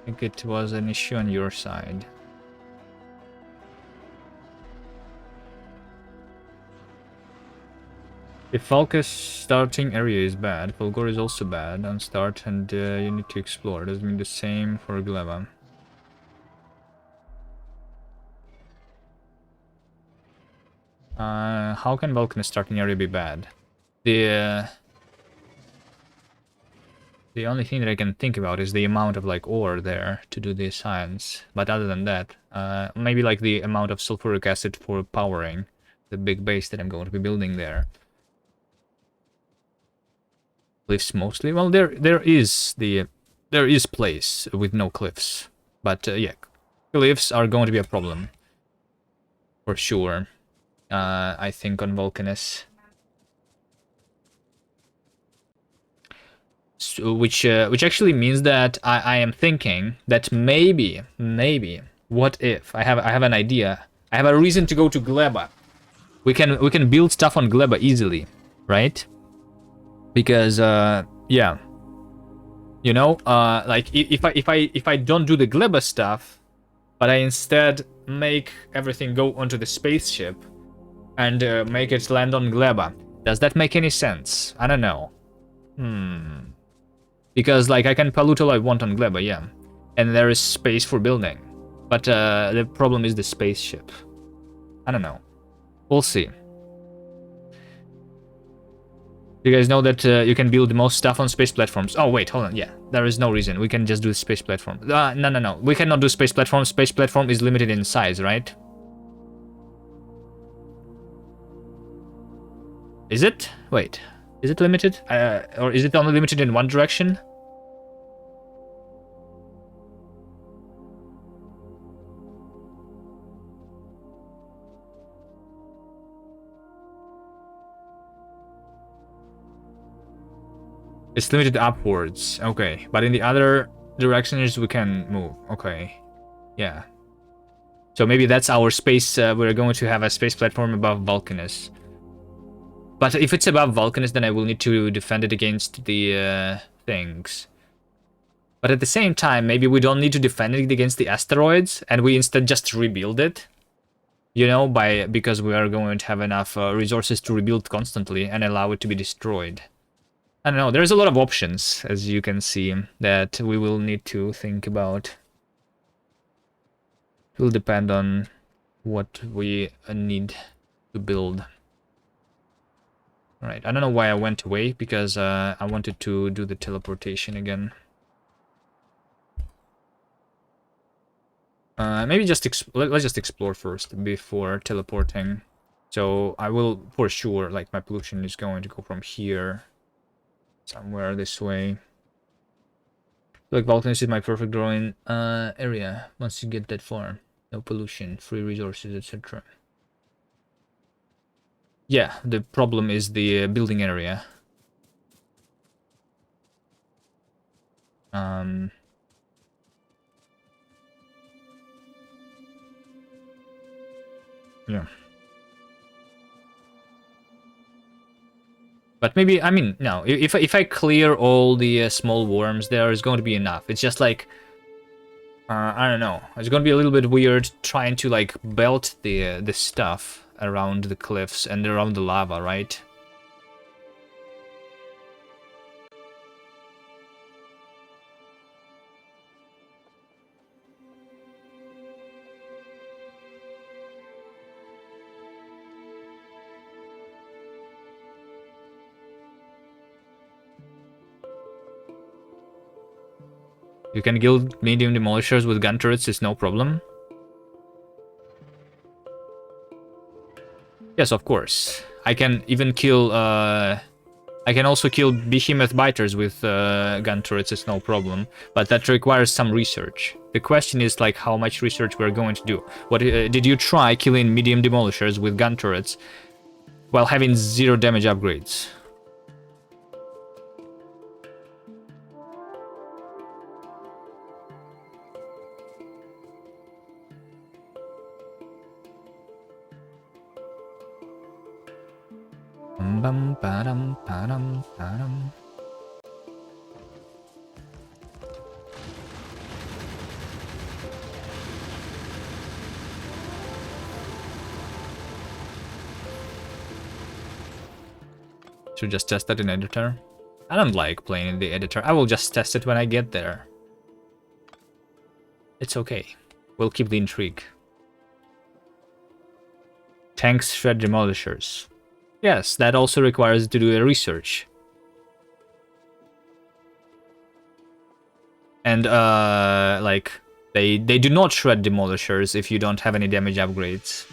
S1: I think it was an issue on your side. If Falca's starting area is bad, Fulgor is also bad on start, and you need to explore. Does it mean the same for Gleba? How can Vulcan's starting area be bad? The only thing that I can think about is the amount of like ore there to do the science. But other than that, maybe like the amount of sulfuric acid for powering the big base that I'm going to be building there. Cliffs mostly. Well, there is place with no cliffs, but yeah, cliffs are going to be a problem for sure. I think on Vulcanus. So, which actually means that I am thinking that maybe, what if I have an idea? I have a reason to go to Gleba. We can build stuff on Gleba easily, right? Because yeah, you know, like if I don't do the Gleba stuff, but I instead make everything go onto the spaceship and make it land on Gleba, does that make any sense? I don't know. Because, like, I can pollute all I want on Gleba, yeah. And there is space for building. But the problem is the spaceship. I don't know. We'll see. You guys know that you can build most stuff on space platforms. Oh, wait, hold on. Yeah, there is no reason. We can just do space platform. No. We cannot do space platform. Space platform is limited in size, right? Is it? Wait. Is it limited? Or is it only limited in one direction? It's limited upwards. Okay. But in the other directions, we can move. Okay. Yeah. So maybe that's our space. We're going to have a space platform above Vulcanus. But if it's above Vulcanus, then I will need to defend it against the things. But at the same time, maybe we don't need to defend it against the asteroids, and we instead just rebuild it. You know, because we are going to have enough resources to rebuild constantly and allow it to be destroyed. I don't know, there's a lot of options, as you can see, that we will need to think about. It will depend on what we need to build. Alright, I don't know why I went away, because I wanted to do the teleportation again. Maybe just let's just explore first before teleporting. So I will, for sure, like my pollution is going to go from here somewhere this way. Like Vulcanus is my perfect drawing area once you get that far. No pollution, free resources, etc. Yeah, the problem is the building area. Yeah. But maybe, I mean, no, if I clear all the small worms, there is going to be enough. It's just like, I don't know. It's going to be a little bit weird trying to like belt the stuff around the cliffs and around the lava, right? You can kill medium demolishers with gun turrets, it's no problem. Yes, of course. I can even kill, I can also kill behemoth biters with gun turrets, it's no problem. But that requires some research. The question is like how much research we're going to do. What did you try killing medium demolishers with gun turrets while having 0 damage upgrades? Bum, ba-dum, ba-dum, ba-dum. Should just test that in editor. I don't like playing in the editor. I will just test it when I get there. It's okay. We'll keep the intrigue. Tanks shred demolishers. Yes, that also requires to do a research. And like they do not shred demolishers if you don't have any damage upgrades.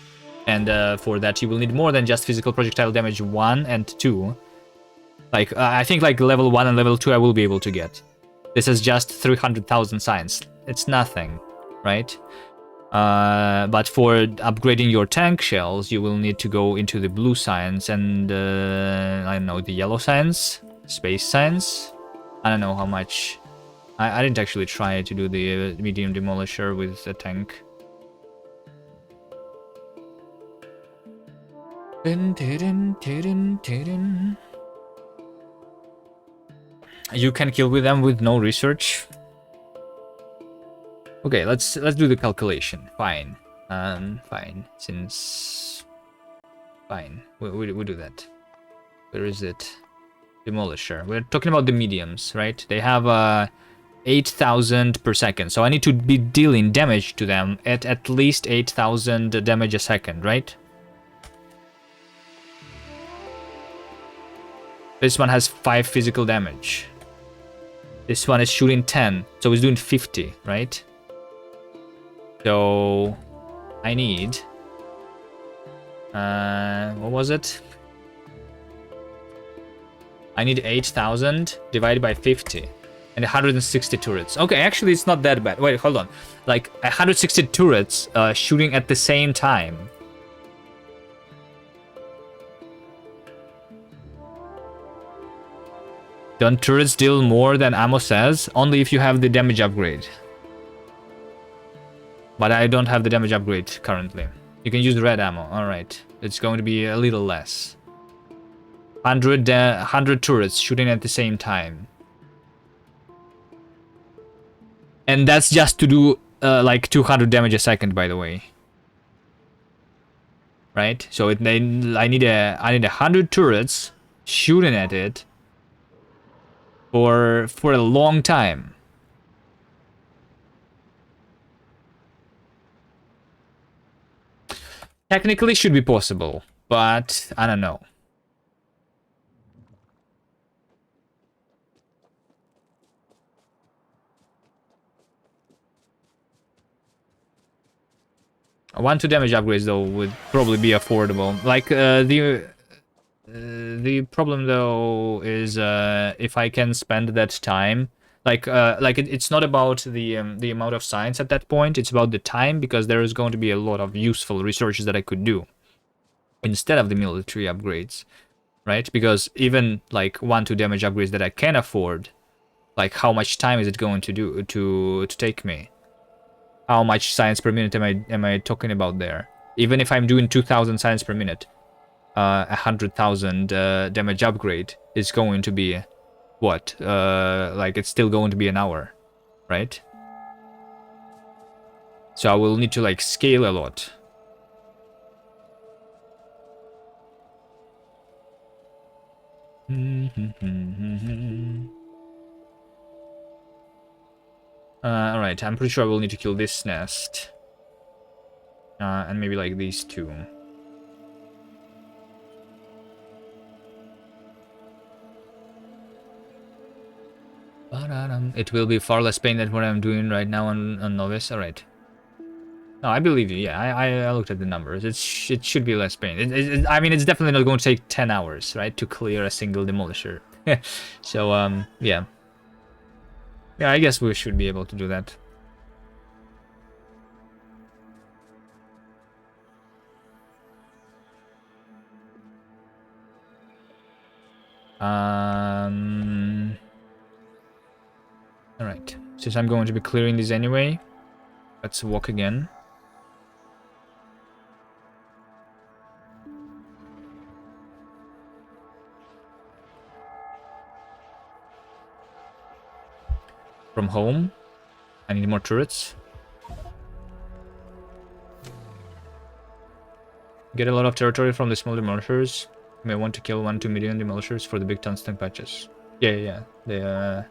S1: And for that you will need more than just physical projectile damage 1 and 2. Like I think like level 1 and level 2 I will be able to get. This is just 300,000 science. It's nothing, right? But for upgrading your tank shells, you will need to go into the blue science and I don't know, the yellow science, space science. I don't know how much. I didn't actually try to do the medium demolisher with a tank. You can kill with them with no research. Okay, let's do the calculation. Fine, fine. Since fine, we do that. Where is it? Demolisher. We're talking about the mediums, right? They have 8,000 per second, so I need to be dealing damage to them at least 8,000 damage a second, right? This one has 5 physical damage. This one is shooting 10, so it's doing 50, right? So I need what was it? I need 8,000 divided by 50 and 160 turrets. Okay, actually it's not that bad. Wait, hold on. Like 160 turrets shooting at the same time. Don't turrets deal more than ammo says? Only if you have the damage upgrade. But I don't have the damage upgrade currently. You can use red ammo. Alright. It's going to be a little less. 100 turrets shooting at the same time. And that's just to do like 200 damage a second, by the way. Right? So I need 100 turrets shooting at it for a long time. Technically should be possible, but I don't know. A 1-2 damage upgrades though would probably be affordable. Like the problem though is if I can spend that time, like it's not about the amount of science at that point. It's about the time, because there is going to be a lot of useful researches that I could do instead of the military upgrades, right? Because even like 1-2 damage upgrades that I can afford, like how much time is it going to do to take me? How much science per minute am I talking about there? Even if I'm doing 2,000 science per minute, 100,000 damage upgrade is going to be what? Like it's still going to be an hour, right? So I will need to like scale a lot. Alright, I'm pretty sure I will need to kill this nest. And maybe like these two. It will be far less pain than what I'm doing right now on Novice. Alright. No, I believe you. Yeah, I looked at the numbers. It should be less pain. I mean, it's definitely not going to take 10 hours, right, to clear a single demolisher. So, yeah. Yeah, I guess we should be able to do that. Alright. Since I'm going to be clearing these anyway, let's walk again. From home. I need more turrets. Get a lot of territory from the small demolishers. You may want to kill 1-2 million demolishers for the big tungsten patches. Yeah. The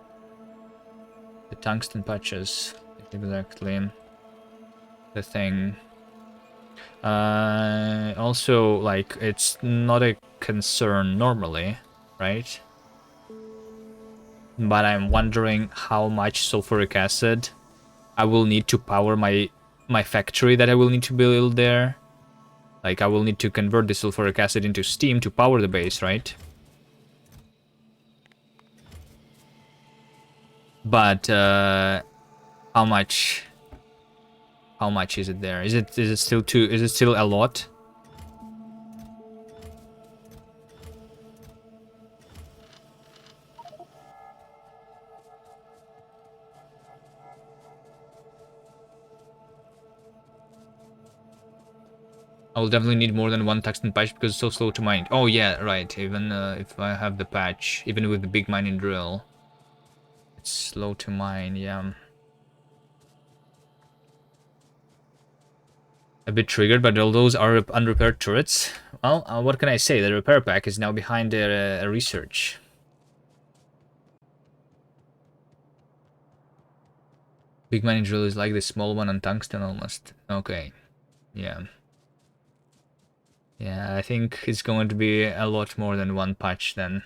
S1: tungsten patches is exactly the thing. Also, like, it's not a concern normally, right? But I'm wondering how much sulfuric acid I will need to power my factory that I will need to build there. Like, I will need to convert the sulfuric acid into steam to power the base, right? But how much is it there? Is it still a lot? I will definitely need more than one tungsten patch because it's so slow to mine. Oh yeah, right. Even if I have the patch, even with the big mining drill, it's slow to mine, yeah. A bit triggered, but all those are unrepaired turrets. Well, what can I say? The repair pack is now behind a research. Big mining drill is like the small one on tungsten almost. Okay, yeah. Yeah, I think it's going to be a lot more than one patch then.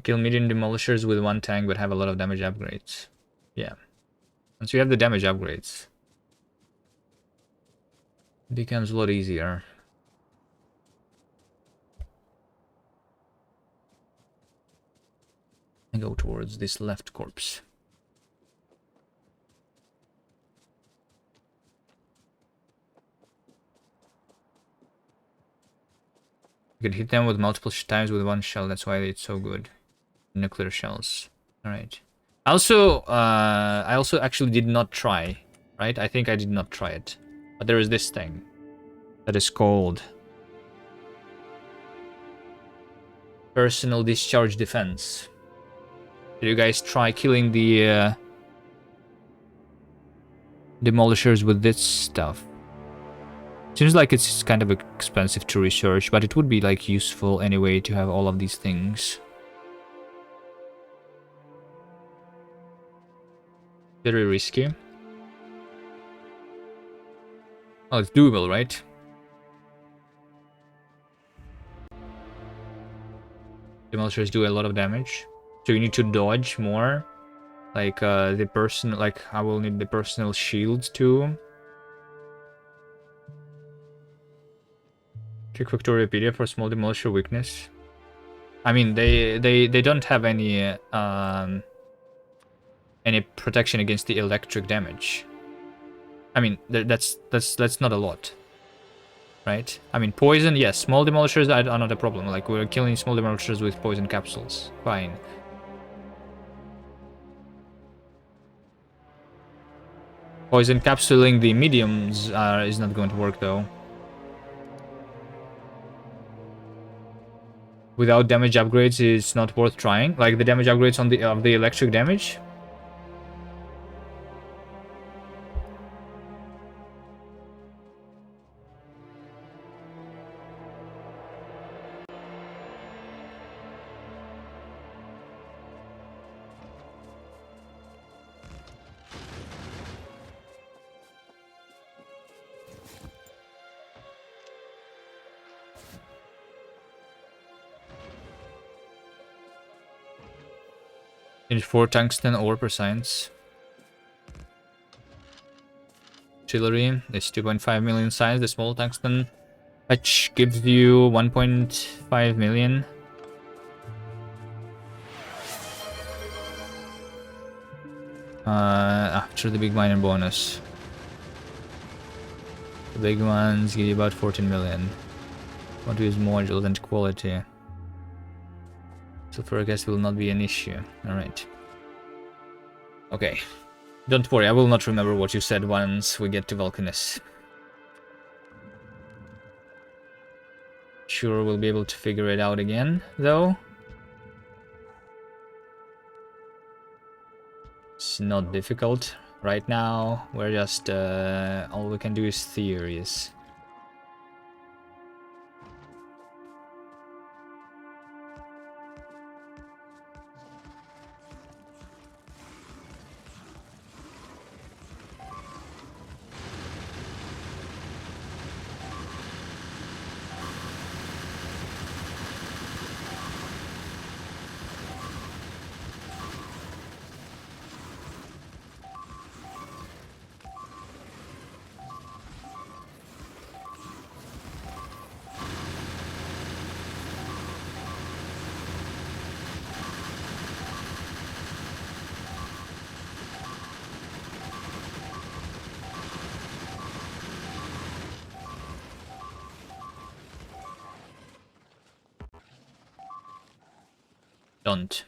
S1: Kill medium demolishers with one tank but have a lot of damage upgrades. Yeah. Once you have the damage upgrades, it becomes a lot easier. And go towards this left corpse. You can hit them with multiple times with one shell, that's why it's so good. Nuclear shells. Alright. I also actually did not try, right? I think I did not try it. But there is this thing that is called personal discharge defense. Did you guys try killing the demolishers with this stuff? Seems like it's kind of expensive to research, but it would be like useful anyway to have all of these things. Very risky. Oh, it's doable, right? Demolishers do a lot of damage, so you need to dodge more. Like the person, like I will need the personal shields too. Check Factoriopedia for small demolisher weakness. I mean, they don't have any protection against the electric damage. I mean, that's not a lot, right? I mean, poison, yes. Small demolishers are not a problem. Like, we're killing small demolishers with poison capsules. Fine. Poison capsuling the mediums is not going to work, though. Without damage upgrades, it's not worth trying. Like, the damage upgrades on the electric damage. In 4 tungsten ore per science. Artillery is 2.5 million science. The small tungsten patch gives you 1.5 million. After the big miner bonus. The big ones give you about 14 million. Want to use modules and quality. Sulfur gas will not be an issue. Alright. Okay. Don't worry, I will not remember what you said once we get to Vulcanus. Sure we'll be able to figure it out again, though. It's not difficult. Right now, we're just, all we can do is theories. Don't.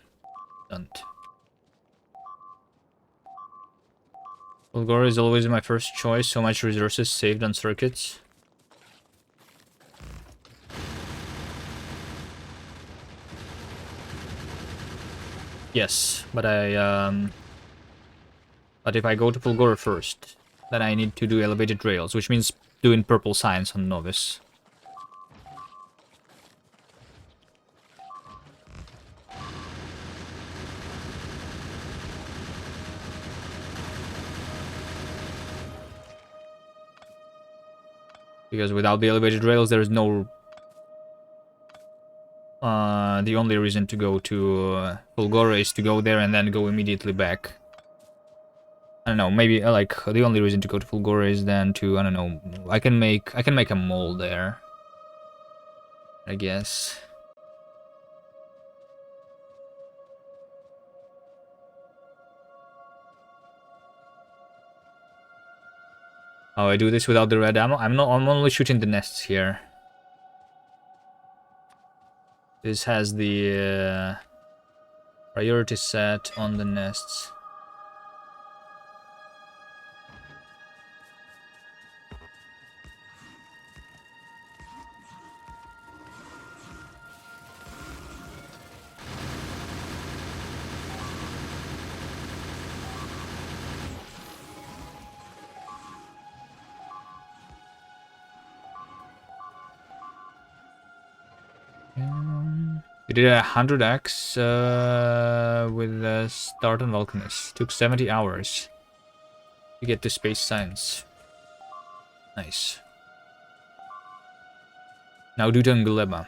S1: Bulgor is always my first choice, so much resources saved on circuits. Yes, but but if I go to Fulgora first, then I need to do elevated rails, which means doing purple science on Novice. Because without the elevated rails, there is no... the only reason to go to Fulgora is to go there and then go immediately back. I don't know, maybe like the only reason to go to Fulgora is then to, I don't know, I can make a mole there, I guess. Oh, I do this without the red ammo? I'm only shooting the nests here. This has the priority set on the nests. We did 100x with the start on Vulcanus. Took 70 hours to get to space science. Nice. Now do Tunguleba.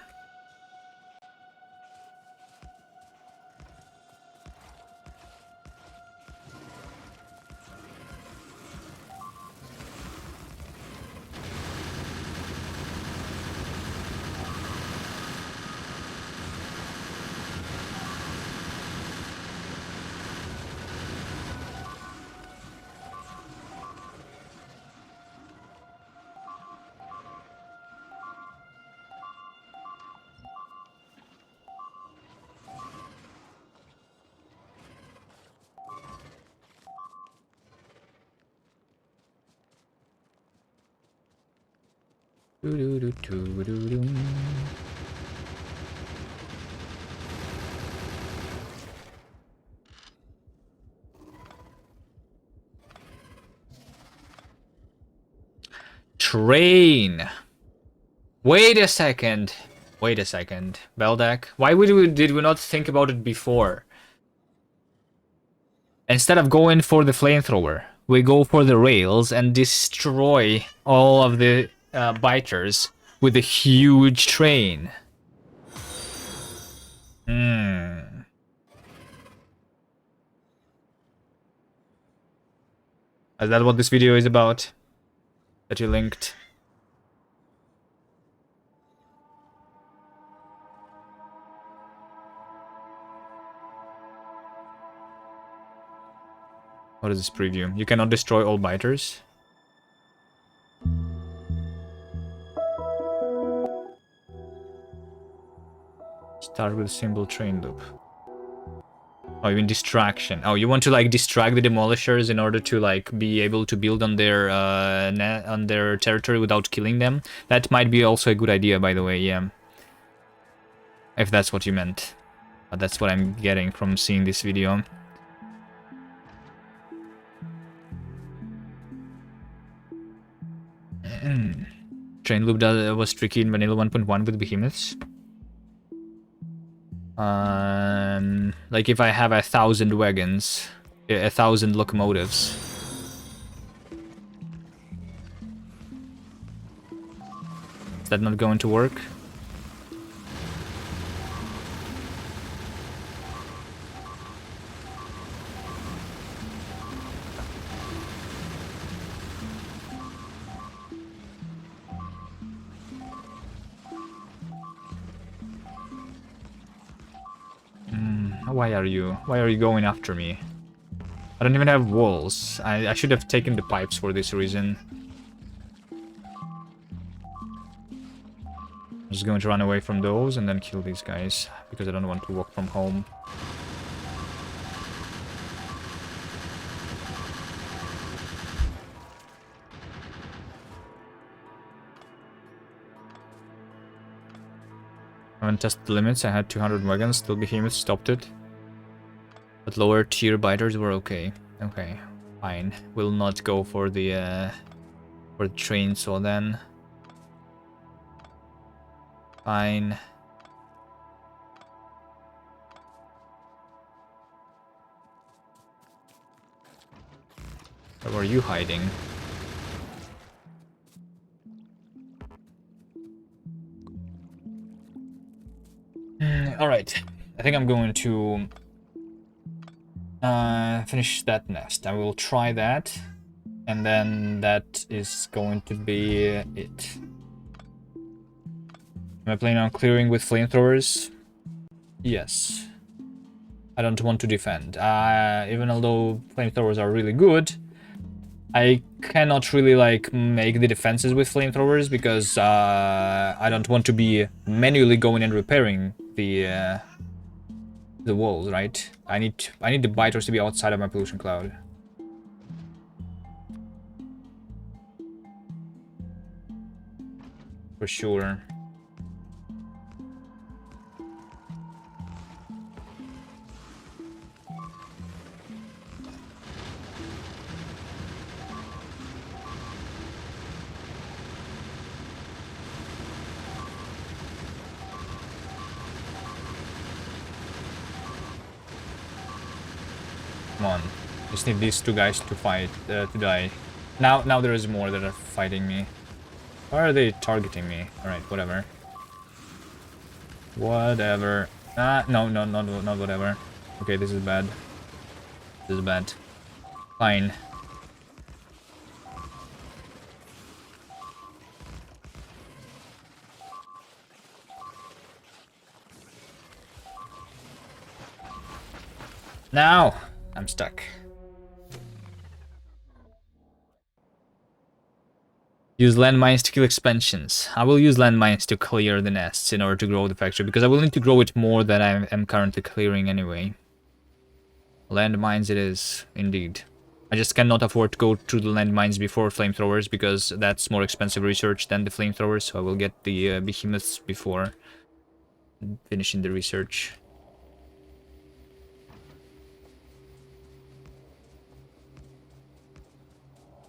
S1: Train. Wait a second. Beldak. Why did we not think about it before? Instead of going for the flamethrower, we go for the rails and destroy all of the biters with a huge train. Is that what this video is about? That you linked? What is this preview? You cannot destroy all biters. Start with a simple train loop. Oh, you mean distraction. Oh, you want to like distract the demolishers in order to like be able to build on their territory without killing them? That might be also a good idea, by the way, yeah. If that's what you meant. But that's what I'm getting from seeing this video. Train loop was tricky in vanilla 1.1 with behemoths. Like if I have 1,000 wagons, 1,000 locomotives. Is that not going to work? Why are you going after me? I don't even have walls. I should have taken the pipes for this reason. I'm just going to run away from those and then kill these guys, because I don't want to work from home. I haven't tested the limits. I had 200 wagons, still behemoth stopped it. But lower tier biters were okay. Okay, fine. We'll not go for the chainsaw then. Fine. Where were you hiding? Alright. I think I'm going to finish that nest. I will try that. And then that is going to be it. Am I planning on clearing with flamethrowers? Yes. I don't want to defend. Even although flamethrowers are really good, I cannot really like make the defenses with flamethrowers because I don't want to be manually going and repairing the walls, right? I need the biters to be outside of my pollution cloud. For sure. Come on. Just need these two guys to fight, to die. Now there is more that are fighting me. Why are they targeting me? Alright, whatever. Whatever. No, not whatever. Okay, this is bad. This is bad. Fine. Now! I'm stuck. Use landmines to kill expansions. I will use landmines to clear the nests in order to grow the factory, because I will need to grow it more than I am currently clearing anyway. Landmines it is, indeed. I just cannot afford to go through the landmines before flamethrowers, because that's more expensive research than the flamethrowers, so I will get the behemoths before finishing the research.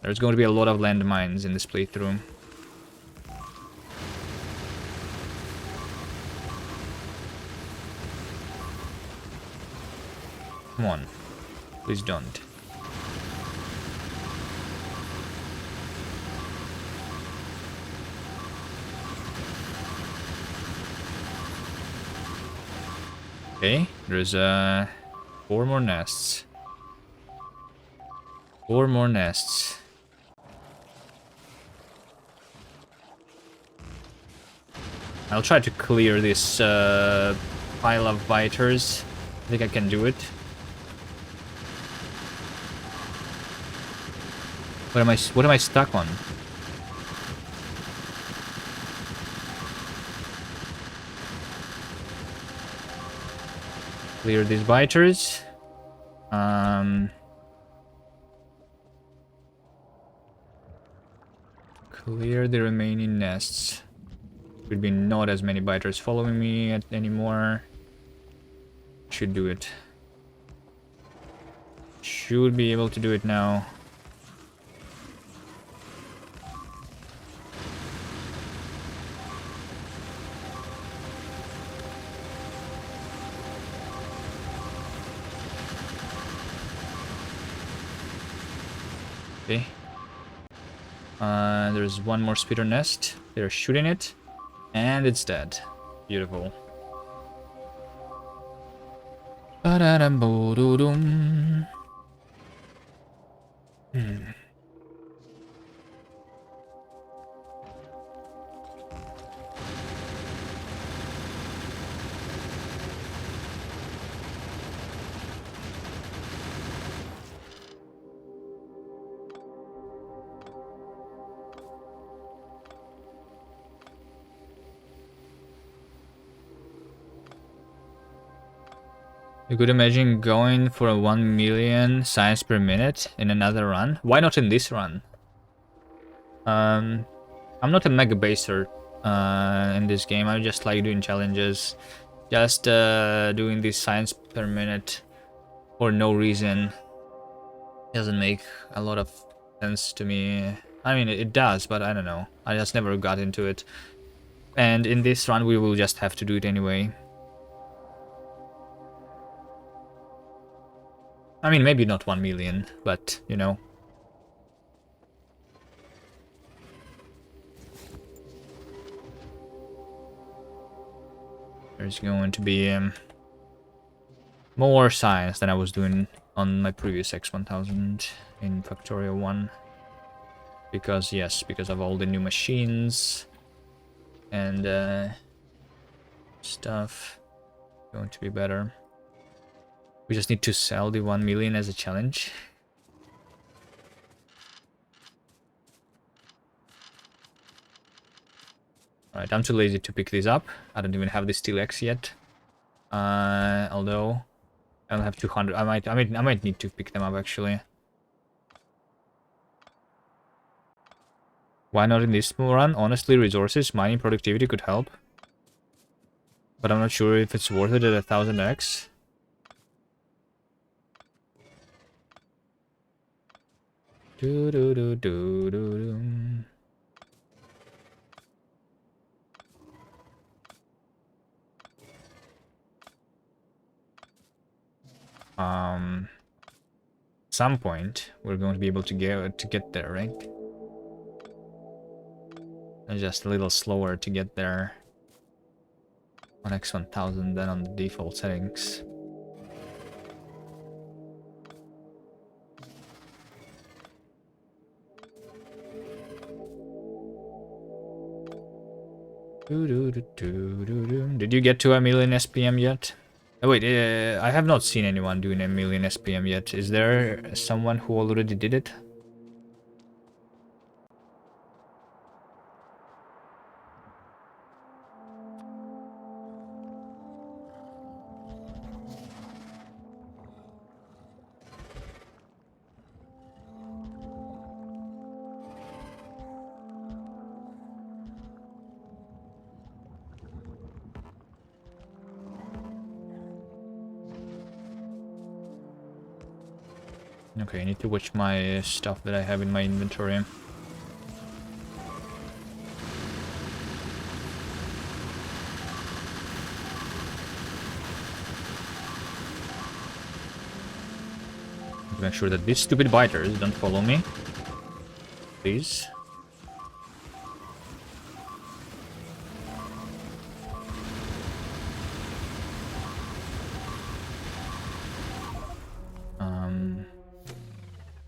S1: There's going to be a lot of landmines in this playthrough. Come on. Please don't. Okay, there's 4 more nests. 4 more nests. I'll try to clear this pile of biters. I think I can do it. What am I stuck on? Clear these biters. Clear the remaining nests. Should be not as many biters following me anymore. Should do it. Should be able to do it now. Okay. There's one more speeder nest. They're shooting it. And it's dead. Beautiful. You could imagine going for a 1 million science per minute in another run. Why not in this run? I'm not a mega baser in this game. I just like doing challenges. Just doing this science per minute for no reason doesn't make a lot of sense to me. I mean, it does, but I don't know. I just never got into it. And in this run, we will just have to do it anyway. I mean, maybe not 1 million, but, you know. There's going to be more science than I was doing on my previous x1000 in Factorio 1. Because, yes, because of all the new machines and stuff. Going to be better. We just need to sell the 1 million as a challenge. Alright, I'm too lazy to pick these up. I don't even have the Steel X yet. Although I'll have 200. I might need to pick them up actually. Why not in this run? Honestly, resources, mining productivity could help. But I'm not sure if it's worth it at 1000x. Some point we're going to be able to get there, right? And just a little slower to get there on x1000 than on the default settings. Did you get to a million SPM yet? Oh wait, I have not seen anyone doing a million SPM yet. Is there someone who already did it? Okay, I need to watch my stuff that I have in my inventory. Make sure that these stupid biters don't follow me. Please.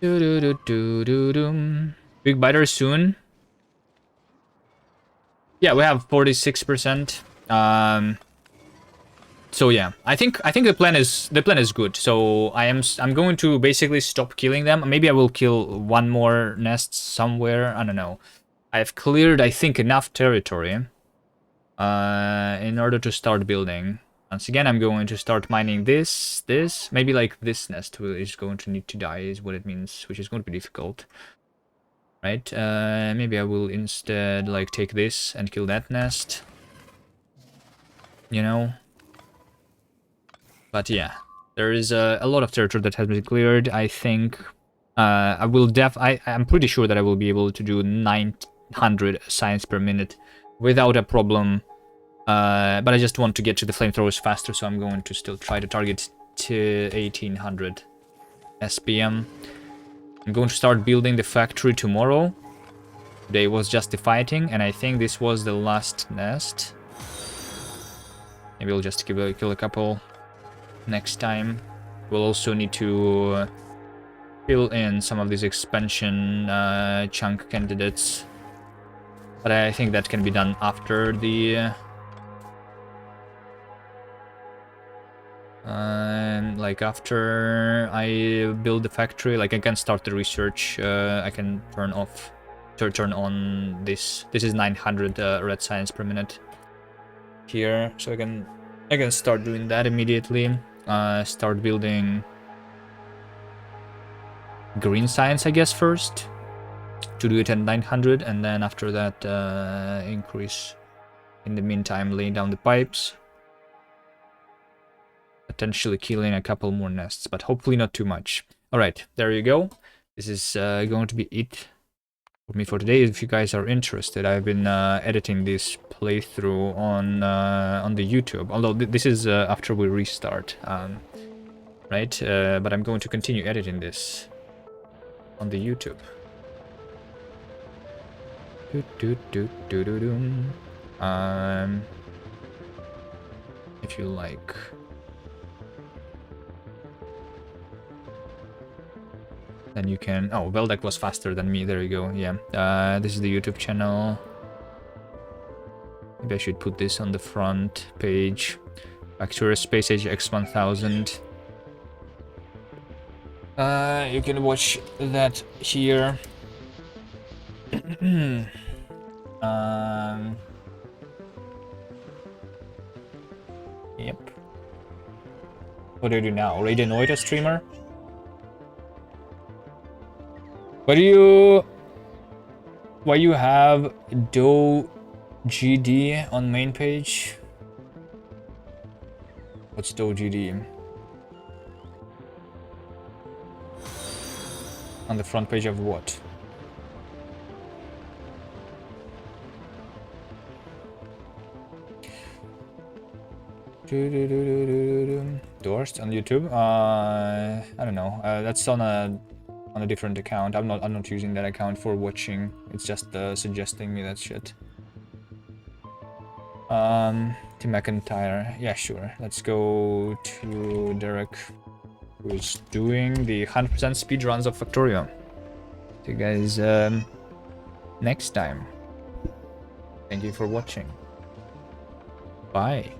S1: Big biter soon. Yeah, we have 46%. So yeah, I think the plan is good. So I'm going to basically stop killing them. Maybe I will kill one more nest somewhere. I don't know. I've cleared, I think, enough territory in order to start building. Once again, I'm going to start mining this. Maybe like this nest is going to need to die, is what it means, which is going to be difficult. Right? Maybe I will instead like take this and kill that nest. You know? But yeah, there is a lot of territory that has been cleared. I think I'm pretty sure that I will be able to do 900 science per minute without a problem. But I just want to get to the flamethrowers faster, so I'm going to still try to target to 1800 SPM. I'm going to start building the factory tomorrow. Today was just the fighting, and I think this was the last nest. Maybe we'll just kill a couple next time. We'll also need to fill in some of these expansion chunk candidates. But I think that can be done after the... like after I build the factory, like I can start the research. I can turn on this. This is 900 red science per minute here, so I can start doing that immediately. Start building green science, I guess, first to do it at 900, and then after that increase. In the meantime, laying down the pipes. Potentially killing a couple more nests, but hopefully not too much. Alright, there you go. This is going to be it for me for today. If you guys are interested, I've been editing this playthrough on the YouTube. Although this is after we restart, right? But I'm going to continue editing this on the YouTube. If you like. Then you can... Oh, Veldek was faster than me. There you go. Yeah. This is the YouTube channel. Maybe I should put this on the front page. Factorio Space Age x1000. You can watch that here. Yep. What do you do now? Radionoid a streamer? Why you have Do GD on main page? What's Do GD? On the front page of what? Doors on YouTube? I don't know. That's on a different account. I'm not using that account for watching. It's just suggesting me that shit. Tim McIntyre. Yeah, sure. Let's go to Derek, who's doing the 100% speedruns of Factorio. See you guys next time. Thank you for watching. Bye.